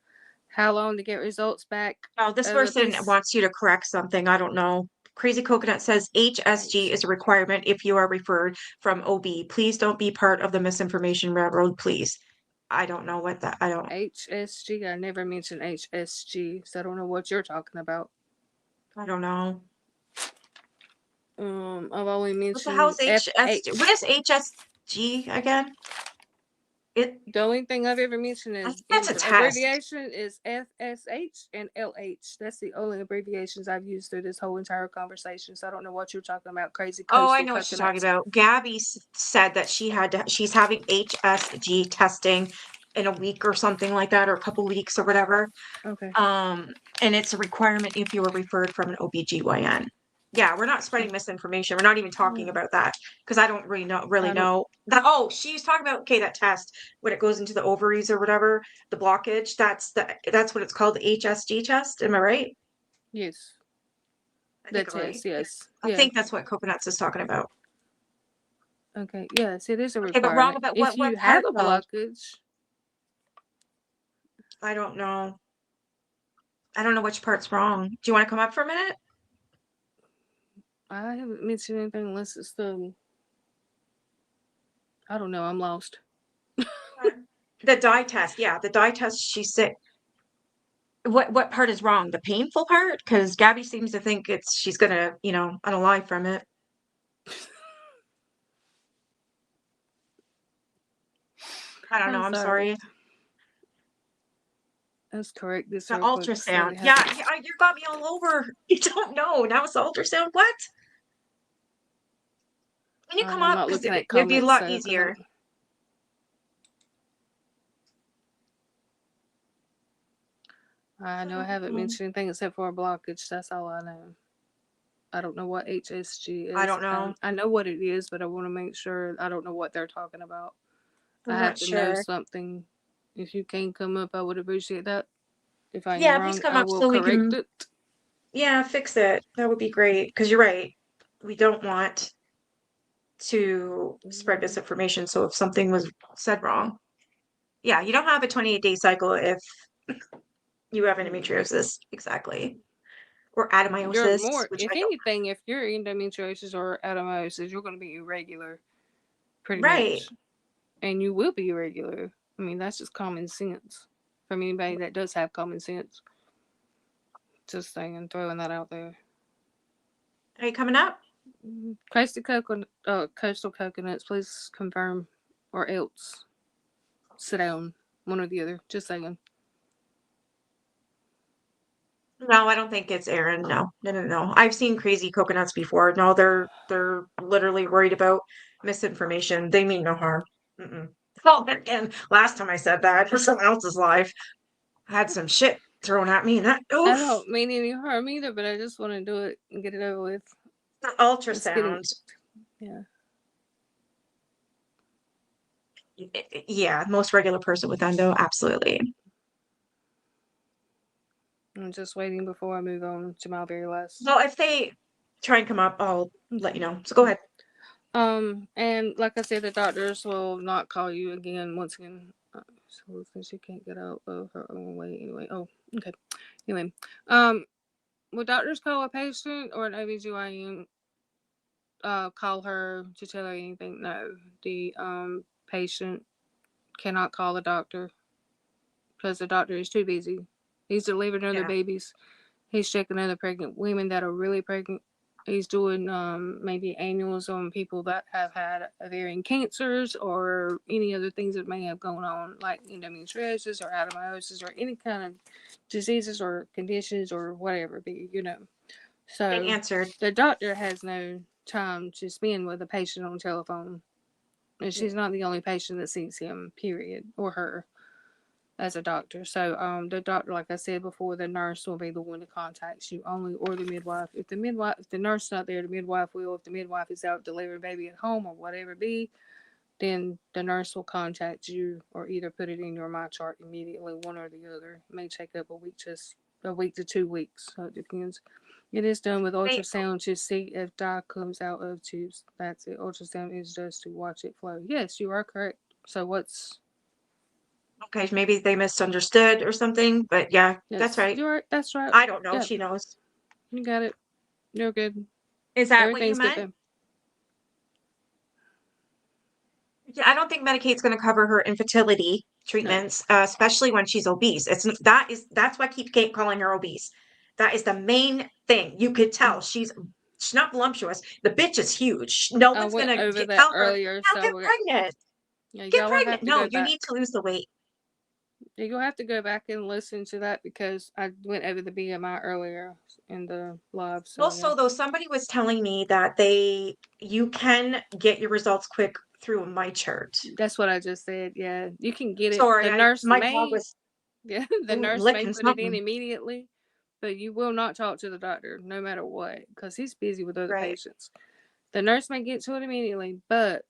how long to get results back? Oh, this person wants you to correct something. I don't know. Crazy Coconut says HSG is a requirement if you are referred from OB. Please don't be part of the misinformation railroad, please. I don't know what that. I don't. HSG. I never mentioned HSG, so I don't know what you're talking about. I don't know. I've only mentioned. What the hell's HSG? What is HSG again? The only thing I've ever mentioned is that's a the test. abbreviation is FSH and LH. That's the only abbreviations I've used through this whole entire conversation. So I don't know what you're talking about. Crazy Oh, I coastal know what she's talking coconuts. about. Gabby said that she's having HSG testing in a week or something like that, or a couple weeks or whatever. Okay. And it's a requirement if you were referred from an OBGYN. Yeah, we're not spreading misinformation. We're not even talking about that because I don't really know that. Oh, she's talking about, okay, that test when it goes into the ovaries or whatever, the blockage. That's what it's called, the HSG test. Am I right? Yes. I think I'm right. Yes. I think that's what Coconuts is talking about. Okay. Yes, it is a Okay, but wrong requirement. about If you what have part a though? blockage, I don't know. I don't know which part's wrong. Do you want to come up for a minute? I haven't mentioned anything unless it's the. I don't know. I'm lost. The dye test, yeah, the dye test. She's sick. What part is wrong? The painful part? Because Gabby seems to think she's gonna, unalive from it. I don't know. I'm sorry. Let's correct this The real quick. ultrasound. Yeah, you got me all over. You don't know. Now it's the ultrasound. What? Can you come I'm up? not Because looking at it'd be a comments, lot so, easier. I know I haven't mentioned anything except for a blockage. That's all I know. I don't know what HSG is. I don't know. I know what it is, but I want to make sure I don't know what they're talking about. I'm I have not to sure. know something. If you can come up, I would appreciate that. If I am Yeah, wrong, please come I up will so we correct can. it. Yeah, fix it. That would be great. Because you're right. We don't want to spread misinformation. So if something was said wrong, yeah, you don't have a 28-day cycle if you have endometriosis, exactly, or You're adenomyosis, more, which if I don't. anything, if you're endometriosis or adenomyosis, you're going to be irregular, pretty Right. much. And you will be irregular. I mean, that's just common sense from anybody that does have common sense. Just saying, throwing that out there. Are you coming up? Coastal coconuts, please confirm, or else sit down. One or the other. Just saying. No, I don't think it's Aaron. No. I've seen crazy coconuts before. No, they're literally worried about misinformation. They mean no harm. Mm-mm. Oh, again, last time I said that for someone else's life, I had some shit thrown at me, and that. Oof. I don't mean any harm either, but I just want to do it and get it over with. The ultrasound. Yeah. Yeah, most regular person with endo, absolutely. I'm just waiting before I move on to my very last. Well, if they try and come up, I'll let you know. So go ahead. And like I said, the doctors will not call you again once again. So since she can't get out of her own way anyway. Oh, okay. Anyway, will doctors call a patient or an OBGYN call her to tell her anything? No, the patient cannot call the doctor because the doctor is too busy. He's delivering other babies. He's checking other pregnant women that are really pregnant. He's doing maybe annuals on people that have had ovarian cancers or any other things that may have gone on, like endometriosis or adenomyosis or any kind of diseases or conditions or whatever be, So They answered. the doctor has no time to spend with a patient on the telephone. And she's not the only patient that sees him, period, or her as a doctor. So the doctor, like I said before, the nurse will be the one that contacts you only, or the midwife. If the nurse is not there, the midwife will. If the midwife is out delivering baby at home or whatever it be, then the nurse will contact you or either put it in your my chart immediately, one or the other. It may take up a week to 2 weeks. So it depends. It is done with ultrasound to see if dye comes out of tubes. That's it. Ultrasound is just to watch it flow. Yes, you are correct. So what's Okay, maybe they misunderstood or something, but yeah, that's right. You're right. That's right. I don't know. Yeah. She knows. You got it. You're good. Is that Everything's what you good meant? Yeah, I don't think Medicaid's going to cover her infertility treatments, especially when she's obese. That's why I keep calling her obese. That is the main thing. You could tell she's not voluptuous. The bitch is huge. No I one's went gonna over that tell her earlier, now so get pregnant. Yeah, Get y'all will have pregnant. to No, go you back. need to lose the weight. Yeah, you'll have to go back and listen to that because I went over the BMI earlier in the live. So Also, yeah, though, somebody was telling me that you can get your results quick through my chart. that's what I just said. Yeah, you can get it. Sorry, The nurse my dog may, was yeah, the nurse may licking put it in something. immediately, but you will not talk to the doctor no matter what because he's busy with other Right. patients. The nurse may get to it immediately, but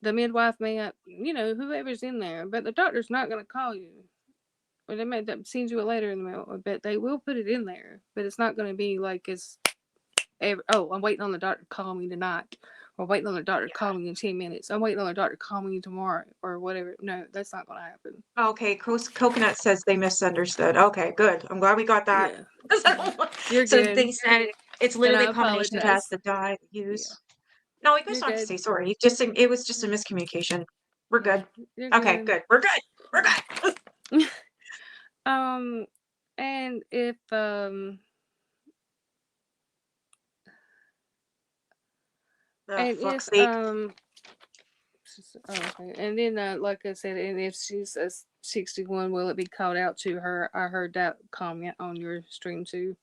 the midwife may, whoever's in there, but the doctor's not going to call you. Or they may send you a letter in the mail, but they will put it in there. But it's not going to be like I'm waiting on the doctor to call me tonight. Or waiting on the doctor to call me in 10 minutes. I'm waiting on the doctor to call me tomorrow or whatever. No, that's not going to happen. Okay, Coconut says they misunderstood. Okay, good. I'm glad we got that. Yeah. You're So good. they said it's And I literally a combination apologize. test, the dye Yeah. use. No, you guys You're don't have to good. say sorry. It was just a miscommunication. We're good. You're Okay, good. good. We're good. We're good. And if and fuck's if sake. okay. And then like I said, and if she's a 61, will it be called out to her? I heard that comment on your stream too.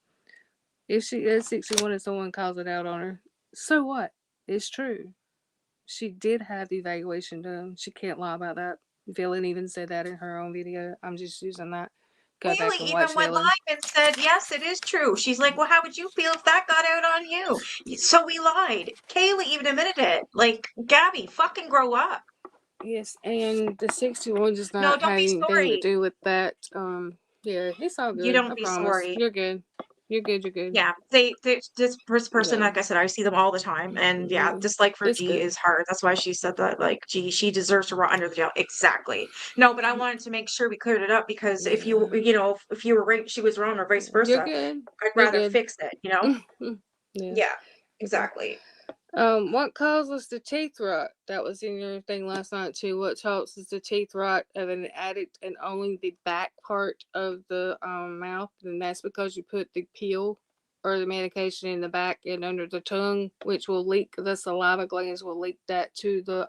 If she is 61 and someone calls it out on her, so what? It's true. She did have the evaluation done. She can't lie about that. Villain even said that in her own video. I'm just using that. Go back Kaylee and even watch went Villain. live and said, yes, it is true. She's like, well, how would you feel if that got out on you? So we lied. Kaylee even admitted it. Like, Gabby, fucking grow up. Yes, and the 61 does No, not don't have be anything to sorry. do with that. Yeah, it's all You good. don't I be promise. sorry. You're good. You're good. You're good. Yeah, this person, Yeah. like I said, I see them all the time, and yeah, dislike for It's G good. is hard. That's why she said that, like, G, she deserves to rot under the jail. Exactly. No, but I wanted to make sure we cleared it up because if if you were right, she was wrong, or vice You're versa, good. I'd You're rather good. fix it. Yeah. Yeah, Okay. exactly. What causes the teeth rot? That was in your thing last night too. What causes the teeth rot of an addict and only the back part of the mouth? And that's because you put the pill or the medication in the back and under the tongue, which will leak the saliva glands will leak that to the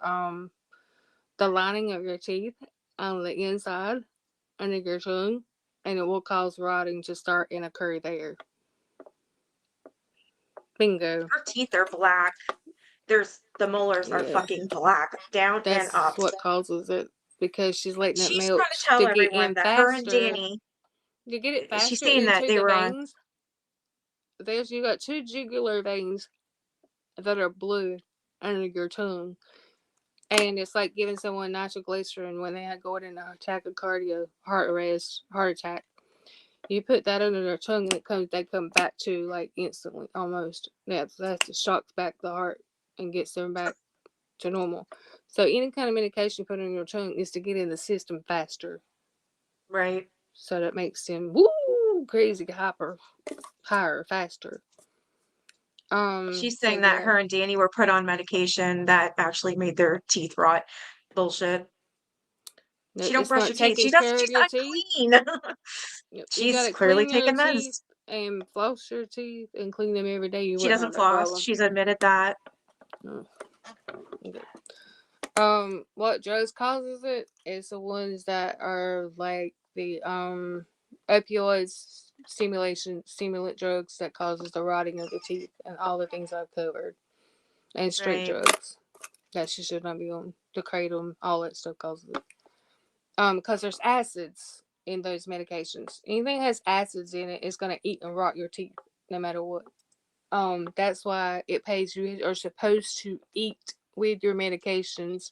lining of your teeth on the inside under your tongue, and it will cause rotting to start and occur there. Bingo. Her teeth are black. The molars are Yeah. fucking black, down and That's up. what causes it because she's letting it She's melt trying to tell to get everyone in that her and faster. Danny, To get it she's faster saying that into they the were on. veins. You got two jugular veins that are blue under your tongue. And it's like giving someone nitroglycerin when they had going into tachycardia, heart arrest, heart attack. You put that under their tongue and they come back to like instantly almost. Yeah, that shocks back the heart and gets them back to normal. So any kind of medication put on your tongue is to get in the system faster. Right. So that makes them woo crazy higher, faster. She's So saying that yeah. her and Danny were put on medication that actually made their teeth rot. Bullshit. She don't It's brush not her teeth. taking She doesn't. care of She's your teeth. unclean. You She's gotta clearly clean your taking teeth meds. and floss your teeth and clean them every day. You She wouldn't doesn't have that floss. problem. She's admitted that. Okay. What drugs causes it is the ones that are like the opioids, stimulant drugs that causes the rotting of the teeth and all the things I've covered, and straight Right. drugs that she should not be on. The kratom, all that stuff causes it. Because there's acids in those medications. Anything that has acids in it is gonna eat and rot your teeth, no matter what. That's why it pays you are supposed to eat with your medications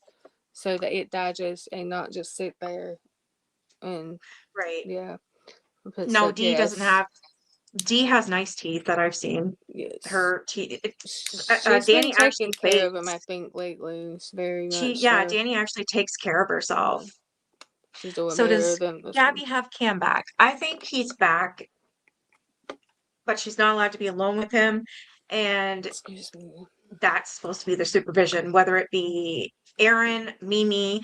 so that it digests and not just sit there and Right. yeah. No, So D doesn't yes. have. D has nice teeth that I've seen. Yes. Her teeth. She's been Danny actually taking care of them, I takes. think, lately. It's very much Yeah, so. Danny actually takes care of herself. Yeah. She's doing So better does than this Gabby one. have Cam back? I think he's back, but she's not allowed to be alone with him. And Excuse me. that's supposed to be their supervision, whether it be Aaron, Mimi,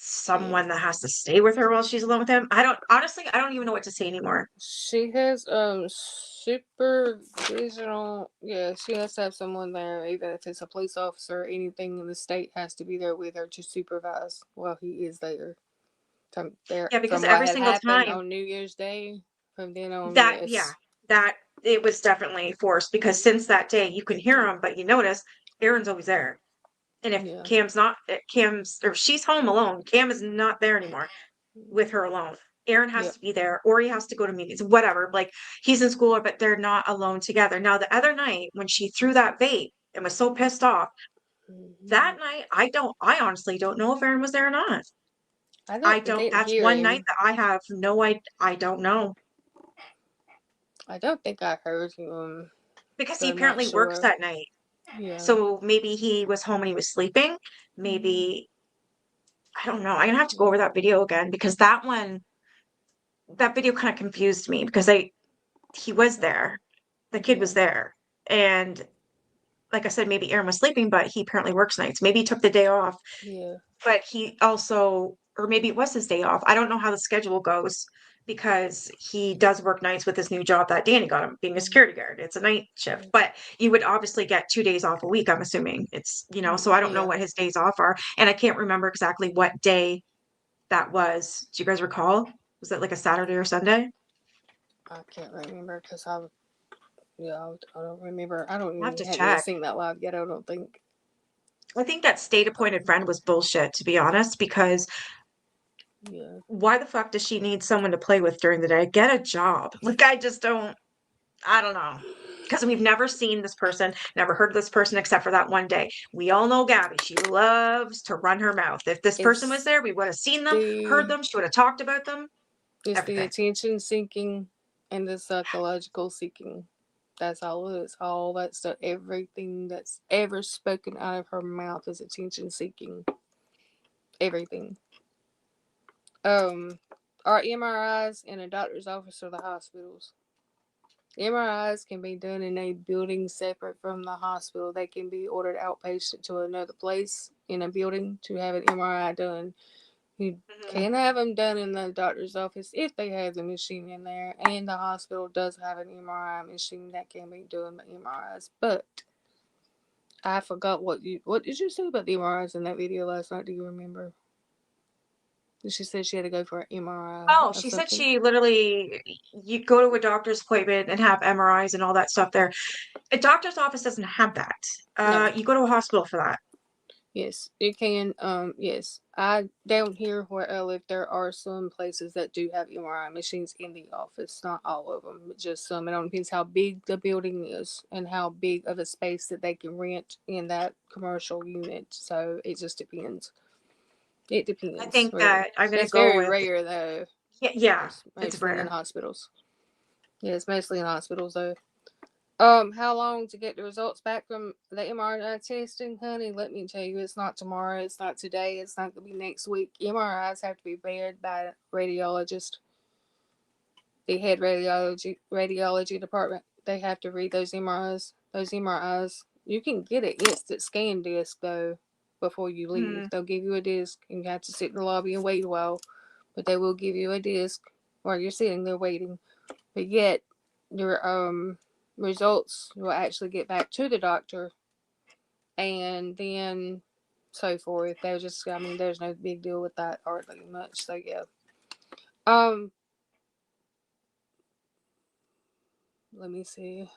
someone that has to stay with her while she's alone with him. I don't even know what to say anymore. She has supervisional. Yeah, she has to have someone there, even if it's a police officer or anything in the state has to be there with her to supervise while he is there. Yeah, because From what every had single happened time on New Year's Day, from then on, yeah, yes. that it was definitely forced because since that day you can hear him, but you notice Aaron's always there. And if Yeah. Cam's or she's home alone, Cam is not there anymore with her alone. Aaron has Yep. to be there or he has to go to meetings, whatever. Like he's in school, but they're not alone together. Now, the other night when she threw that vape and was so pissed off, that night, I honestly don't know if Aaron was there or not. I didn't That's hear one night him. that I have no idea. I don't know. I don't think I heard him, Because but he I'm not apparently works sure. that night. Yeah. So maybe he was home and he was sleeping. Maybe, I don't know. I'm gonna have to go over that video again because that video kind of confused me because he was there. The kid was there. And like I said, maybe Aaron was sleeping, but he apparently works nights. Maybe he took the day off, Yeah. but he also, or maybe it was his day off. I don't know how the schedule goes because he does work nights with his new job that Danny got him, being a security guard. It's a night shift, but you would obviously get 2 days off a week, I'm assuming. It's, so I don't know Yeah. what his days off are. And I can't remember exactly what day that was. Do you guys recall? Was it like a Saturday or Sunday? I can't remember because I don't remember. I don't I'll have even to haven't even check. seen that live yet. I don't think. I think that state appointed friend was bullshit, to be honest, because Yeah. why the fuck does she need someone to play with during the day? Get a job. Like, I don't know. Because we've never seen this person, never heard of this person except for that one day. We all know Gabi. She loves to run her mouth. If this person was It's there, we would have seen them, heard the them, she would have talked about them. it's the Everything. attention seeking and the psychological seeking. That's all it is. All that stuff. Everything that's ever spoken out of her mouth is attention seeking. Everything. Our MRIs in a doctor's office or the hospitals. MRIs can be done in a building separate from the hospital. They can be ordered outpatient to another place in a building to have an MRI done. You can have them done in the doctor's office if they have the machine in there, and the hospital does have an MRI machine that can be doing the MRIs. But I forgot what did you say about the MRIs in that video last night? Do you remember? She said she had to go for an MRI Oh, or she said something. she literally, you go to a doctor's appointment and have MRIs and all that stuff there. A doctor's office doesn't have that. No. You go to a hospital for that. Yes, you can. Yes, I down here where I live, there are some places that do have MRI machines in the office. Not all of them, but just some. It all depends how big the building is and how big of a space that they can rent in that commercial unit. So it just depends. It depends. I think Really. that I'm gonna It's go very with, rare though. yeah, It's it's mostly in rare. hospitals. Yeah, it's mostly in hospitals though. How long to get the results back from the MRI testing, honey? Let me tell you, it's not tomorrow, it's not today, it's not gonna be next week. MRIs have to be read by a radiologist, the head radiology department. They have to read those MRIs. Those MRIs, you can get an instant scan disc though before you leave. They'll give you a disc, and you have to sit in the lobby and wait a while, but they will give you a disc while you're sitting there waiting. But yet, your results will actually get back to the doctor, and then so forth. There's just, I mean, there's no big deal with that hardly much. So yeah. Let me see.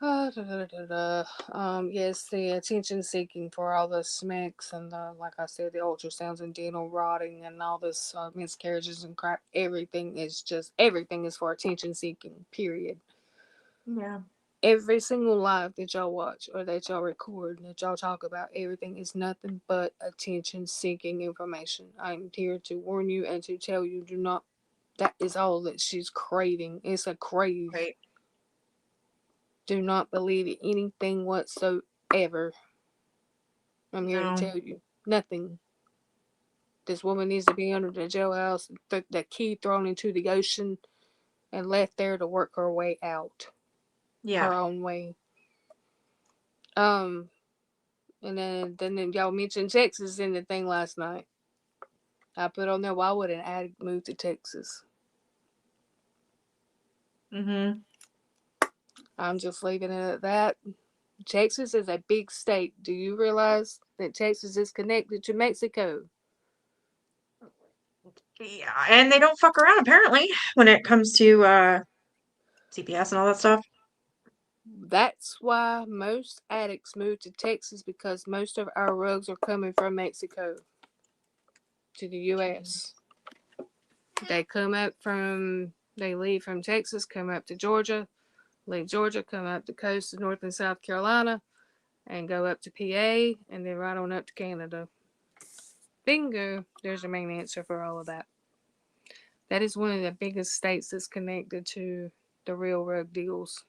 Yes, the attention seeking for all the SMECs and the, like I said, the ultrasounds and dental rotting and all this miscarriages and crap. Everything is for attention seeking. Period. Yeah. Every single live that y'all watch or that y'all record and that y'all talk about, everything is nothing but attention seeking information. I'm here to warn you and to tell you, do not. That is all that she's craving. It's a crave. Right. Do not believe anything whatsoever. I'm here to tell you. Nothing. This woman needs to be under the jailhouse, the key thrown into the ocean, and left there to work her way out. Yeah. Her own way. And then y'all mentioned Texas in the thing last night. I put on there, why would an addict move to Texas? Mm-hmm. I'm just leaving it at that. Texas is a big state. Do you realize that Texas is connected to Mexico? Yeah, and they don't fuck around apparently when it comes to CPS and all that stuff. That's why most addicts move to Texas, because most of our rugs are coming from Mexico to the U.S. They leave from Texas, come up to Georgia, leave Georgia, come up the coast of North and South Carolina, and go up to PA, and then right on up to Canada. Bingo! There's the main answer for all of that. That is one of the biggest states that's connected to the real rug deals.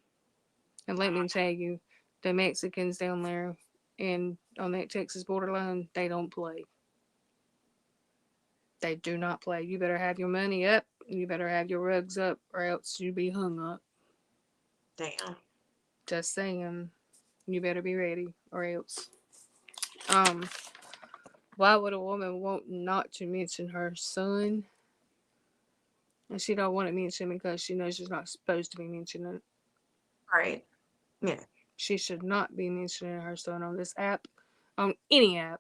And let me tell you, the Mexicans down there on that Texas borderline, they don't play. They do not play. You better have your money up. You better have your rugs up, or else you be hung up. Damn. Just saying. You better be ready, or else. Why would a woman want not to mention her son? And she don't want to mention because she knows she's not supposed to be mentioning it. Right. Yeah. She should not be mentioning her son on this app, on any app.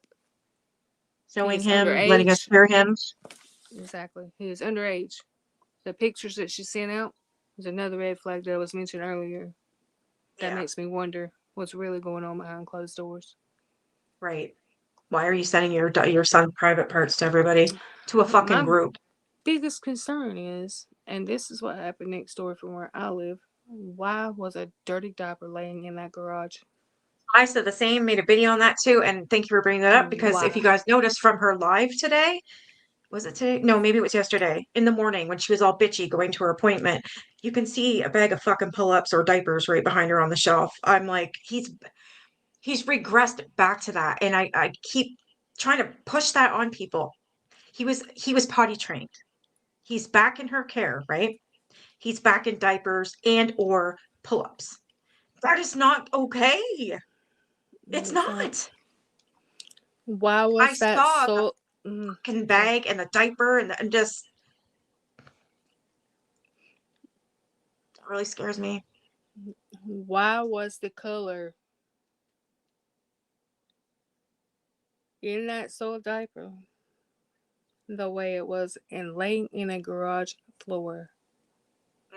Showing him, letting us underage. hear him. Exactly. He is underage. The pictures that she sent out is another red flag that was mentioned earlier. That makes me wonder what's really going on behind closed doors. Right. Why are you sending your son's private parts to everybody? To a fucking My group. biggest concern is, and this is what happened next door from where I live, why was a dirty diaper laying in that garage? I said the same, made a video on that too, and thank you for bringing that up, because if you guys noticed from her live today, was it today? No, maybe it was yesterday, in the morning when she was all bitchy going to her appointment, you can see a bag of fucking pull-ups or diapers right behind her on the shelf. I'm like, he's regressed back to that, and I keep trying to push that on people. He was potty trained. He's back in her care, right? He's back in diapers and or pull-ups. That is not okay. It's not. Why was I that saw so? the fucking bag and the diaper and just it really scares me. Why was the color in that soiled diaper the way it was and laying in a garage floor?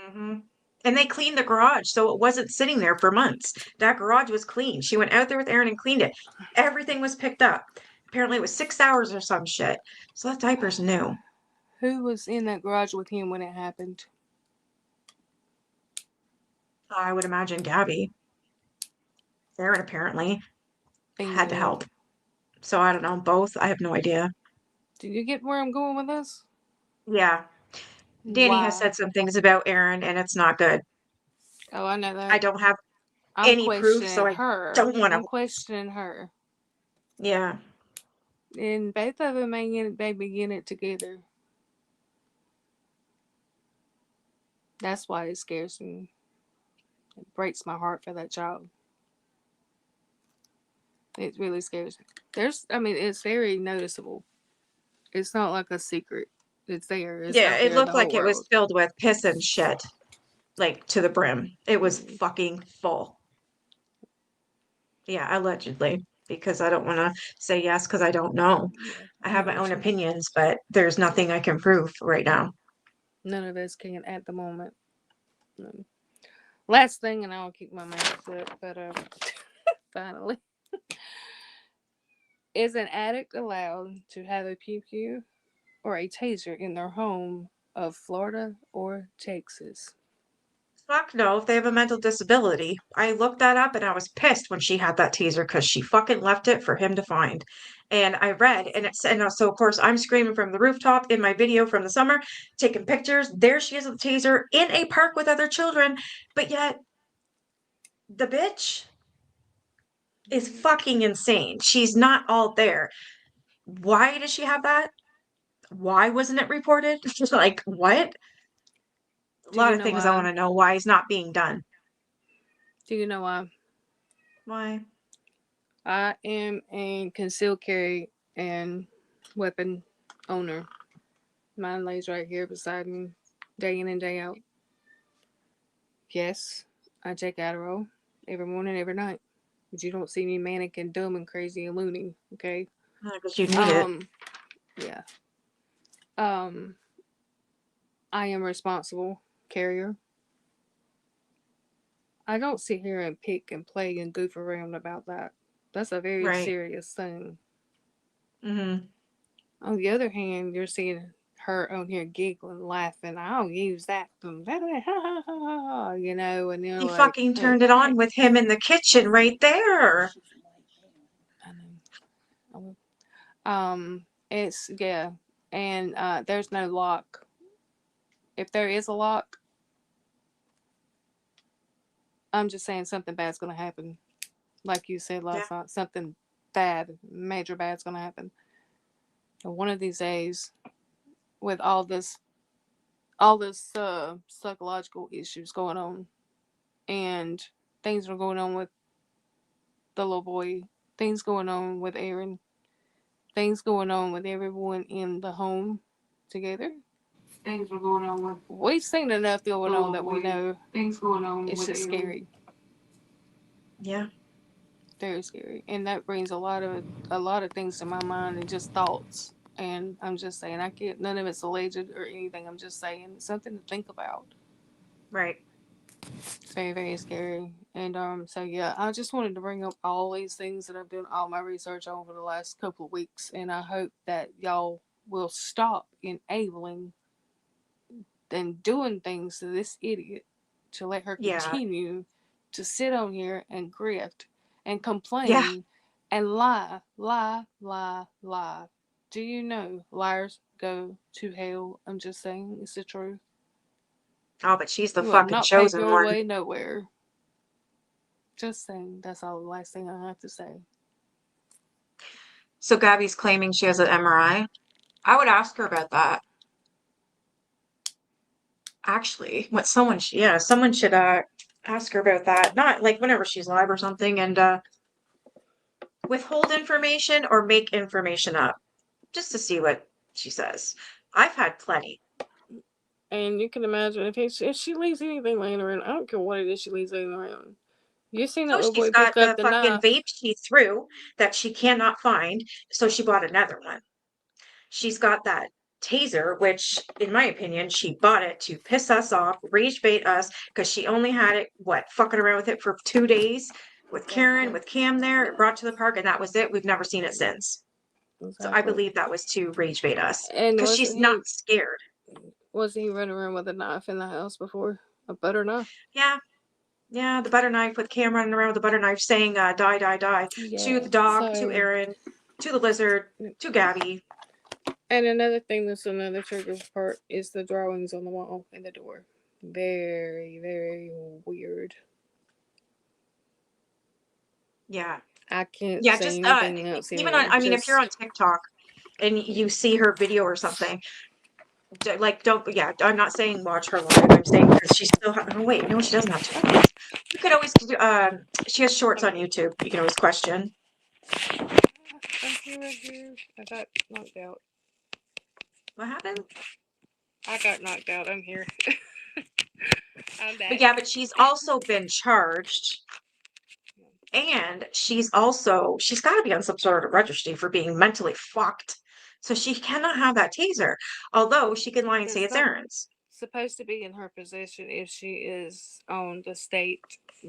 Mm-hmm. And they cleaned the garage, so it wasn't sitting there for months. That garage was clean. She went out there with Aaron and cleaned it. Everything was picked up. Apparently, it was 6 hours or some shit. So that diaper's new. Who was in that garage with him when it happened? I would imagine Gabi. Aaron apparently had to help. So I don't know. Both. I have no idea. Do you get where I'm going with this? Yeah. Danny has Why? said some things about Aaron, and it's not good. Oh, I know that. I don't have I'm any proof, so questioning I her. don't want to. I'm questioning her. Yeah. And both of them may begin it together. That's why it scares me. It breaks my heart for that child. It really scares me. It's very noticeable. It's not like a secret. It's there. It's Yeah, out it there in looked the whole like it was world. filled with piss and shit, like to the brim. It was fucking full. Yeah, allegedly, because I don't want to say yes because I don't know. I have my own opinions, but there's nothing I can prove right now. None of us can at the moment. No. Last thing, and I'll keep my mouth shut, but finally. Is an addict allowed to have a pew pew or a taser in their home of Florida or Texas? Fuck no, if they have a mental disability. I looked that up and I was pissed when she had that teaser because she fucking left it for him to find. And I read, so of course I'm screaming from the rooftop in my video from the summer, taking pictures. There she is with the taser in a park with other children, but yet the bitch is fucking insane. She's not all there. Why does she have that? Why wasn't it reported? Like, what? A Do you lot of know things I want why? to know why it's not being done. Do you know why? Why? I am a concealed carry and weapon owner. Mine lays right here beside me, day in and day out. Yes, I take Adderall every morning, every night. But you don't see me manic and dumb and crazy and loony, okay? Because you need it. Yeah. Um, I am a responsible carrier. I don't sit here and pick and play and goof around about that. That's a very Right. serious thing. Mm-hmm. On the other hand, you're seeing her on here giggling, laughing. I'll use that, you know, and you're He like, fucking turned it okay. on with him in the kitchen right there. It's yeah, and there's no lock. If there is a lock, I'm just saying something bad's gonna happen. Like you said last night, something bad, major bad's gonna happen. And one of these days, with all this psychological issues going on, and things are going on with the little boy, things going on with Aaron, things going on with everyone in the home together. Things are going on with We've seen enough going the on little that we boy. know Things going on it's with just Aaron. scary. Yeah. Very scary. And that brings a lot of things to my mind and just thoughts. And I'm just saying I can't none of it's alleged or anything. I'm just saying it's something to think about. Right. It's very, very scary. And so yeah, I just wanted to bring up all these things that I've done all my research on over the last couple of weeks, and I hope that y'all will stop enabling and doing things to this idiot to let her Yeah. continue to sit on here and grift and complain Yeah. and lie. Do you know liars go to hell? I'm just saying, it's the truth. Oh, but she's the You will fucking not pay chosen your one. way nowhere. Just saying, that's all the last thing I have to say. So Gabby's claiming she has an MRI. I would ask her about that. Actually, someone should ask her about that. Not like whenever she's live or something, and withhold information or make information up just to see what she says. I've had plenty. And you can imagine if she leaves anything laying around, I don't care what it is she leaves laying around. You seen that So little she's boy got pick up the the fucking knife. vape she threw that she cannot find, so she bought another one. She's got that taser, which, in my opinion, she bought it to piss us off, rage bait us, because she only had it, fucking around with it for 2 days with Karen, with Cam there, brought to the park, and that was it. We've never seen it since. So I believe that was to rage bait us, And because she's not scared. Wasn't he running around with a knife in the house before? A butter knife? Yeah. Yeah, the butter knife with Cam running around with the butter knife saying, die, die, die, to the dog, to Aaron, to the lizard, to Gabby. And another thing that's another trigger part is the drawings on the wall and the door. Very, very weird. Yeah. I can't Yeah, say just anything else even on, anymore. I mean, if you're on TikTok and you see her video or something, I'm not saying watch her live. I'm saying because she still oh wait, no, she doesn't have to. You could always she has shorts on YouTube. You can always question. I got knocked out. What happened? I got knocked out. I'm here. I'm back. But yeah, but she's also been charged. And she's got to be on some sort of registry for being mentally fucked. So she cannot have that taser. Although she can lie and say it's Aaron's. Supposed to be in her possession if she is on the state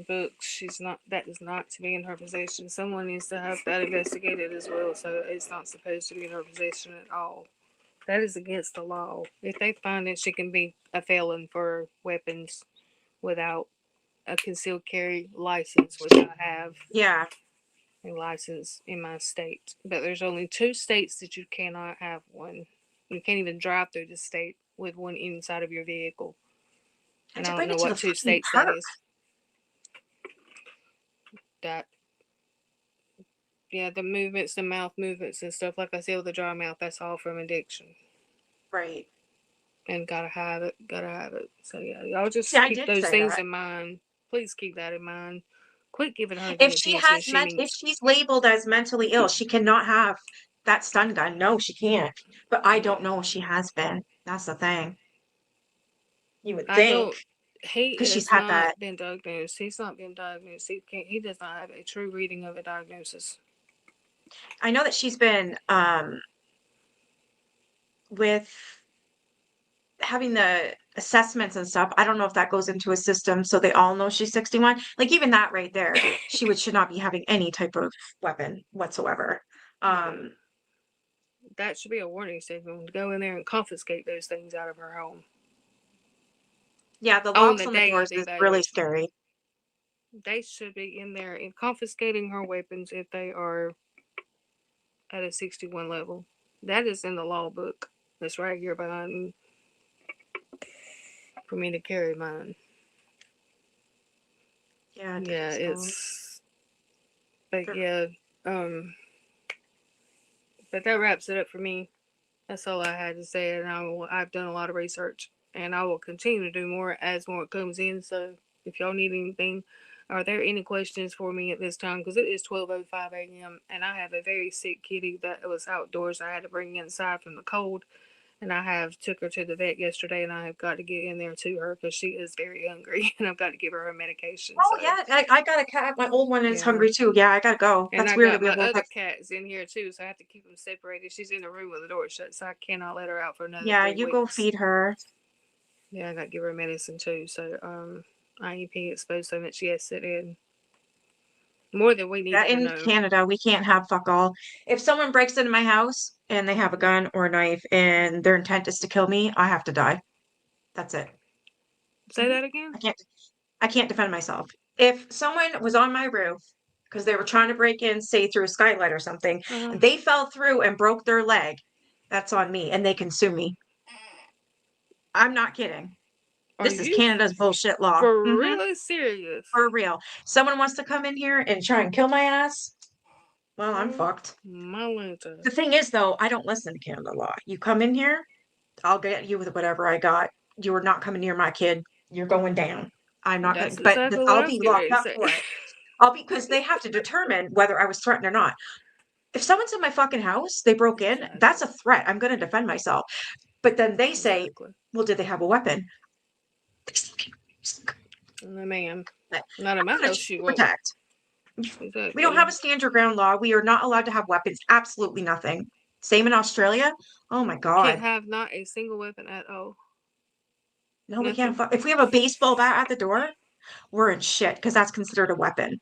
books. She's not. That is not to be in her possession. Someone needs to have that investigated as well. So it's not supposed to be in her possession at all. That is against the law. If they find that she can be a felon for weapons without a concealed carry license, which I have. Yeah. A license in my state. But there's only 2 states that you cannot have one. You can't even drive through the state with one inside of your vehicle. And I to don't bring know it to what the 2 fucking states park. that is. The movements, the mouth movements and stuff, like I said with the dry mouth, that's all from addiction. Right. And gotta have it. So yeah, y'all just See, I keep did those say things that. in mind. Please keep that in mind. Quit giving her the If she attention has she if needs. she's labeled as mentally ill, she cannot have that stun gun. No, she can't. But I don't know if she has been. That's the thing. You would I think, don't. He because she's has had that. not been diagnosed. He's not been diagnosed. He does not have a true reading of a diagnosis. I know that she's been with having the assessments and stuff. I don't know if that goes into a system so they all know she's 61. Like even that right there, should not be having any type of weapon whatsoever. That should be a warning signal to go in there and confiscate those things out of her home. Yeah, the On locks the on the day doors of the is really evaluation. scary. They should be in there and confiscating her weapons if they are at a 61 level. That is in the law book. That's right here behind me for me to carry mine. Yeah, it's. But yeah, but that wraps it up for me. That's all I had to say, and I've done a lot of research, and I will continue to do more as more comes in. So if y'all need anything, are there any questions for me at this time? Because it is 12:05 a.m. and I have a very sick kitty that was outdoors. I had to bring inside from the cold, and I have took her to the vet yesterday, and I have got to get in there to her because she is very hungry, and I've got to give her her medication. Oh yeah, I got a cat. My old one is Yeah. hungry too. Yeah, I gotta go. And That's I weird got that we my both other have. cats in here too, so I have to keep them separated. She's in the room with the door shut, so I cannot let her out for another Yeah, 3 you weeks. go feed her. Yeah, I got to give her medicine too. So IEP exposed so much yesterday, more than we Yeah, needed to in know. Canada, we can't have fuck all. If someone breaks into my house and they have a gun or a knife and their intent is to kill me, I have to die. That's it. Say that again? I can't defend myself. If someone was on my roof because they were trying to break in, say through a skylight or something, and they fell through and broke their leg, that's on me and they can sue me. I'm not kidding. This is Canada's bullshit law. For really serious? For real. Someone wants to come in here and try and kill my ass. Well, I'm fucked. My winter. The thing is, though, I don't listen to Canada law. You come in here, I'll get you with whatever I got. You are not coming near my kid. You're going down. I'm not going That's to, but exactly what I'll I was be getting ready locked to up say. for it. Because they have to determine whether I was threatened or not. If someone's in my fucking house, they broke in, that's a threat. I'm going to defend myself. But then they say, well, did they have a weapon? No, ma'am. Not in my I'm gonna house, she won't. protect. Exactly. We don't have a stand your ground law. We are not allowed to have weapons. Absolutely nothing. Same in Australia. Oh my Can't God. have not a single weapon at all. No, we can't. If we have a baseball bat at the door, we're in shit because that's considered a weapon.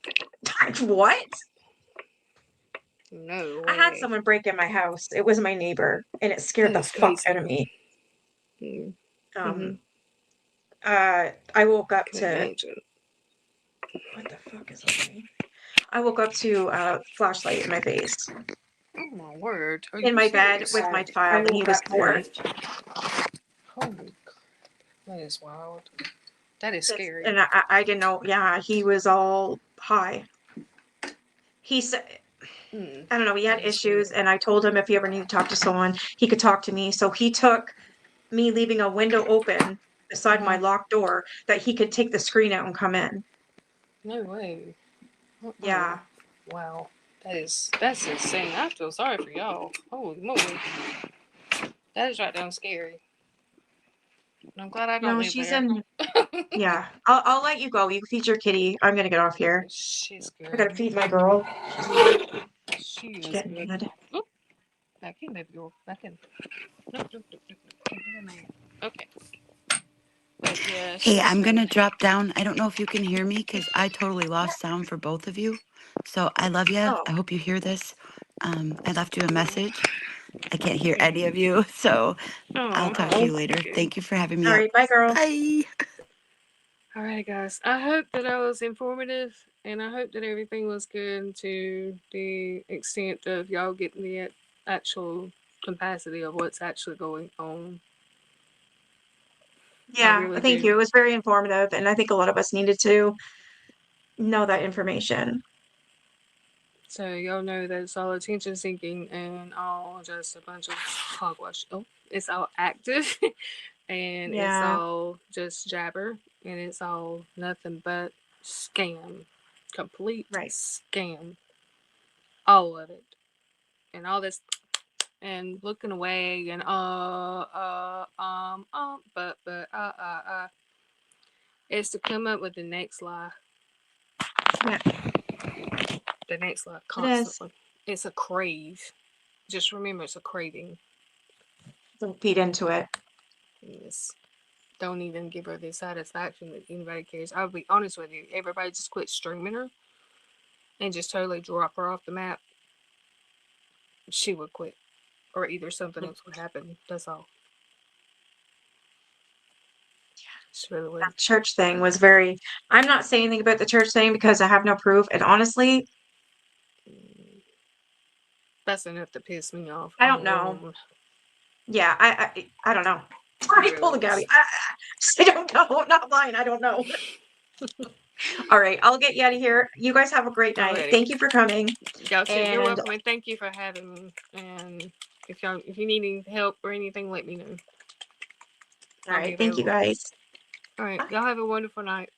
What? No way. I had someone break in my house. It was my neighbor, and it scared the fuck out of me. I woke up to. What the fuck is on me? I woke up to a flashlight in my face. Oh my word! Are In my bed with my child, and he was 4. Holy, that is wild. That is scary. And I didn't know. Yeah, he was all high. He said, I don't know, he had issues, and I told him if he ever needed to talk to someone, he could talk to me. So he took me leaving a window open beside my locked door that he could take the screen out and come in. No way. Yeah. Wow. That's insane. I feel sorry for y'all. Holy moly. That is right down scary. I'm glad I don't No, live she's there. in. Yeah. I'll let you go. You can feed your kitty. I'm gonna get off here. She's good. I gotta feed my girl. She is getting good. mad. Oop. Back in, baby girl. Back in. Nope, nope, nope, nope. Can't get in there. Okay. But yeah, Hey, she's I'm good. gonna drop down. I don't know if you can hear me because I totally lost sound for both of you. So I love you. Oh. I hope you hear this. I left you a message. I can't hear any of you, so I'll talk to you later. Thank you for having me All up. right, bye, girl. Bye. All right, guys. I hope that I was informative, and I hope that everything was good to the extent of y'all getting the actual capacity of what's actually going on. Yeah, really thank do. you. It was very informative, and I think a lot of us needed to know that information. So y'all know that it's all attention seeking and all just a bunch of hogwash. Oh, it's all active and it's Yeah. all just jabber and it's all nothing but scam. Complete Right. scam. All of it. And all this and looking away and it's to come up with the next lie. Yeah. The next lie It is. constantly. It's a crave. Just remember it's a craving. Don't feed into it. Yes. Don't even give her the satisfaction that anybody cares. I'll be honest with you. Everybody just quit streaming her and just totally drop her off the map. She would quit. Or either something else would happen. That's all. She really would. That church thing was very. I'm not saying anything about the church thing because I have no proof. And honestly, that's enough to piss me off. I don't know. Yeah, I don't know. I pulled a Gabi. I don't know. I'm not lying. I don't know. All right, I'll get you out of here. You guys have a great night. Alrighty. Thank you for coming. You're welcome, and thank you for having me. And if you need any help or anything, let me know. All right, thank you guys. All right, y'all have a wonderful night.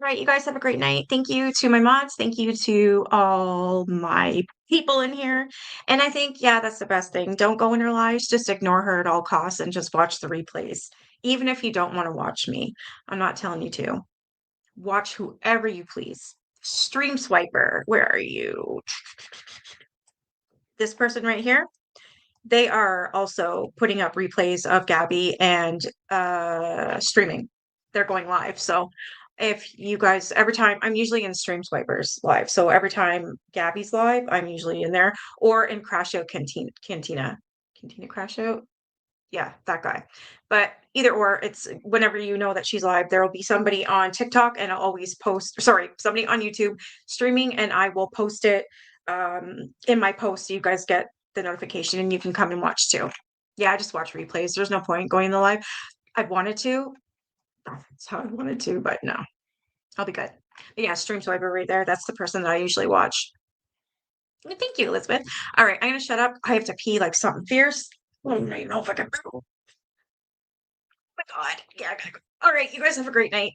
All right, you guys have a great night. Thank you to my mods. Thank you to all my people in here. And I think, yeah, that's the best thing. Don't go in her lives. Just ignore her at all costs and just watch the replays. Even if you don't want to watch me, I'm not telling you to. Watch whoever you please. Stream swiper, where are you? This person right here. They are also putting up replays of Gabi and streaming. They're going live. So if you guys, every time, I'm usually in Stream Swipers live. So every time Gabi's live, I'm usually in there or in Crash Out Cantina Crash Out. Yeah, that guy. But either or, it's whenever you know that she's live, there will be somebody on TikTok and I'll always post, sorry, somebody on YouTube streaming and I will post it in my post so you guys get the notification and you can come and watch too. Yeah, I just watch replays. There's no point going the live. I wanted to. That's how I wanted to, but no. I'll be good. But yeah, Stream Swiper right there. That's the person that I usually watch. Thank you, Elizabeth. All right, I'm gonna shut up. I have to pee like something fierce. I don't even know if I can. Oh my God. Yeah, I gotta go. All right, you guys have a great night.